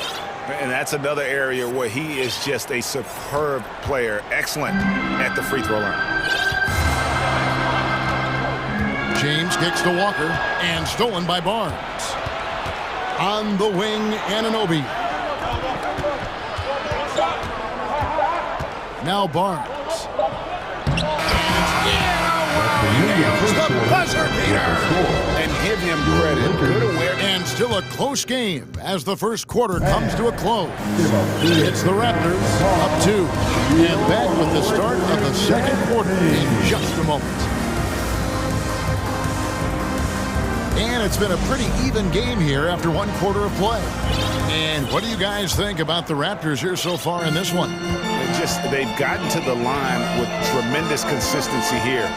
And that's another area where he is just a superb player. Excellent at the free throw line. James kicks to Walker, and stolen by Barnes. On the wing, Anunoby. Now Barnes. The buzzer beater. And give him credit. Good awareness. And still a close game as the first quarter comes to a close. It's the Raptors up 2. And back with the start of the second quarter in just a moment. And it's been a pretty even game here after one quarter of play. And what do you guys think about the Raptors here so far in this one? They've gotten to the line with tremendous consistency here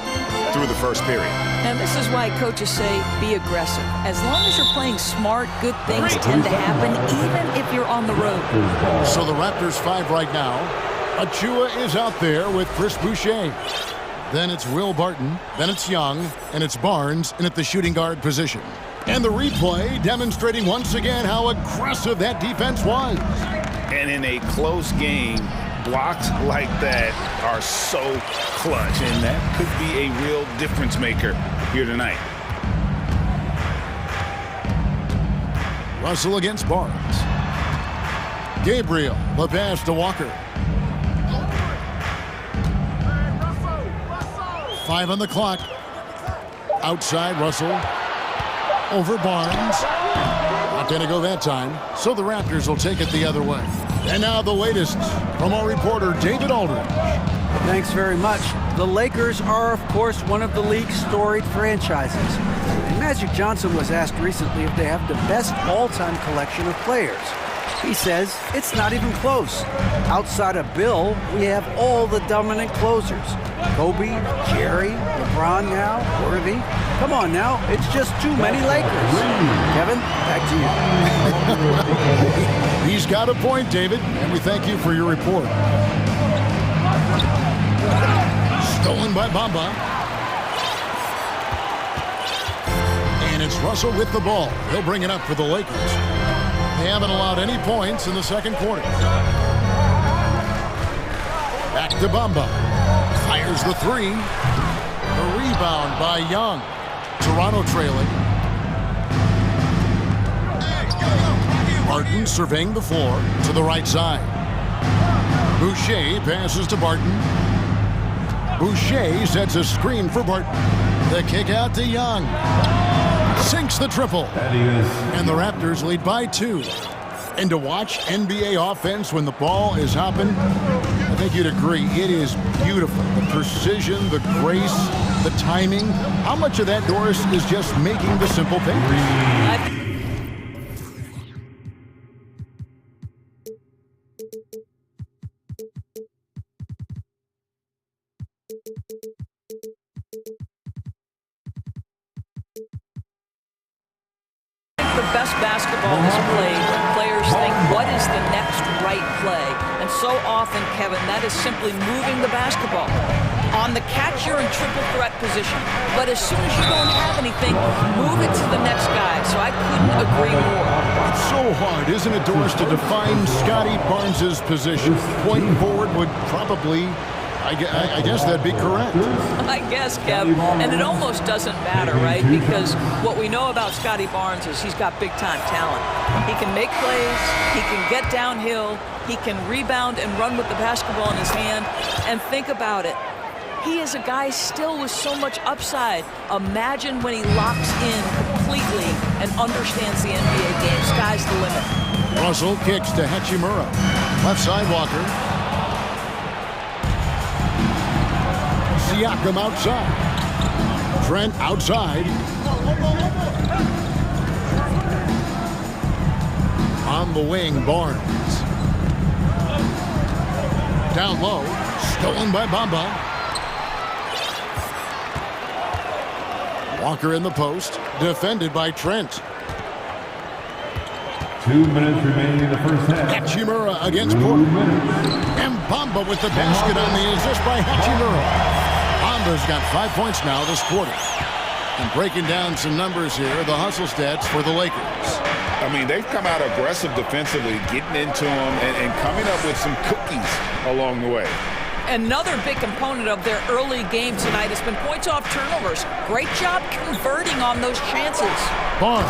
through the first period. And this is why coaches say be aggressive. As long as you're playing smart, good things tend to happen, even if you're on the road. So the Raptors 5 right now. Achua is out there with Chris Boucher. Then it's Will Barton, then it's Young, and it's Barnes in at the shooting guard position. And the replay demonstrating once again how aggressive that defense was. And in a close game, blocks like that are so clutch, and that could be a real difference maker here tonight. Russell against Barnes. Gabriel, the pass to Walker. 5 on the clock. Outside, Russell. Over Barnes. Not going to go that time. So the Raptors will take it the other way. And now the latest from our reporter, David Aldridge. Thanks very much. The Lakers are, of course, one of the league's storied franchises. And Magic Johnson was asked recently if they have the best all-time collection of players. He says it's not even close. Outside of Bill, we have all the dominant closers. Kobe, Jerry, LeBron now, Worthy. Come on now, it's just too many Lakers. Kevin, back to you. He's got a point, David, and we thank you for your report. Stolen by Bamba. And it's Russell with the ball. He'll bring it up for the Lakers. They haven't allowed any points in the second quarter. Back to Bamba. Fires the 3. The rebound by Young. Toronto trailing. Barton surveying the floor to the right side. Boucher passes to Barton. Boucher sets a screen for Barton. The kick out to Young. Sinks the triple. And the Raptors lead by 2. And to watch NBA offense when the ball is hopping, I think you'd agree, it is beautiful. The precision, the grace, the timing. How much of that, Doris, is just making the simple things? The best basketball is played when players think, what is the next right play? And so often, Kevin, that is simply moving the basketball. On the catch, you're in triple threat position. But as soon as you don't have anything, move it to the next guy. So I couldn't agree more. It's so hard, isn't it, Doris, to define Scotty Barnes' position? Point forward would probably, I guess that'd be correct. I guess, Kev. And it almost doesn't matter, right? Because what we know about Scotty Barnes is he's got big-time talent. He can make plays. He can get downhill. He can rebound and run with the basketball in his hand. And think about it. He is a guy still with so much upside. Imagine when he locks in completely and understands the NBA game. Sky's the limit. Russell kicks to Hachimura. Left side, Walker. Siakam outside. Trent outside. On the wing, Barnes. Down low. Stolen by Bamba. Walker in the post, defended by Trent. 2 minutes remaining in the first half. Hachimura against Porter. And Bamba with the basket on the assist by Hachimura. Bamba's got 5 points now this quarter. And breaking down some numbers here, the hustle stats for the Lakers. I mean, they've come out aggressive defensively, getting into them and coming up with some cookies along the way. Another big component of their early game tonight has been points off turnovers. Great job converting on those chances. Barnes.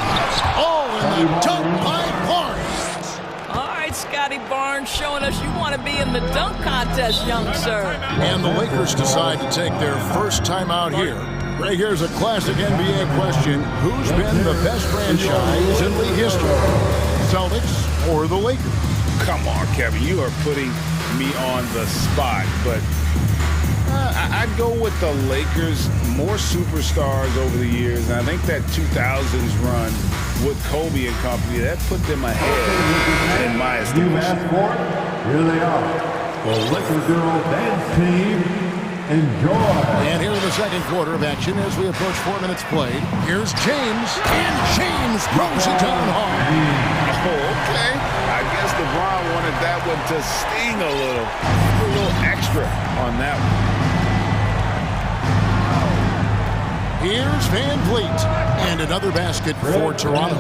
Oh, and the dunk by Barnes. All right, Scotty Barnes showing us you want to be in the dunk contest, young sir. And the Lakers decide to take their first time out here. Right here's a classic NBA question. Who's been the best franchise in league history? Celtics or the Lakers? Come on, Kevin. You are putting me on the spot, but I'd go with the Lakers. More superstars over the years, and I think that 2000s run with Kobe and company, that put them ahead in my estimation. Here they are, the Lakers girl dance team. Enjoy. And here in the second quarter of action as we approach 4 minutes played. Here's James, and James throws it down hard. Oh, okay. I guess LeBron wanted that one to sting a little extra on that one. Here's Van Vliet, and another basket for Toronto.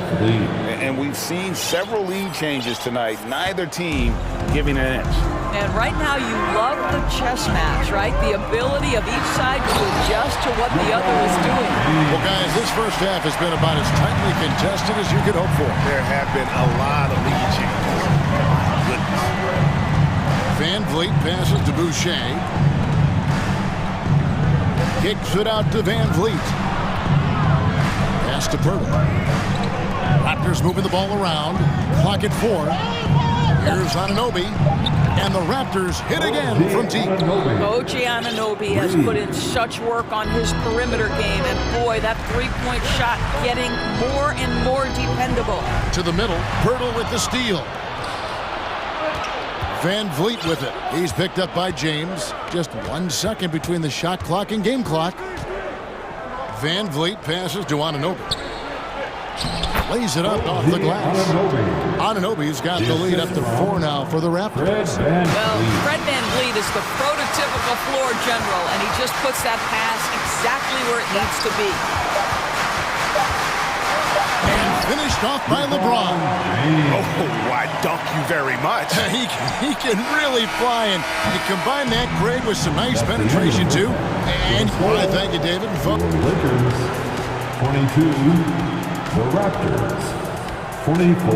And we've seen several lead changes tonight, neither team giving an inch. And right now you love the chess match, right? The ability of each side to adjust to what the other is doing. Well, guys, this first half has been about as tightly contested as you could hope for. There have been a lot of lead changes. Goodness. Van Vliet passes to Boucher. Kicks it out to Van Vliet. Pass to Pirtle. Raptors moving the ball around. Clock at 4. Here's Anunoby. And the Raptors hit again from deep. OG Anunoby has put in such work on his perimeter game. And boy, that three-point shot getting more and more dependable. To the middle. Pirtle with the steal. Van Vliet with it. He's picked up by James. Just 1 second between the shot clock and game clock. Van Vliet passes to Anunoby. Lays it up off the glass. Anunoby's got the lead up to 4 now for the Raptors. Well, Fred Van Vliet is the prototypical floor general, and he just puts that pass exactly where it needs to be. And finished off by LeBron. Oh, I dunk you very much. He can really fly, and you combine that, Greg, with some nice penetration, too. And I thank you, David. Lakers 22. The Raptors, 24.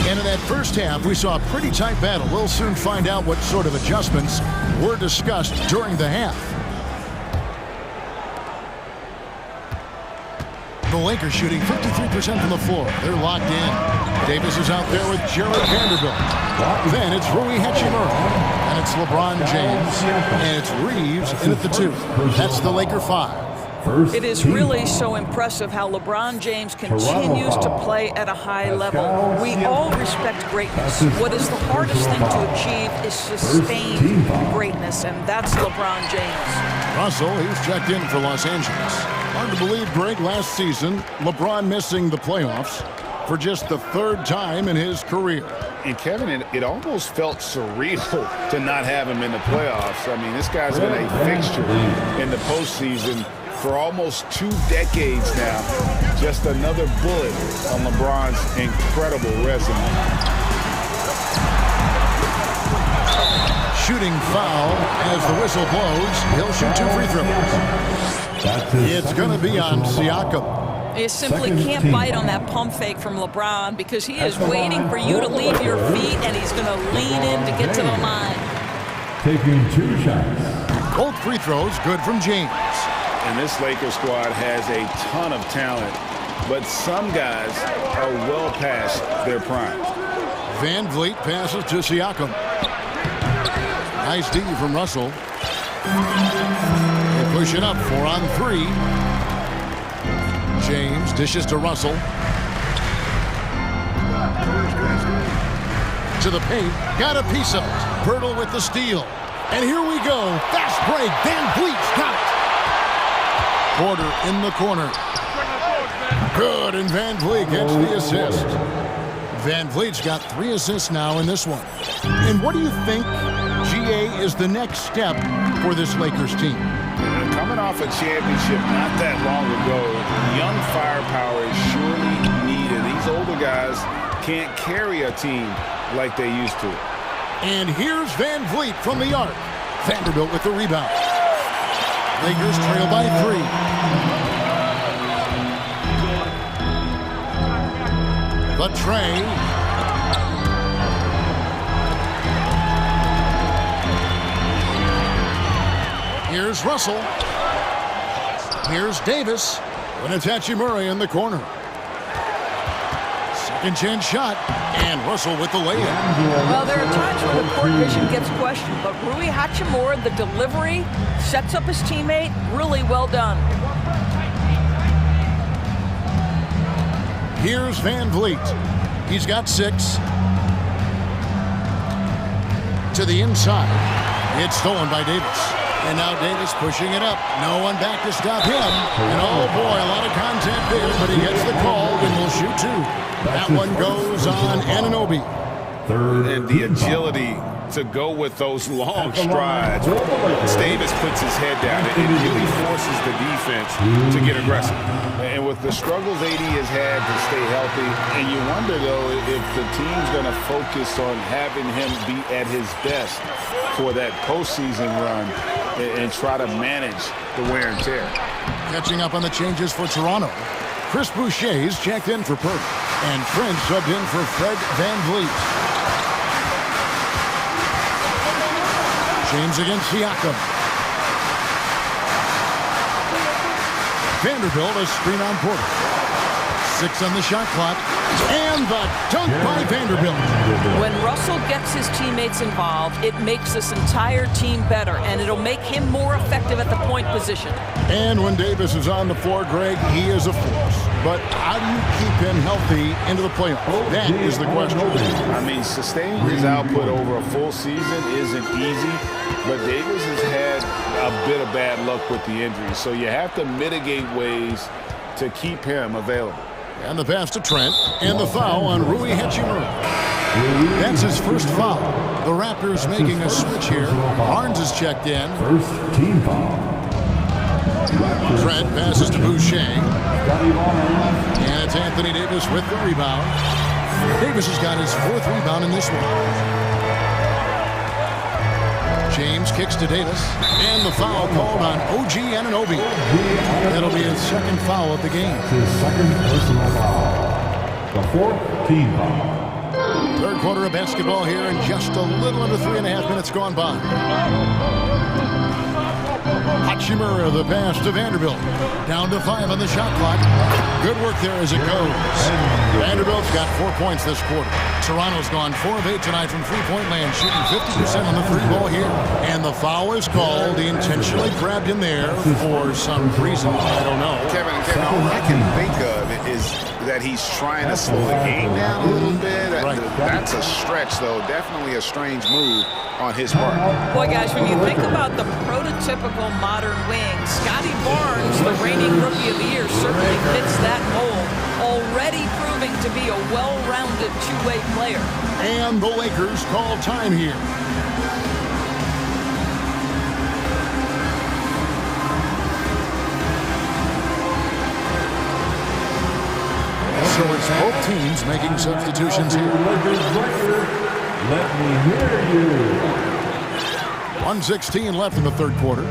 And in that first half, we saw a pretty tight battle. We'll soon find out what sort of adjustments were discussed during the half. The Lakers shooting 53% from the floor. They're locked in. Davis is out there with Jared Vanderbilt. Then it's Rui Hachimura. And it's LeBron James. And it's Reeves in at the 2. That's the Laker 5. It is really so impressive how LeBron James continues to play at a high level. We all respect greatness. What is the hardest thing to achieve is sustained greatness, and that's LeBron James. Russell, he's checked in for Los Angeles. Hard to believe, Greg, last season, LeBron missing the playoffs for just the 3rd time in his career. And Kevin, it almost felt surreal to not have him in the playoffs. I mean, this guy's been a fixture in the postseason for almost 2 decades now. Just another bullet on LeBron's incredible resume. Shooting foul as the whistle blows. He'll shoot 2 free throws. It's going to be on Siakam. You simply can't bite on that pump fake from LeBron because he is waiting for you to leave your feet, and he's going to lean in to get to the line. Taking 2 shots. Both free throws good from James. And this Lakers squad has a ton of talent, but some guys are well past their prime. Van Vliet passes to Siakam. Nice D from Russell. They push it up 4 on 3. James dishes to Russell. To the paint. Got a piece of it. Pirtle with the steal. And here we go. Fast break. Van Vliet's got it. Porter in the corner. Good, and Van Vliet gets the assist. Van Vliet's got 3 assists now in this one. And what do you think, GA, is the next step for this Lakers team? Coming off a championship not that long ago, young firepower is surely needed. These older guys can't carry a team like they used to. And here's Van Vliet from the arc. Vanderbilt with the rebound. Lakers trail by 3. The tray. Here's Russell. Here's Davis. Winatachi Murray in the corner. Second chance shot. And Russell with the layup. Well, there are times where the court vision gets questioned, but Rui Hachimura, the delivery, sets up his teammate. Really well done. Here's Van Vliet. He's got 6. To the inside. It's stolen by Davis. And now Davis pushing it up. No one back to stop him. And oh boy, a lot of contact there, but he gets the call and will shoot 2. That one goes on Anunoby. And the agility to go with those long strides. Davis puts his head down. It really forces the defense to get aggressive. And with the struggles AD has had to stay healthy, and you wonder, though, if the team's going to focus on having him be at his best for that postseason run and try to manage the wear and tear. Catching up on the changes for Toronto. Chris Boucher's checked in for Perk, and Prince subbed in for Fred Van Vliet. James against Siakam. Vanderbilt a screen on Porter. 6 on the shot clock. And the dunk by Vanderbilt. When Russell gets his teammates involved, it makes this entire team better, and it'll make him more effective at the point position. And when Davis is on the floor, Greg, he is a force. But how do you keep him healthy into the playoffs? That is the question. I mean, sustaining his output over a full season isn't easy, but Davis has had a bit of bad luck with the injuries, so you have to mitigate ways to keep him available. And the pass to Trent, and the foul on Rui Hachimura. That's his first foul. The Raptors making a switch here. Barnes is checked in. First team foul. Trent passes to Boucher. And it's Anthony Davis with the rebound. Davis has got his 4th rebound in this one. James kicks to Davis. And the foul called on OG Anunoby. That'll be his 2nd foul of the game. His 2nd personal foul. The 4th team foul. 3rd quarter of basketball here, and just a little under 3.5 minutes gone by. Hachimura, the pass to Vanderbilt. Down to 5 on the shot clock. Good work there as it goes. Vanderbilt's got 4 points this quarter. Toronto's gone 4 of 8 tonight from three-point land, shooting 50% on the free ball here. And the foul is called. He intentionally grabbed him there for some reason. I don't know. Kevin, all I can think of is that he's trying to slow the game down a little bit. Right. That's a stretch, though. Definitely a strange move on his part. Boy, guys, when you think about the prototypical modern wing. Scotty Barnes, the reigning Rookie of the Year, certainly fits that mold, already proving to be a well-rounded two-way player. And the Lakers call time here. So it's both teams making substitutions here. Let me hear you. 1:16 left in the third quarter.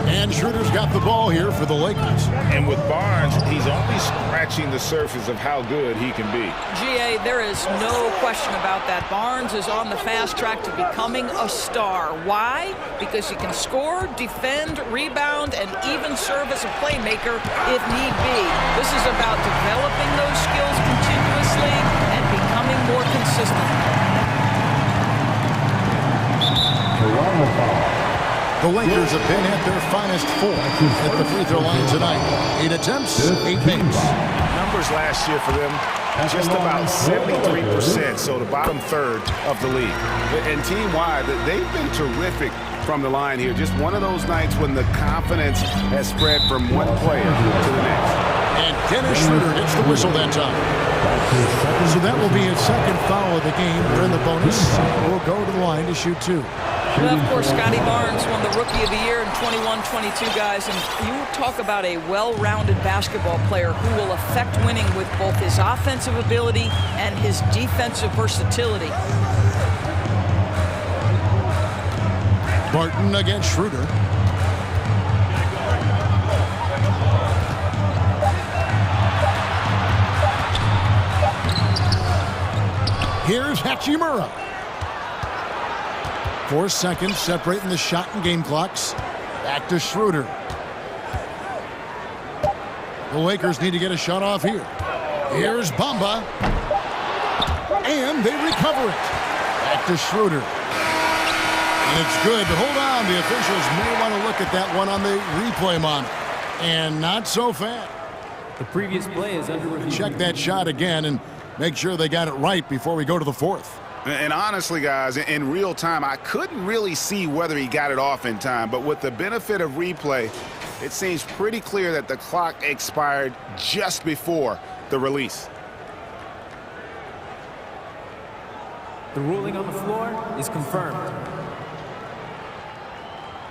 And Schroeder's got the ball here for the Lakers. And with Barnes, he's only scratching the surface of how good he can be. GA, there is no question about that. Barnes is on the fast track to becoming a star. Why? Because he can score, defend, rebound, and even serve as a playmaker if need be. This is about developing those skills continuously and becoming more consistent. Toronto foul. The Lakers have been at their finest 4 at the free throw line tonight. 8 attempts, 8 makes. Numbers last year for them, just about 73%, so the bottom third of the league. And team-wide, they've been terrific from the line here. Just one of those nights when the confidence has spread from one player to the next. And Dennis Schroeder hits the whistle that time. So that will be his second foul of the game. They're in the bonus. We'll go to the line to shoot 2. Well, of course, Scotty Barnes won the Rookie of the Year in 21-22, guys. And you talk about a well-rounded basketball player who will affect winning with both his offensive ability and his defensive versatility. Barton against Schroeder. Here's Hachimura. 4 seconds separating the shot and game clocks. Back to Schroeder. The Lakers need to get a shot off here. Here's Bamba. And they recover it. Back to Schroeder. And it's good. Hold on. The officials may want to look at that one on the replay monitor. And not so fast. The previous play is under review. Check that shot again and make sure they got it right before we go to the fourth. And honestly, guys, in real time, I couldn't really see whether he got it off in time. But with the benefit of replay, it seems pretty clear that the clock expired just before the release. The ruling on the floor is confirmed.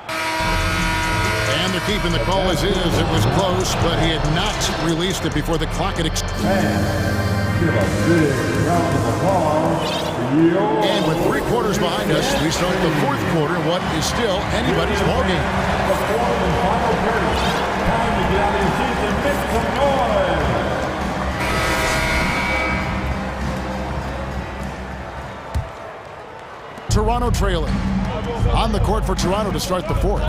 And they're keeping the call as is. It was close, but he had not released it before the clock had expired. Give a big round of applause. And with 3 quarters behind us, we start the fourth quarter, what is still anybody's ballgame. The fourth and final period. Time to get out of your seats and make some noise. Toronto trailing. On the court for Toronto to start the fourth.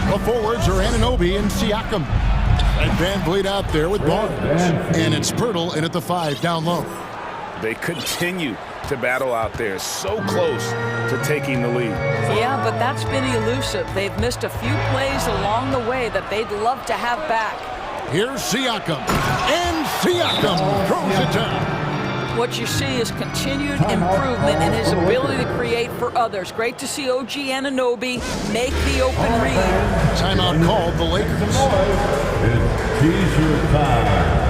The forwards are Anunoby and Siakam. And Van Vliet out there with Barnes. And it's Pirtle in at the 5 down low. They continue to battle out there, so close to taking the lead. Yeah, but that's been elusive. They've missed a few plays along the way that they'd love to have back. Here's Siakam. And Siakam throws it down. What you see is continued improvement in his ability to create for others. Great to see OG Anunoby make the open read. Timeout called the Lakers. It's T-shirt time.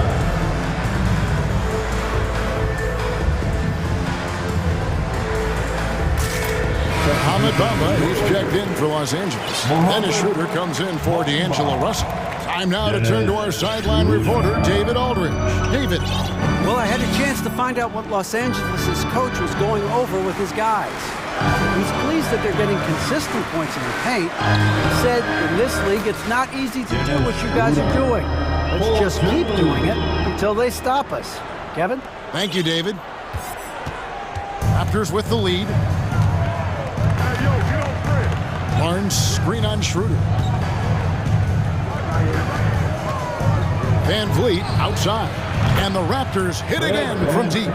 Ahmed Bamba, he's checked in for Los Angeles. Dennis Schroeder comes in for D'Angelo Russell. Time now to turn to our sideline reporter, David Aldridge. David. Well, I had a chance to find out what Los Angeles' coach was going over with his guys. He's pleased that they're getting consistent points in the paint. He said, in this league, it's not easy to do what you guys are doing. Let's just keep doing it until they stop us. Kevin? Thank you, David. Raptors with the lead. Barnes screen on Schroeder. Van Vliet outside. And the Raptors hit again from deep.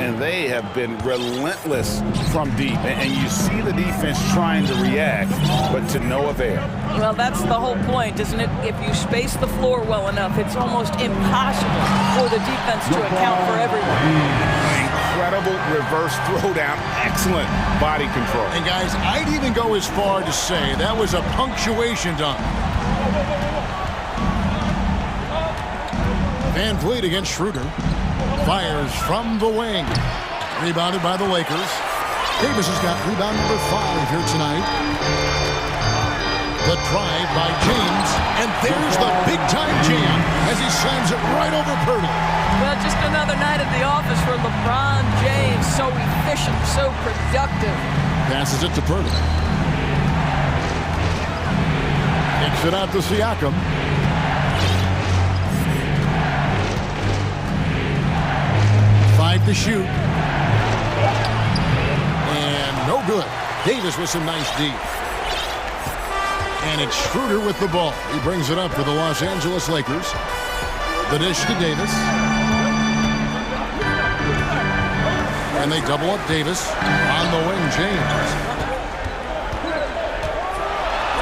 And they have been relentless from deep. And you see the defense trying to react, but to no avail. Well, that's the whole point, isn't it? If you space the floor well enough, it's almost impossible for the defense to account for everyone. incredible reverse throwdown. Excellent body control. And guys, I'd even go as far to say that was a punctuation dunk. Van Vliet against Schroeder. Fires from the wing. Rebounded by the Lakers. Davis has got rebound number 5 here tonight. The drive by James, and there's the big-time jam as he slams it right over Purtle. Well, just another night at the office for LeBron James. So efficient, so productive. Passes it to Purtle. Kicks it out to Siakam. Five to shoot. And no good. Davis with some nice D. And it's Schroeder with the ball. He brings it up for the Los Angeles Lakers. The dish to Davis. And they double up Davis. On the wing, James.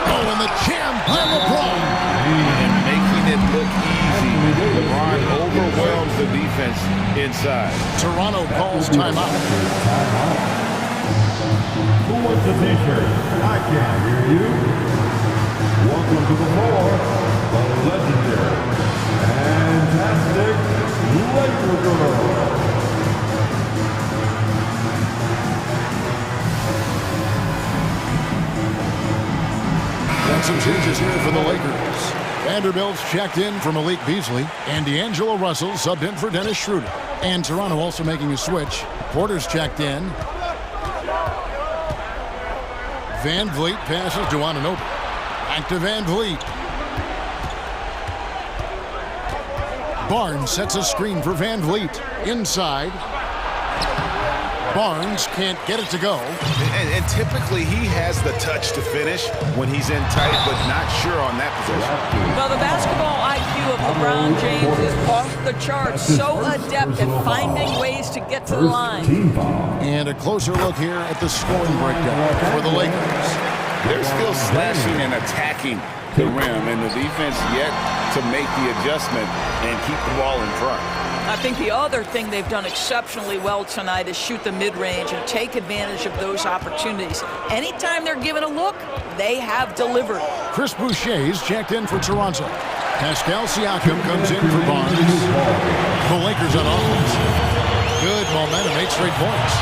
Oh, and the jam by LeBron. And making it look easy. LeBron overwhelms the defense inside. Toronto calls timeout. Who wants the t-shirt? I can't hear you. Welcome to the floor, the legendary, fantastic Laker Girl. And some changes here for the Lakers. Vanderbilt's checked in for Malik Beasley, and D'Angelo Russell subbed in for Dennis Schroeder. And Toronto also making a switch. Porter's checked in. Van Vliet passes to Anunoby. Back to Van Vliet. Barnes sets a screen for Van Vliet. Inside. Barnes can't get it to go. And typically he has the touch to finish when he's in tight, but not sure on that position. Well, the basketball IQ of LeBron James is off the charts. So adept at finding ways to get to the line. And a closer look here at the scoring breakdown for the Lakers. They're still slashing and attacking the rim, and the defense yet to make the adjustment and keep the ball in front. I think the other thing they've done exceptionally well tonight is shoot the mid-range and take advantage of those opportunities. Anytime they're given a look, they have delivered. Chris Boucher's checked in for Toronto. Pascal Siakam comes in for Barnes. The Lakers on offense. Good momentum, 8 straight points.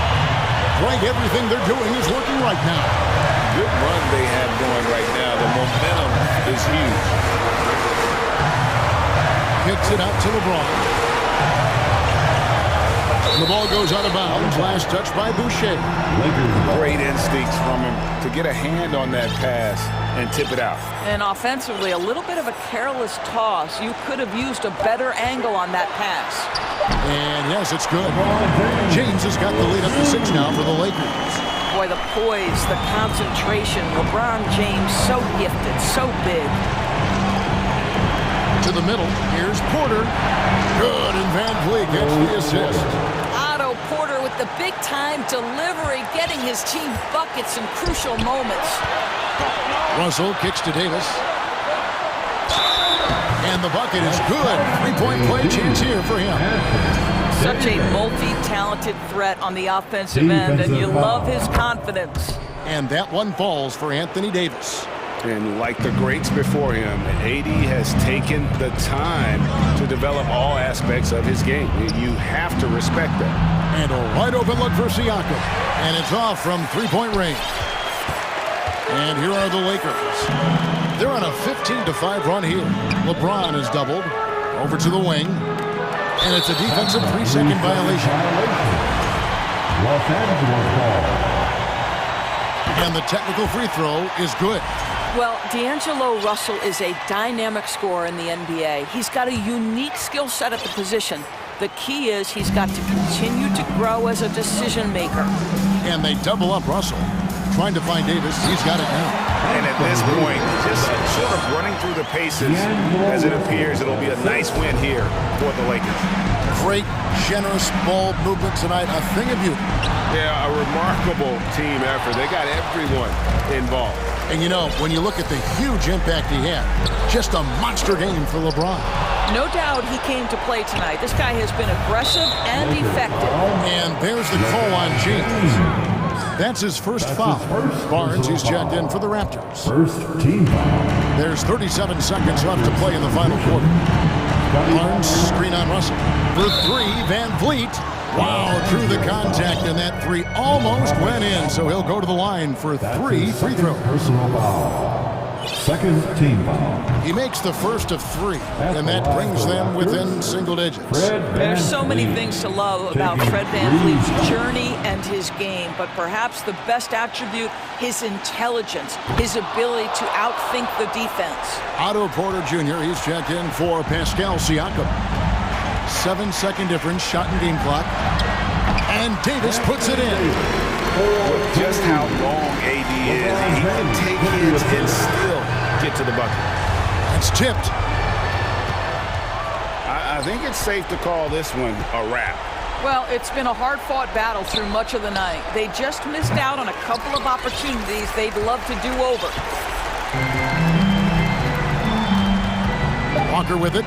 Frank, everything they're doing is working right now. Good run they have going right now. The momentum is huge. Kicks it out to LeBron. The ball goes out of bounds. Last touch by Boucher. Great instincts from him to get a hand on that pass and tip it out. And offensively, a little bit of a careless toss. You could have used a better angle on that pass. And yes, it's good. James has got the lead up to 6 now for the Lakers. Boy, the poise, the concentration. LeBron James, so gifted, so big. To the middle, here's Porter. Good, and Van Vliet gets the assist. Otto Porter with the big-time delivery, getting his team buckets in crucial moments. Russell kicks to Davis. And the bucket is good. 3-point play chance here for him. Such a multi-talented threat on the offensive end, and you love his confidence. And that one falls for Anthony Davis. And like the greats before him, AD has taken the time to develop all aspects of his game. You have to respect that. And a wide open look for Siakam. And it's off from 3-point range. And here are the Lakers. They're on a 15-5 run here. LeBron is doubled. Over to the wing. And it's a defensive 3-second violation. Los Angeles ball. And the technical free throw is good. Well, D'Angelo Russell is a dynamic scorer in the NBA. He's got a unique skill set at the position. The key is he's got to continue to grow as a decision maker. And they double up Russell. Trying to find Davis. He's got it now. And at this point, just sort of running through the paces as it appears it'll be a nice win here for the Lakers. Great, generous ball movement tonight. A thing of beauty. Yeah, a remarkable team effort. They got everyone involved. And you know, when you look at the huge impact he had, just a monster game for LeBron. No doubt he came to play tonight. This guy has been aggressive and effective. And there's the call on James. That's his first foul. Barnes, he's checked in for the Raptors. First team foul. There's 37 seconds left to play in the final quarter. Barnes, screen on Russell. For three, Van Vliet. Wow, through the contact, and that three almost went in, so he'll go to the line for 3 free throws. Personal foul. Second team foul. He makes the first of 3, and that brings them within single digits. There's so many things to love about Fred VanVleet's journey and his game, but perhaps the best attribute, his intelligence, his ability to outthink the defense. Otto Porter Jr., he's checked in for Pascal Siakam. 7-second difference, shot and game clock. And Davis puts it in. Just how long AD is. He can take hits and still get to the bucket. It's tipped. I think it's safe to call this one a wrap. Well, it's been a hard-fought battle through much of the night. They just missed out on a couple of opportunities they'd love to do over. Walker with it.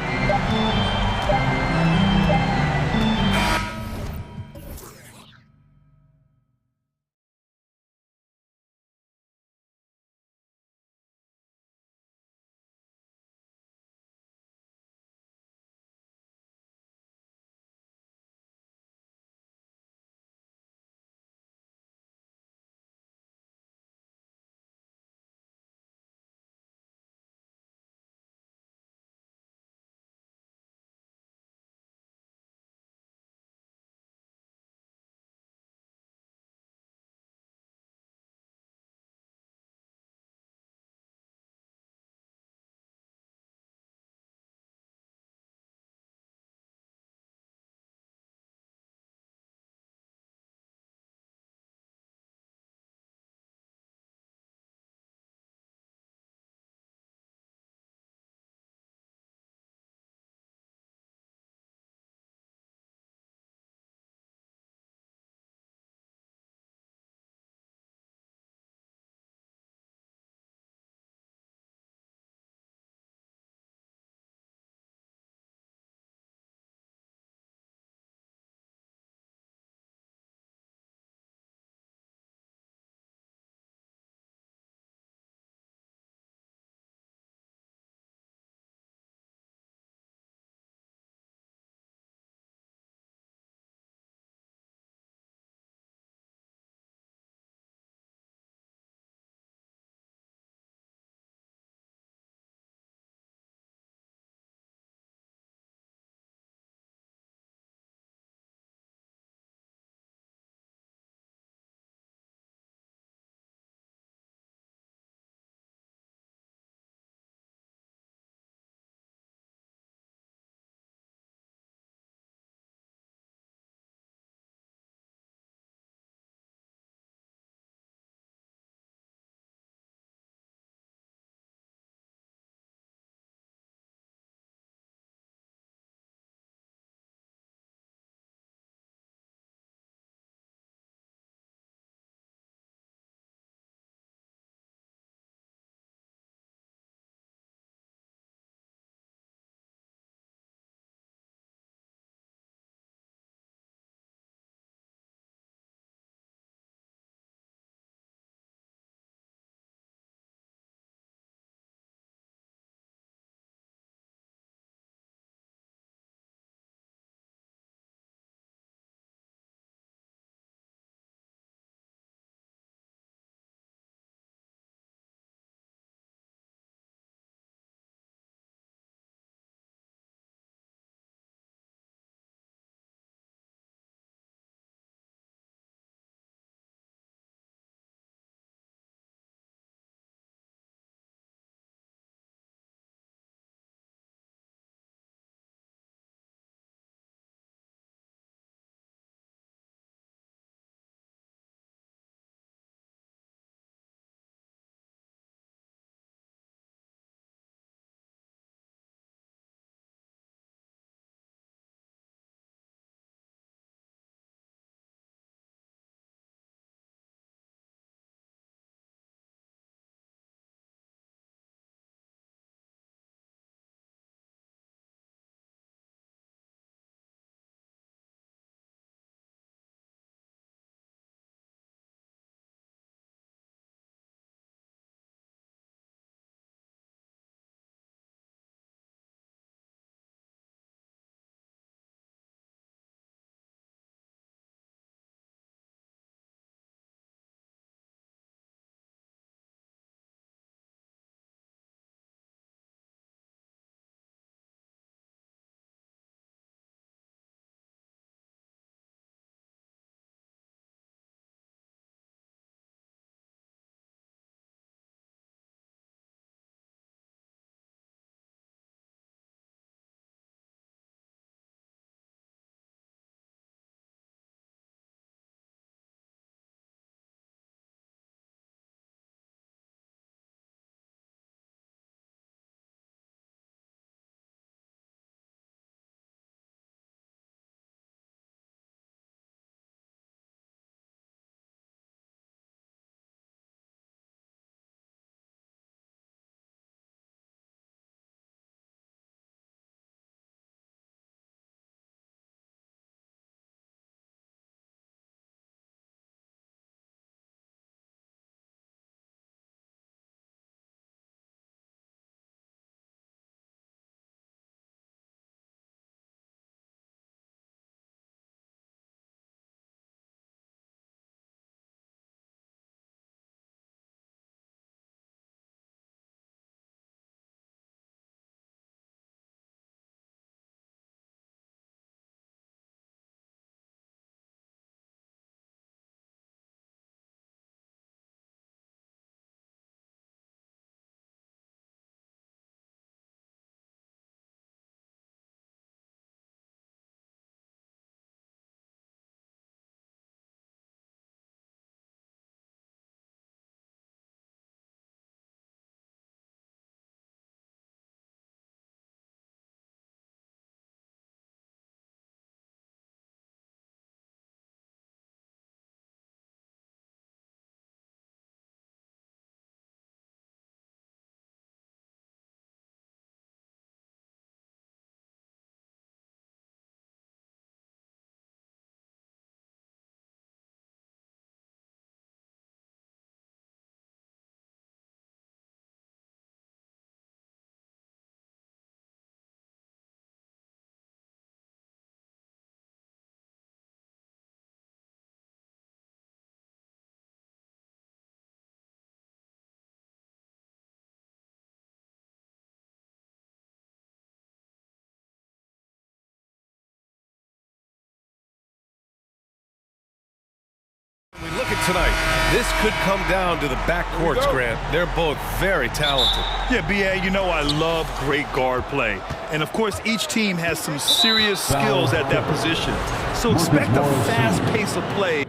at tonight. This could come down to the backcourts, Grant. They're both very talented. Yeah, B.A., you know I love great guard play. And, of course, each team has some serious skills at that position. So expect a fast pace of play.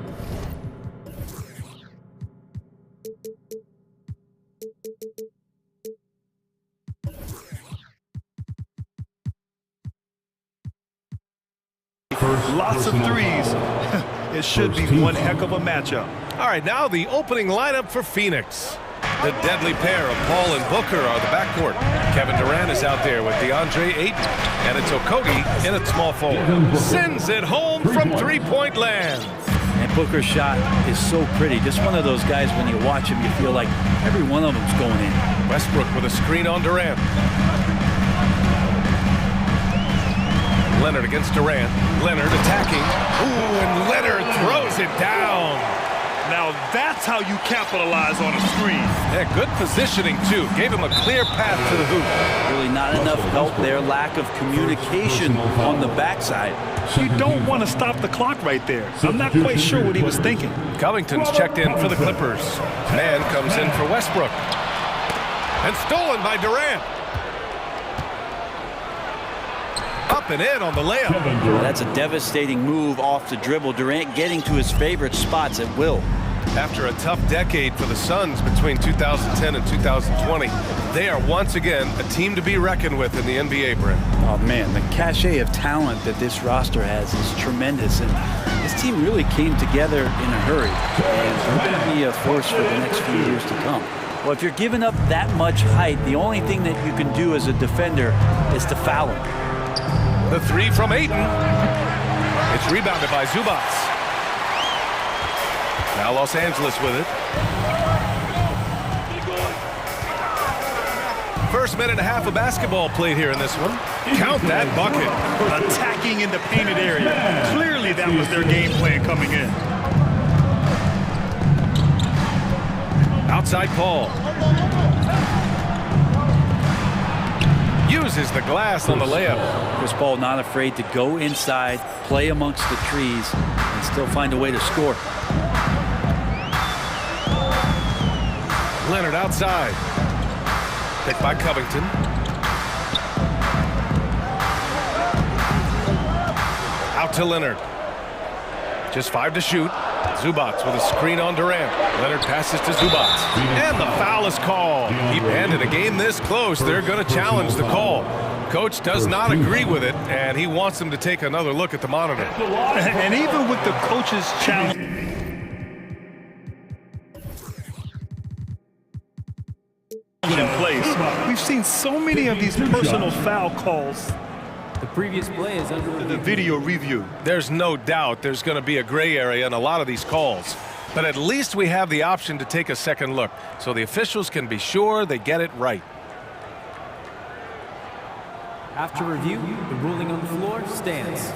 Lots of threes. It should be one heck of a matchup. All right, now the opening lineup for Phoenix. The deadly pair of Paul and Booker are the backcourt. Kevin Durant is out there with DeAndre Ayton, and it's Okogie in at small forward. Sends it home from three-point land. And Booker's shot is so pretty. Just one of those guys, when you watch him, you feel like every one of them's going in. Westbrook with a screen on Durant. Leonard against Durant. Leonard attacking. Ooh, and Leonard throws it down. Now that's how you capitalize on a screen. Yeah, good positioning, too. Gave him a clear path to the hoop. Really not enough help there. Lack of communication on the backside. You don't want to stop the clock right there. I'm not quite sure what he was thinking. Covington's checked in for the Clippers. Man comes in for Westbrook. And stolen by Durant. Up and in on the layup. That's a devastating move off the dribble. Durant getting to his favorite spots at will. After a tough decade for the Suns between 2010 and 2020, they are once again a team to be reckoned with in the NBA, Brent. Oh, man, the cachet of talent that this roster has is tremendous, and this team really came together in a hurry, and they're going to be a force for the next few years to come. Well, if you're giving up that much height, the only thing that you can do as a defender is to foul him. The three from Ayton. It's rebounded by Zubats. Now Los Angeles with it. First minute and a half of basketball played here in this one. Count that bucket. Attacking in the painted area. Clearly that was their game plan coming in. Outside Paul. Uses the glass on the layup. Chris Paul not afraid to go inside, play amongst the trees, and still find a way to score. Leonard outside. Picked by Covington. Out to Leonard. Just 5 to shoot. Zubats with a screen on Durant. Leonard passes to Zubats. And the foul is called. And in a game this close, they're going to challenge the call. Coach does not agree with it, and he wants them to take another look at the monitor. And even with the coach's challenge in place, we've seen so many of these personal foul calls. The previous play is under the video review. There's no doubt there's going to be a gray area in a lot of these calls. But at least we have the option to take a second look, so the officials can be sure they get it right. After review, the ruling on the floor stands.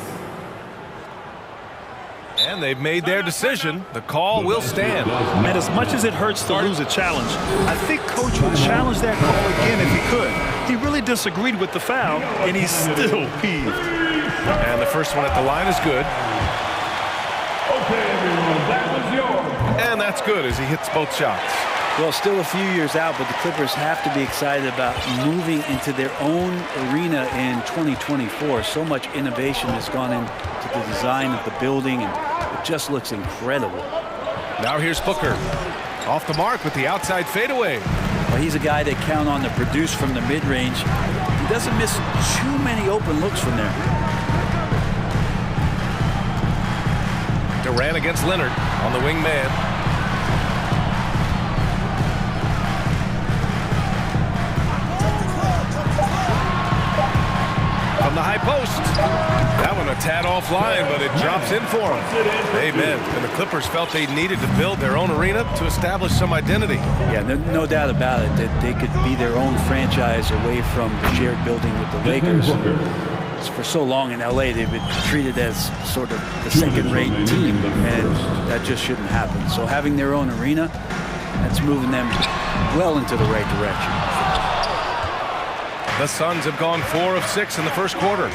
And they've made their decision. The call will stand. And as much as it hurts to lose a challenge, I think Coach would challenge that call again if he could. He really disagreed with the foul, and he's still peeved. And the first one at the line is good. Okay, everyone, that was yours. And that's good as he hits both shots. Well, still a few years out, but the Clippers have to be excited about moving into their own arena in 2024. So much innovation has gone into the design of the building, and it just looks incredible. Now here's Booker. Off the mark with the outside fadeaway. Well, he's a guy that count on to produce from the mid-range. He doesn't miss too many open looks from there. Durant against Leonard on the wing man. From the high post. That one a tad offline, but it drops in for him. Amen. And the Clippers felt they needed to build their own arena to establish some identity. Yeah, no doubt about it that they could be their own franchise away from the shared building with the Lakers. For so long in LA, they've been treated as sort of the second-rate team, and that just shouldn't happen. So having their own arena, that's moving them well into the right direction. The Suns have gone 4 of 6 in the first quarter.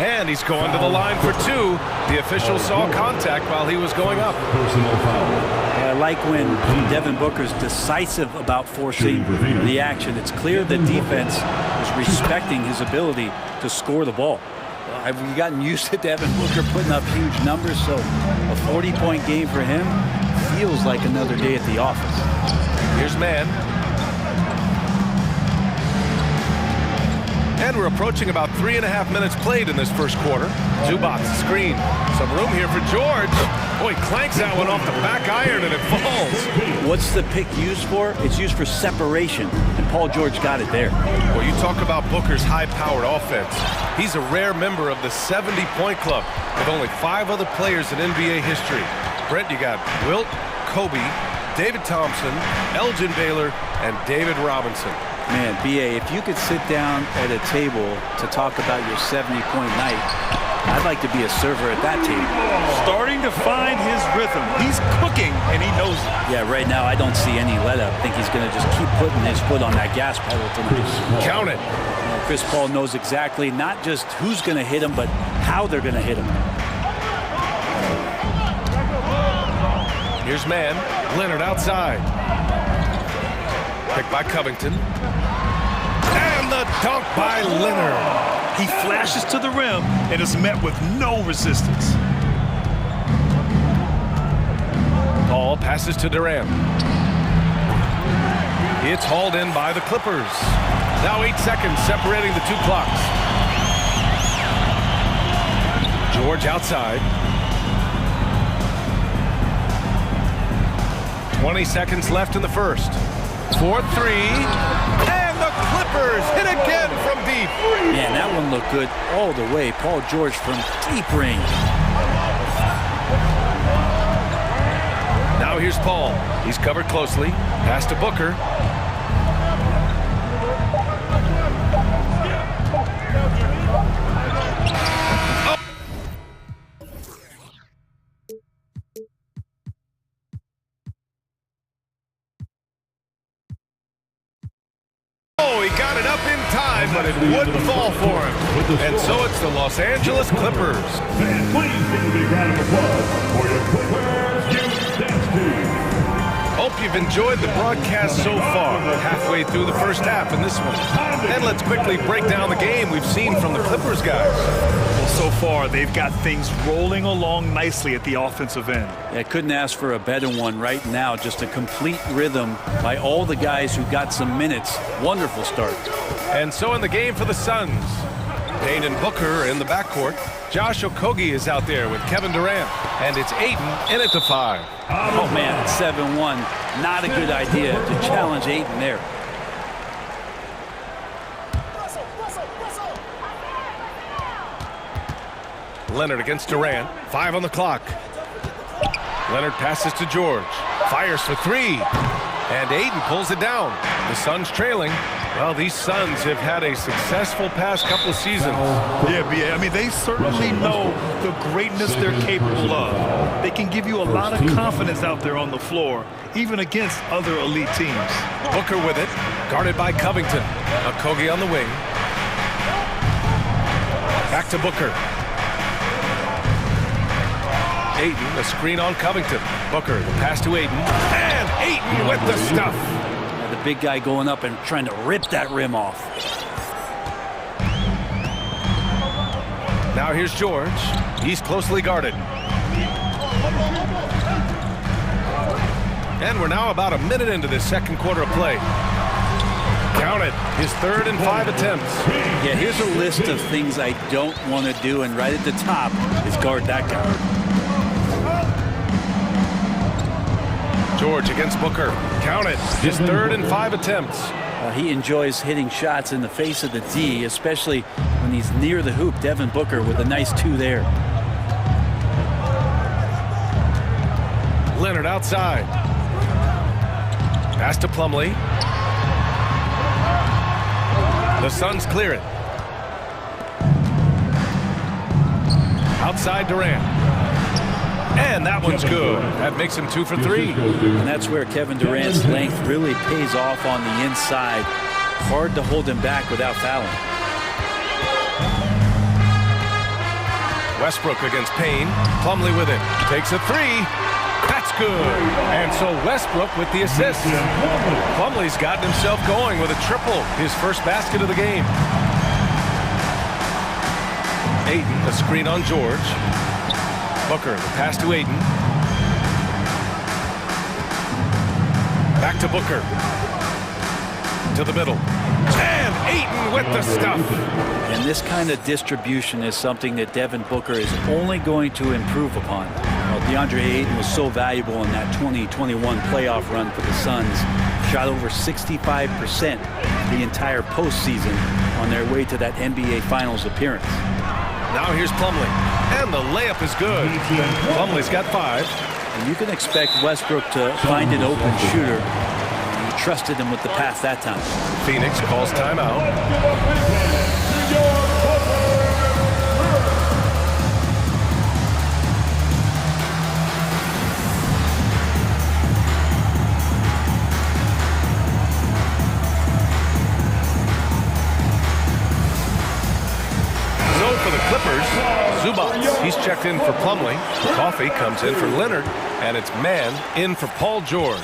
And he's going to the line for two. The official saw contact while he was going up. I like when Devin Booker's decisive about forcing the action. It's clear the defense is respecting his ability to score the ball. Have we gotten used to Devin Booker putting up huge numbers? So a 40-point game for him feels like another day at the office. Here's man. And we're approaching about 3.5 minutes played in this first quarter. Zubac screen. Some room here for George. Oh, he clanks that one off the back iron and it falls. What's the pick used for? It's used for separation, and Paul George got it there. Well, you talk about Booker's high-powered offense. He's a rare member of the 70-point club with only 5 other players in NBA history. Brent, you got Wilt, Kobe, David Thompson, Elgin Baylor, and David Robinson. Man, B.A., if you could sit down at a table to talk about your 70-point night, I'd like to be a server at that table. Starting to find his rhythm. He's cooking, and he knows it. Yeah, right now I don't see any let-up. I think he's going to just keep putting his foot on that gas pedal tonight. Count it. Chris Paul knows exactly not just who's going to hit him, but how they're going to hit him. Here's man. Leonard outside. Picked by Covington. And the dunk by Leonard. He flashes to the rim and is met with no resistance. Paul passes to Durant. It's hauled in by the Clippers. Now 8 seconds separating the two clocks. George outside. 20 seconds left in the first. 4-3. And the Clippers hit again from deep. Man, that one looked good all the way. Paul George from deep range. Now here's Paul. He's covered closely. Pass to Booker. Oh, he got it up in time, but it wouldn't fall for him. And so it's the Los Angeles Clippers. And please give a big round of applause for your Clippers Youth Dance Team. Hope you've enjoyed the broadcast so far. We're halfway through the first half in this one. And let's quickly break down the game we've seen from the Clippers guys. Well, so far, they've got things rolling along nicely at the offensive end. Yeah, couldn't ask for a better one right now. Just a complete rhythm by all the guys who got some minutes. Wonderful start. And so in the game for the Suns, Payne and Booker in the backcourt. Josh Okogie is out there with Kevin Durant. And it's Ayton in it to 5. Oh, man, it's 7-1. Not a good idea to challenge Ayton there. Leonard against Durant. 5 on the clock. Leonard passes to George. Fires for 3. And Ayton pulls it down. The Suns trailing. Well, these Suns have had a successful past couple of seasons. Yeah, I mean, they certainly know the greatness they're capable of. They can give you a lot of confidence out there on the floor, even against other elite teams. Booker with it, guarded by Covington. Okogie on the wing. Back to Booker. Ayton, a screen on Covington. Booker, the pass to Ayton. And Ayton with the stuff. The big guy going up and trying to rip that rim off. Now here's George. He's closely guarded. And we're now about a minute into this second quarter of play. Count it. His 3rd and 5 attempts. Yeah, here's a list of things I don't want to do, and right at the top is guard that guy. George against Booker. Count it. His 3rd and 5 attempts. He enjoys hitting shots in the face of the D, especially when he's near the hoop. Devin Booker with a nice 2 there. Leonard outside. Pass to Plumlee. The Suns clear it. Outside Durant. And that one's good. That makes him 2 for 3. And that's where Kevin Durant's length really pays off on the inside. Hard to hold him back without fouling. Westbrook against Payne. Plumlee with it. Takes a three. That's good. And so Westbrook with the assist. Plumlee's gotten himself going with a triple. His first basket of the game. Ayton, a screen on George. Booker, the pass to Ayton. Back to Booker. To the middle. And Ayton with the stuff. And this kind of distribution is something that Devin Booker is only going to improve upon. DeAndre Ayton was so valuable in that 2021 playoff run for the Suns. Shot over 65% the entire postseason on their way to that NBA Finals appearance. Now here's Plumlee. And the layup is good. Plumlee's got 5. And you can expect Westbrook to find an open shooter. He trusted him with the pass that time. Phoenix calls timeout. For the Clippers, Zubats, he's checked in for Plumlee. Coffey comes in for Leonard, and it's Man in for Paul George.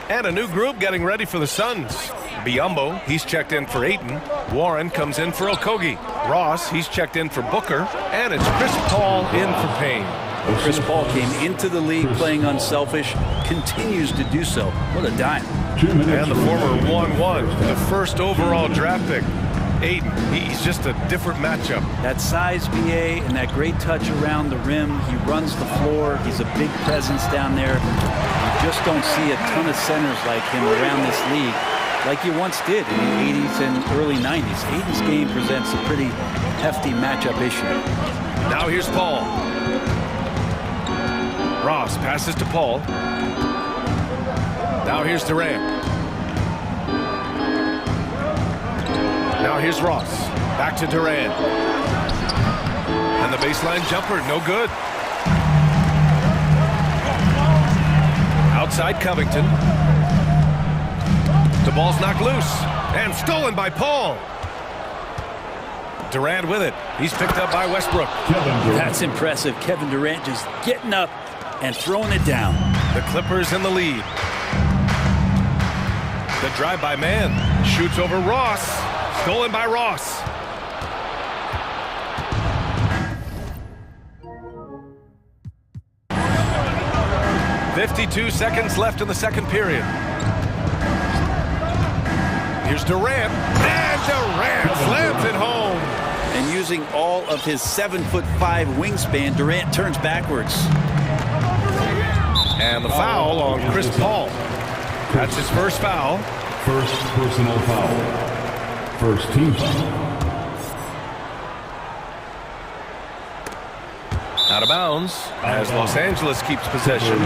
And a new group getting ready for the Suns. Biyombo, he's checked in for Ayton. Warren comes in for Okogie. Ross, he's checked in for Booker, and it's Chris Paul in for Payne. Chris Paul came into the league playing unselfish, continues to do so. What a dime. And the former 1-1, the first overall draft pick. Ayton, he's just a different matchup. That size BA and that great touch around the rim. He runs the floor. He's a big presence down there. You just don't see a ton of centers like him around this league like you once did in the 80s and early 90s. Ayton's game presents a pretty hefty matchup issue. Now here's Paul. Ross passes to Paul. Now here's Durant. Now here's Ross. Back to Durant. And the baseline jumper, no good. Outside Covington. The ball's knocked loose. And stolen by Paul. Durant with it. He's picked up by Westbrook. That's impressive. Kevin Durant just getting up and throwing it down. The Clippers in the lead. The drive by Man. Shoots over Ross. Stolen by Ross. "52 seconds left in the second period. Here's Durant. And Durant slams it home. And using all of his 7'5" wingspan, Durant turns backwards. And the foul on Chris Paul. That's his first foul. First personal foul. First team foul. Out of bounds as Los Angeles keeps possession.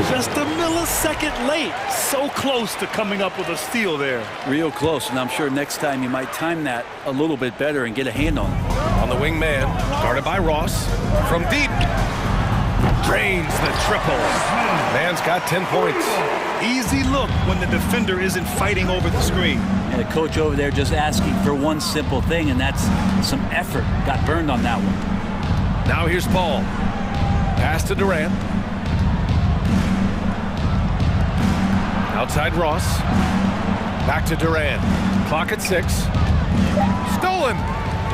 Just a millisecond late. So close to coming up with a steal there. Real close, and I'm sure next time you might time that a little bit better and get a hand on it. On the wing man, guarded by Ross. From deep. Drains the triple. Man's got 10 points. Easy look when the defender isn't fighting over the screen. And the coach over there just asking for one simple thing, and that's some effort. Got burned on that one. Now here's Paul. Pass to Durant. Outside Ross. Back to Durant. Clock at 6. Stolen.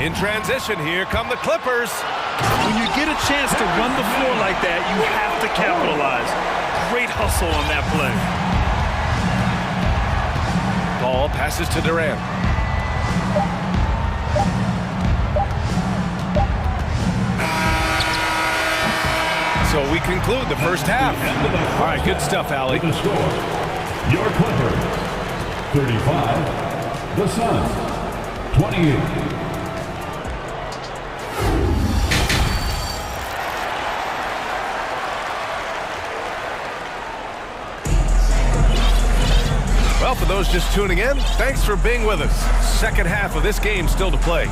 In transition, here come the Clippers. When you get a chance to run the floor like that, you have to capitalize. Great hustle on that play. Ball passes to Durant. So we conclude the first half. All right, good stuff, Allie. The score, your Clippers, 35. The Suns, 28. Well, for those just tuning in, thanks for being with us. Second half of this game still to play.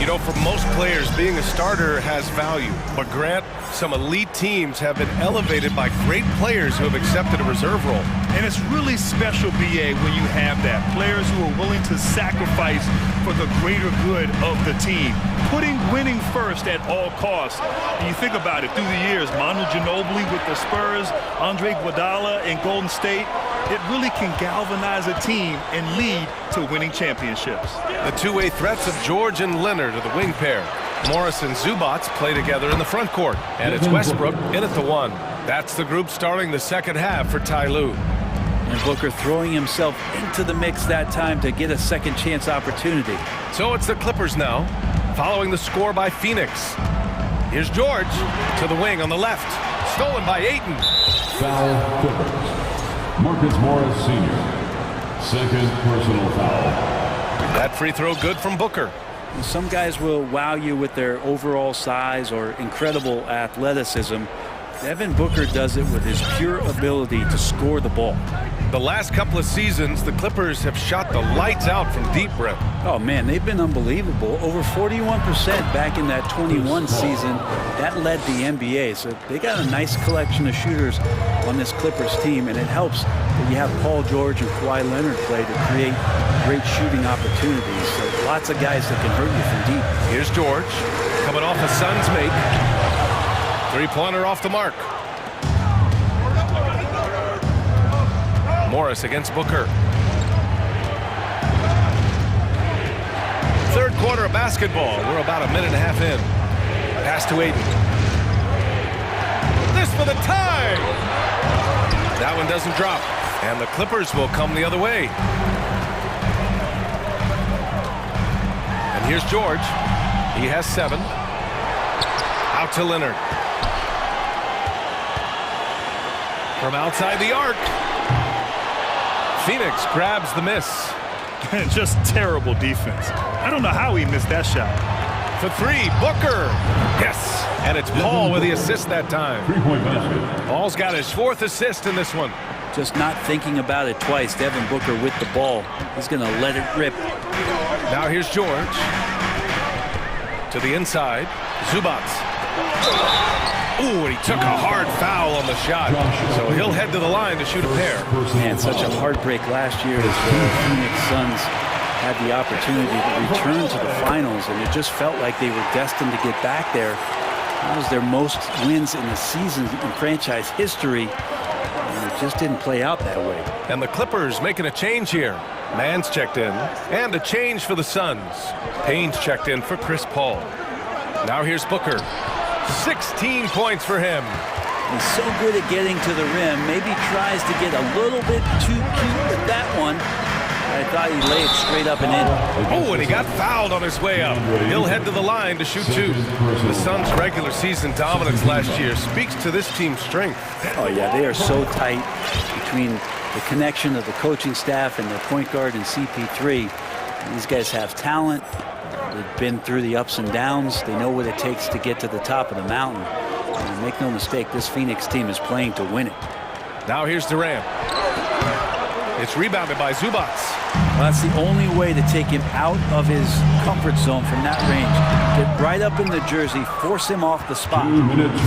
You know, for most players, being a starter has value. But Grant, some elite teams have been elevated by great players who have accepted a reserve role. And it's really special, BA, when you have that. Players who are willing to sacrifice for the greater good of the team. Putting winning first at all costs. And you think about it, through the years, Manu Ginobili with the Spurs, Andre Iguodala in Golden State, it really can galvanize a team and lead to winning championships. The two-way threats of George and Leonard are the wing pair. Morris and Zubats play together in the front court. And it's Westbrook in at the one. That's the group starting the second half for Ty Lue. And Booker throwing himself into the mix that time to get a second chance opportunity. So it's the Clippers now, following the score by Phoenix. Here's George to the wing on the left. Stolen by Ayton. Foul Clippers. Marcus Morris Sr. Second personal foul. That free throw good from Booker. Some guys will wow you with their overall size or incredible athleticism. Devin Booker does it with his pure ability to score the ball. The last couple of seasons, the Clippers have shot the lights out from deep, Brett. Oh, man, they've been unbelievable. Over 41% back in that 21 season. That led the NBA. So they got a nice collection of shooters on this Clippers team, and it helps that you have Paul George and Kawhi Leonard play to create great shooting opportunities. So lots of guys that can hurt you from deep. Here's George, coming off a Suns make. Three-pointer off the mark. Morris against Booker. Third quarter of basketball. We're about a minute and a half in. Pass to Ayton. This for the tie! That one doesn't drop. And the Clippers will come the other way. And here's George. He has 7. Out to Leonard. From outside the arc. Phoenix grabs the miss. Just terrible defense. I don't know how he missed that shot. For 3, Booker. Yes. And it's Paul with the assist that time. Three-point basket. Paul's got his 4th assist in this one. Just not thinking about it twice. Devin Booker with the ball. He's going to let it rip. Now here's George. To the inside. Zubats. Ooh, and he took a hard foul on the shot. So he'll head to the line to shoot a pair. Man, such a heartbreak last year as the Phoenix Suns had the opportunity to return to the finals, and it just felt like they were destined to get back there. That was their most wins in the season in franchise history, and it just didn't play out that way. And the Clippers making a change here. Mann's checked in, and a change for the Suns. Payne's checked in for Chris Paul. Now here's Booker. 16 points for him. He's so good at getting to the rim. Maybe tries to get a little bit too cute with that one. I thought he laid it straight up and in. Oh, and he got fouled on his way up. He'll head to the line to shoot 2. The Suns' regular season dominance last year speaks to this team's strength. Oh, yeah, they are so tight between the connection of the coaching staff and their point guard and CP3. These guys have talent. They've been through the ups and downs. They know what it takes to get to the top of the mountain. And make no mistake, this Phoenix team is playing to win it. Now here's Durant. It's rebounded by Zubats. Well, that's the only way to take him out of his comfort zone from that range. Get right up in the jersey, force him off the spot.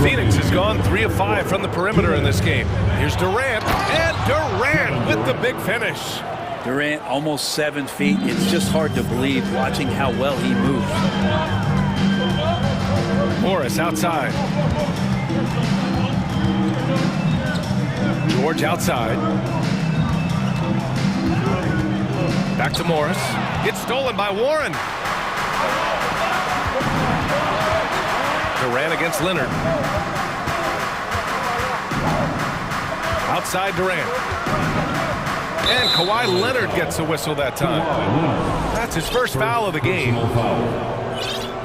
Phoenix has gone 3 of 5 from the perimeter in this game. Here's Durant, and Durant with the big finish. Durant almost 7 feet. It's just hard to believe watching how well he moves. Morris outside. George outside. Back to Morris. It's stolen by Warren. Durant against Leonard. Outside Durant. And Kawhi Leonard gets a whistle that time. That's his first foul of the game.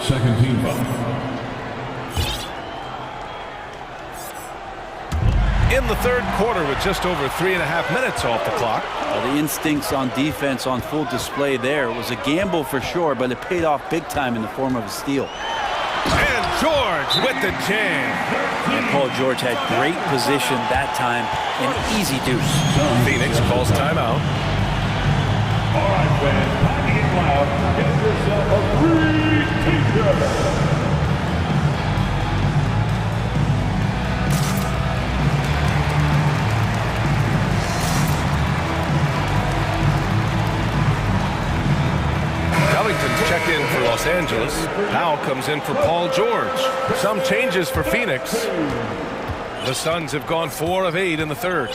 Second team foul. In the third quarter with just over 3.5 minutes off the clock. Well, the instincts on defense on full display there. It was a gamble for sure, but it paid off big time in the form of a steal. And George with the jam. And Paul George had great position that time. An easy deuce. Phoenix calls timeout. All right, fans, packing it loud. Get yourself a free t-shirt. Angeles. Powell comes in for Paul George. Some changes for Phoenix. The Suns have gone 4 of 8 in the third.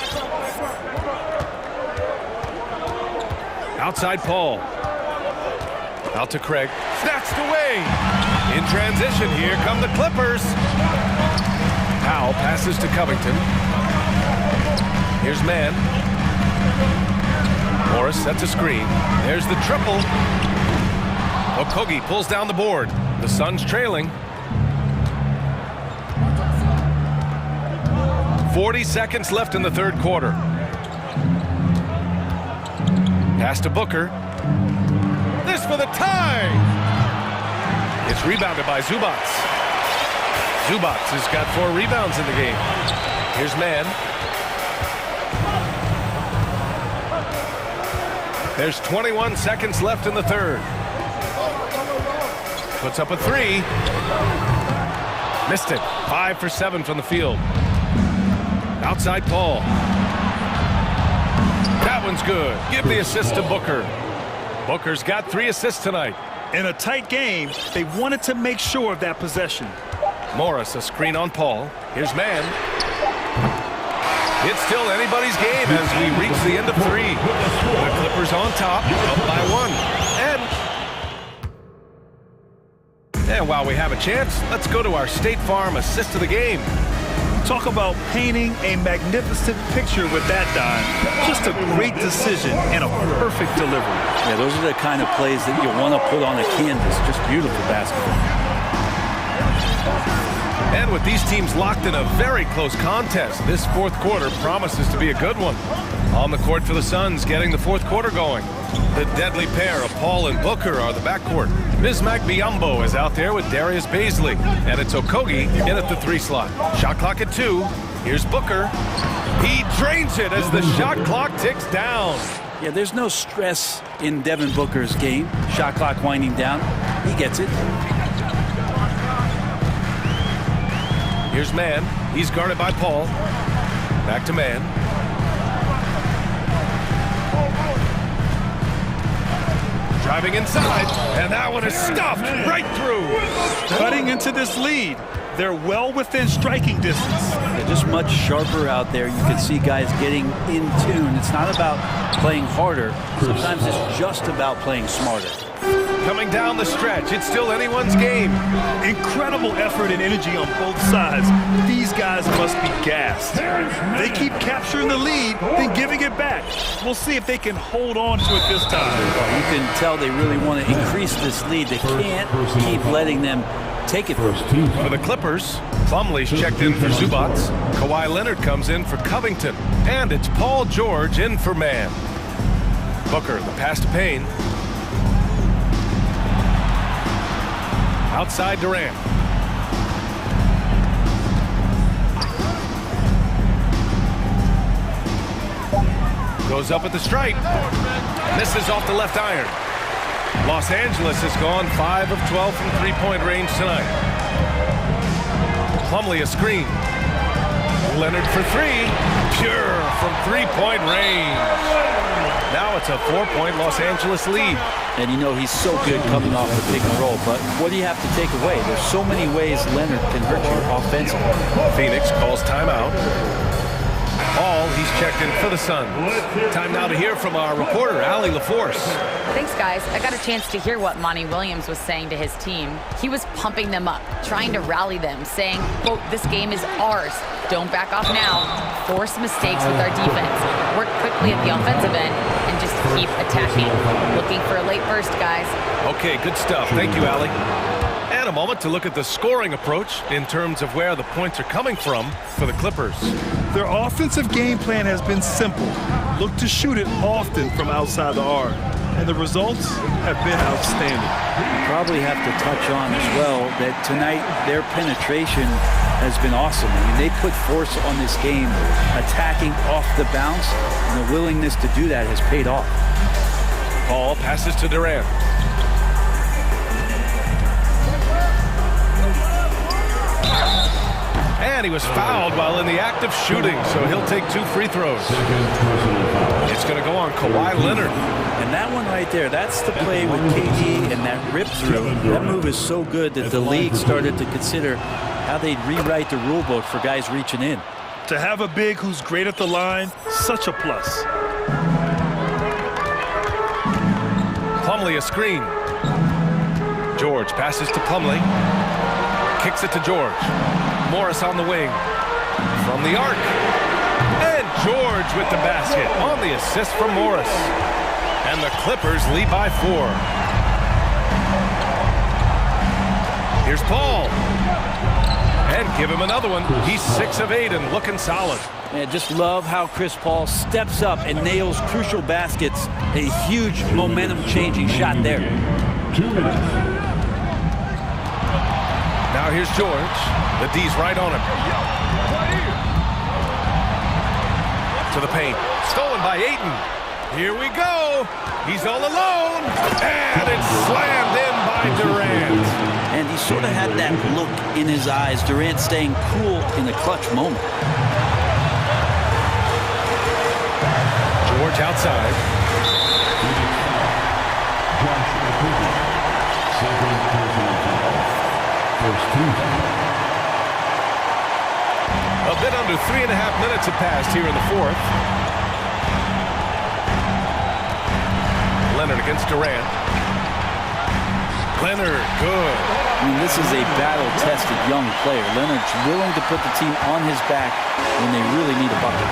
Outside Paul. Out to Craig. Snatched away. In transition, here come the Clippers. Powell passes to Covington. Here's Mann. Morris sets a screen. There's the triple. Okogie pulls down the board. The Suns trailing. 40 seconds left in the third quarter. Pass to Booker. This for the tie. It's rebounded by Zubats. Zubats has got 4 rebounds in the game. Here's Mann. There's 21 seconds left in the third. Puts up a 3. Missed it. 5 for 7 from the field. Outside Paul. That one's good. Give the assist to Booker. Booker's got 3 assists tonight. In a tight game, they wanted to make sure of that possession. Morris, a screen on Paul. Here's Mann. It's still anybody's game as we reach the end of 3. The Clippers on top, up by 1. And while we have a chance, let's go to our State Farm assist of the game. Talk about painting a magnificent picture with that dime. Just a great decision and a perfect delivery. Yeah, those are the kind of plays that you want to put on a canvas. Just beautiful basketball. And with these teams locked in a very close contest, this fourth quarter promises to be a good one. On the court for the Suns, getting the fourth quarter going. The deadly pair of Paul and Booker are the backcourt. Bismack Biyombo is out there with Darius Baisley. And it's Okogie in at the 3 slot. Shot clock at 2. Here's Booker. He drains it as the shot clock ticks down. Yeah, there's no stress in Devin Booker's game. Shot clock winding down. He gets it. Here's Mann. He's guarded by Paul. Back to Mann. Driving inside, and that one is stuffed right through. Cutting into this lead. They're well within striking distance. They're just much sharper out there. You can see guys getting in tune. It's not about playing harder. Sometimes it's just about playing smarter. Coming down the stretch, it's still anyone's game. Incredible effort and energy on both sides. These guys must be gassed. They keep capturing the lead, then giving it back. We'll see if they can hold on to it this time. You can tell they really want to increase this lead. They can't keep letting them take it first. For the Clippers, Plumlee's checked in for Zubats. Kawhi Leonard comes in for Covington. And it's Paul George in for Mann. Booker, the pass to Payne. Outside Durant. Goes up at the stripe. Misses off the left iron. Los Angeles has gone 5 of 12 from three-point range tonight. Plumlee a screen. Leonard for 3. Pure from three-point range. Now it's a 4-point Los Angeles lead. And you know he's so good coming off the pick and roll, but what do you have to take away? There's so many ways Leonard can hurt you offensively. Phoenix calls timeout. Paul, he's checked in for the Suns. Time now to hear from our reporter, Allie LaForce. Thanks, guys. I got a chance to hear what Monty Williams was saying to his team. He was pumping them up, trying to rally them, saying, quote, "This game is ours. Don't back off now. Force mistakes with our defense. Work quickly at the offensive end and just keep attacking. Looking for a late burst, guys." Okay, good stuff. Thank you, Allie. And a moment to look at the scoring approach in terms of where the points are coming from for the Clippers. Their offensive game plan has been simple. Look to shoot it often from outside the arc. And the results have been outstanding. You probably have to touch on as well that tonight their penetration has been awesome. I mean, they put force on this game, attacking off the bounce, and the willingness to do that has paid off. Paul passes to Durant. And And he was fouled while in the act of shooting, so he'll take 2 free throws. It's going to go on Kawhi Leonard. And that one right there, that's the play with KD and that rip through. That move is so good that the league started to consider how they'd rewrite the rule book for guys reaching in. To have a big who's great at the line, such a plus. Plumlee a screen. George passes to Plumlee. Kicks it to George. Morris on the wing. From the arc. And George with the basket on the assist from Morris. And the Clippers lead by 4. Here's Paul. And give him another one. He's 6 of 8 and looking solid. I just love how Chris Paul steps up and nails crucial baskets. A huge momentum-changing shot there. 2 minutes. Now here's George. The D's right on him. To the paint. Stolen by Ayton. Here we go. He's all alone. And it's slammed in by Durant. And he sort of had that look in his eyes. Durant staying cool in the clutch moment. George outside. A bit under 3.5 minutes have passed here in the 4th. Leonard against Durant. Leonard, good. I mean, this is a battle-tested young player. Leonard's willing to put the team on his back when they really need a bucket.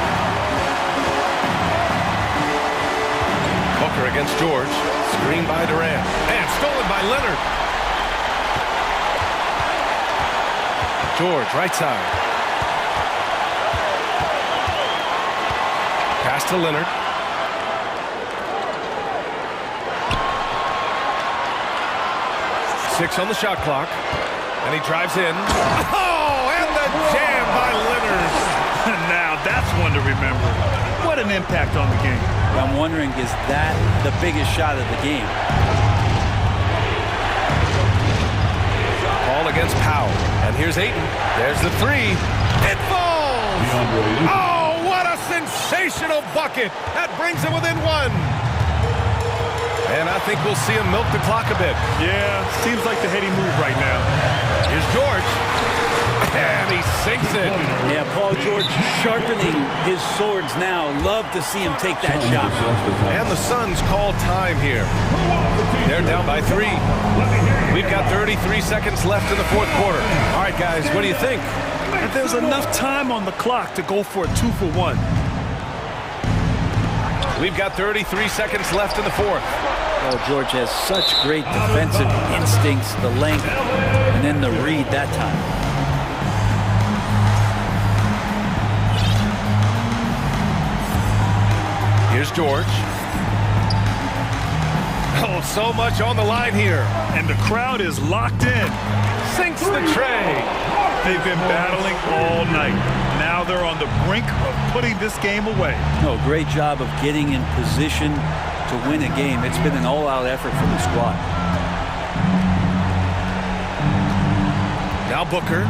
Booker against George. Screen by Durant. And stolen by Leonard. George, right side. Pass to Leonard. Six on the shot clock. And he drives in. Oh, and the jam by Leonard. Now that's one to remember. What an impact on the game. I'm wondering, is that the biggest shot of the game? Paul against Powell. And here's Ayton. There's the 3. It falls! Oh, what a sensational bucket! That brings him within 1. And I think we'll see him milk the clock a bit. Yeah, seems like the heady move right now. Here's George. And he sinks it. Yeah, Paul George sharpening his swords now. Love to see him take that shot. And the Suns call time here. They're down by 3. We've got 33 seconds left in the 4th quarter. All right, guys, what do you think? And there's enough time on the clock to go for a 2-for-1. We've got 33 seconds left in the 4th. Oh, George has such great defensive instincts, the length, and then the read that time. Here's George. Oh, so much on the line here. And the crowd is locked in. Sinks the tray. They've been battling all night. Now they're on the brink of putting this game away. No, great job of getting in position to win a game. It's been an all-out effort from the squad. Now Booker.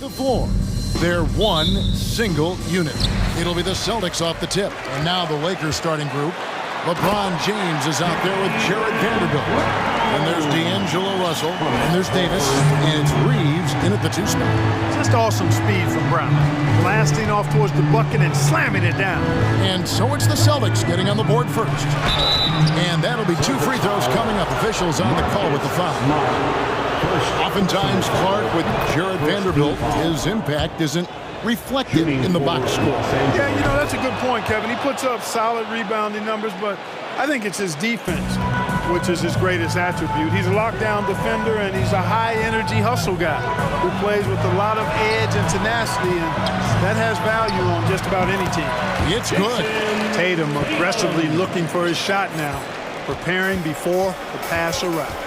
the floor. They're one single unit. It'll be the Celtics off the tip. And now the Lakers starting group. LeBron James is out there with Jared Vanderbilt. And there's D'Angelo Russell. And there's Davis. And it's Reeves in at the 2 spot. Just awesome speed from Brown. Blasting off towards the bucket and slamming it down. And so it's the Celtics getting on the board first. And that'll be 2 free throws coming up. Officials on the call with the foul. Oftentimes, Clark with Jared Vanderbilt, his impact isn't reflected in the box score. Yeah, you know, that's a good point, Kevin. He puts up solid rebounding numbers, but I think it's his defense, which is his greatest attribute. He's a lockdown defender, and he's a high-energy hustle guy who plays with a lot of edge and tenacity, and that has value on just about any team. It's good. Tatum aggressively looking for his shot now, preparing before the pass arrives.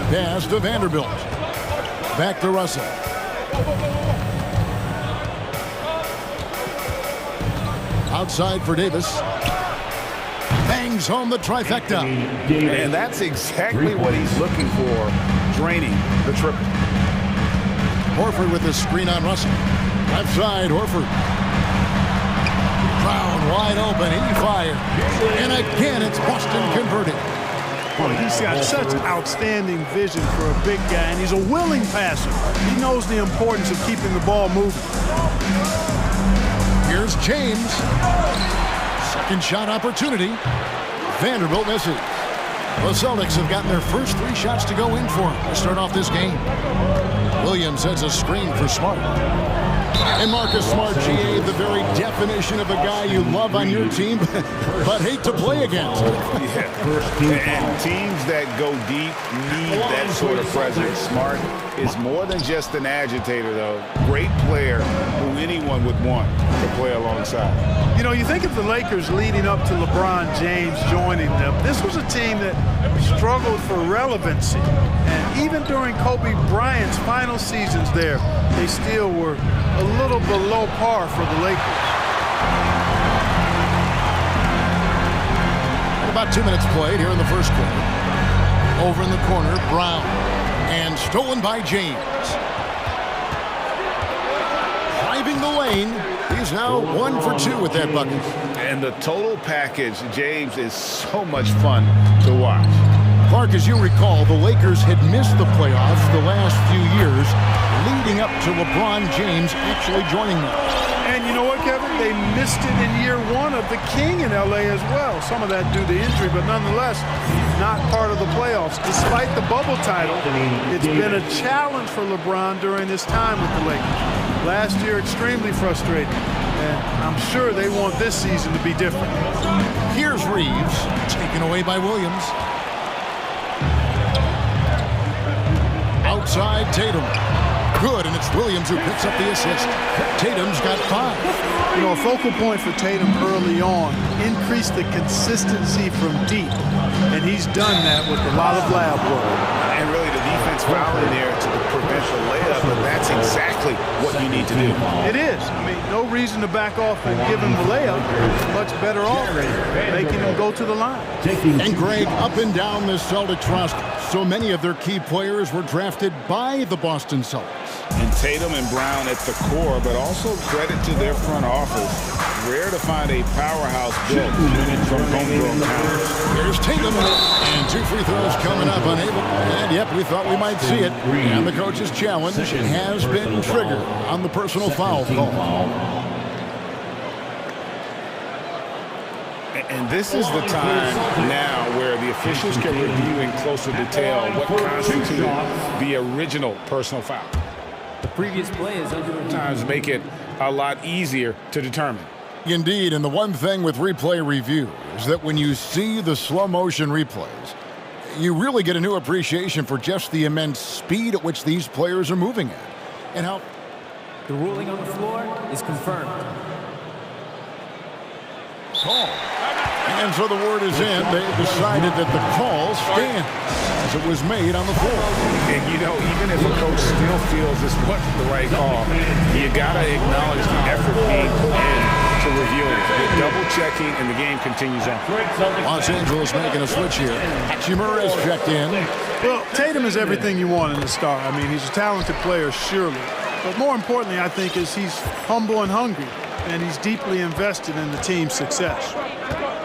Pass to Vanderbilt. Back to Russell. Outside for Davis. Bangs home the trifecta. And that's exactly what he's looking for, draining the triple. Horford with the screen on Russell. Left side, Horford. Brown wide open, he fired. And again, it's Boston converting. He's got such outstanding vision for a big guy, and he's a willing passer. He knows the importance of keeping the ball moving. Here's James. Second shot opportunity. Vanderbilt misses. The Celtics have gotten their first 3 shots to go in for him to start off this game. Williams sets a screen for Smart. And Marcus Smart, GA, the very definition of a guy you love on your team, but hate to play against. And teams that go deep need that sort of presence. Smart is more than just an agitator, though. Great player who anyone would want to play alongside. You know, you think of the Lakers leading up to LeBron James joining them. This was a team that struggled for relevancy. And even during Kobe Bryant's final seasons there, they still were a little below par for the Lakers. About 2 minutes played here in the first quarter. Over in the corner, Brown. And stolen by James. Driving the lane. He's now 1 for 2 with that bucket. And the total package, James, is so much fun to watch. Clark, as you recall, the Lakers had missed the playoffs the last few years, leading up to LeBron James actually joining them. And you know what, Kevin? They missed it in year 1 of the King in L.A. as well. Some of that due to injury, but nonetheless, not part of the playoffs. Despite the bubble title, it's been a challenge for LeBron during his time with the Lakers. Last year, extremely frustrating. And I'm sure they want this season to be different. Here's Reeves, taken away by Williams. Outside Tatum. Good, and it's Williams who picks up the assist. Tatum's got 5. You know, a focal point for Tatum early on, increased the consistency from deep. And he's done that with a lot of lab work. And really the defense fouling there to prevent the layup, but that's exactly what you need to do. It is. I mean, no reason to back off and give him the layup. Much better off making him go to the line. And Greg, up and down the Celtics roster, so many of their key players were drafted by the Boston Celtics. And Tatum and Brown at the core, but also credit to their front office. Rare to find a powerhouse built from homegrown talent. Here's Tatum, and 2 free throws coming up unable. And yep, we thought we might see it. And the coach's challenge has been triggered on the personal foul call. And this is the time now where the officials can review in closer detail what constituted the original personal foul. The previous play is under review. Times make it a lot easier to determine. Indeed, and the one thing with replay review is that when you see the slow motion replays, you really get a new appreciation for just the immense speed at which these players are moving at. And how the ruling on the floor is confirmed. Call. And so the word is in. They decided that the call stands as it was made on the floor. And you know, even if a coach still feels this wasn't the right call, you got to acknowledge the effort being put in to reviewing it. They're double checking, and the game continues on. Los Angeles making a switch here. Hachimura is checked in. Well, Tatum is everything you want in a star. I mean, he's a talented player, surely. But more importantly, I think, is he's humble and hungry, and he's deeply invested in the team's success.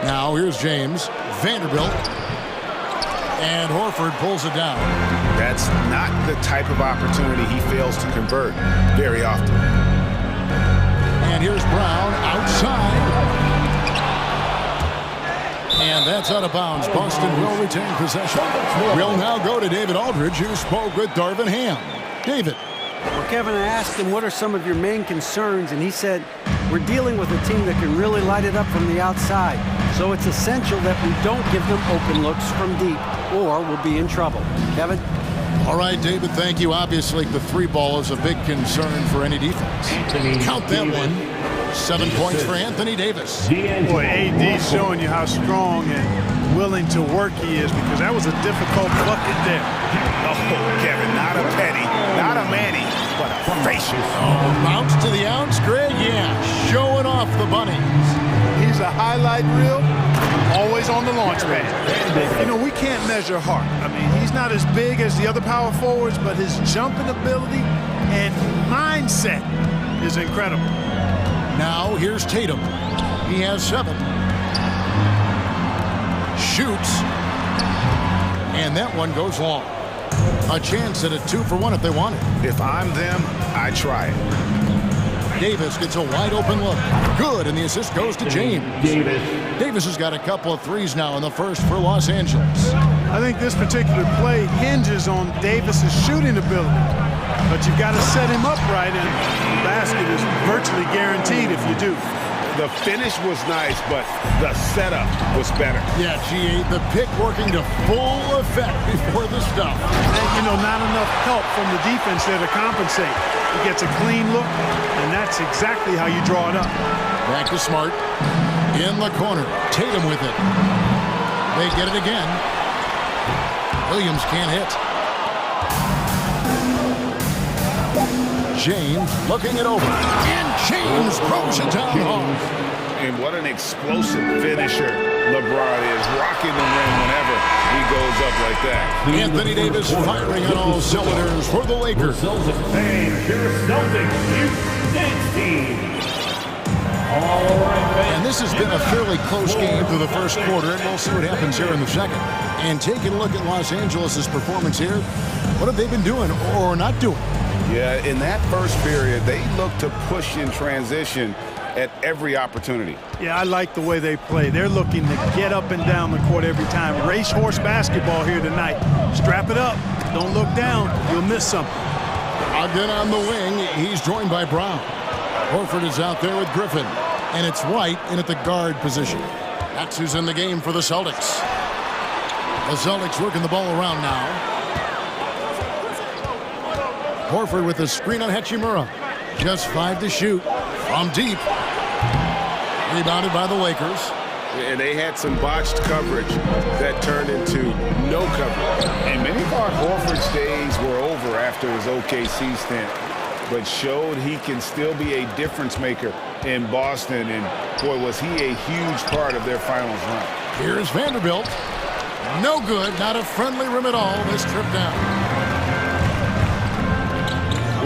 Now here's James, Vanderbilt, and Horford pulls it down. That's not the type of opportunity he fails to convert very often. And here's Brown outside. And that's out of bounds. Boston will retain possession. We'll now go to David Aldridge, who spoke with Darvin Ham. David. Well, Kevin, I asked him, what are some of your main concerns? And he said, we're dealing with a team that can really light it up from the outside. So it's essential that we don't give them open looks from deep, or we'll be in trouble. Kevin? All right, David, thank you. Obviously, the three ball is a big concern for any defense. Count that one. 7 points for Anthony Davis. Boy, AD's showing you how strong and willing to work he is, because that was a difficult bucket there. Oh, Kevin, not a penny, not a Manny, but a facial. Oh, bounce to the ounce, Greg. Yeah, showing off the bunnies. He's a highlight reel, always on the launch pad. You know, we can't measure heart. I mean, he's not as big as the other power forwards, but his jumping ability and mindset is incredible. Now here's Tatum. He has 7. Shoots. And that one goes long. A chance at a 2-for-1 if they want it. If I'm them, I try it. Davis gets a wide open look. Good, and the assist goes to James. Davis has got a couple of threes now in the first for Los Angeles. I think this particular play hinges on Davis's shooting ability. But you've got to set him up right, and the basket is virtually guaranteed if you do. The finish was nice, but the setup was better. Yeah, G8, the pick working to full effect before the stuff. And, you know, not enough help from the defense there to compensate. He gets a clean look, and that's exactly how you draw it up. Back to Smart. In the corner. Tatum with it. They get it again. Williams can't hit. James looking it over. And James throws it down hard. And what an explosive finisher LeBron is. Rocking the rim whenever he goes up like that. Anthony Davis firing on all cylinders for the Lakers. And this has been a fairly close game through the first quarter, and we'll see what happens here in the second. And taking a look at Los Angeles' performance here, what have they been doing or not doing? Yeah, in that first period, they looked to push in transition at every opportunity. Yeah, I like the way they play. They're looking to get up and down the court every time. Racehorse basketball here tonight. Strap it up. Don't look down. You'll miss something. Ogden on the wing. He's joined by Brown. Horford is out there with Griffin. And it's White in at the guard position. That's who's in the game for the Celtics. The Celtics working the ball around now. Horford with a screen on Hachimura. Just 5 to shoot from deep. Rebounded by the Lakers. And they had some botched coverage that turned into no coverage. And many thought Horford's days were over after his OKC stint, but showed he can still be a difference maker in Boston. And boy, was he a huge part of their finals run. Here's Vanderbilt. No good, not a friendly rim at all this trip down.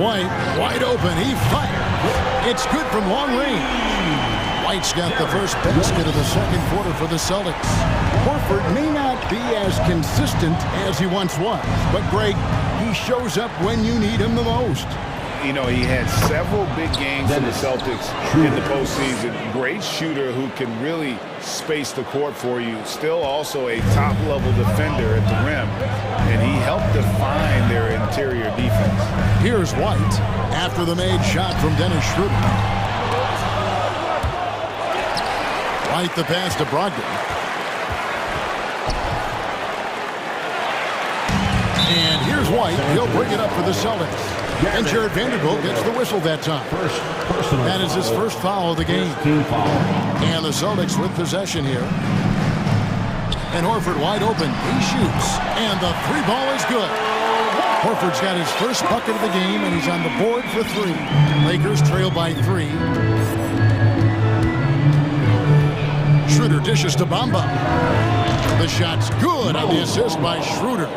White, wide open, he fired. It's good from long range. White's got the first basket of the second quarter for the Celtics. Horford may not be as consistent as he once was, but Greg, he shows up when you need him the most. You know, he had several big games for the Celtics in the postseason. Great shooter who can really space the court for you. Still also a top-level defender at the rim. And he helped define their interior defense. Here's White after the made shot from Dennis Schroeder. White the pass to Brogdon. And here's White. He'll bring it up for the Celtics. And Jared Vanderbilt gets the whistle that time. That is his first foul of the game. And the Celtics with possession here. And Horford wide open. He shoots. And the three ball is good. Horford's got his first bucket of the game, and he's on the board for 3. Lakers trail by 3. Schroeder dishes to Bamba. The shot's good on the assist by Schroeder.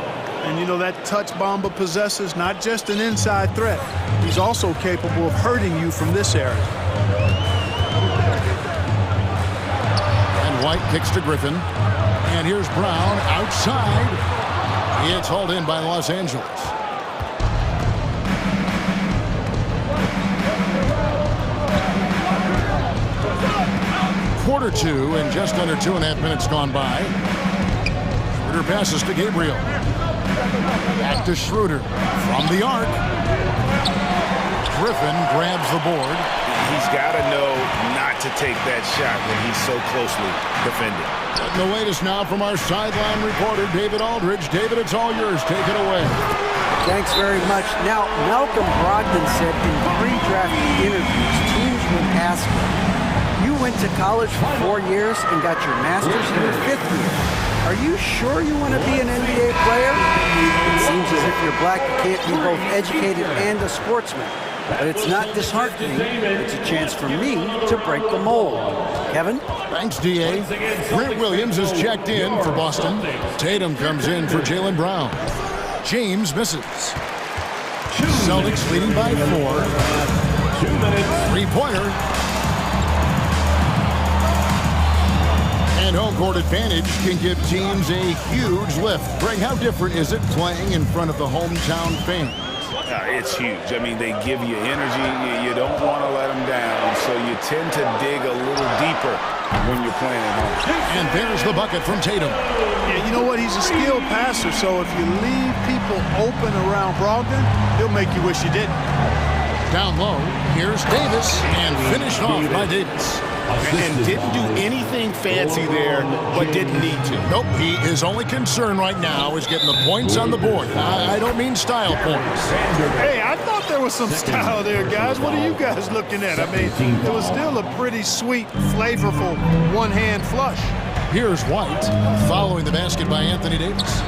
And you know that touch Bamba possesses not just an inside threat. He's also capable of hurting you from this area. And White kicks to Griffin. And here's Brown outside. It's hauled in by Los Angeles. Quarter two and just under 2.5 minutes gone by. Schroeder passes to Gabriel. Back to Schroeder from the arc. Griffin grabs the board. He's got to know not to take that shot when he's so closely defended. And the latest now from our sideline reporter, David Aldridge. David, it's all yours. Take it away. Thanks very much. Now, Malcolm Brogdon said in pre-draft interviews, teams would ask him, you went to college for 4 years and got your master's in your 5th year. Are you sure you want to be an NBA player? It seems as if you're black, you can't be both educated and a sportsman. But it's not disheartening. It's a chance for me to break the mold. Kevin? Thanks, D.A. Grant Williams is checked in for Boston. Tatum comes in for Jaylen Brown. James misses. Celtics leading by 4. 3-pointer. And home court advantage can give teams a huge lift. Greg, how different is it playing in front of the hometown fans? It's huge. I mean, they give you energy. You don't want to let them down, so you tend to dig a little deeper when you're playing at home. And there's the bucket from Tatum. Yeah, you know what? He's a skilled passer, so if you leave people open around Brogdon, he'll make you wish you didn't. Down low, here's Davis, and finished off by Davis. And didn't do anything fancy there, but didn't need to. Nope, his only concern right now is getting the points on the board. I don't mean style points. Hey, I thought there was some style there, guys. What are you guys looking at? I mean, it was still a pretty sweet, flavorful one-hand flush. Here's White, following the basket by Anthony Davis.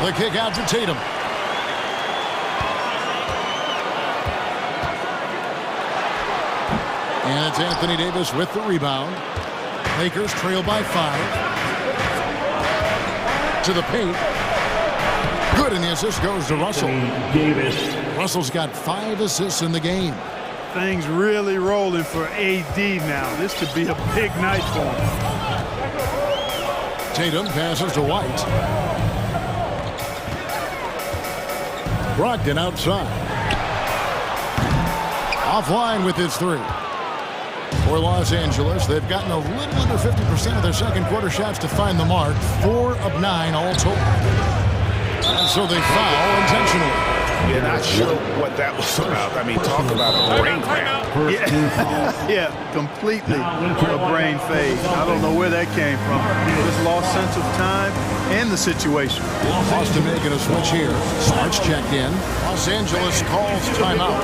The kick out to Tatum. And it's Anthony Davis with the rebound. Lakers trail by 5. To the paint. Good, and the assist goes to Russell. Russell's got 5 assists in the game. Things really rolling for AD now. This could be a big night for him. Tatum passes to White. Brogdon outside. Offline with his 3. For Los Angeles, they've gotten a little under 50% of their second quarter shots to find the mark. 4 of 9 all total. And so they foul intentionally. Yeah, not sure what that was about. I mean, talk about a brain cramp. Yeah, completely a brain fade. I don't know where that came from. Just lost sense of time and the situation. Boston making a switch here. Smart's checked in. Los Angeles calls timeout.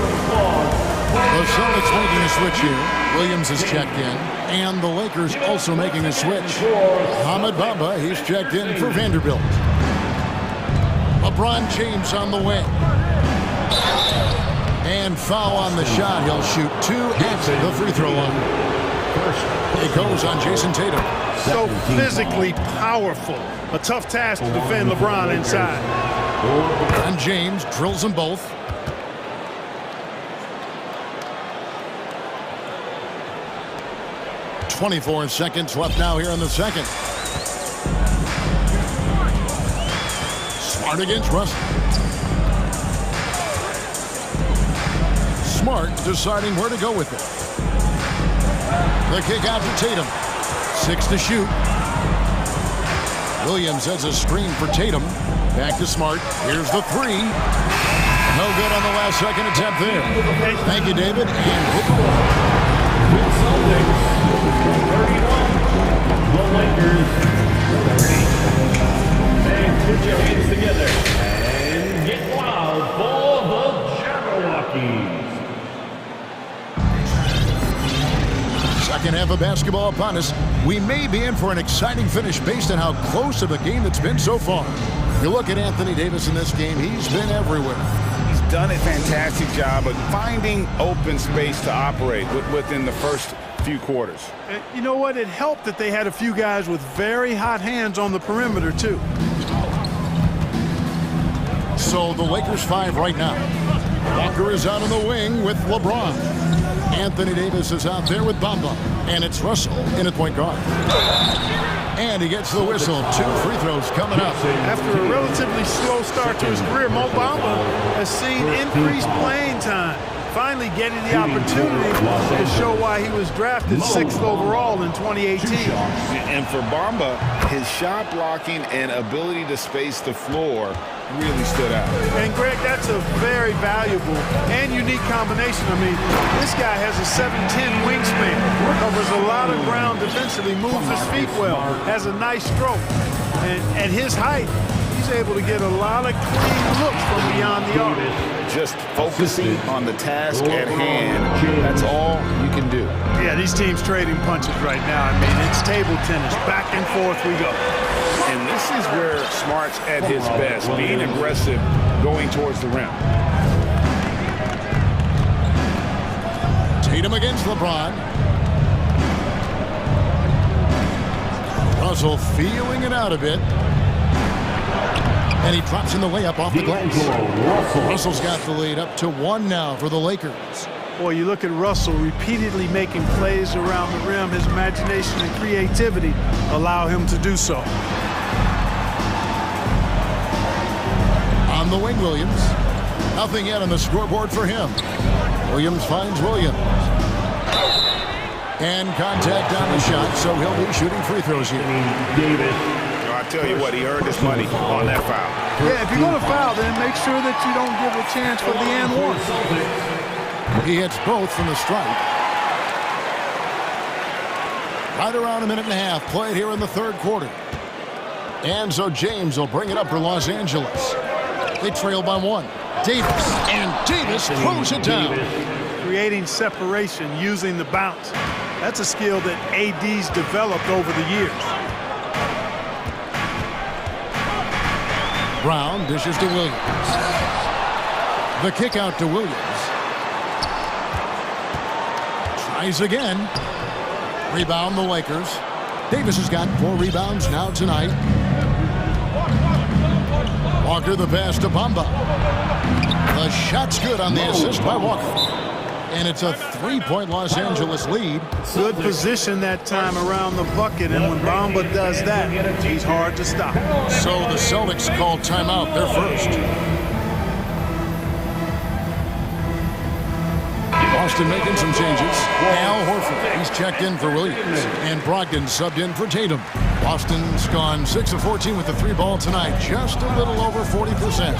The Celtics making a switch here. Williams is checked in. And the Lakers also making a switch. Ahmed Bamba, he's checked in for Vanderbilt. LeBron James on the wing. And foul on the shot. He'll shoot 2 at the free throw line. It goes on Jason Tatum. So physically powerful. A tough task to defend LeBron inside. And James drills them both. .24 seconds left now here in the second. Smart against Russell. Smart deciding where to go with it. The kick out to Tatum. 6 to shoot. Williams has a screen for Tatum. Back to Smart. Here's the 3. No good on the last second attempt there. Thank you, David. And the Lakers 30. And put your hands together and get wild for the Jabberwockies. Second half of basketball upon us. We may be in for an exciting finish based on how close of a game it's been so far. You look at Anthony Davis in this game, he's been everywhere. He's done a fantastic job of finding open space to operate within the first few quarters. You know what? It helped that they had a few guys with very hot hands on the perimeter, too. So the Lakers 5 right now. Walker is out on the wing with LeBron. Anthony Davis is out there with Bamba. And it's Russell in at point guard. And he gets the whistle. 2 free throws coming up. After a relatively slow start to his career, Mo Bamba has seen increased playing time, finally getting the opportunity to show why he was drafted 6th overall in 2018. And for Bamba, his shot blocking and ability to space the floor really stood out. And Greg, that's a very valuable and unique combination. I mean, this guy has a 7'10" wingspan, covers a lot of ground defensively, moves his feet well, has a nice stroke. And at his height, he's able to get a lot of clean looks from beyond the arc. Just focusing on the task at hand, that's all you can do. Yeah, these teams trading punches right now. I mean, it's table tennis. Back and forth we go. And this is where Smart's at his best, being aggressive, going towards the rim. Tatum against LeBron. Russell feeling it out a bit. And he drops in the layup off the glass. Russell's got the lead up to 1 now for the Lakers. Boy, you look at Russell repeatedly making plays around the rim. His imagination and creativity allow him to do so. On the wing, Williams. Nothing yet on the scoreboard for him. Williams finds Williams. And contact on the shot, so he'll be shooting free throws here. Davis. I tell you what, he earned his money on that foul. Yeah, if you're going to foul, then make sure that you don't give a chance for the and one. He hits both from the stripe. Right around a minute and a half played here in the 3rd quarter. And so James will bring it up for Los Angeles. They trail by 1. Davis, and Davis throws it down. Creating separation using the bounce. That's a skill that AD's developed over the years. Brown dishes to Williams. The kick out to Williams. Tries again. Rebound the Lakers. Davis has got 4 rebounds now tonight. Walker the pass to Bamba. The shot's good on the assist by Walker. And it's a 3-point Los Angeles lead. Good position that time around the bucket, and when Bamba does that, he's hard to stop. So the Celtics call timeout, their first. Boston making some changes. Al Horford, he's checked in for Williams. And Brogdon subbed in for Tatum. Boston's gone 6 of 14 with the 3 ball tonight. Just a little over 40%.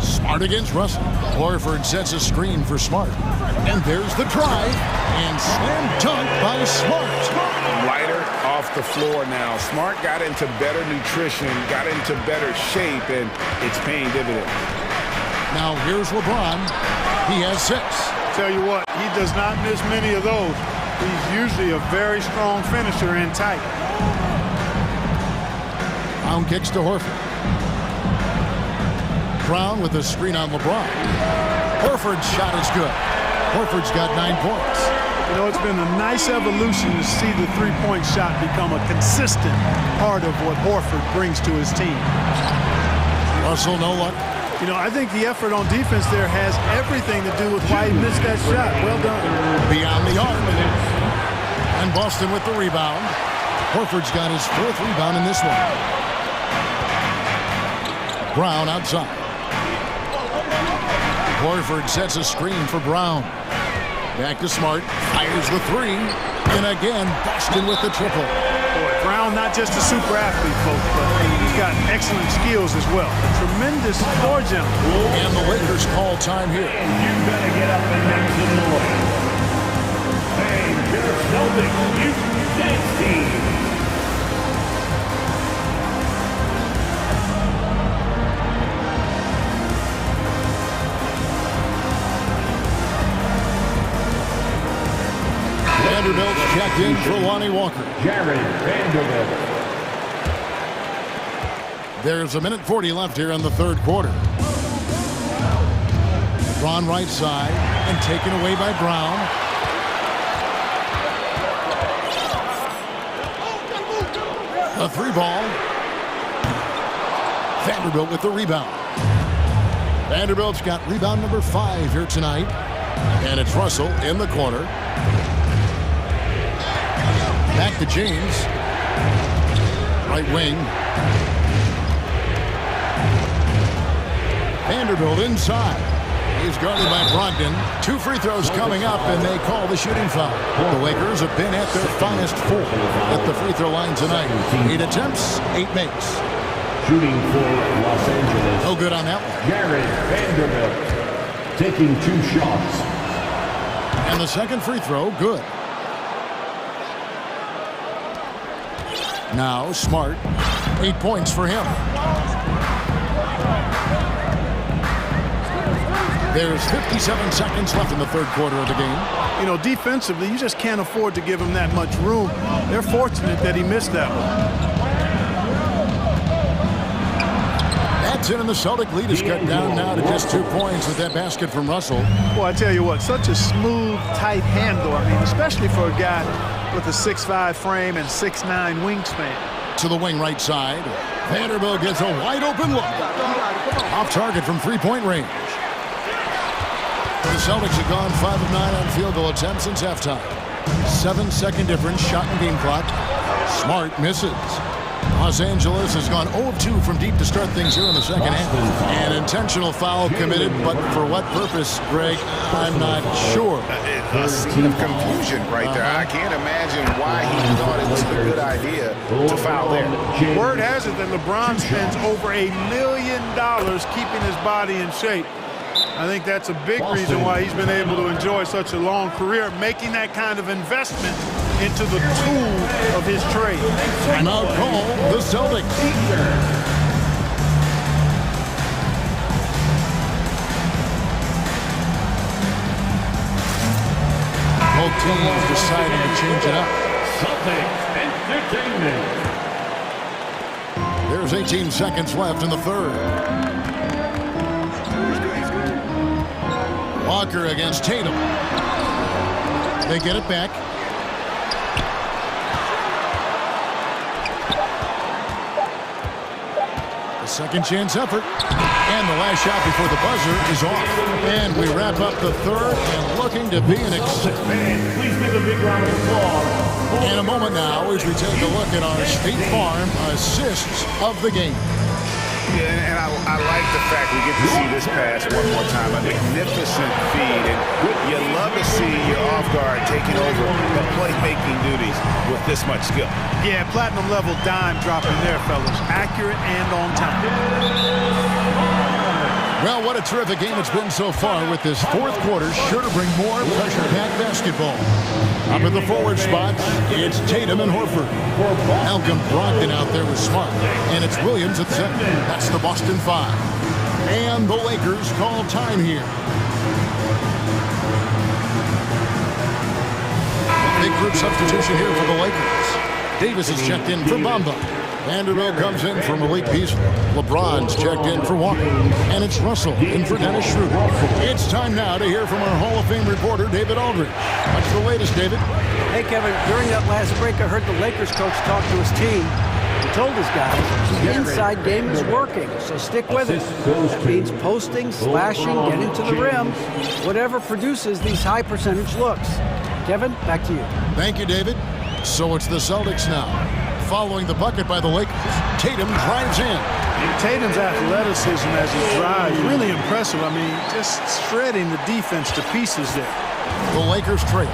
Smart against Russell. Horford sets a screen for Smart. And there's the drive. And slam dunk by Smart. Lighter off the floor now. Smart got into better nutrition, got into better shape, and it's paying dividends. Now here's LeBron. He has 6. Tell you what, he does not miss many of those. He's usually a very strong finisher in tight. Brown kicks to Horford. Brown with a screen on LeBron. Horford's shot is good. Horford's got 9 points. You know, it's been a nice evolution to see the 3-point shot become a consistent part of what Horford brings to his team. Russell, no luck. You know, I think the effort on defense there has everything to do with why he missed that shot. Well done. Beyond the arc. And Boston with the rebound. Horford's got his 4th rebound in this one. Brown outside. Horford sets a screen for Brown. Back to Smart. Fires the 3. And again, Boston with the triple. Boy, Brown, not just a super athlete, folks, but he's got excellent skills as well. A tremendous floor general. And the Lakers call time here. You better get up and make some noise. Hey, you're Celtics, you dance team. Vanderbilt checked in for Lonnie Walker. Jared Vanderbilt. There's a minute 40 left here in the 3rd quarter. Drawn right side and taken away by Brown. A 3-ball. Vanderbilt with the rebound. Vanderbilt's got rebound number 5 here tonight. And it's Russell in the corner. Back to James. Right wing. Vanderbilt inside. He's guarded by Brogdon. 2 free throws coming up, and they call the shooting foul. The Lakers have been at their finest 4 at the free throw line tonight. 8 attempts, 8 makes. Shooting for Los Angeles. No good on that one. Jared Vanderbilt taking 2 shots. And the second free throw, good. Now Smart, 8 points for him. There's 57 seconds left in the third quarter of the game. You know, defensively, you just can't afford to give him that much room. They're fortunate that he missed that one. That's it, and the Celtic lead is cut down now to just 2 points with that basket from Russell. Boy, I tell you what, such a smooth, tight handle. I mean, especially for a guy with a 6'5" frame and 6'9" wingspan. To the wing right side. Vanderbilt gets a wide open look. Off target from 3-point range. The Celtics have gone 5 of 9 on field goal attempts since halftime. 7-second difference, shot and game clock. Smart misses. Los Angeles has gone 0 of 2 from deep to start things here in the second half. An intentional foul committed, but for what purpose, Greg, I'm not sure. A scene of confusion right there. I can't imagine why he thought it was a good idea to foul there. Word has it that LeBron spends over $1 million keeping his body in shape. I think that's a big reason why he's been able to enjoy such a long career, making that kind of investment into the tool of his trade. Timeout call, the Celtics. Both teams deciding to change it up. Celtics Entertainment. There's 18 seconds left in the third. Walker against Tatum. They get it back. The second chance effort. And the last shot before the buzzer is off. And we wrap up the third and looking to be an Please give a big round of applause. In a moment now as we take a look at our State Farm assists of the game. Yeah, and I like the fact we get to see this pass one more time. A magnificent feed, and you love to see your off guard taking over the playmaking duties with this much skill. Yeah, platinum level dime dropping there, fellas. Accurate and on time. Well, what a terrific game it's been so far with this fourth quarter. Sure to bring more pressure-packed basketball. Up in the forward spots, it's Tatum and Horford. Malcolm Brogdon out there with Smart. And it's Williams at center. That's the Boston Five. And the Lakers call time here. Big group substitution here for the Lakers. Davis is checked in for Bamba. Vanderbilt comes in for Malik Beasley. LeBron's checked in for Walker. And it's Russell in for Dennis Schroeder. It's time now to hear from our Hall of Fame reporter, David Aldridge. What's the latest, David? Hey, Kevin, during that last break, I heard the Lakers coach talk to his team. He told his guys the inside game is working, so stick with it. That means posting, slashing, getting to the rim, whatever produces these high percentage looks. Kevin, back to you. Thank you, David. So it's the Celtics now. Following the bucket by the Lakers, Tatum drives in. Tatum's athleticism as he drives, really impressive. I mean, just shredding the defense to pieces there. The Lakers trail.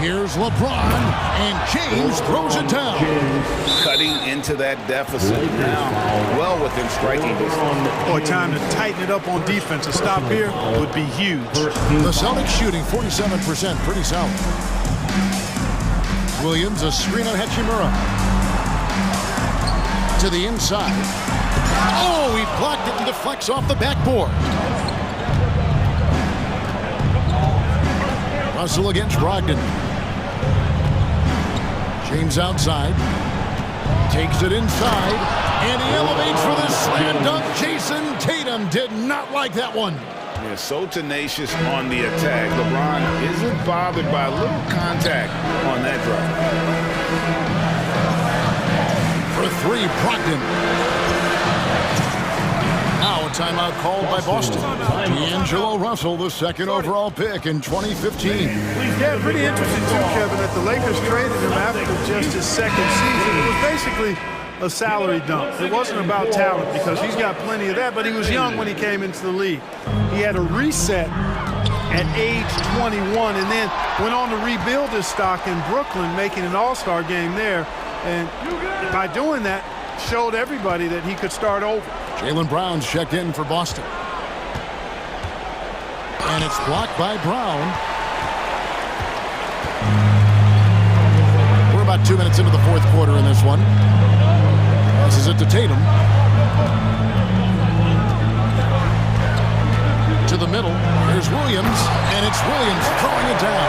Here's LeBron, and James throws it down. Cutting into that deficit now, well within striking distance. Boy, time to tighten it up on defense. A stop here would be huge. The Celtics shooting 47%, pretty solid. Williams, a screen on Hachimura. To the inside. Oh, he blocked it and deflects off the backboard. Russell against Brogdon. James outside. Takes it inside, and he elevates for the slam dunk. Jason Tatum did not like that one. Yeah, so tenacious on the attack. LeBron isn't bothered by a little contact on that drive. For three, Brogdon. Now a timeout called by Boston. D'Angelo Russell, the second overall pick in 2015. Yeah, pretty interesting too, Kevin, that the Lakers traded him after just his second season. It was basically a salary dump. It wasn't about talent because he's got plenty of that, but he was young when he came into the league. He had a reset at age 21 and then went on to rebuild his stock in Brooklyn, making an all-star game there. And by doing that, showed everybody that he could start over. Jaylen Brown's checked in for Boston. And it's blocked by Brown. We're about 2 minutes into the fourth quarter in this one. Passes it to Tatum. To the middle. Here's Williams. And it's Williams throwing it down.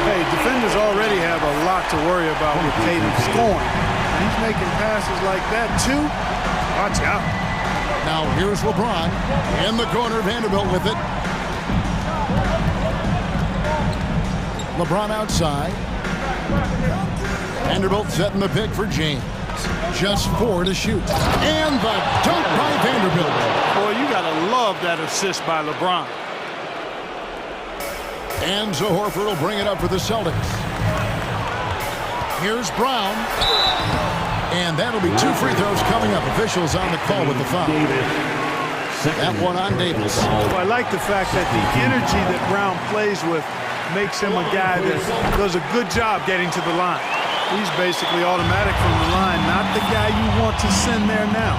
Hey, defenders already have a lot to worry about with Tatum scoring. He's making passes like that, too. Watch out. Now here's LeBron in the corner. Vanderbilt with it. LeBron outside. Vanderbilt setting the pick for James. Just 4 to shoot. And the dunk by Vanderbilt. Boy, you got to love that assist by LeBron. And so Horford will bring it up for the Celtics. Here's Brown. And that'll be 2 free throws coming up. Officials on the call with the foul. That one on Davis. Well, I like the fact that the energy that Brown plays with makes him a guy that does a good job getting to the line. He's basically automatic from the line, not the guy you want to send there now.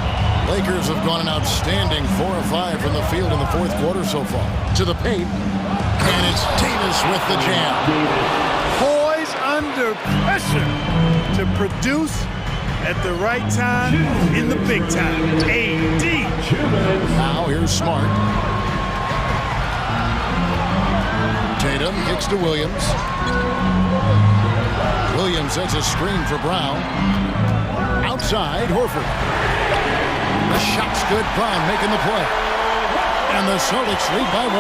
Lakers have gone an outstanding 4 of 5 from the field in the fourth quarter so far. To the paint. And it's Davis with the jam. Poised under pressure to produce at the right time in the big time. AD. Now here's Smart. Tatum kicks to Williams. Williams sets a screen for Brown. Outside, Horford. The shot's good. Brown making the play. And the Celtics lead by 1.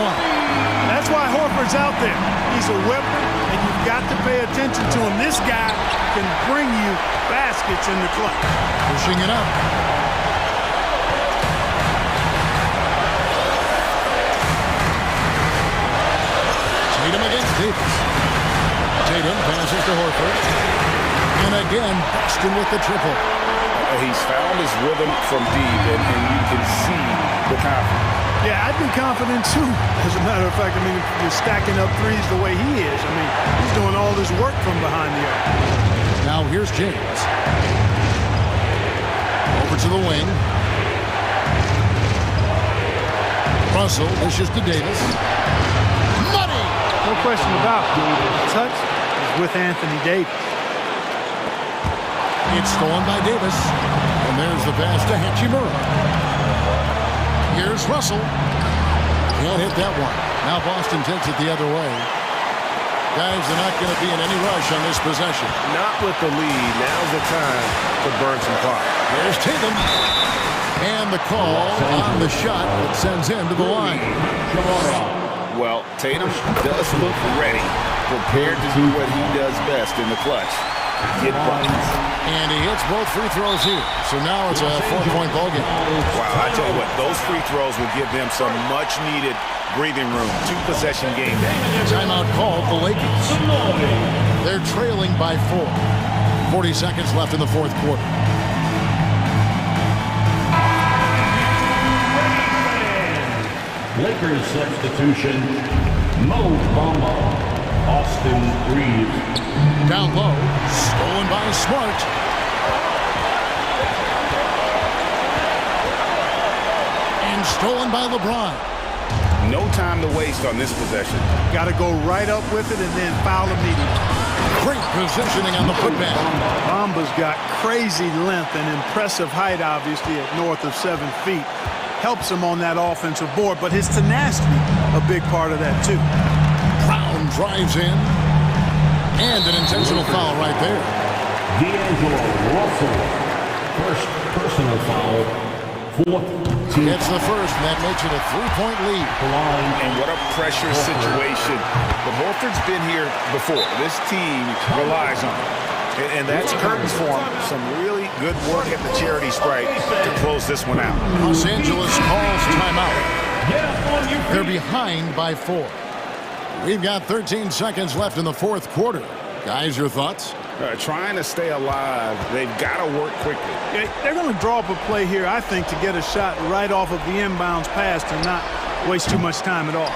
That's why Horford's out there. He's a weapon, and you've got to pay attention to him. This guy can bring you baskets in the clutch. Pushing it up. Tatum against Davis. Tatum passes to Horford. And again, Boston with the triple. He's found his rhythm from deep, and you can see the confidence. Yeah, I'd be confident too. As a matter of fact, I mean, if you're stacking up threes the way he is, I mean, he's doing all this work from behind the arc. Now here's James. Over to the wing. Russell dishes to Davis. Money! No question about it. The touch is with Anthony Davis. It's stolen by Davis. And there's the pass to Hachimura. Here's Russell. Can't hit that one. Now Boston takes it the other way. Guys, they're not going to be in any rush on this possession. Not with the lead. Now's the time to burn some clock. There's Tatum. And the call on the shot that sends him to the line. Well, Tatum does look ready, prepared to do what he does best in the clutch. Get buckets. And he hits both free throws here. So now it's a 4-point ball game. Wow, I tell you what, those free throws will give them some much-needed breathing room. 2-possession game. Timeout called the Lakers. They're trailing by 4. 40 seconds left in the fourth quarter. Lakers substitution, Mo Bamba. Austin Reeves. Down low, stolen by Smart. And stolen by LeBron. No time to waste on this possession. Got to go right up with it and then foul immediately. Great positioning on the putback. Bamba's got crazy length and impressive height, obviously, at north of 7 feet. Helps him on that offensive board, but his tenacity, a big part of that, too. Brown drives in. And an intentional foul right there. D'Angelo Russell. First personal foul. Fourth team. Gets the first, and that makes it a 3-point lead. And what a pressure situation. The Horford's been here before. This team relies on it. And that's curtains for him. Some really good work at the charity stripe to close this one out. Los Angeles calls timeout. They're behind by 4. We've got 13 seconds left in the fourth quarter. Guys, your thoughts? Trying to stay alive. They've got to work quickly. Yeah, they're going to draw up a play here, I think, to get a shot right off of the inbounds pass and not waste too much time at all.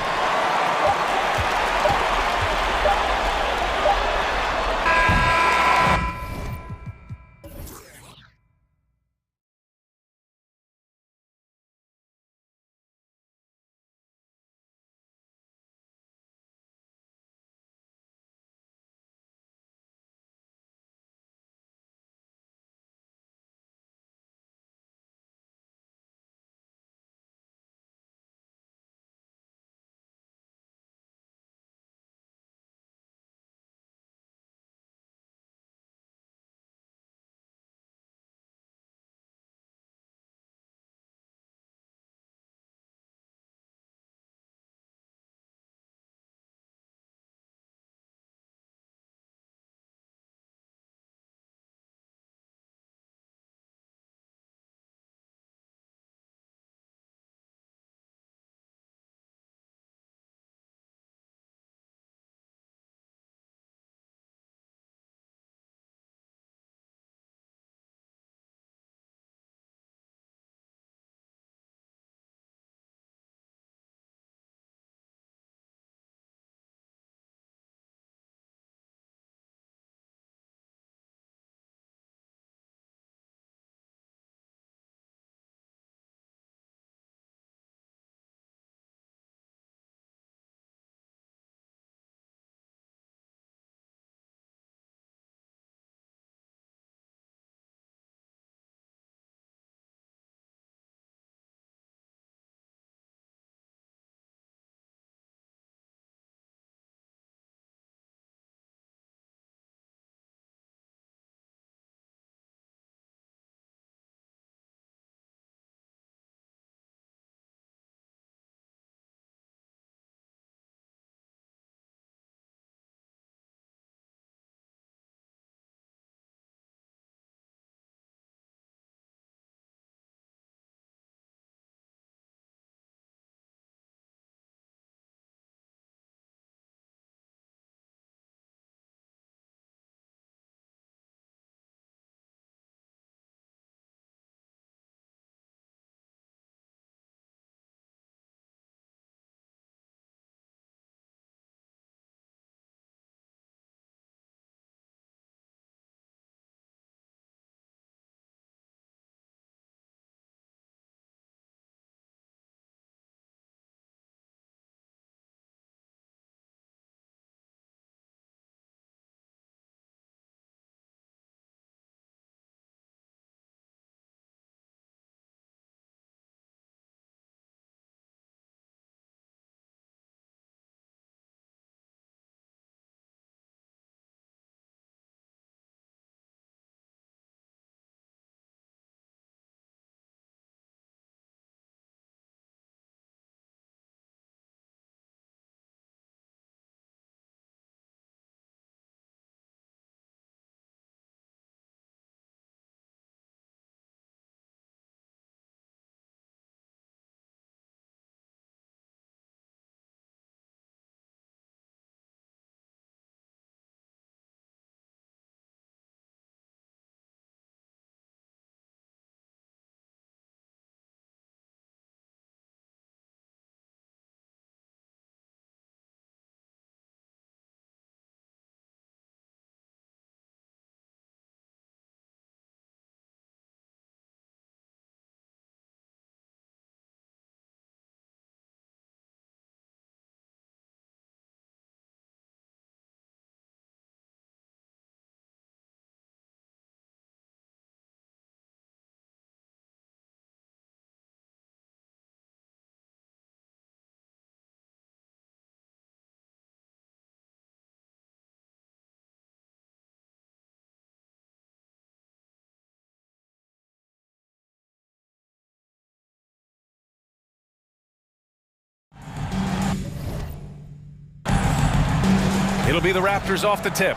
It'll be the Raptors off the tip.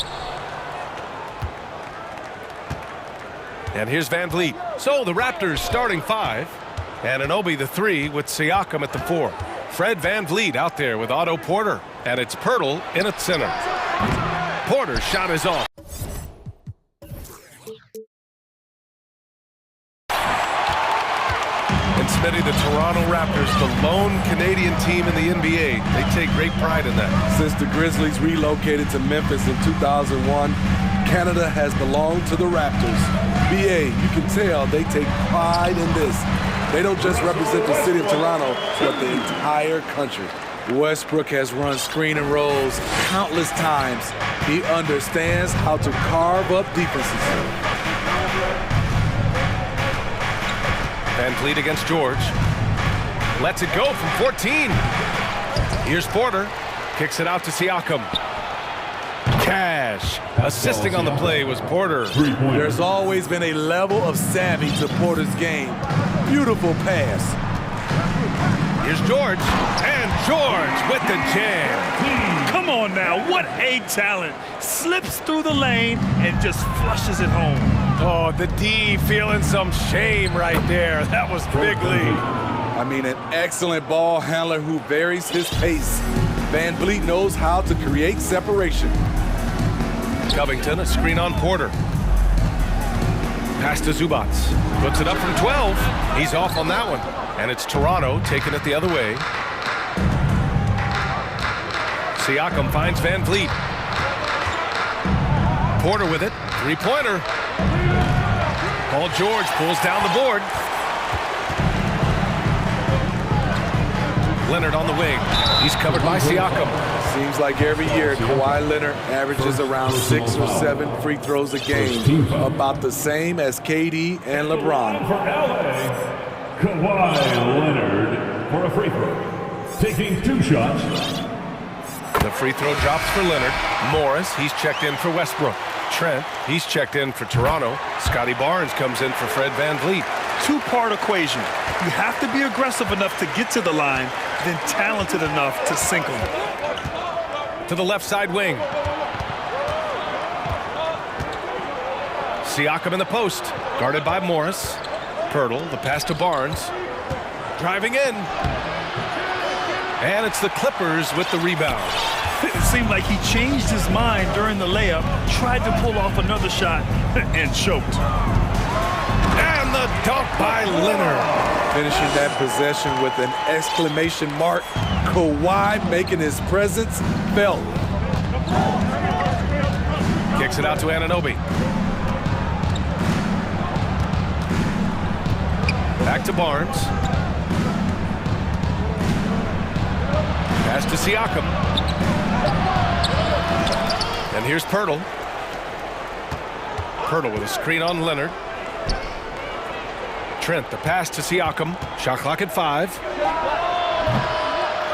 And here's Van Vliet. So the Raptors starting 5. And Anunoby the 3 with Siakam at the 4. Fred Van Vliet out there with Otto Porter. And it's Pirtle in at center. Porter's shot is off. And Smitty, the Toronto Raptors, the lone Canadian team in the NBA. They take great pride in that. Since the Grizzlies relocated to Memphis in 2001, Canada has belonged to the Raptors. BA, you can tell they take pride in this. They don't just represent the city of Toronto, but the entire country. Westbrook has run screen and rolls countless times. He understands how to carve up defenses. Van Vliet against George. Lets it go from 14. Here's Porter. Kicks it out to Siakam. Cash. Assisting on the play was Porter. There's always been a level of savvy to Porter's game. Beautiful pass. Here's George. And George with the jam. Come on now, what a talent. Slips through the lane and just flushes it home. Oh, the D feeling some shame right there. That was big league. I mean, an excellent ball handler who varies his pace. Van Vliet knows how to create separation. Covington, a screen on Porter. Pass to Zubac. Puts it up from 12. He's off on that one. And it's Toronto taking it the other way. Siakam finds Van Vliet. Porter with it. Three-pointer. Paul George pulls down the board. Leonard on the wing. He's covered by Siakam. Seems like every year Kawhi Leonard averages around 6 or 7 free throws a game, about the same as KD and LeBron. For LA, Kawhi Leonard for a free throw. Taking 2 shots. The free throw drops for Leonard. Morris, he's checked in for Westbrook. Trent, he's checked in for Toronto. Scotty Barnes comes in for Fred Van Vliet. Two-part equation. You have to be aggressive enough to get to the line, then talented enough to sink them. To the left side wing. Siakam in the post. Guarded by Morris. Pirtle, the pass to Barnes. Driving in. And it's the Clippers with the rebound. It seemed like he changed his mind during the layup, tried to pull off another shot, and choked. And the dunk by Leonard. Finishing that possession with an exclamation mark. Kawhi making his presence felt. Kicks it out to Anunoby. Back to Barnes. Pass to Siakam. And here's Pirtle. Pirtle with a screen on Leonard. Trent, the pass to Siakam. Shot clock at 5.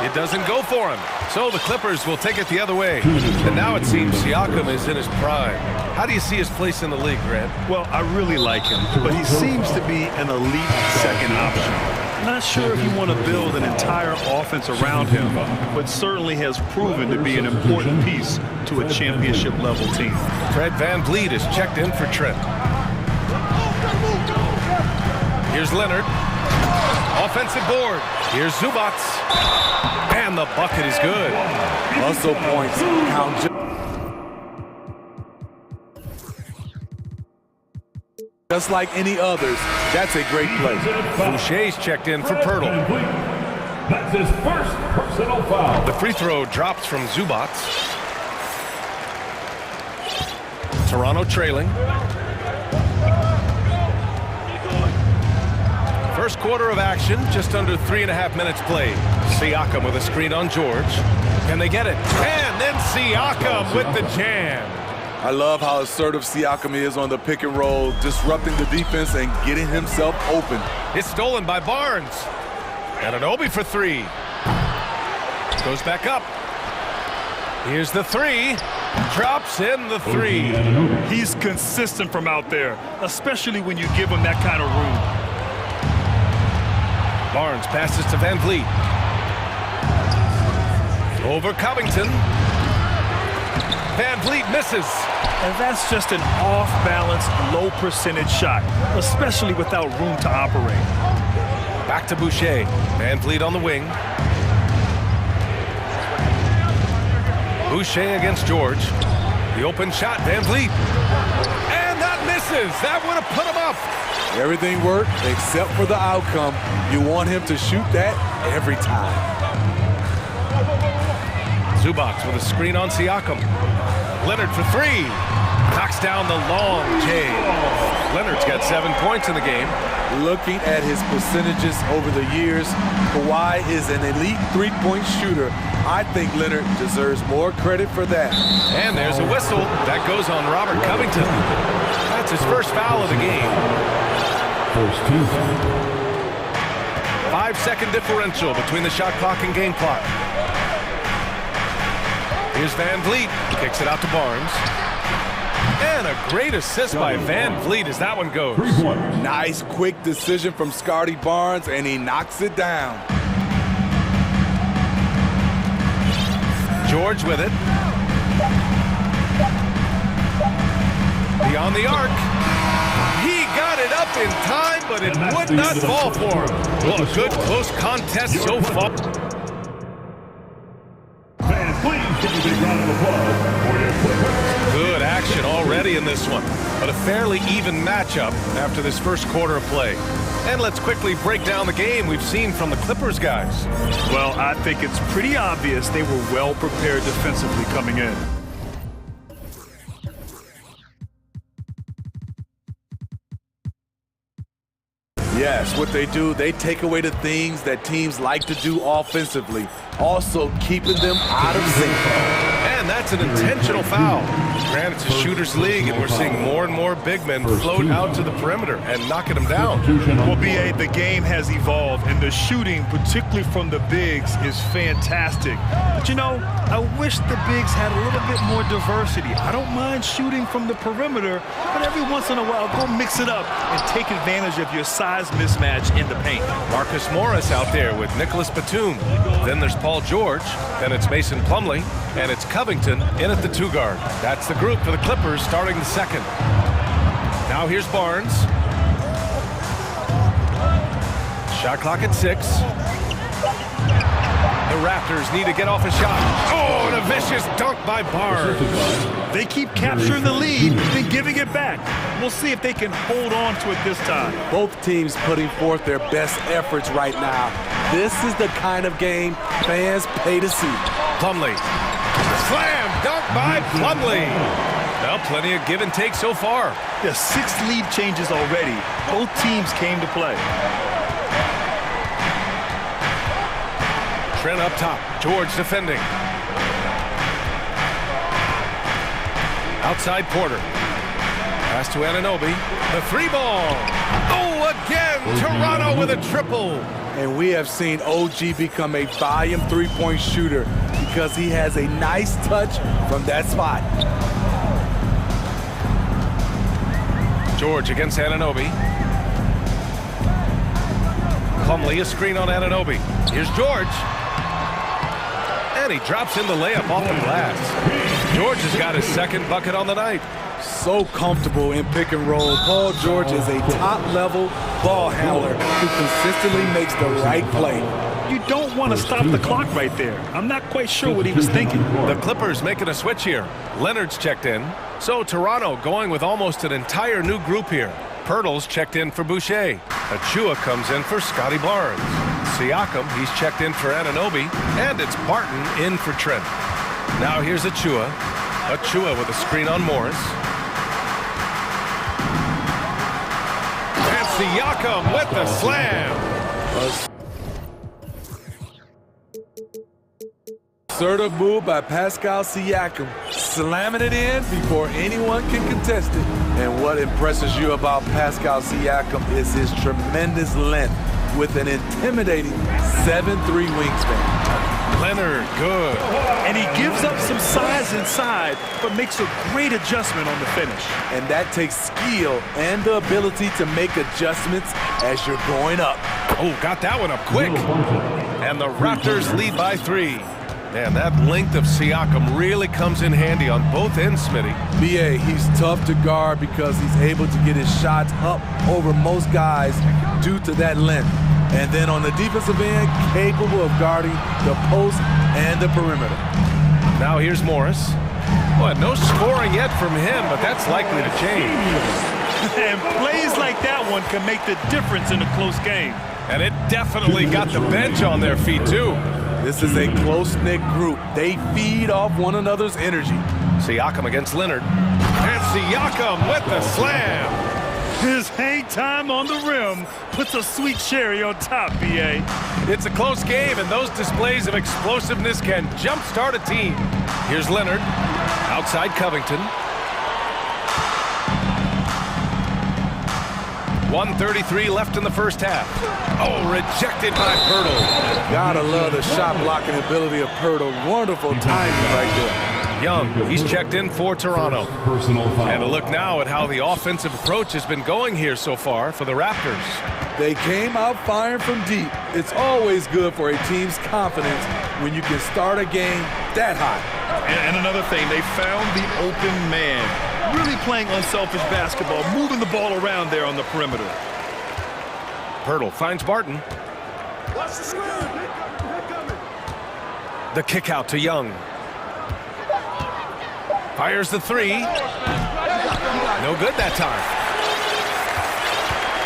It doesn't go for him. So the Clippers will take it the other way. And now it seems Siakam is in his prime. How do you see his place in the league, Grant? Well, I really like him, but he seems to be an elite second option. Not sure if you want to build an entire offense around him, but certainly has proven to be an important piece to a championship-level team. Fred Van Vliet is checked in for Trent. Here's Leonard. Offensive board. Here's Zubac. And the bucket is good. Muscle points count. Just like any others, that's a great play. Boucher's checked in for Pirtle. That's his first personal foul. The free throw drops from Zubac. Toronto trailing. First quarter of action, just under 3.5 minutes played. Siakam with a screen on George. Can they get it? And then Siakam with the jam. I love how assertive Siakam is on the pick and roll, disrupting the defense and getting himself open. It's stolen by Barnes. And Anunoby for 3. Goes back up. Here's the 3. Drops in the 3. He's consistent from out there, especially when you give him that kind of room. Barnes passes to Van Vliet. Over Covington. Van Vliet misses. And that's just an off-balance, low-percentage shot, especially without room to operate. Back to Boucher. Van Vliet on the wing. Boucher against George. The open shot, Van Vliet. And that misses. That would have put him up. Everything worked except for the outcome. You want him to shoot that every time. Zubac with a screen on Siakam. Leonard for three. Knocks down the long J. Leonard's got 7 points in the game. Looking at his percentages over the years, Kawhi is an elite three-point shooter. I think Leonard deserves more credit for that. And there's a whistle. That goes on Robert Covington. That's his first foul of the game. First team foul. 5-second differential between the shot clock and game clock. Here's Van Vliet. Kicks it out to Barnes. And a great assist by Van Vliet as that one goes. Nice quick decision from Scotty Barnes, and he knocks it down. George with it. Beyond the arc. He got it up in time, but it would not fall for him. Well, a good close contest so far. Fans, please give a big round of applause for your Clippers. Good action already in this one, but a fairly even matchup after this first quarter of play. And let's quickly break down the game we've seen from the Clippers guys. Well, I think it's pretty obvious they were well prepared defensively coming in. Yes, what they do, they take away the things that teams like to do offensively, also keeping them out of sync. And that's an intentional foul. Granted, it's a shooter's league, and we're seeing more and more big men float out to the perimeter and knocking them down. Well, B.A., the game has evolved, and the shooting, particularly from the bigs, is fantastic. But, you know, I wish the bigs had a little bit more diversity. I don't mind shooting from the perimeter, but every once in a while, go mix it up and take advantage of your size mismatch in the paint. Marcus Morris out there with Nicholas Batum. Then there's Paul George. Then it's Mason Plumlee. And it's Covington in at the two-guard. That's the group for the Clippers starting the second. Now here's Barnes. Shot clock at 6. The Raptors need to get off a shot. Oh, and a vicious dunk by Barnes. They keep capturing the lead, then giving it back. We'll see if they can hold on to it this time. Both teams putting forth their best efforts right now. This is the kind of game fans pay to see. Plumlee. Slam dunk by Plumlee. Well, plenty of give and take so far. There's 6 lead changes already. Both teams came to play. Trent up top. George defending. Outside Porter. Pass to Anunoby. The 3-ball. Oh, again! Toronto with a triple. And we have seen OG become a volume three-point shooter because he has a nice touch from that spot. George against Anunoby. Plumlee, a screen on Anunoby. Here's George. And he drops in the layup off the glass. George has got his second bucket on the night. So comfortable in pick and roll. Paul George is a top-level ball handler who consistently makes the right play. You don't want to stop the clock right there. I'm not quite sure what he was thinking. The Clippers making a switch here. Leonard's checked in. So Toronto going with almost an entire new group here. Pirtle's checked in for Boucher. Achua comes in for Scotty Barnes. Siakam, he's checked in for Anunoby. And it's Barton in for Trent. Now here's Achua. Achua with a screen on Morris. And Siakam with the slam. Assertive move by Pascal Siakam, slamming it in before anyone can contest it. And what impresses you about Pascal Siakam is his tremendous length with an intimidating 7'3" wingspan. Leonard, good. And he gives up some size inside, but makes a great adjustment on the finish. And that takes skill and the ability to make adjustments as you're going up. Oh, got that one up quick. And the Raptors lead by 3. Man, that length of Siakam really comes in handy on both ends, Smitty. BA, he's tough to guard because he's able to get his shots up over most guys due to that length. And then on the defensive end, capable of guarding the post and the perimeter. Now here's Morris. Boy, no scoring yet from him, but that's likely to change. And plays like that one can make the difference in a close game. And it definitely got the bench on their feet, too. This is a close-knit group. They feed off one another's energy. Siakam against Leonard. And Siakam with the slam. His hang time on the rim puts a sweet cherry on top, BA. It's a close game, and those displays of explosiveness can jumpstart a team. Here's Leonard. Outside Covington. 1:33 left in the first half. Oh, rejected by Pirtle. Gotta love the shot blocking ability of Pirtle. Wonderful timing right there. Young, he's checked in for Toronto. And a look now at how the offensive approach has been going here so far for the Raptors. They came out firing from deep. It's always good for a team's confidence when you can start a game that hot. And another thing, they found the open man. Really playing unselfish basketball, moving the ball around there on the perimeter. Pirtle finds Barton. The kick out to Young. Fires the three. No good that time.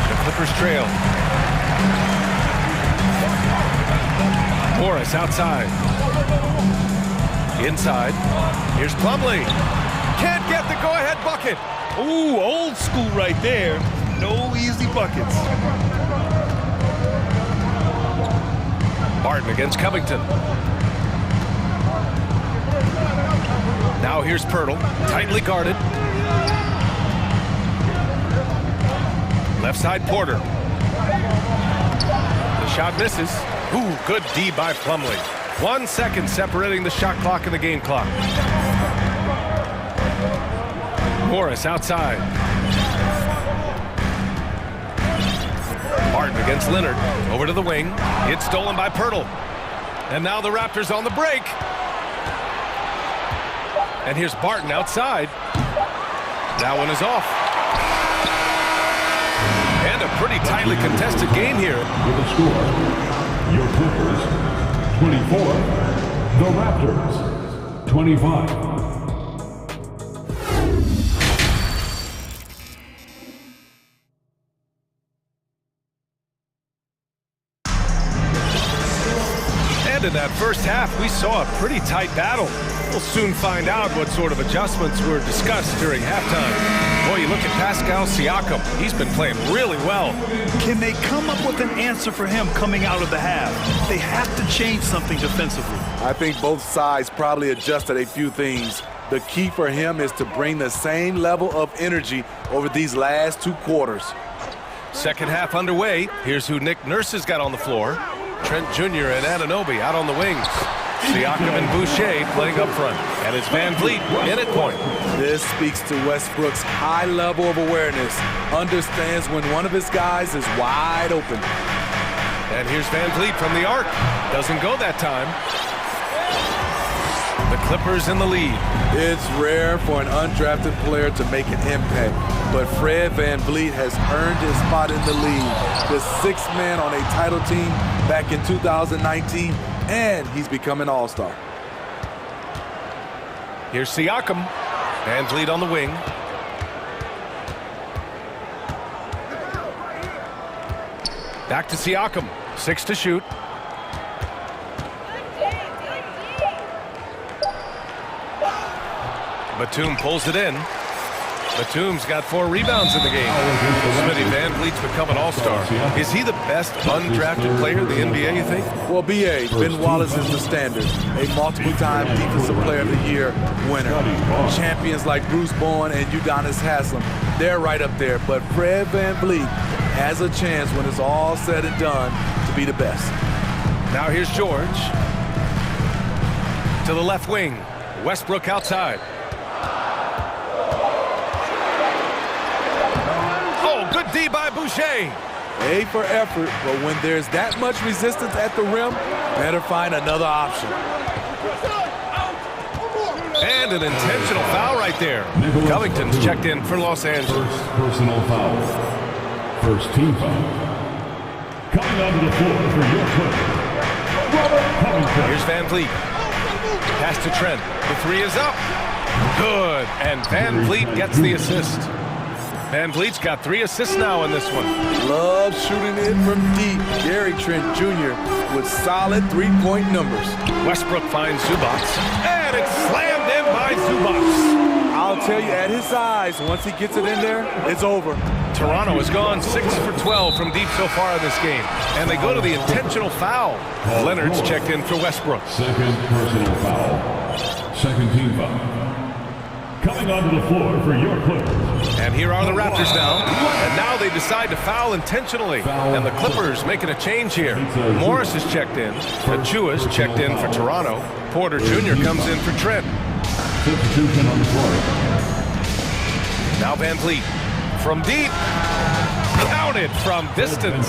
The Clippers trail. Morris outside. Inside. Here's Plumlee. Can't get the go-ahead bucket. Ooh, old school right there. No easy buckets. Barton against Covington. Now here's Pirtle, tightly guarded. Left side Porter. The shot misses. Ooh, good D by Plumlee. 1 second separating the shot clock and the game clock. Morris outside. Barton against Leonard. Over to the wing. It's stolen by Pirtle. And now the Raptors on the break. And here's Barton outside. That one is off. And a pretty tightly contested game here. With the score, your Clippers 24, the Raptors 25. And in that first half, we saw a pretty tight battle. We'll soon find out what sort of adjustments were discussed during halftime. Boy, you look at Pascal Siakam. He's been playing really well. Can they come up with an answer for him coming out of the half? They have to change something defensively. I think both sides probably adjusted a few things. The key for him is to bring the same level of energy over these last 2 quarters. Second half underway. Here's who Nick Nurse has got on the floor. Trent Jr. and Anunoby out on the wings. Siakam and Boucher playing up front. And it's Van Vliet in at point. This speaks to Westbrook's high level of awareness. Understands when one of his guys is wide open. And here's Van Vliet from the arc. Doesn't go that time. The Clippers in the lead. It's rare for an undrafted player to make an impact, but Fred Van Vliet has earned his spot in the league. The 6th man on a title team back in 2019, and he's become an all-star. Here's Siakam. Van Vliet on the wing. Back to Siakam. 6 to shoot. Batum pulls it in. Batum's got 4 rebounds in the game. Smitty, Van Vliet's become an all-star. Is he the best undrafted player in the NBA, you think? Well, B.A., Ben Wallace is the standard. A multiple-time Defensive Player of the Year winner. Champions like Bruce Bowen and Udonis Haslem, they're right up there. But Fred Van Vliet has a chance when it's all said and done to be the best. Now here's George. To the left wing. Westbrook outside. Good D by Boucher. A for effort, but when there's that much resistance at the rim, better find another option. And an intentional foul right there. Covington's checked in for Los Angeles. First personal foul. First team foul. Coming onto the floor for your player. Here's Van Vliet. Pass to Trent. The three is up. Good. And Van Vliet gets the assist. Van Vliet's got 3 assists now in this one. Love shooting it from deep. Gary Trent Jr. with solid three-point numbers. Westbrook finds Zubac. And it's slammed in by Zubac. I'll tell you, at his size, once he gets it in there, it's over. Toronto has gone 6 for 12 from deep so far in this game. And they go to the intentional foul. Leonard's checked in for Westbrook. Second personal foul. Second team foul. Coming onto the floor for your Clippers. And here are the Raptors now. And now they decide to foul intentionally. And the Clippers making a change here. Morris is checked in. Achua's checked in for Toronto. Porter Jr. comes in for Trent. Substitution on the floor. Now Van Vliet. From deep. Counted from distance.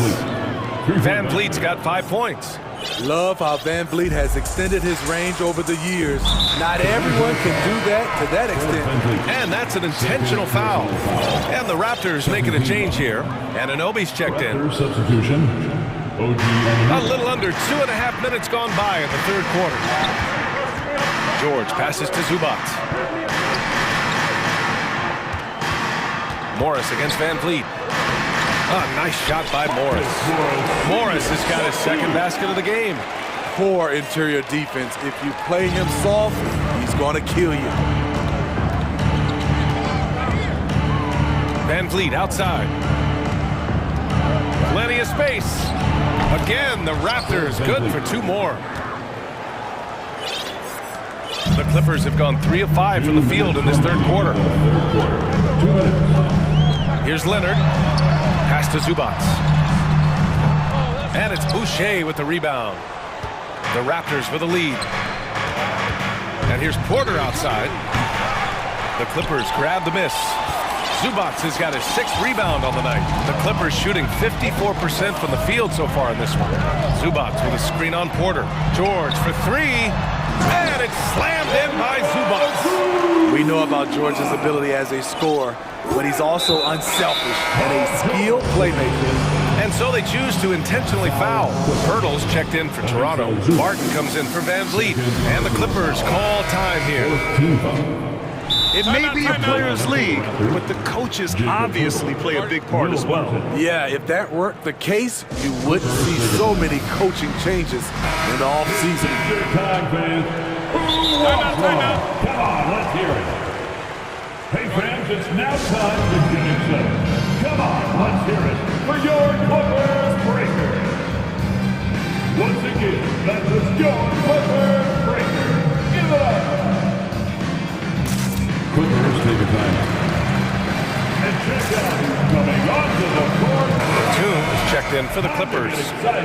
Van Vliet's got 5 points. Love how Van Vliet has extended his range over the years. Not everyone can do that to that extent. And that's an intentional foul. And the Raptors making a change here. And Anunoby's checked in. Substitution. A little under 2.5 minutes gone by in the third quarter. George passes to Zubac. Morris against Van Vliet. Oh, nice shot by Morris. Morris has got his second basket of the game. Poor interior defense. If you play him soft, he's going to kill you. Van Vliet outside. Plenty of space. Again, the Raptors good for 2 more. The Clippers have gone 3 of 5 from the field in this third quarter. Here's Leonard. Pass to Zubac. And it's Boucher with the rebound. The Raptors for the lead. And here's Porter outside. The Clippers grab the miss. Zubac has got his 6th rebound on the night. The Clippers shooting 54% from the field so far in this one. Zubac with a screen on Porter. George for 3. And it's slammed in by Zubac. We know about George's ability as a scorer, but he's also unselfish and a skilled playmaker. And so they choose to intentionally foul. Hurdle's checked in for Toronto. Martin comes in for Van Vliet. And the Clippers call time here. It may be a players' league, but the coaches obviously play a big part as well. Yeah, if that weren't the case, you wouldn't see so many coaching changes in the offseason. Time, fans. Come on, let's hear it. Hey, fans, it's now time to get it set. Come on, let's hear it for your Clippers Breaker. Once again, that is your Clippers Breaker. Give it up. Clippers take a timeout. And check out who's coming onto the court. Batum is checked in for the Clippers.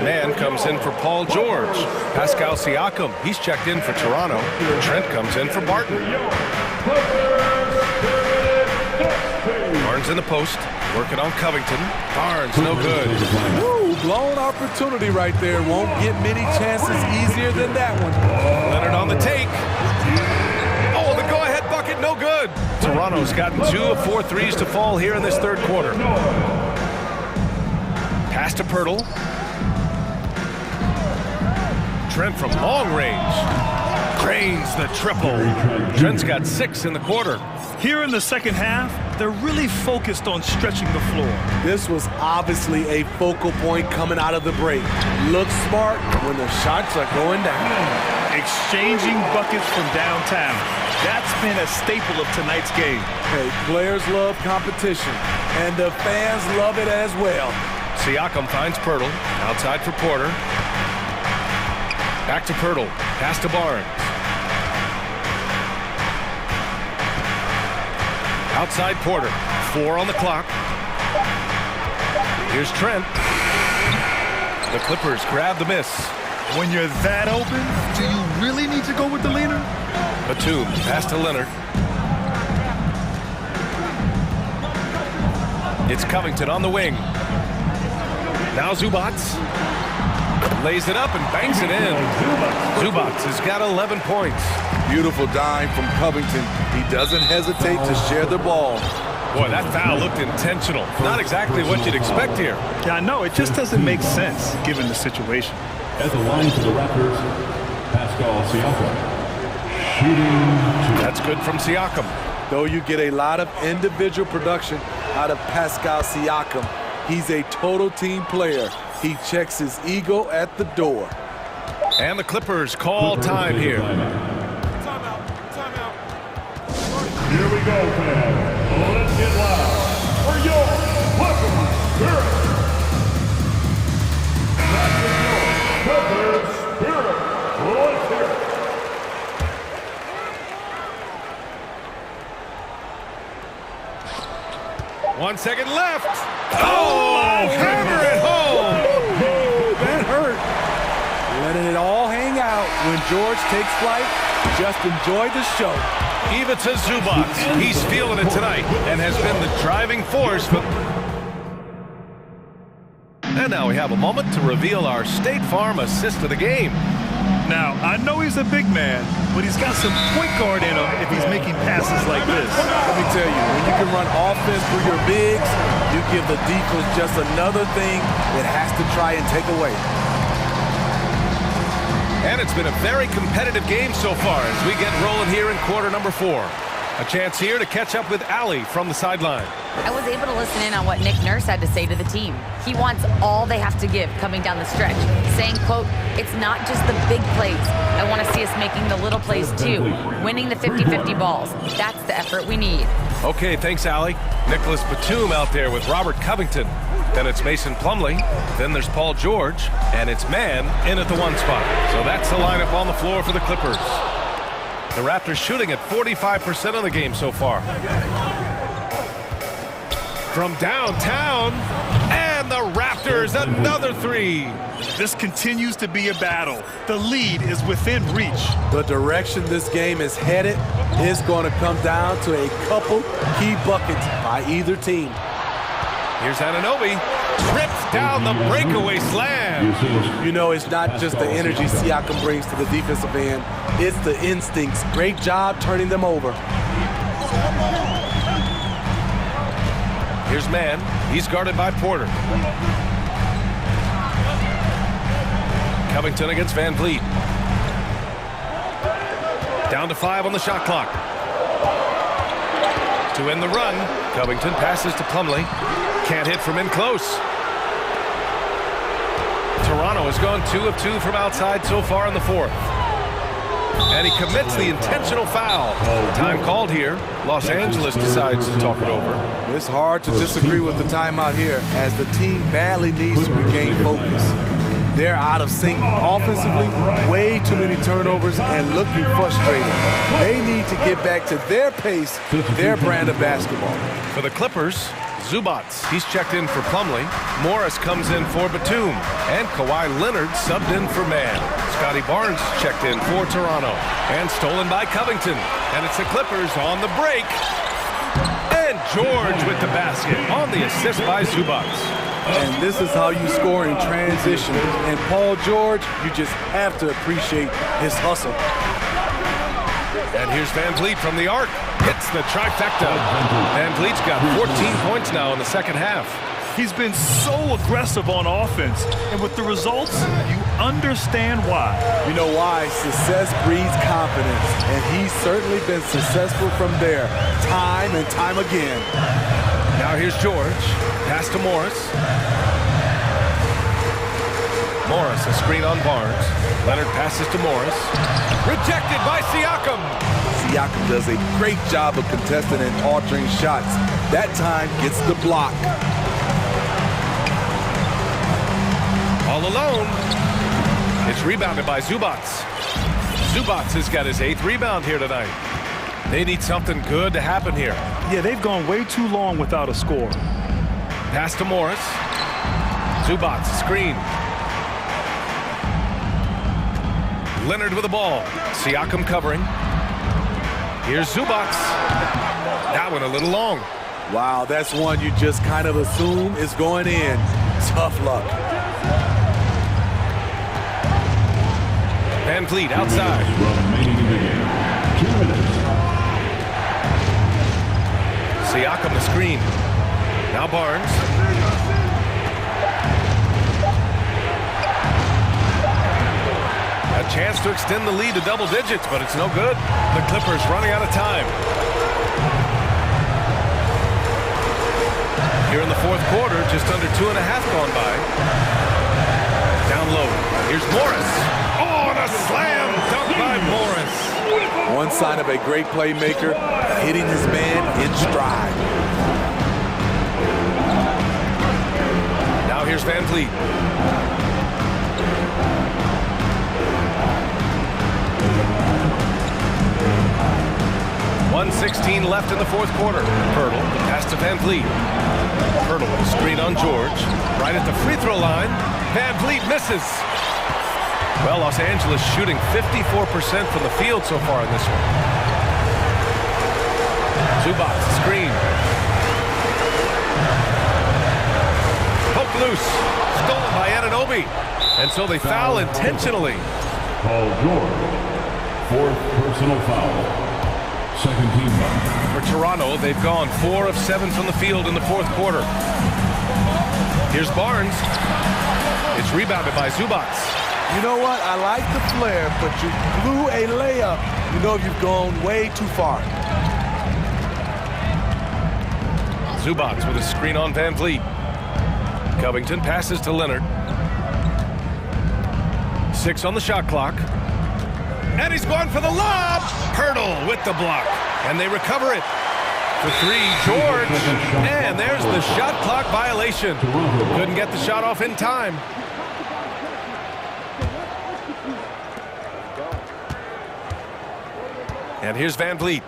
Mann comes in for Paul George. Pascal Siakam, he's checked in for Toronto. Trent comes in for Barton. Barnes in the post, working on Covington. Barnes, no good. Woo, blown opportunity right there. Won't get many chances easier than that one. Leonard on the take. Oh, the go-ahead bucket, no good. Toronto's gotten 2 of 4 threes to fall here in this third quarter. Pass to Pirtle. Trent from long range. Cranes the triple. Trent's got 6 in the quarter. Here in the second half, they're really focused on stretching the floor. This was obviously a focal point coming out of the break. Look smart when the shots are going down. Exchanging buckets from downtown. That's been a staple of tonight's game. Hey, players love competition, and the fans love it as well. Siakam finds Pirtle. Outside for Porter. Back to Pirtle. Pass to Barnes. Outside Porter. 4 on the clock. Here's Trent. The Clippers grab the miss. When you're that open, do you really need to go with the leaner? Batum, pass to Leonard. It's Covington on the wing. Now Zubac. Lays it up and banks it in. Zubac has got 11 points. Beautiful dime from Covington. He doesn't hesitate to share the ball. Boy, that foul looked intentional. Not exactly what you'd expect here. Yeah, I know. It just doesn't make sense given the situation. At the line for the Raptors, Pascal Siakam. Shooting. That's good from Siakam. Though you get a lot of individual production out of Pascal Siakam, he's a total team player. He checks his ego at the door. And the Clippers call time here. Timeout. Here we go, fans. Let's get loud for your Clippers Spirit. That's your Clippers Spirit. Let's hear it. One second left. Oh, hammer it home. That hurt. Letting it all hang out when George takes flight. Just enjoy the show. Ivica Zubac. He's feeling it tonight and has been the driving force for... And now we have a moment to reveal our State Farm assist of the game. Now, I know he's a big man, but he's got some point guard in him if he's making passes like this. Let me tell you, when you can run offense through your bigs, you give the defense just another thing it has to try and take away. And it's been a very competitive game so far as we get rolling here in quarter number 4. A chance here to catch up with Allie from the sideline. I was able to listen in on what Nick Nurse had to say to the team. He wants all they have to give coming down the stretch, saying, quote, it's not just the big plays. I want to see us making the little plays too, winning the 50-50 balls. That's the effort we need. Okay, thanks, Allie. Nicholas Batum out there with Robert Covington. Then it's Mason Plumlee. Then there's Paul George. And it's Mann in at the 1 spot. So that's the lineup on the floor for the Clippers. The Raptors shooting at 45% of the game so far. From downtown, and the Raptors, another 3. This continues to be a battle. The lead is within reach. The direction this game is headed is going to come down to a couple key buckets by either team. Here's Anunoby, trips down the breakaway slam. You know, it's not just the energy Siakam brings to the defensive end, it's the instincts. Great job turning them over. Here's Mann. He's guarded by Porter. Covington against Van Vliet. Down to 5 on the shot clock. To end the run, Covington passes to Plumlee. Can't hit from in close. Toronto has gone 2 of 2 from outside so far in the 4th. And he commits the intentional foul. Time called here. Los Angeles decides to talk it over. It's hard to disagree with the timeout here as the team badly needs to regain focus. They're out of sync offensively, way too many turnovers and looking frustrated. They need to get back to their pace, their brand of basketball. For the Clippers, Zubac, he's checked in for Plumlee. Morris comes in for Batum. And Kawhi Leonard subbed in for Mann. Scotty Barnes checked in for Toronto. And stolen by Covington. And it's the Clippers on the break. And George with the basket on the assist by Zubac. And this is how you score in transition. And Paul George, you just have to appreciate his hustle. And here's Van Vliet from the arc. Hits the trifecta. Van Vliet's got 14 points now in the second half. He's been so aggressive on offense. And with the results, you understand why. You know why? Success breeds confidence. And he's certainly been successful from there, time and time again. Now here's George. Pass to Morris. Morris, a screen on Barnes. Leonard passes to Morris. Rejected by Siakam. Siakam does a great job of contesting and altering shots. That time gets the block. All alone. It's rebounded by Zubac. Zubac has got his 8th rebound here tonight. They need something good to happen here. Yeah, they've gone way too long without a score. Pass to Morris. Zubac, screen. Leonard with the ball. Siakam covering. Here's Zubac. That one a little long. Wow, that's one you just kind of assume is going in. Tough luck. Van Vliet outside. Siakam the screen. Now Barnes. A chance to extend the lead to double digits, but it's no good. The Clippers running out of time. Here in the fourth quarter, just under 2.5 gone by. Down low. Here's Morris. Oh, and a slam dunk by Morris. One sign of a great playmaker, hitting his man in stride. Now here's Van Vliet. 1:16 left in the fourth quarter. Pirtle, pass to Van Vliet. Pirtle with a screen on George. Right at the free throw line. Van Vliet misses. Well, Los Angeles shooting 54% from the field so far in this one. Zubac, screen. Poked loose. Stolen by Anunoby. And so they foul intentionally. Paul George, fourth personal foul. Second team foul. For Toronto, they've gone 4 of 7 from the field in the fourth quarter. Here's Barnes. It's rebounded by Zubac. You know what? I like the flair, but you blew a layup. You know you've gone way too far. Zubac with a screen on Van Vliet. Covington passes to Leonard. 6 on the shot clock. And he's going for the lob. Pirtle with the block. And they recover it. For 3, George. And there's the shot clock violation. Couldn't get the shot off in time. And here's Van Vliet.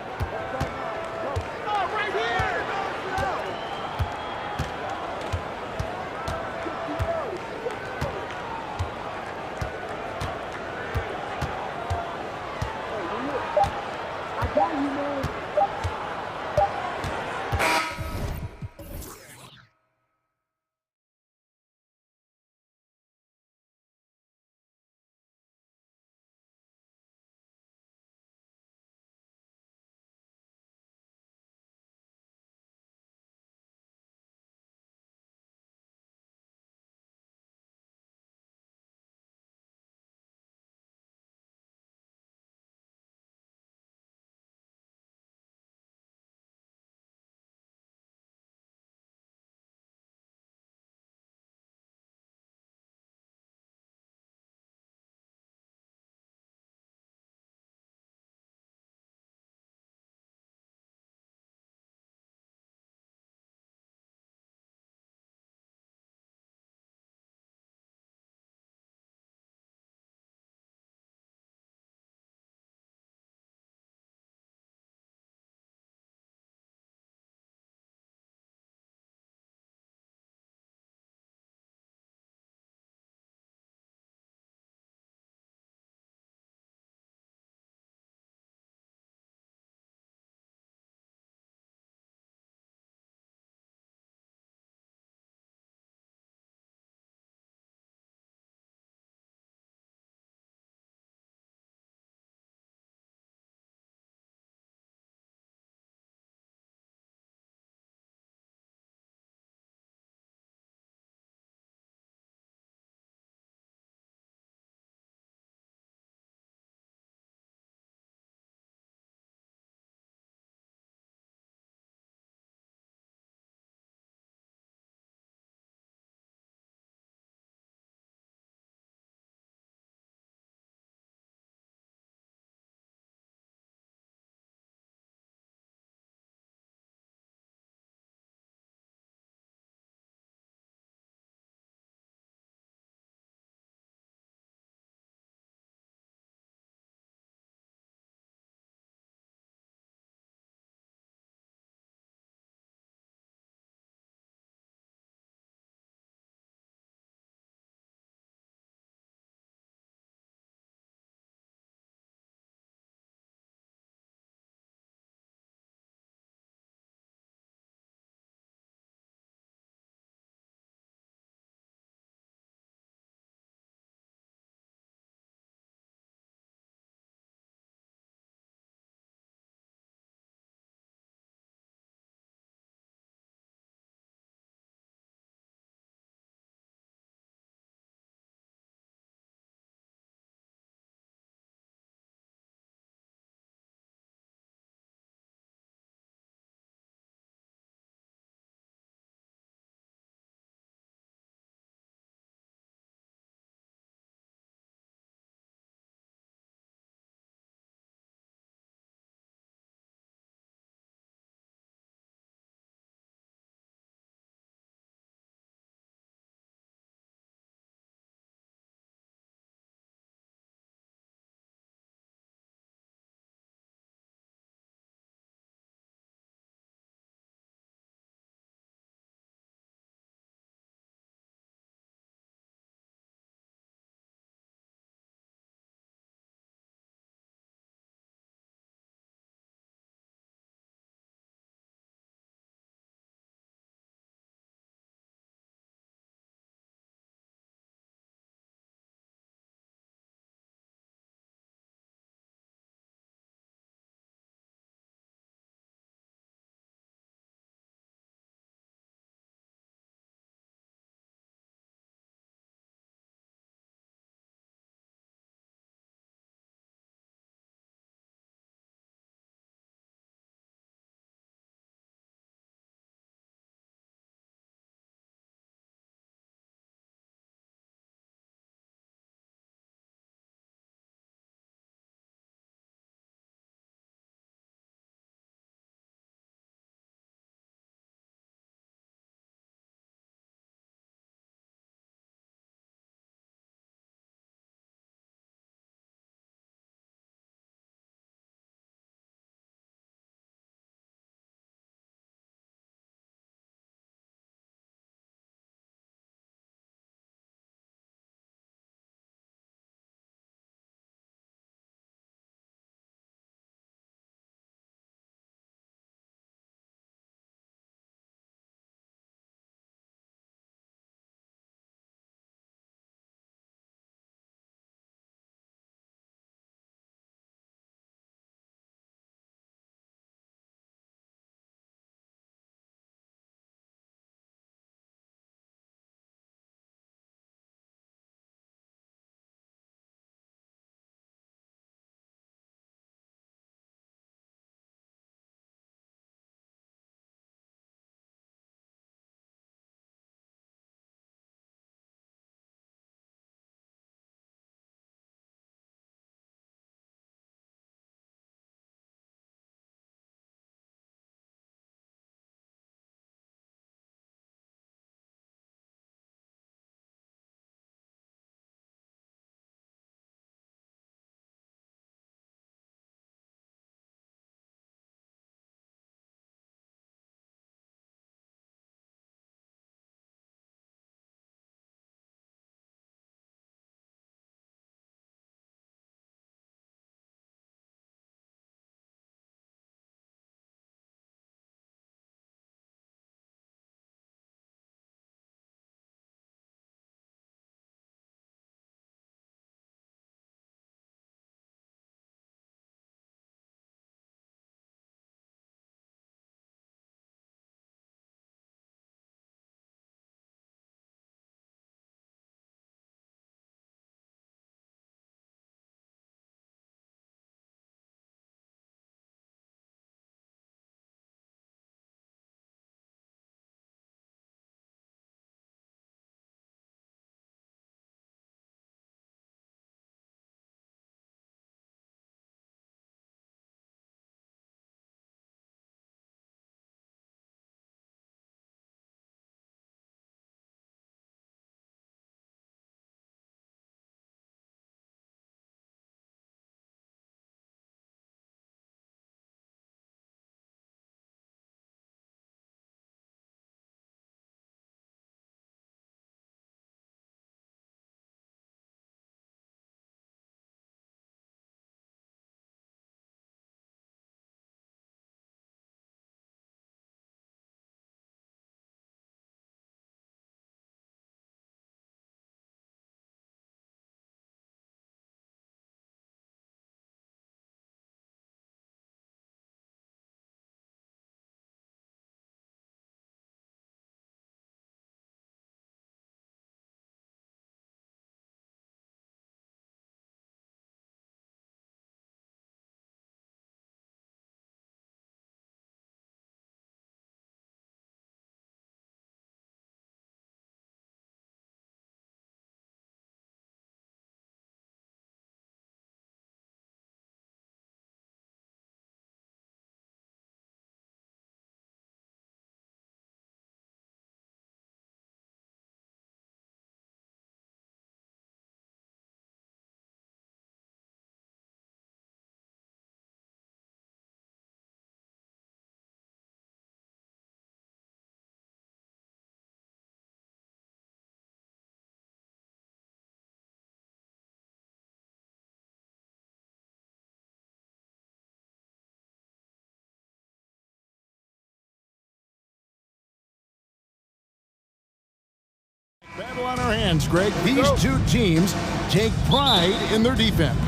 On our hands, Greg. These two teams take pride in their defense.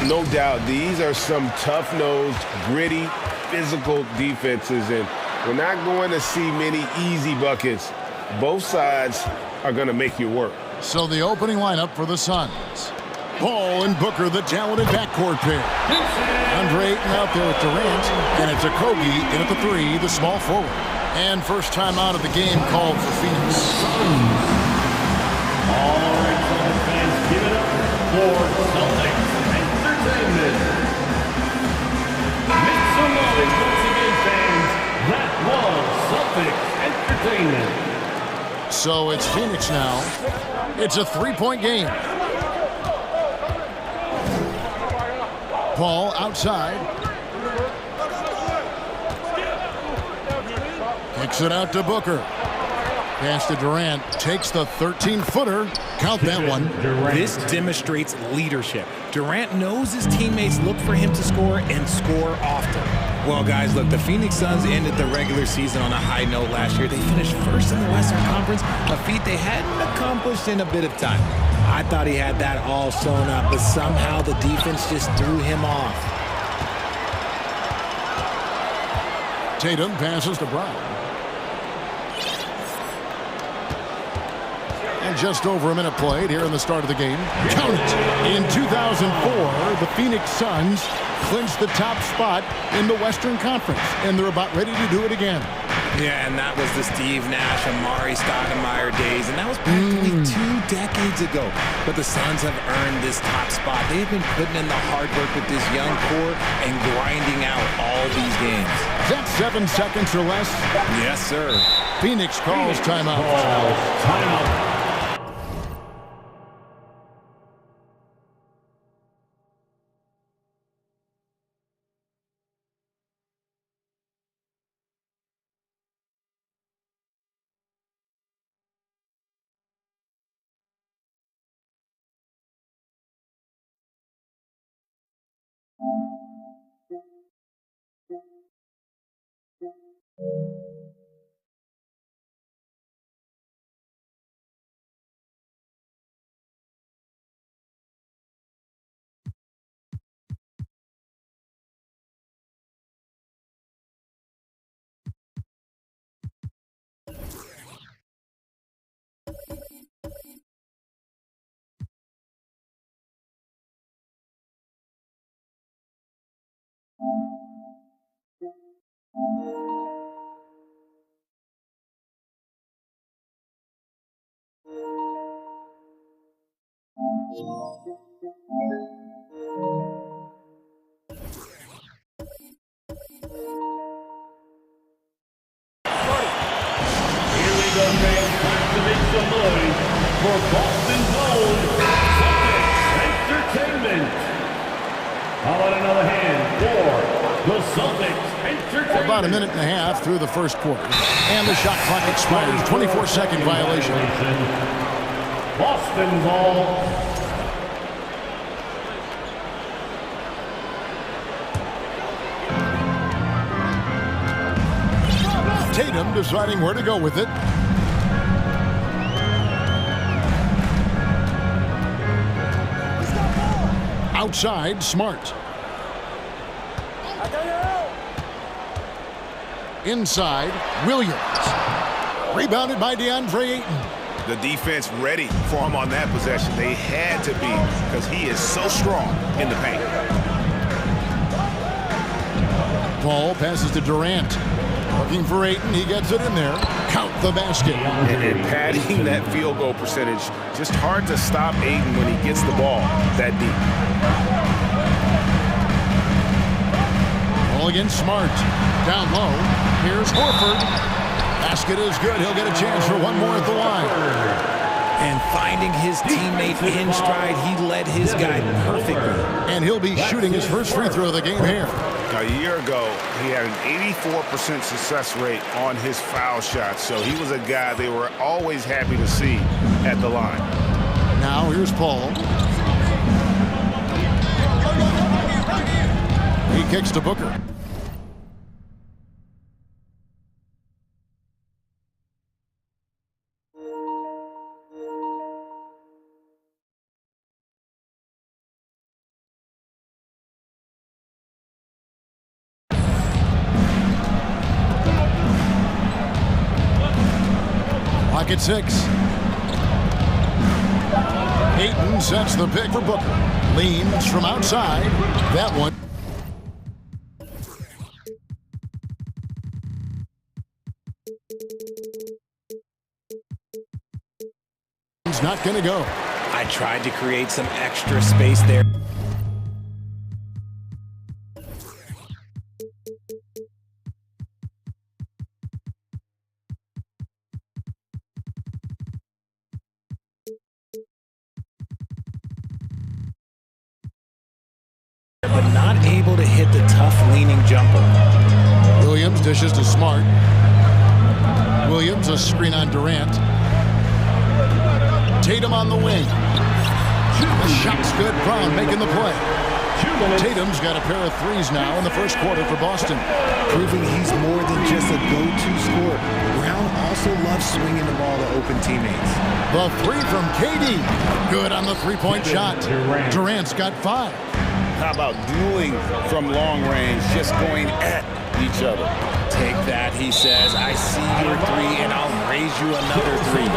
No doubt, these are some tough-nosed, gritty, physical defenses, and we're not going to see many easy buckets. Both sides are going to make you work. So the opening lineup for the Suns. Paul and Booker, the talented backcourt pair. Andre Ayton out there with Durant, and it's Okogie in at the 3, the small forward. And first time out of the game called for Phoenix. All right, Celtics fans, give it up for Celtics Entertainment. Make some noise once again, fans. That was Celtics Entertainment. So it's Phoenix now. It's a 3-point game. Paul outside. Kicks it out to Booker. Pass to Durant. Takes the 13-footer. Count that one. This demonstrates leadership. Durant knows his teammates look for him to score and score often. Well, guys, look, the Phoenix Suns ended the regular season on a high note last year. They finished first in the Western Conference, a feat they hadn't accomplished in a bit of time. I thought he had that all sewn up, but somehow the defense just threw him off. Tatum passes to Brown. And just over a minute played here in the start of the game. Count it. In 2004, the Phoenix Suns clinched the top spot in the Western Conference, and they're about ready to do it again. Yeah, and that was the Steve Nash, Amari Stoudemire days, and that was practically 2 decades ago. But the Suns have earned this top spot. They've been putting in the hard work with this young core and grinding out all these games. Is that 7 seconds or less? Yes, sir. Phoenix calls timeout. Timeout. For Boston's own Celtics Entertainment. How about another hand for the Celtics Entertainment? About a minute and a half through the first quarter. And the shot clock expires. 24-second violation. Boston ball. Tatum deciding where to go with it. Outside, Smart. Inside, Williams. Rebounded by DeAndre Ayton. The defense ready for him on that possession. They had to be, because he is so strong in the paint. Paul passes to Durant. Looking for Ayton. He gets it in there. Count the basket. And padding that field goal percentage. Just hard to stop Ayton when he gets the ball that deep. Ball against Smart. Down low. Here's Horford. Basket is good. He'll get a chance for one more at the line. And finding his teammate in stride, he led his guy perfectly. And he'll be shooting his first free throw of the game here. A year ago, he had an 84% success rate on his foul shots, so he was a guy they were always happy to see at the line. Now here's Paul. He kicks to Booker. Clock at 6. Ayton sets the pick for Booker. Leans from outside. That one. He's not going to go. I tried to create some extra space there. But not able to hit the tough leaning jumper. Williams dishes to Smart. Williams a screen on Durant. Tatum on the wing. The shot's good. Brown making the play. Tatum's got a pair of threes now in the first quarter for Boston. Proving he's more than just a go-to scorer. Brown also loves swinging the ball to open teammates. The three from KD. Good on the three-point shot. Durant's got 5. How about dueling from long range, just going at each other? Take that, he says. I see your 3, and I'll raise you another 3.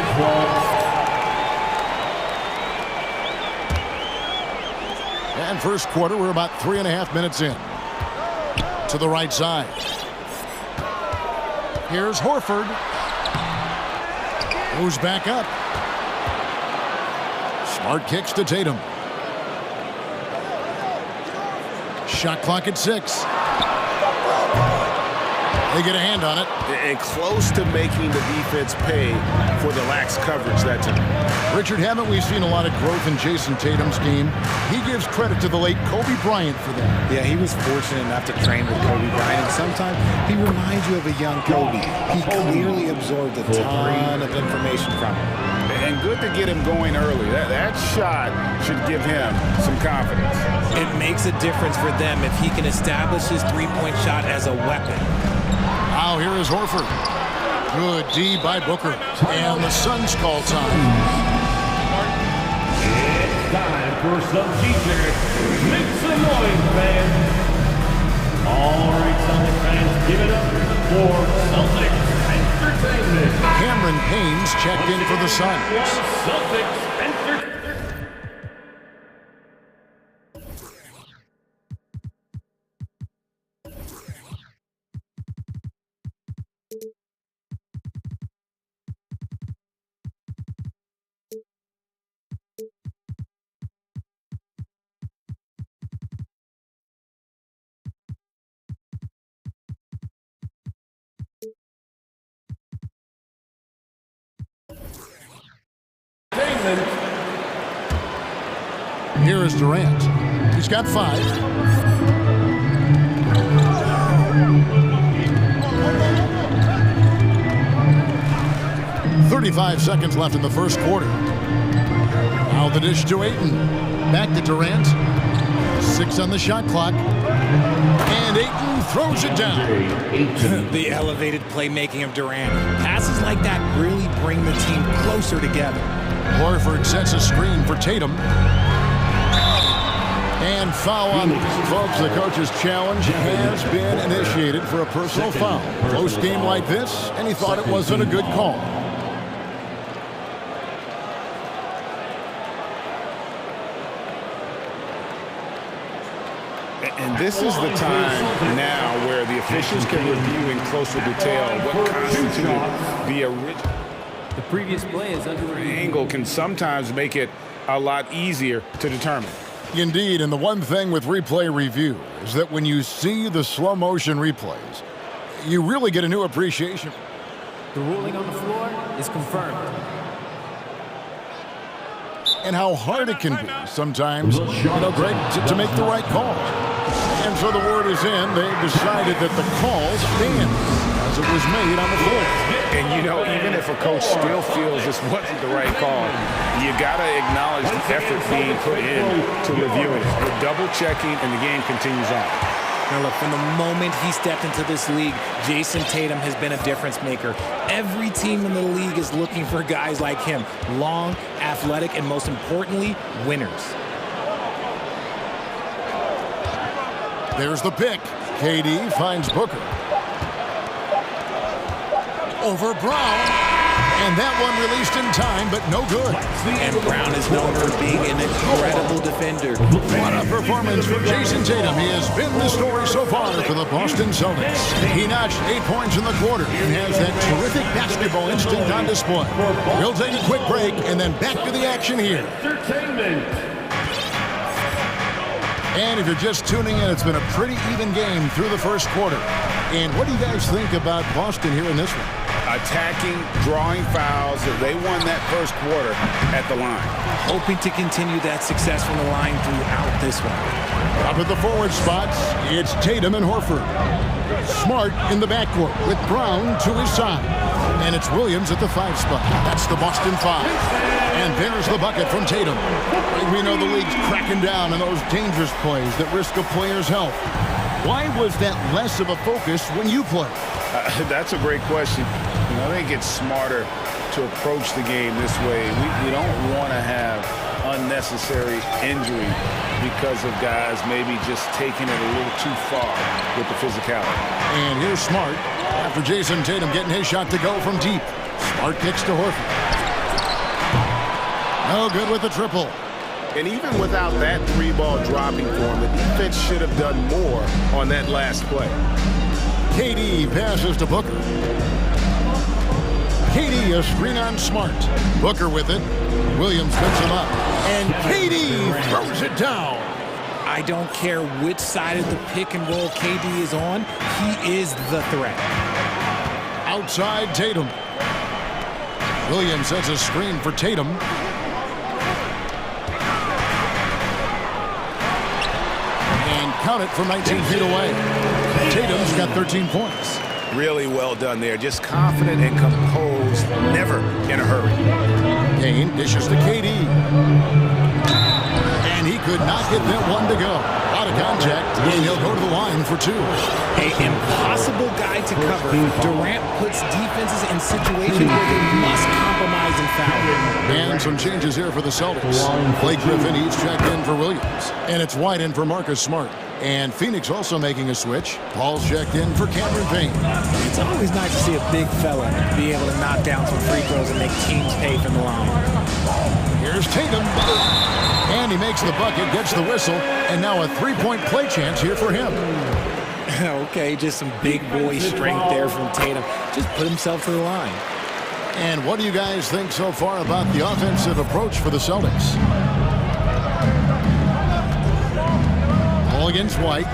And first quarter, we're about 3.5 minutes in. To the right side. Here's Horford. Goes back up. Smart kicks to Tatum. Shot clock at 6. They get a hand on it. And close to making the defense pay for the lax coverage that time. Richard, haven't we seen a lot of growth in Jason Tatum's game? He gives credit to the late Kobe Bryant for that. Yeah, he was fortunate enough to train with Kobe Bryant, and sometimes he reminds you of a young Kobe. He clearly absorbed a ton of information from him. And good to get him going early. That shot should give him some confidence. It makes a difference for them if he can establish his three-point shot as a weapon. Now here is Horford. Good D by Booker. And the Suns call time. It's time for some T-shirts. Make some noise, fans. All right, Celtics fans, give it up for Celtics Entertainment. Cameron Payne's checked in for the Suns. Celtics Entertainment. Here is Durant. He's got 5. "35 seconds left in the first quarter. Now the dish to Ayton. Back to Durant. 6 on the shot clock. And Ayton throws it down. The elevated playmaking of Durant. Passes like that really bring the team closer together. Horford sets a screen for Tatum. And foul on folks. The coach's challenge has been initiated for a personal foul. Close game like this, and he thought it wasn't a good call. And this is the time now where the officials can review in closer detail what constituted the original. The previous play is under review. Angle can sometimes make it a lot easier to determine. Indeed, and the one thing with replay review is that when you see the slow motion replays, you really get a new appreciation. The ruling on the floor is confirmed. And how hard it can be sometimes, Greg, to make the right call. And so the word is in. They've decided that the call stands as it was made on the floor. And even if a coach still feels this wasn't the right call, you got to acknowledge the effort being put in to reviewing it. We're double checking, and the game continues on. Now look, from the moment he stepped into this league, Jason Tatum has been a difference maker. Every team in the league is looking for guys like him. Long, athletic, and most importantly, winners. There's the pick. KD finds Booker. Over Brown. And that one released in time, but no good. And Brown is known for being an incredible defender. What a performance from Jason Tatum. He has been the story so far for the Boston Celtics. He notched 8 points in the quarter and has that terrific basketball instinct on display. We'll take a quick break and then back to the action here. And if you're just tuning in, it's been a pretty even game through the first quarter. And what do you guys think about Boston here in this one? Attacking, drawing fouls. They won that first quarter at the line. Hoping to continue that success from the line throughout this one. Up at the forward spots, it's Tatum and Horford. Smart in the backcourt with Brown to his side. And it's Williams at the 5 spot. That's the Boston 5. And there's the bucket from Tatum. We know the league's cracking down on those dangerous plays that risk a player's health. Why was that less of a focus when you play? That's a great question. I think it's smarter to approach the game this way. We don't want to have unnecessary injury because of guys maybe just taking it a little too far with the physicality. And here's Smart after Jason Tatum getting his shot to go from deep. Smart kicks to Horford. No good with the triple. And even without that 3-ball dropping for him, the defense should have done more on that last play. KD passes to Booker. KD a screen on Smart. Booker with it. Williams picks him up. And KD throws it down. I don't care which side of the pick and roll KD is on. He is the threat. Outside Tatum. Williams sets a screen for Tatum. And count it from 19 feet away. Tatum's got 13 points. Really well done there. Just confident and composed, never in a hurry. Kane dishes to KD. And he could not get that one to go. Out of contact, and he'll go to the line for 2. An impossible guy to cover. Durant puts defenses in situations where they must compromise and foul. And some changes here for the Celtics. Blake Griffin each checked in for Williams. And it's wide in for Marcus Smart. And Phoenix also making a switch. Paul's checked in for Cameron Payne. It's always nice to see a big fella be able to knock down some free throws and make teams pay from the line. Here's Tatum. And he makes the bucket, gets the whistle, and now a 3-point play chance here for him. Okay, just some big boy strength there from Tatum. Just put himself to the line. And what do you guys think so far about the offensive approach for the Celtics? Paul against White.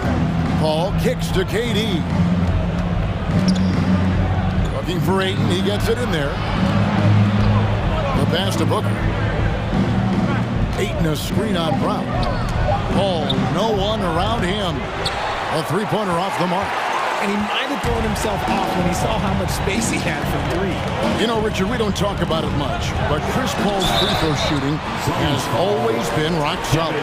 Paul kicks to KD. Looking for Ayton. He gets it in there. The pass to Booker. Ayton a screen on Brown. Paul, no one around him. A 3-pointer off the mark. And he might have thrown himself off when he saw how much space he had for 3. You know, Richard, we don't talk about it much, but Chris Paul's free throw shooting has always been rock solid.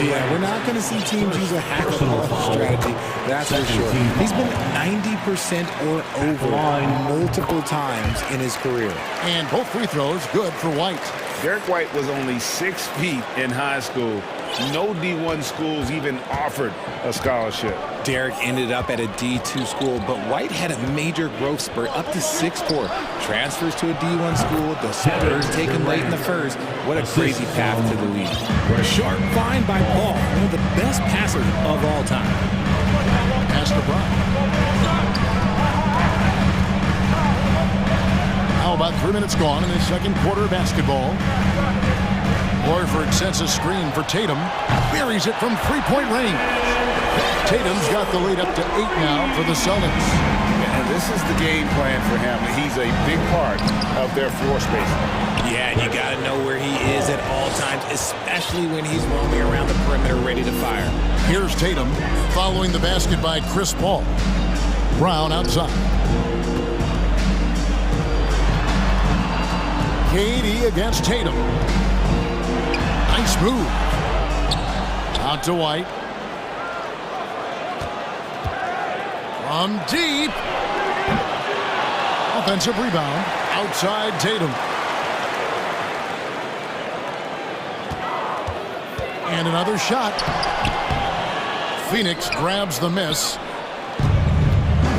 Yeah, we're not going to see teams use a hack-a-ball strategy, that's for sure. He's been 90% or over multiple times in his career. And both free throws good for White. Derek White was only 6 feet in high school. No D1 schools even offered a scholarship. Derek ended up at a D2 school, but White had a major growth spurt up to 6'4". Transfers to a D1 school. The Spurs take him late in the first. What a crazy path to the league. Sharp find by Paul, one of the best passers of all time. Pass to Brown. Now about 3 minutes gone in the second quarter of basketball. Horford sets a screen for Tatum. Buries it from 3-point range. Tatum's got the lead up to 8 now for the Celtics. And this is the game plan for him. He's a big part of their floor space. Yeah, and you got to know where he is at all times, especially when he's roaming around the perimeter ready to fire. Here's Tatum following the basket by Chris Paul. Brown outside. KD against Tatum. Nice move. Out to White. From deep. Offensive rebound. Outside Tatum. And another shot. Phoenix grabs the miss.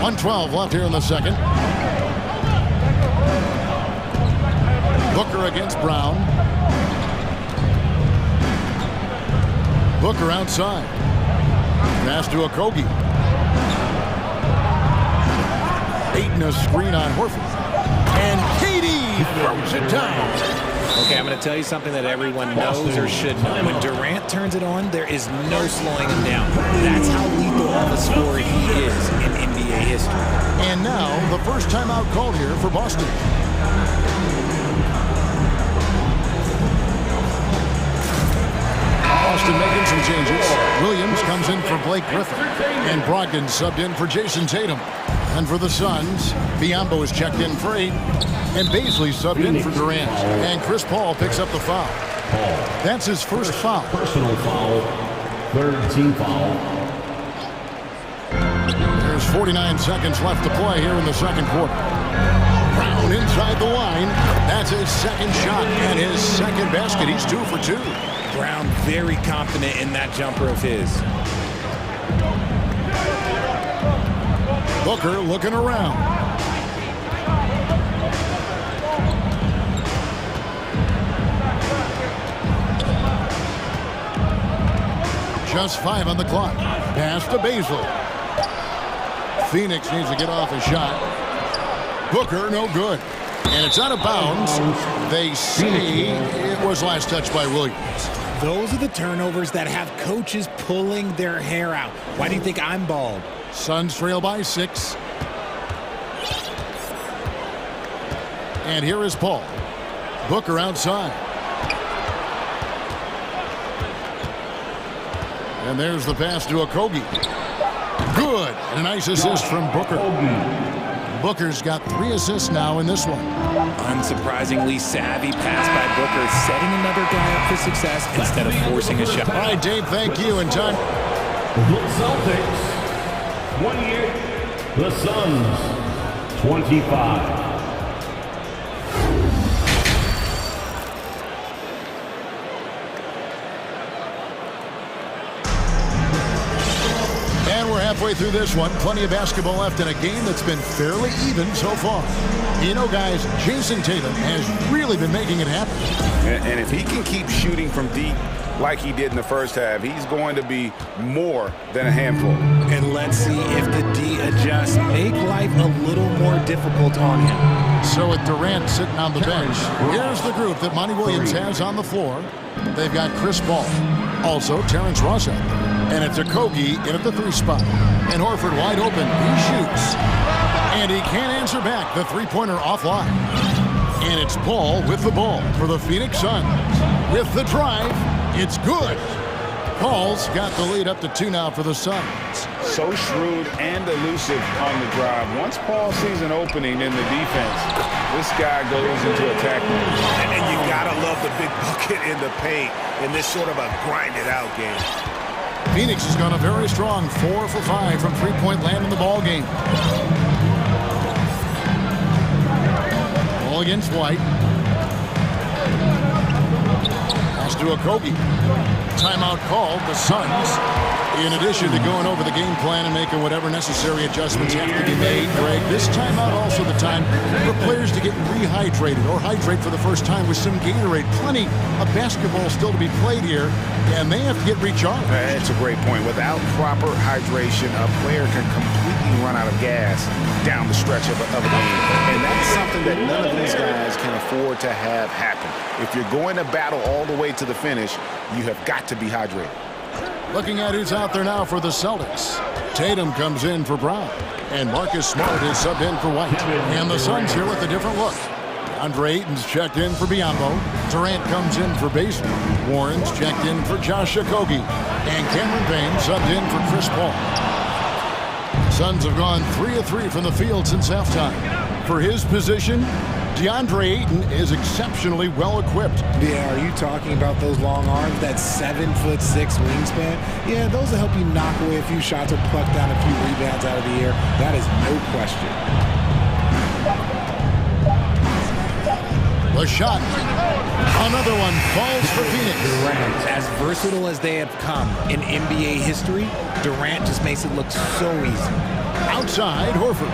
1:12 left here in the second. Booker against Brown. Booker outside. Pass to Okogie. Ayton a screen on Horford. And Katie throws it down. Okay, I'm going to tell you something that everyone knows or should know. When Durant turns it on, there is no slowing him down. That's how lethal of a scorer he is in NBA history. And now, the first timeout called here for Boston. Boston making some changes. Williams comes in for Blake Griffin. And Brogdon subbed in for Jason Tatum. And for the Suns, Biyombo is checked in for 8. And Baisley subbed in for Durant. And Chris Paul picks up the foul. That's his first foul. Personal foul. Third team foul. There's 49 seconds left to play here in the second quarter. Brown inside the line. That's his second shot and his second basket. He's 2 for 2. Brown very confident in that jumper of his. Booker looking around. Just 5 on the clock. Pass to Baisley. Phoenix needs to get off a shot. Booker, no good. And it's out of bounds. They say it was last touched by Williams. Those are the turnovers that have coaches pulling their hair out. Why do you think I'm bald? Suns trail by 6. And here is Paul. Booker outside. And there's the pass to Okogie. Good. And a nice assist from Booker. Booker's got 3 assists now in this one. Unsurprisingly savvy pass by Booker, setting another guy up for success instead of forcing a shot. All right, Dave, thank you. And time. The Celtics, 28. The Suns, 25. Halfway through this one, plenty of basketball left in a game that's been fairly even so far. You know, guys, Jason Tatum has really been making it happen. And if he can keep shooting from deep like he did in the first half, he's going to be more than a handful. And let's see if the D adjusts, make life a little more difficult on him. So with Durant sitting on the bench, here's the group that Monty Williams has on the floor. They've got Chris Paul, also Terrence Ross out there. And it's Okogie in at the 3 spot. And Horford wide open. He shoots. And he can't answer back. The three-pointer offline. And it's Paul with the ball for the Phoenix Suns. With the drive, it's good. Paul's got the lead up to 2 now for the Suns. So shrewd and elusive on the drive. Once Paul sees an opening in the defense, this guy goes into attack mode. And you gotta love the big bucket in the paint in this sort of a grinded-out game. Phoenix has gone a very strong 4 for 5 from three-point land in the ball game. Ball against White. Pass to Okogie. Timeout called. The Suns, in addition to going over the game plan and making whatever necessary adjustments have to be made, Greg, this timeout also the time for players to get rehydrated or hydrate for the first time with some Gatorade. Plenty of basketball still to be played here, and they have to get recharged. That's a great point. Without proper hydration, a player can completely run out of gas down the stretch of a game. And that's something that none of these guys can afford to have happen. If you're going to battle all the way to the finish, you have got to be hydrated. Looking at who's out there now for the Celtics. Tatum comes in for Brown. And Marcus Smart is subbed in for White. And the Suns here with a different look. Andre Ayton's checked in for Biyombo. Durant comes in for Baisley. Warren's checked in for Josh Okogie. And Cameron Payne subbed in for Chris Paul. Suns have gone 3 of 3 from the field since halftime. For his position, DeAndre Ayton is exceptionally well equipped. Yeah, are you talking about those long arms, that 7'6" wingspan? Yeah, those will help you knock away a few shots or pluck down a few rebounds out of the air. That is no question. The shot. Another one falls for Phoenix. Durant, as versatile as they have come in NBA history, Durant just makes it look so easy. Outside, Horford.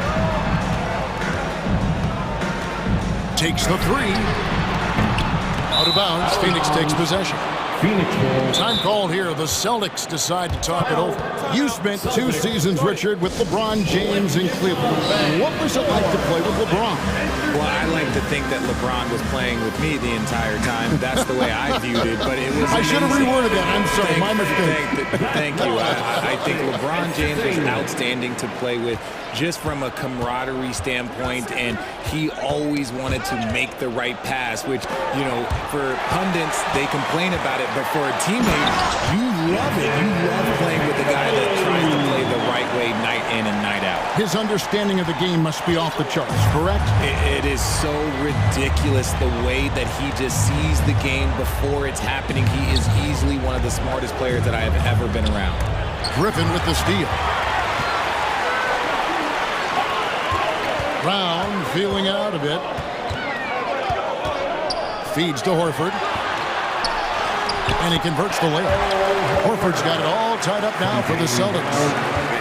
Takes the 3. Out of bounds, Phoenix takes possession. Time called here. The Celtics decide to talk it over. You spent 2 seasons, Richard, with LeBron James in Cleveland. What was it like to play with LeBron? Well, I like to think that LeBron was playing with me the entire time. That's the way I viewed it, but it was I should have reworded that. I'm sorry, my mistake. Thank you. I think LeBron James was outstanding to play with just from a camaraderie standpoint, and he always wanted to make the right pass, which, you know, for pundits, they complain about it, but for a teammate, you love it. You love playing with a guy that tries to play the right way night in and night out. His understanding of the game must be off the charts, correct? It is so ridiculous the way that he just sees the game before it's happening. He is easily one of the smartest players that I have ever been around. Griffin with the steal. Brown feeling it out a bit. Feeds to Horford. And he converts the layup. Horford's got it all tied up now for the Celtics.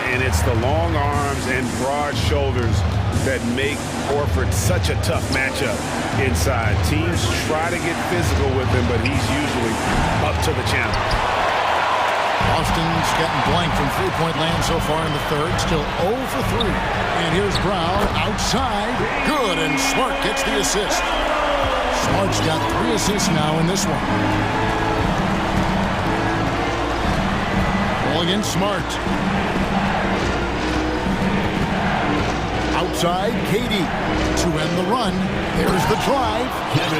And it's the long arms and broad shoulders that make Horford such a tough matchup inside. Teams try to get physical with him, but he's usually up to the challenge. Boston's gotten blank from three-point land so far in the third. Still 0 for 3. And here's Brown outside. Good, and Smart gets the assist. Smart's got 3 assists now in this one. Ball against Smart. Outside, Katie to end the run. There's the drive.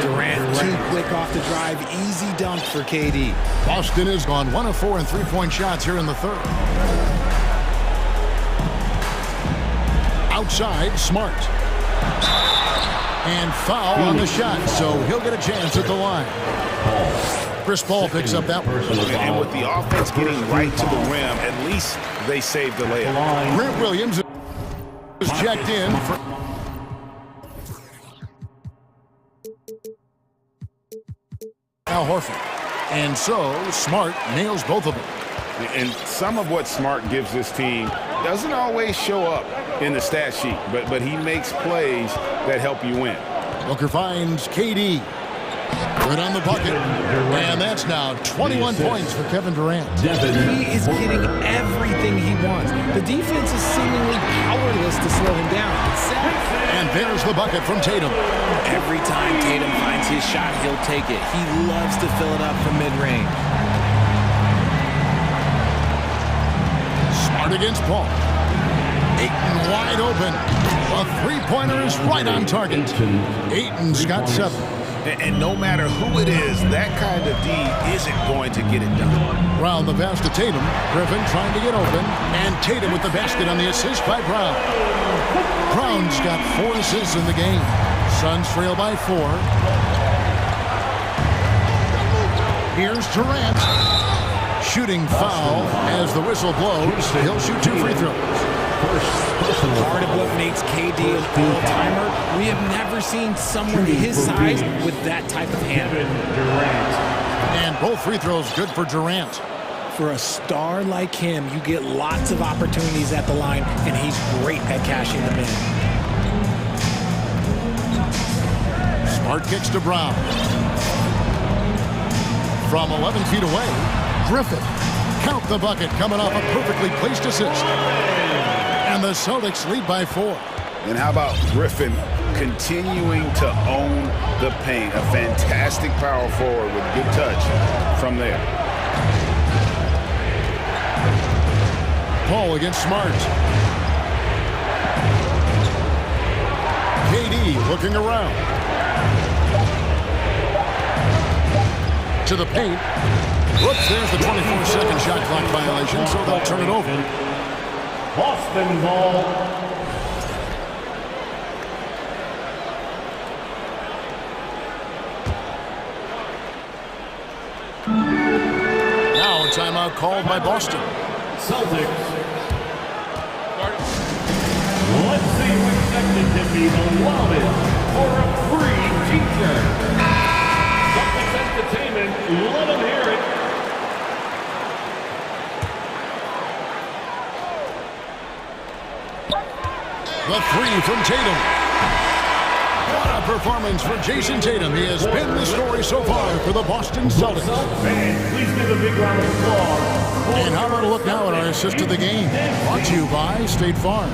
Durant too quick off the drive. Easy dunk for KD. Boston has gone 1 of 4 in three-point shots here in the third. Outside, Smart. And foul on the shot, so he'll get a chance at the line. Chris Paul picks up that one. And with the offense getting right to the rim, at least they saved the layup. Grant Williams is checked in. Al Horford. And so, Smart nails both of them. And some of what Smart gives this team doesn't always show up in the stat sheet, but he makes plays that help you win. Booker finds KD. Good on the bucket. And that's now 21 points for Kevin Durant. He is getting everything he wants. The defense is seemingly powerless to slow him down. And there's the bucket from Tatum. Every time Tatum finds his shot, he'll take it. He loves to fill it up from mid-range. Smart against Paul. Ayton wide open. A three-pointer is right on target. Ayton's got 7. And no matter who it is, that kind of D isn't going to get it done. Round the pass to Tatum. Griffin trying to get open. And Tatum with the basket on the assist by Brown. Brown's got 4 assists in the game. Suns trail by 4. Here's Durant. Shooting foul as the whistle blows. He'll shoot 2 free throws. Part of what makes KD an all-timer, we have never seen someone his size with that type of hand. And both free throws good for Durant. For a star like him, you get lots of opportunities at the line, and he's great at cashing them in. Smart kicks to Brown. From 11 feet away, Griffin. Count the bucket coming off a perfectly placed assist. And the Celtics lead by 4. And how about Griffin continuing to own the paint? A fantastic power forward with good touch from there. Paul against Smart. KD looking around. To the paint. Whoops, there's the 24-second shot clock violation, so they'll turn it over. Boston ball. Now a timeout called by Boston. Celtics. Let's see who expected to be the lowest for a free t-shirt. Celtics Entertainment, let them hear it. The 3 from Tatum. What a performance for Jason Tatum. He has been the story so far for the Boston Celtics. Fans, please give a big round of applause. And how about a look now at our assist of the game? Brought to you by State Farm.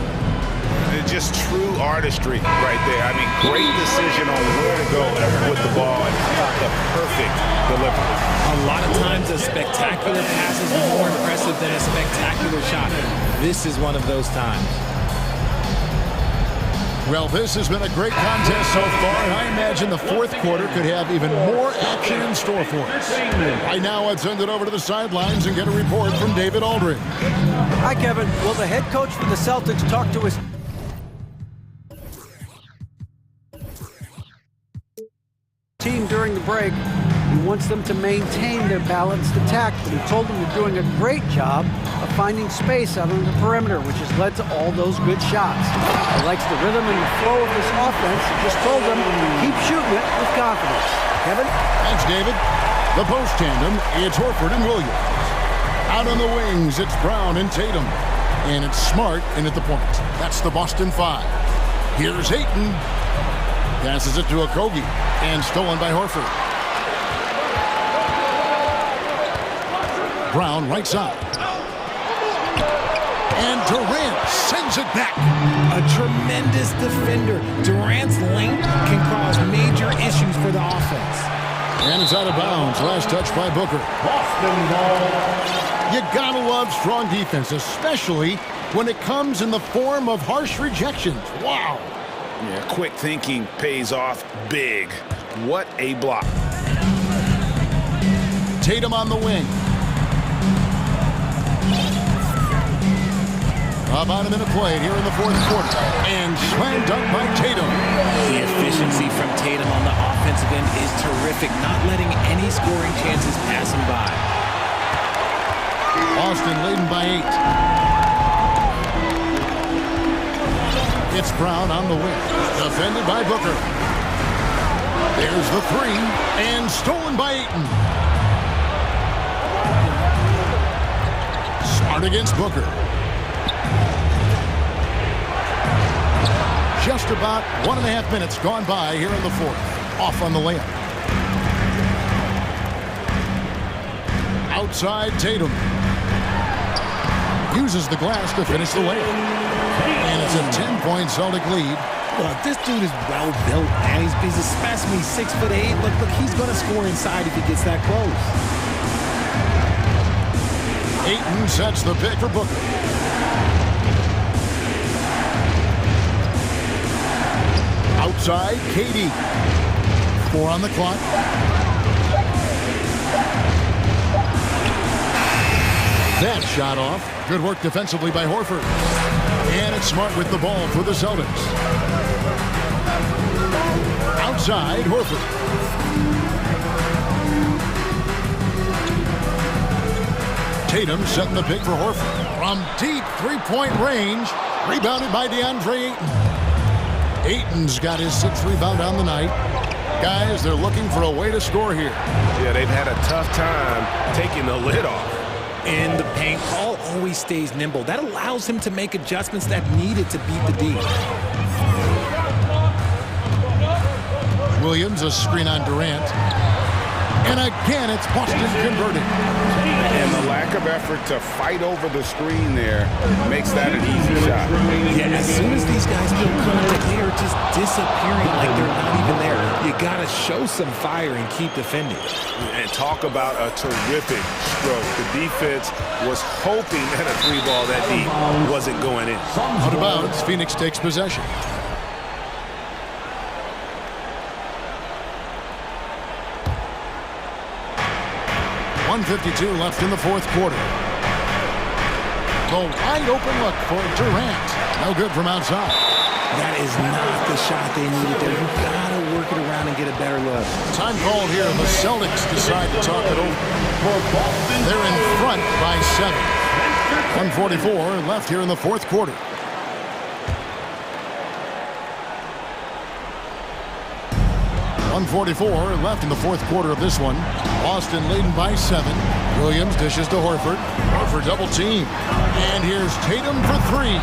It's just true artistry right there. I mean, great decision on where to go with the ball and the perfect delivery. A lot of times a spectacular pass is more impressive than a spectacular shot. This is one of those times. Well, this has been a great contest so far, and I imagine the fourth quarter could have even more action in store for us. Right now, I'd send it over to the sidelines and get a report from David Aldridge. Hi, Kevin. Well, the head coach for the Celtics talked to his team during the break. He wants them to maintain their balanced attack, but he told them they're doing a great job of finding space out on the perimeter, which has led to all those good shots. He likes the rhythm and the flow of this offense. He just told them, keep shooting it with confidence. Kevin? Thanks, David. The post tandem, it's Horford and Williams. Out on the wings, it's Brown and Tatum. And it's Smart in at the point. That's the Boston 5. Here's Ayton. Passes it to Okogie. And stolen by Horford. Brown right side. And Durant sends it back. A tremendous defender. Durant's length can cause major issues for the offense. And it's out of bounds. Last touch by Booker. Boston ball. You gotta love strong defense, especially when it comes in the form of harsh rejections. Wow. Yeah, quick thinking pays off big. What a block. Tatum on the wing. About a minute played here in the fourth quarter. And slam dunk by Tatum. The efficiency from Tatum on the offensive end is terrific, not letting any scoring chances pass him by. Boston leading by 8. It's Brown on the wing. Defended by Booker. There's the three. And stolen by Ayton. Smart against Booker. Just about 1.5 minutes gone by here in the fourth. Off on the layup. Outside Tatum. Uses the glass to finish the layup. And it's a 10-point Celtic lead. Look, this dude is well built, man. He's a specimen. He's 6'8". Look, he's going to score inside if he gets that close. Ayton sets the pick for Booker. Outside, KD. 4 on the clock. That shot off. Good work defensively by Horford. And it's Smart with the ball for the Celtics. Outside, Horford. Tatum setting the pick for Horford. From deep three-point range. Rebounded by DeAndre Ayton. Ayton's got his 6th rebound on the night. Guys, they're looking for a way to score here. Yeah, they've had a tough time taking the lid off. In the paint, Paul always stays nimble. That allows him to make adjustments that needed to beat the D. Williams, a screen on Durant. And again, it's Boston converting. And the lack of effort to fight over the screen there makes that an easy shot. Yeah, as soon as these guys feel contact, they are just disappearing like they're not even there. You got to show some fire and keep defending. And talk about a terrific stroke. The defense was hoping that a 3-ball that deep wasn't going in. Out of bounds, Phoenix takes possession. .152 left in the fourth quarter. The wide open look for Durant. No good from outside. That is not the shot they needed there. You gotta work it around and get a better look. Time called here. The Celtics decide to talk it over. They're in front by 7. 1:44 left here in the fourth quarter. .144 left in the fourth quarter of this one. Boston leading by 7. Williams dishes to Horford. Horford double team. And here's Tatum for 3.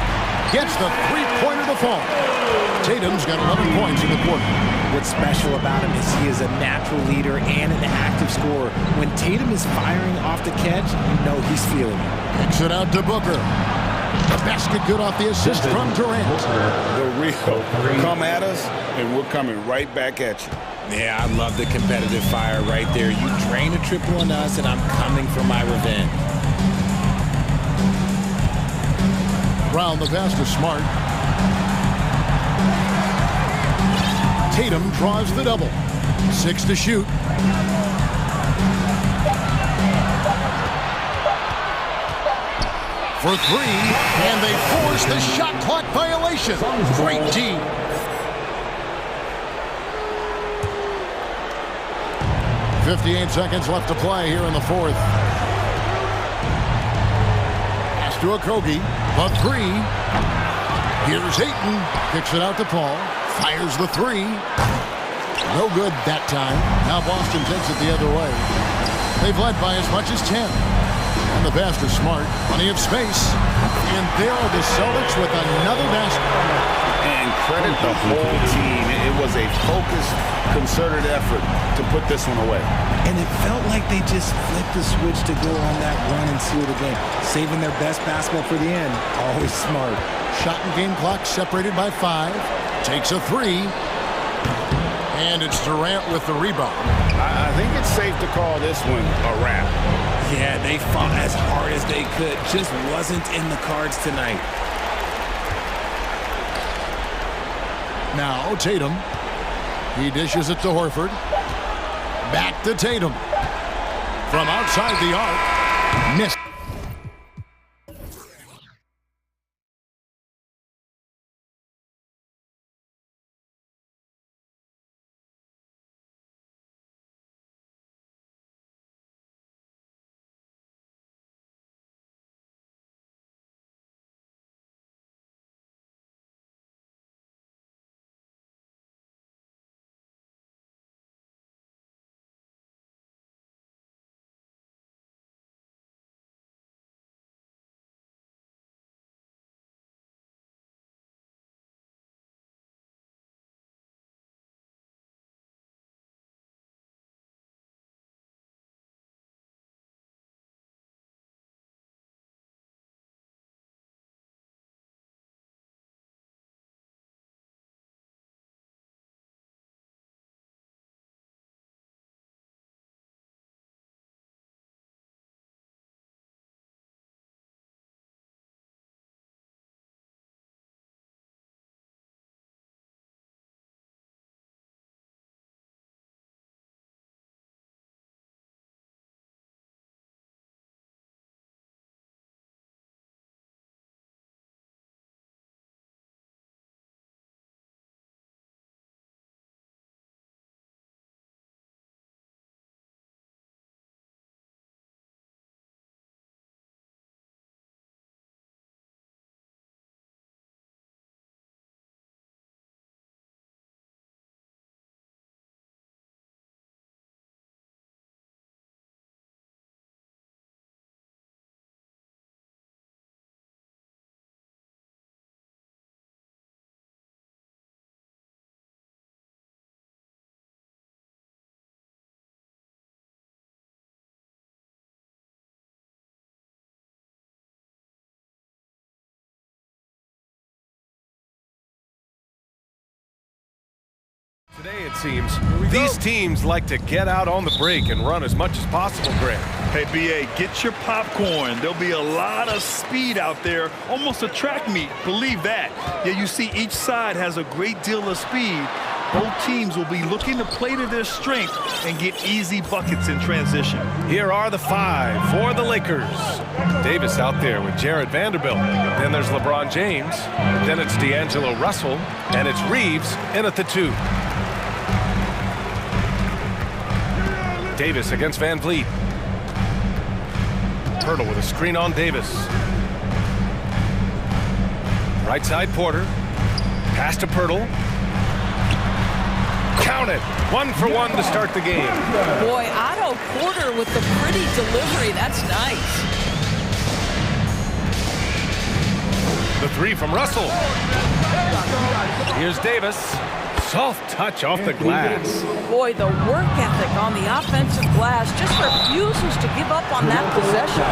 Gets the three-pointer to fall. Tatum's got 11 points in the quarter. What's special about him is he is a natural leader and an active scorer. When Tatum is firing off the catch, you know he's feeling it. Kicks it out to Booker. The basket good off the assist from Durant. The real come at us, and we're coming right back at you. Yeah, I love the competitive fire right there. You drain a triple on us, and I'm coming for my revenge. Round the pass to Smart. Tatum draws the double. 6 to shoot. For 3, and they force the shot clock violation. Great D. .58 seconds left to play here in the fourth. Pass to Okogie. The 3. Here's Ayton. Kicks it out to Paul. Fires the 3. No good that time. Now Boston takes it the other way. They've led by as much as 10. And the pass to Smart. Plenty of space. And there are the Celtics with another basket. And credit the whole team. It was a focused, concerted effort to put this one away. And it felt like they just flipped the switch to go on that run and seal the game. Saving their best basketball for the end. Always smart. Shot and game clock separated by 5. Takes a 3. And it's Durant with the rebound. I think it's safe to call this one a wrap. Yeah, they fought as hard as they could. Just wasn't in the cards tonight. Now Tatum. He dishes it to Horford. Back to Tatum. From outside the arc. Missed. Today, it seems, these teams like to get out on the break and run as much as possible, Grant. Hey, B.A., get your popcorn. There'll be a lot of speed out there, almost a track meet. Believe that. Yeah, you see each side has a great deal of speed. Both teams will be looking to play to their strength and get easy buckets in transition. Here are the 5 for the Lakers. Davis out there with Jared Vanderbilt. Then there's LeBron James. Then it's D'Angelo Russell. And it's Reeves in at the 2. Davis against Van Vliet. Pirtle with a screen on Davis. Right side Porter. Pass to Pirtle. Count it. 1 for 1 to start the game. Boy, Otto Porter with the pretty delivery. That's nice. The three from Russell. Here's Davis. Soft touch off the glass. Boy, the work ethic on the offensive glass just refuses to give up on that possession.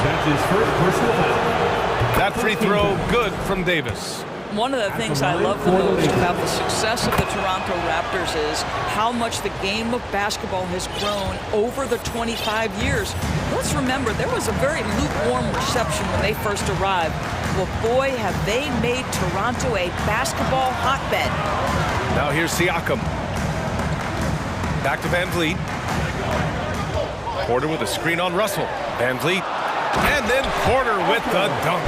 That's his first personal foul. That free throw good from Davis. One of the things I love the most about the success of the Toronto Raptors is how much the game of basketball has grown over the 25 years. Let's remember, there was a very lukewarm reception when they first arrived. Well, boy, have they made Toronto a basketball hotbed. Now here's Siakam. Back to Van Vliet. Porter with a screen on Russell. Van Vliet. And then Porter with the dunk.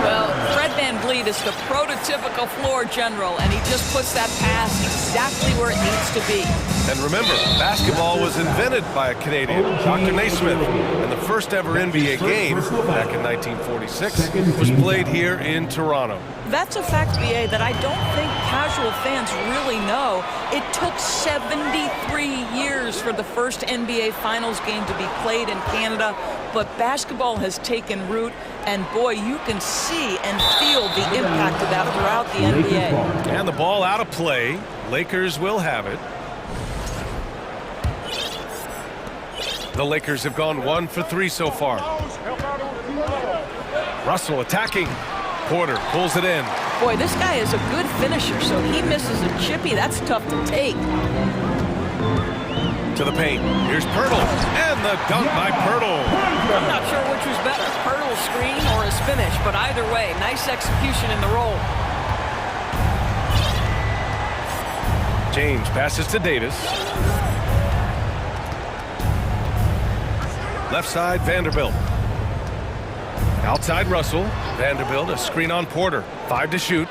Well, Fred Van Vliet is the prototypical floor general, and he just puts that pass exactly where it needs to be. And remember, basketball was invented by a Canadian, Dr. Naismith, and the first ever NBA game back in 1946 was played here in Toronto. That's a fact, BA, that I don't think casual fans really know. It took 73 years for the first NBA Finals game to be played in Canada, but basketball has taken root, and boy, you can see and feel the impact of that throughout the NBA. And the ball out of play. Lakers will have it. The Lakers have gone 1 for 3 so far. Russell attacking. Porter pulls it in. Boy, this guy is a good finisher, so he misses a chippy. That's tough to take. To the paint. Here's Pirtle. And the dunk by Pirtle. I'm not sure which was better, Pirtle's screen or his finish, but either way, nice execution in the roll. James passes to Davis. Left side, Vanderbilt. Outside Russell. Vanderbilt, a screen on Porter. 5 to shoot.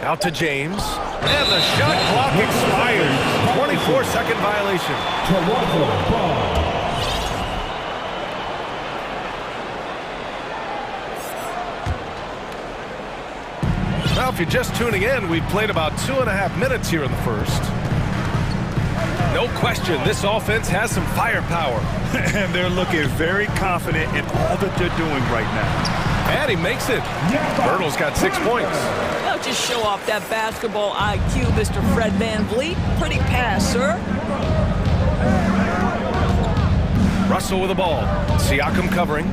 Out to James. And the shot clock expires. 24-second violation. Toronto ball. Well, if you're just tuning in, we've played about 2.5 minutes here in the first. No question, this offense has some firepower. And they're looking very confident in all that they're doing right now. And he makes it. Birtle's got 6 points. Well, just show off that basketball IQ, Mr. Fred Van Vliet. Pretty pass, sir. Russell with the ball. Siakam covering.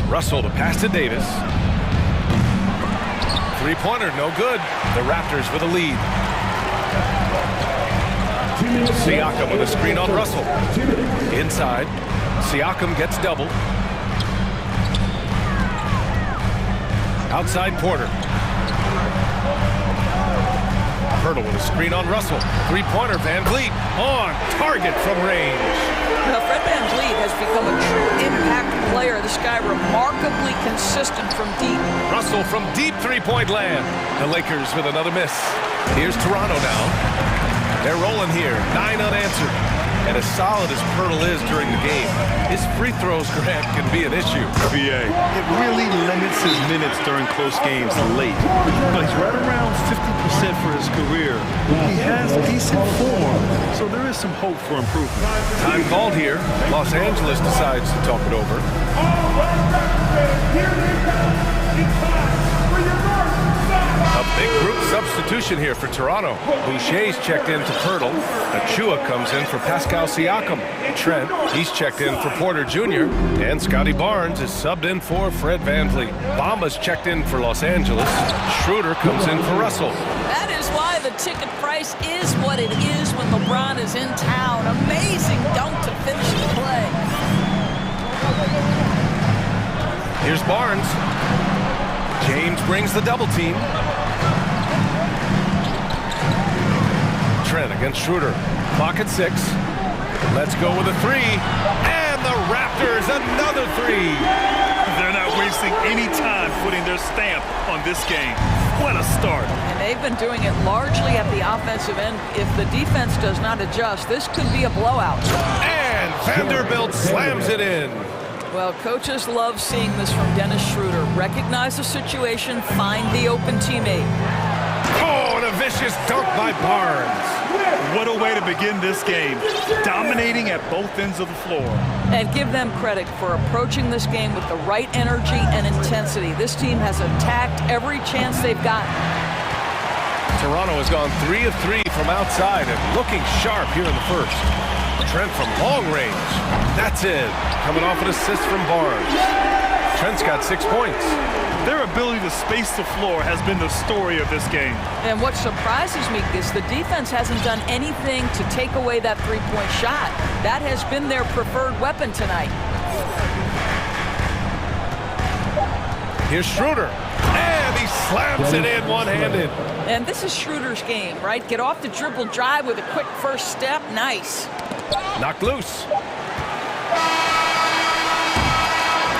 Russell to pass to Davis. Three-pointer, no good. The Raptors with a lead. Siakam with a screen on Russell. Inside. Siakam gets double. Outside Porter. Pirtle with a screen on Russell. Three-pointer, Van Vliet on target from range. Now, Fred Van Vliet has become a true impact player. This guy remarkably consistent from deep. Russell from deep three-point land. The Lakers with another miss. Here's Toronto now. They're rolling here, 9 unanswered. And as solid as Pirtle is during the game, his free throws, Grant, can be an issue. BA, it really limits his minutes during close games late. But he's right around 50% for his career. He has decent form, so there is some hope for improvement. Time called here. Los Angeles decides to talk it over. A big group substitution here for Toronto. Boucher's checked in to Pirtle. Achua comes in for Pascal Siakam. Trent, he's checked in for Porter Jr. And Scotty Barnes is subbed in for Fred Van Vliet. Bamba's checked in for Los Angeles. Schroeder comes in for Russell. That is why the ticket price is what it is when LeBron is in town. Amazing dunk to finish the play. Here's Barnes. James brings the double team. Trent against Schroeder. Clock at 6. Let's go with a 3. And the Raptors, another 3. They're not wasting any time putting their stamp on this game. What a start. And they've been doing it largely at the offensive end. If the defense does not adjust, this could be a blowout. And Vanderbilt slams it in. Well, coaches love seeing this from Dennis Schroeder. Recognize the situation, find the open teammate. Oh, and a vicious dunk by Barnes. What a way to begin this game. Dominating at both ends of the floor. And give them credit for approaching this game with the right energy and intensity. This team has attacked every chance they've gotten. Toronto has gone 3 of 3 from outside and looking sharp here in the first. Trent from long range. That's it. Coming off an assist from Barnes. Trent's got 6 points. Their ability to space the floor has been the story of this game. And what surprises me is the defense hasn't done anything to take away that three-point shot. That has been their preferred weapon tonight. Here's Schroeder. And he slams it in one-handed. And this is Schroeder's game, right? Get off the dribble drive with a quick first step. Nice. Knocked loose.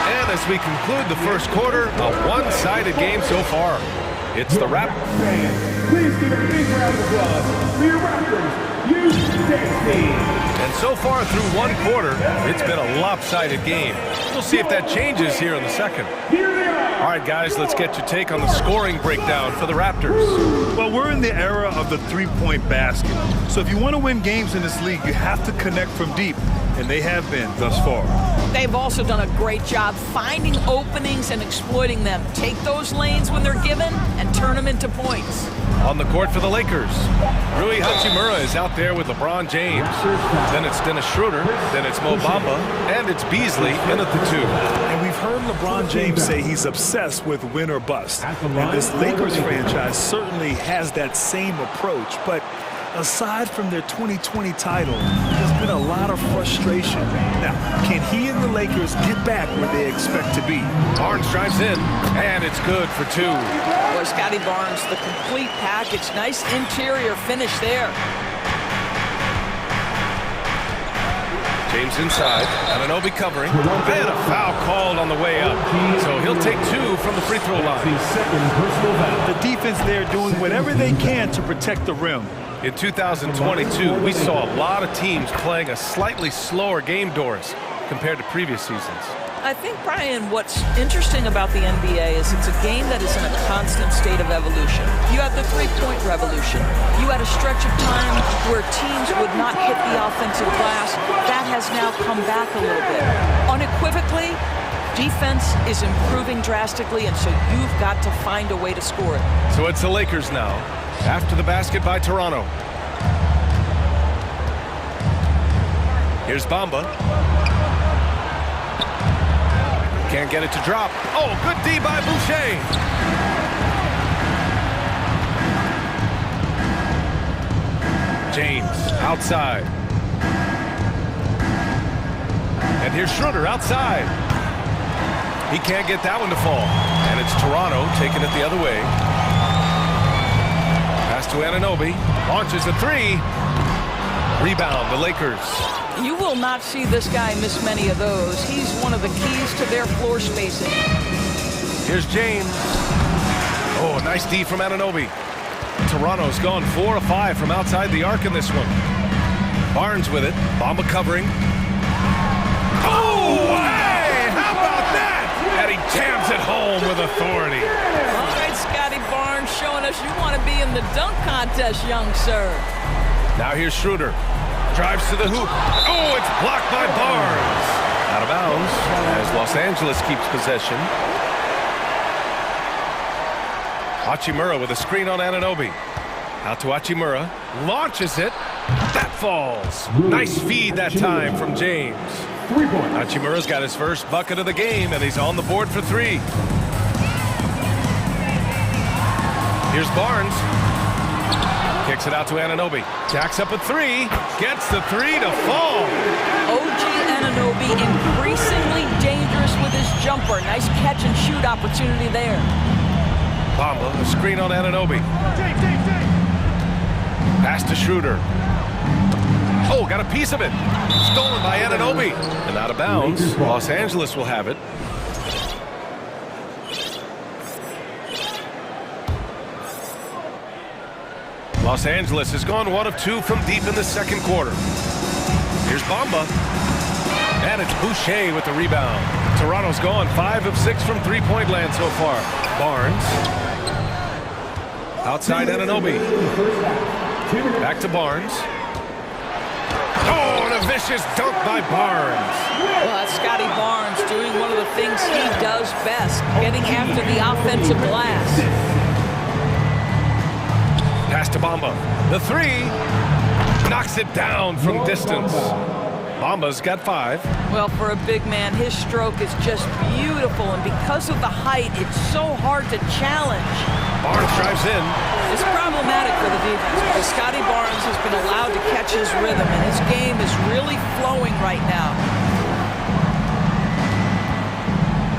And as we conclude the first quarter, a one-sided game so far. It's the Raptors. Please give a big round of applause for your Raptors, And so far through one quarter, it's been a lopsided game. We'll see if that changes here in the second. All right, guys, let's get your take on the scoring breakdown for the Raptors. Well, we're in the era of the three-point basket. So if you want to win games in this league, you have to connect from deep. And they have been thus far. They've also done a great job finding openings and exploiting them. Take those lanes when they're given and turn them into points. On the court for the Lakers, Rui Hachimura is out there with LeBron James. Then it's Dennis Schroeder. Then it's Mo Bamba. And it's Beasley in at the 2. And we've heard LeBron James say he's obsessed with win or bust. And this Lakers franchise certainly has that same approach. But aside from their 2020 title, there's been a lot of frustration. Now, can he and the Lakers get back where they expect to be? Barnes drives in, and it's good for 2. Boy, Scotty Barnes, the complete package. Nice interior finish there. James inside, Anunoby covering, and a foul called on the way up. So he'll take 2 from the free throw line. The defense there doing whatever they can to protect the rim. In 2022, we saw a lot of teams playing a slightly slower game, Doris, compared to previous seasons. I think, Brian, what's interesting about the NBA is it's a game that is in a constant state of evolution. You had the three-point revolution. You had a stretch of time where teams would not hit the offensive glass. That has now come back a little bit. Unequivocally, defense is improving drastically, and so you've got to find a way to score it. So it's the Lakers now, after the basket by Toronto. Here's Bamba. Can't get it to drop. Oh, good D by Boucher. James outside. And here's Schroeder outside. He can't get that one to fall. And it's Toronto taking it the other way. Pass to Anunoby. Launches a 3. Rebound, the Lakers. You will not see this guy miss many of those. He's one of the keys to their floor spacing. Here's James. Oh, nice D from Anunoby. Toronto's gone 4 of 5 from outside the arc in this one. Barnes with it. Bamba covering. Oh, hey! How about that? And he jams it home with authority. All right, Scotty Barnes showing us you want to be in the dunk contest, young sir. Now here's Schroeder. Drives to the hoop. Oh, it's blocked by Barnes. Out of bounds as Los Angeles keeps possession. Hachimura with a screen on Anunoby. Out to Hachimura. Launches it. That falls. Nice feed that time from James. Hachimura's got his first bucket of the game, and he's on the board for 3. Here's Barnes. Kicks it out to Anunoby. Tacks up a 3. Gets the 3 to fall. OG Anunoby increasingly dangerous with his jumper. Nice catch and shoot opportunity there. Bamba, a screen on Anunoby. Pass to Schroeder. Oh, got a piece of it. Stolen by Anunoby. And out of bounds. Los Angeles will have it. Los Angeles has gone 1 of 2 from deep in the second quarter. Here's Bamba. And it's Boucher with the rebound. Toronto's gone 5 of 6 from three-point land so far. Barnes. Outside Anunoby. Back to Barnes. Oh, and a vicious dunk by Barnes. Well, that's Scotty Barnes doing one of the things he does best, getting after the offensive glass. Pass to Bamba. The three. Knocks it down from distance. Bamba's got 5. Well, for a big man, his stroke is just beautiful, and because of the height, it's so hard to challenge. Barnes drives in. It's problematic for the defense because Scotty Barnes has been allowed to catch his rhythm, and his game is really flowing right now.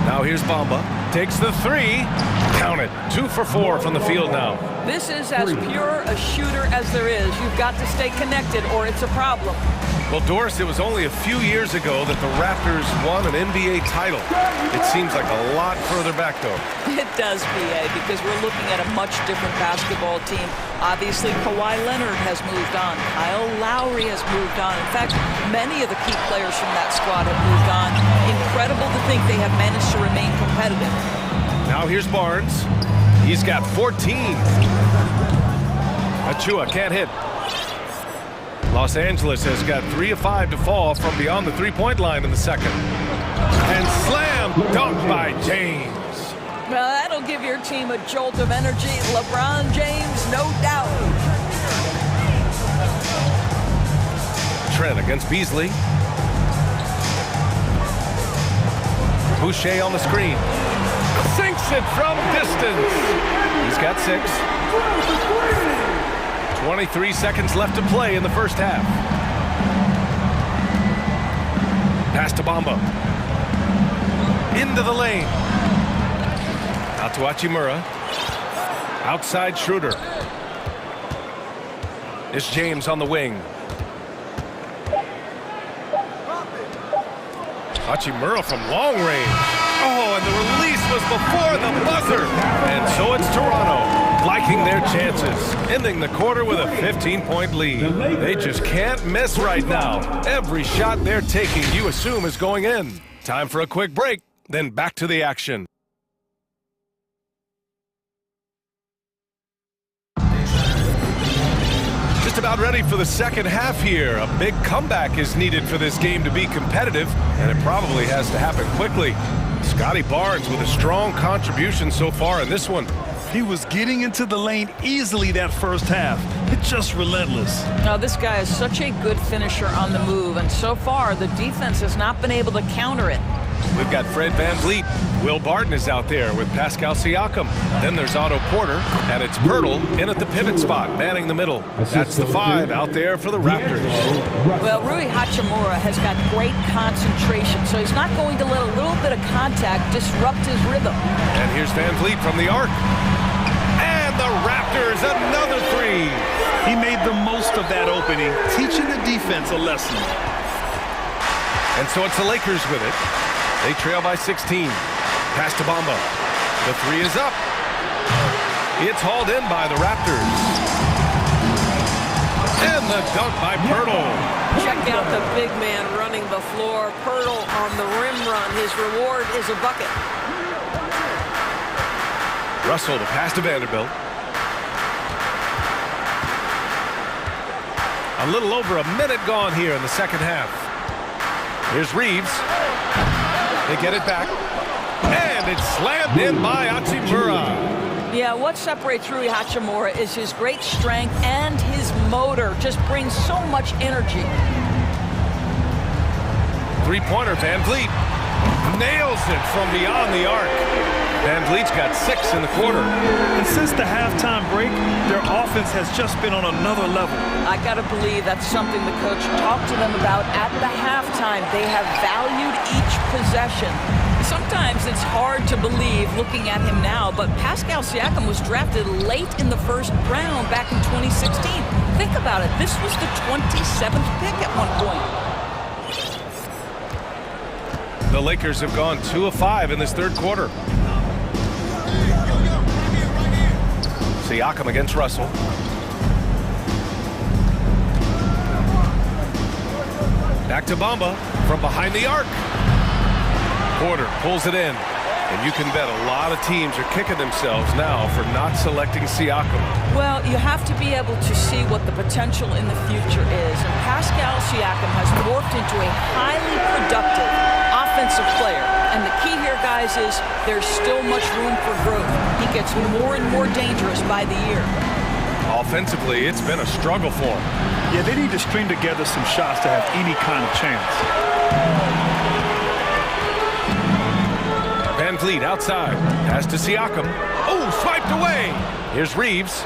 Now here's Bamba. Takes the 3. Count it. 2 for 4 from the field now. This is as pure a shooter as there is. You've got to stay connected or it's a problem. Well, Doris, it was only a few years ago that the Raptors won an NBA title. It seems like a lot further back, though. It does, BA, because we're looking at a much different basketball team. Obviously, Kawhi Leonard has moved on. Kyle Lowry has moved on. In fact, many of the key players from that squad have moved on. Incredible to think they have managed to remain competitive. Now here's Barnes. He's got 14. Achua can't hit. Los Angeles has got 3 of 5 to fall from beyond the three-point line in the second. And slam dunk by James. Well, that'll give your team a jolt of energy. LeBron James, no doubt. Trent against Beasley. Boucher on the screen. Sinks it from distance. He's got 6. 23 seconds left to play in the first half. Pass to Bamba. Into the lane. Out to Hachimura. Outside Schroeder. It's James on the wing. Hachimura from long range. Oh, and the release was before the buzzer. And so it's Toronto liking their chances, ending the quarter with a 15-point lead. They just can't miss right now. Every shot they're taking, you assume, is going in. Time for a quick break, then back to the action. Just about ready for the second half here. A big comeback is needed for this game to be competitive, and it probably has to happen quickly. Scotty Barnes with a strong contribution so far in this one. He was getting into the lane easily that first half. It's just relentless. Now, this guy is such a good finisher on the move, and so far the defense has not been able to counter it. We've got Fred VanVleet. Will Barton is out there with Pascal Siakam. Then there's Otto Porter, and it's Pirtle in at the pivot spot, manning the middle. That's the 5 out there for the Raptors. Well, Rui Hachimura has got great concentration, so he's not going to let a little bit of contact disrupt his rhythm. And here's VanVleet from the arc. And the Raptors, another 3. He made the most of that opening, teaching the defense a lesson. And so it's the Lakers with it. They trail by 16. Pass to Bamba. The 3 is up. It's hauled in by the Raptors. And the dunk by Pirtle. Check out the big man running the floor. Pirtle on the rim run. His reward is a bucket. Russell to pass to Vanderbilt. A little over a minute gone here in the second half. Here's Reeves. They get it back. And it's slammed in by Hachimura. Yeah, what separates Rui Hachimura is his great strength and his motor. Just brings so much energy. Three-pointer, VanVleet. Nails it from beyond the arc. VanVleet's got 6 in the quarter. And since the halftime break, their offense has just been on another level. I got to believe that's something the coach talked to them about at the halftime. They have valued each possession. Sometimes it's hard to believe looking at him now, but Pascal Siakam was drafted late in the first round back in 2016. Think about it. This was the 27th pick at one point. The Lakers have gone 2 of 5 in this third quarter. Siakam against Russell. Back to Bamba from behind the arc. Porter pulls it in. And you can bet a lot of teams are kicking themselves now for not selecting Siakam. Well, you have to be able to see what the potential in the future is. And Pascal Siakam has morphed into a highly productive offensive player. And the key here, guys, is there's still much room for growth. He gets more and more dangerous by the year. Offensively, it's been a struggle for him. Yeah, they need to string together some shots to have any kind of chance. Van Vliet outside. Pass to Siakam. Oh, swiped away. Here's Reeves.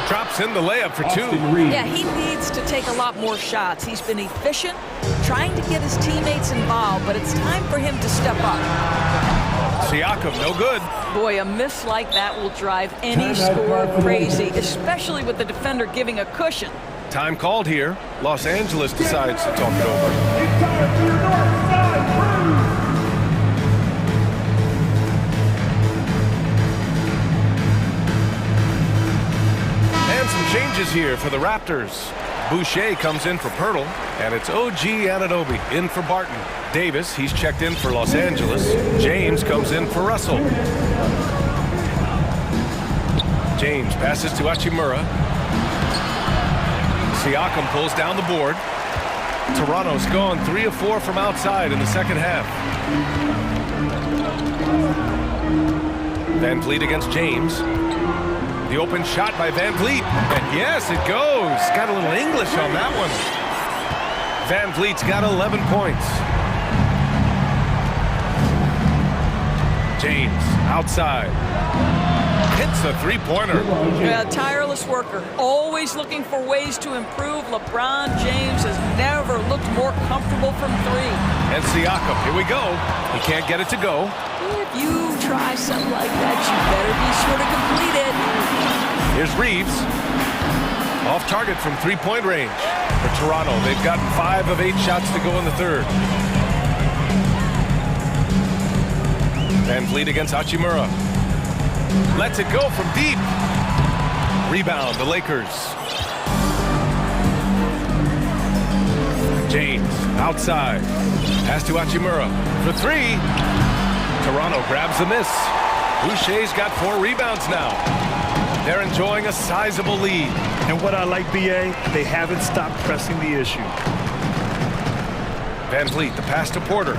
Drops in the layup for two. Yeah, he needs to take a lot more shots. He's been efficient, trying to get his teammates involved, but it's time for him to step up. Siakam, no good. Boy, a miss like that will drive any scorer crazy, especially with the defender giving a cushion. Time called here. Los Angeles decides to talk it over. Changes here for the Raptors. Boucher comes in for Pirtle, and it's OG Anunoby in for Barton. Davis, he's checked in for Los Angeles. James comes in for Russell. James passes to Hachimura. Siakam pulls down the board. Toronto's gone 3 of 4 from outside in the second half. Van Vliet against James. The open shot by Van Vliet, and yes, it goes. Got a little English on that one. Van Vliet's got 11 points. James, outside. Hits the three-pointer. Yeah, tireless worker, always looking for ways to improve. LeBron James has never looked more comfortable from three. And Siakam, here we go. He can't get it to go. If you try something like that, you better be sure to complete it. Here's Reeves. Off target from three-point range. For Toronto, they've gotten 5 of 8 shots to go in the third. Van Vliet against Hachimura. Lets it go from deep. Rebound, the Lakers. James, outside. Pass to Hachimura for 3. Toronto grabs the miss. Boucher's got 4 rebounds now. They're enjoying a sizable lead. And what I like, BA, they haven't stopped pressing the issue. Van Vliet, the pass to Porter.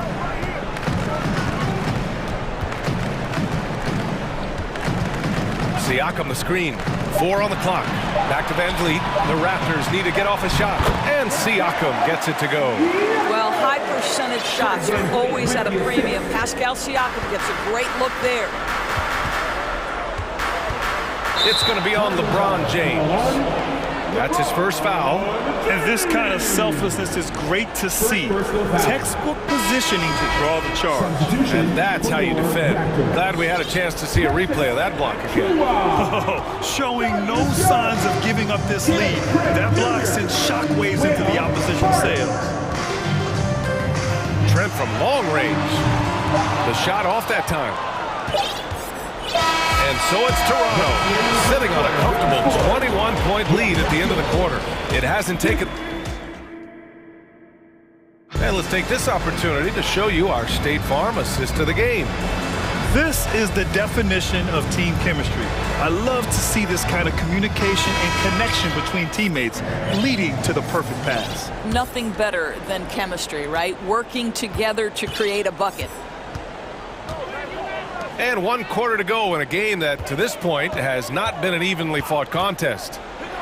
Siakam, the screen. 4 on the clock. Back to Van Vliet. The Raptors need to get off a shot. And Siakam gets it to go. Well, high percentage shots are always at a premium. Pascal Siakam gets a great look there. It's going to be on LeBron James. That's his first foul. And this kind of selflessness is great to see. Textbook positioning to draw the charge. And that's how you defend. Glad we had a chance to see a replay of that block again. Oh, showing no signs of giving up this lead. That block sends shockwaves into the opposition's sails. Trent from long range. The shot off that time. And so it's Toronto, sitting on a comfortable 21-point lead at the end of the quarter. It hasn't taken... And let's take this opportunity to show you our State Farm assist of the game. This is the definition of team chemistry. I love to see this kind of communication and connection between teammates leading to the perfect pass. Nothing better than chemistry, right? Working together to create a bucket. And 1 quarter to go in a game that, to this point, has not been an evenly fought contest.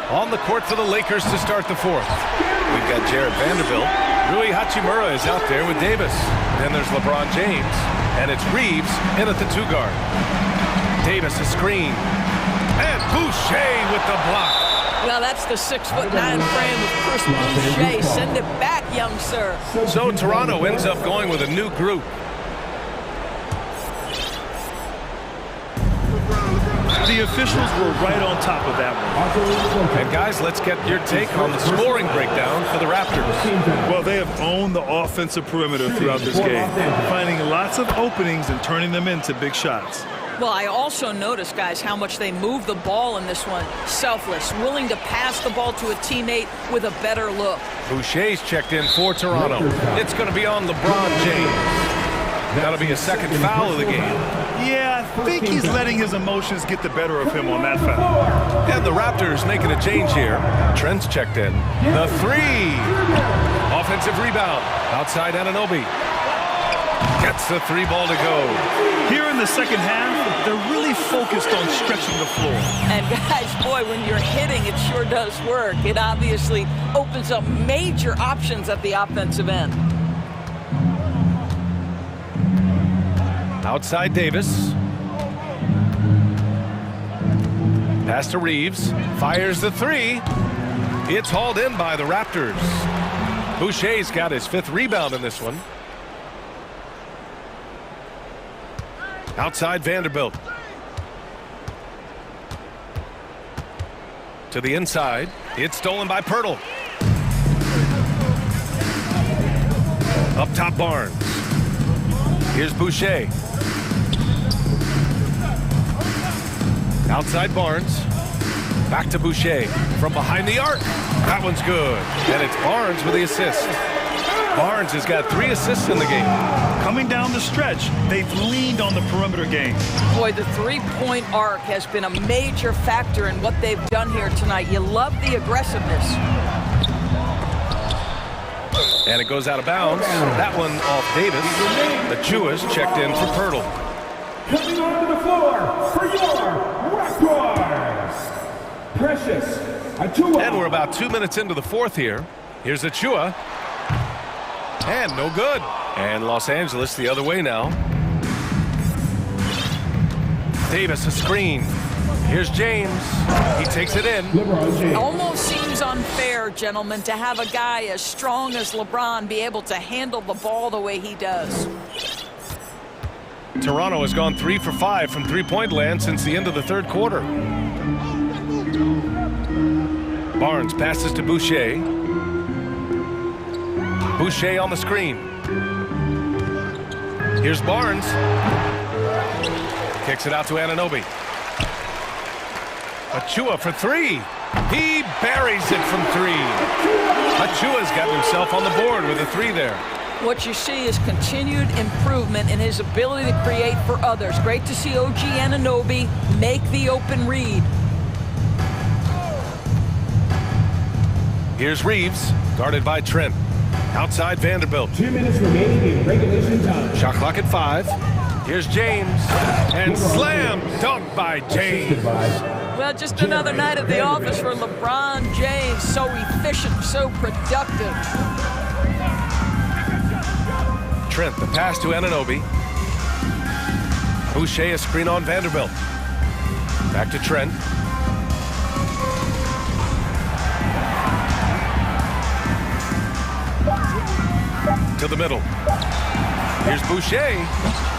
On the court for the Lakers to start the fourth. We've got Jared Vanderbilt. Rui Hachimura is out there with Davis. Then there's LeBron James. And it's Reeves in at the 2 guard. Davis a screen. And Boucher with the block. Well, that's the 6'9" frame of Chris Boucher. Send it back, young sir. So Toronto ends up going with a new group. The officials were right on top of that one. And guys, let's get your take on the scoring breakdown for the Raptors. Well, they have owned the offensive perimeter throughout this game, finding lots of openings and turning them into big shots. Well, I also noticed, guys, how much they move the ball in this one. Selfless, willing to pass the ball to a teammate with a better look. Boucher's checked in for Toronto. It's going to be on LeBron James. That'll be a second foul of the game. Yeah, I think he's letting his emotions get the better of him on that foul. And the Raptors making a change here. Trent's checked in. The three. Offensive rebound. Outside Anunoby. Gets the three ball to go. Here in the second half, they're really focused on stretching the floor. And guys, boy, when you're hitting, it sure does work. It obviously opens up major options at the offensive end. Outside Davis. Pass to Reeves. Fires the three. It's hauled in by the Raptors. Boucher's got his 5th rebound in this one. Outside Vanderbilt. To the inside. It's stolen by Pirtle. Up top Barnes. Here's Boucher. Outside Barnes. Back to Boucher. From behind the arc. That one's good. And it's Barnes with the assist. Barnes has got 3 assists in the game. Coming down the stretch, they've leaned on the perimeter game. Boy, the three-point arc has been a major factor in what they've done here tonight. You love the aggressiveness. And it goes out of bounds. That one off Davis. The Chewas checked in for Pirtle. Coming onto the floor for your Raptors, Precious Achua. And we're about 2 minutes into the 4th here. Here's Achua. And no good. And Los Angeles the other way now. Davis a screen. Here's James. He takes it in. Almost seems unfair, gentlemen, to have a guy as strong as LeBron be able to handle the ball the way he does. Toronto has gone 3 for 5 from three-point land since the end of the 3rd quarter. Barnes passes to Boucher. Boucher on the screen. Here's Barnes. Kicks it out to Anunoby. Achua for 3. He buries it from 3. Achua's got himself on the board with a 3 there. What you see is continued improvement in his ability to create for others. Great to see OG Anunoby make the open read. Here's Reeves, guarded by Trent. Outside Vanderbilt. 2 minutes remaining in regulation time. Shot clock at 5. Here's James. And slam dunk by James. Well, just another night at the office for LeBron James. So efficient, so productive. Trent, the pass to Anunoby. Boucher a screen on Vanderbilt. Back to Trent. To the middle. Here's Boucher.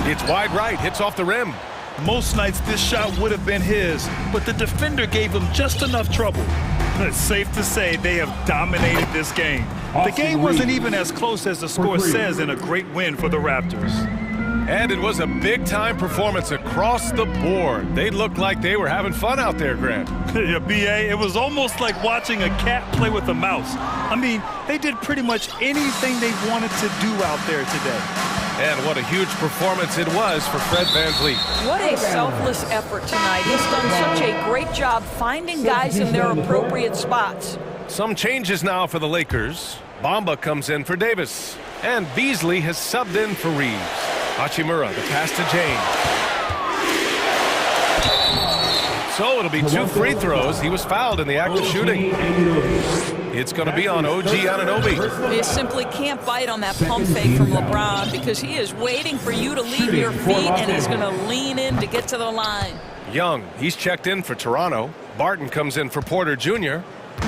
It's wide right, hits off the rim. Most nights this shot would have been his, but the defender gave him just enough trouble. It's safe to say they have dominated this game. The game wasn't even as close as the score says in a great win for the Raptors. And it was a big-time performance across the board. They looked like they were having fun out there, Grant. Yeah, B.A., it was almost like watching a cat play with a mouse. I mean, they did pretty much anything they wanted to do out there today. And what a huge performance it was for Fred VanVleet. What a selfless effort tonight. He's done such a great job finding guys in their appropriate spots. Some changes now for the Lakers. Bamba comes in for Davis. And Beasley has subbed in for Reeves. Hachimura, the pass to James. So it'll be 2 free throws. He was fouled in the act of shooting. It's going to be on OG Anunoby. You simply can't bite on that pump fake from LeBron because he is waiting for you to leave your feet and he's going to lean in to get to the line. Young, he's checked in for Toronto. Barton comes in for Porter Jr.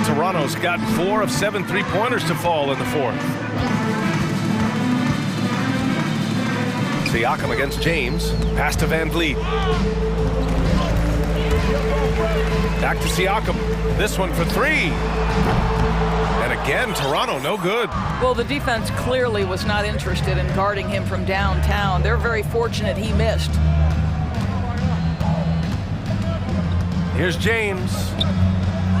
Toronto's got 4 of 7 three-pointers to fall in the 4th. Siakam against James. Pass to VanVleet. Back to Siakam. This one for 3. And again, Toronto no good. Well, the defense clearly was not interested in guarding him from downtown. They're very fortunate he missed. Here's James.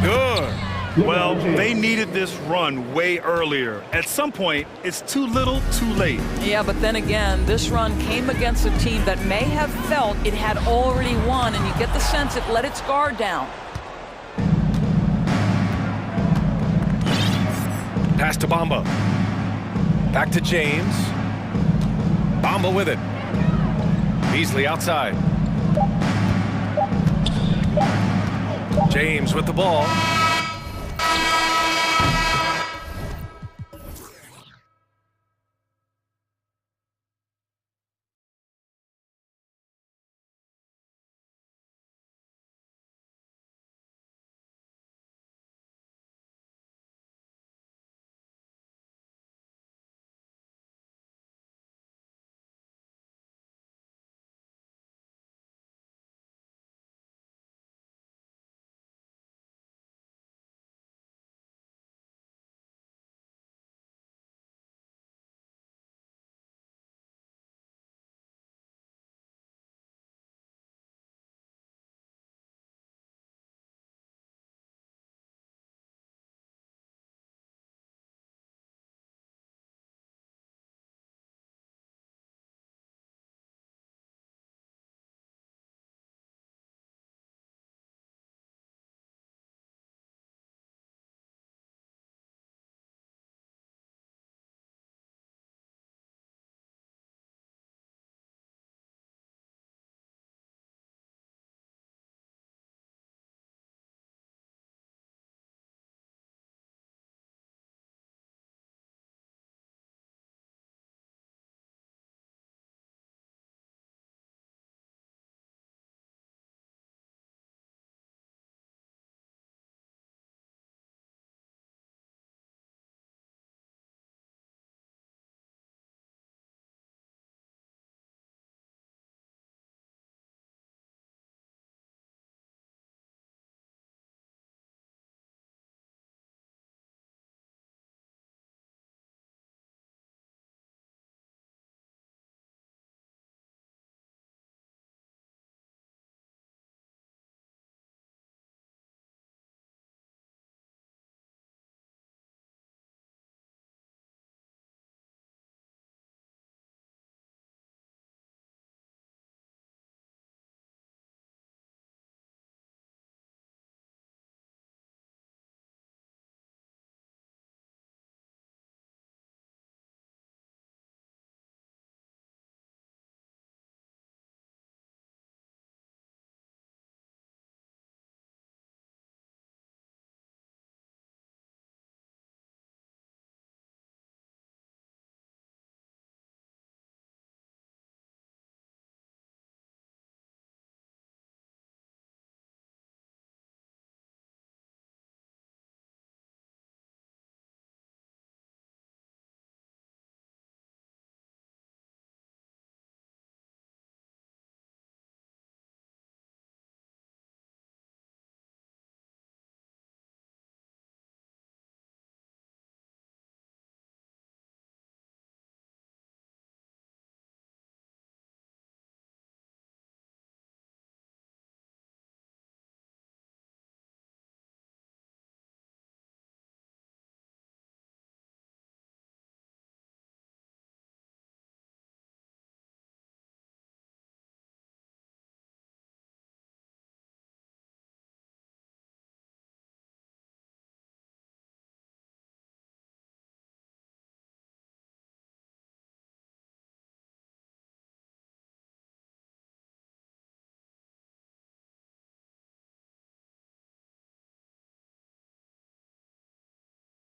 Good. Well, they needed this run way earlier. At some point, it's too little, too late. Yeah, but then again, this run came against a team that may have felt it had already won, and you get the sense it let its guard down. Pass to Bamba. Back to James. Bamba with it. Beasley outside. James with the ball.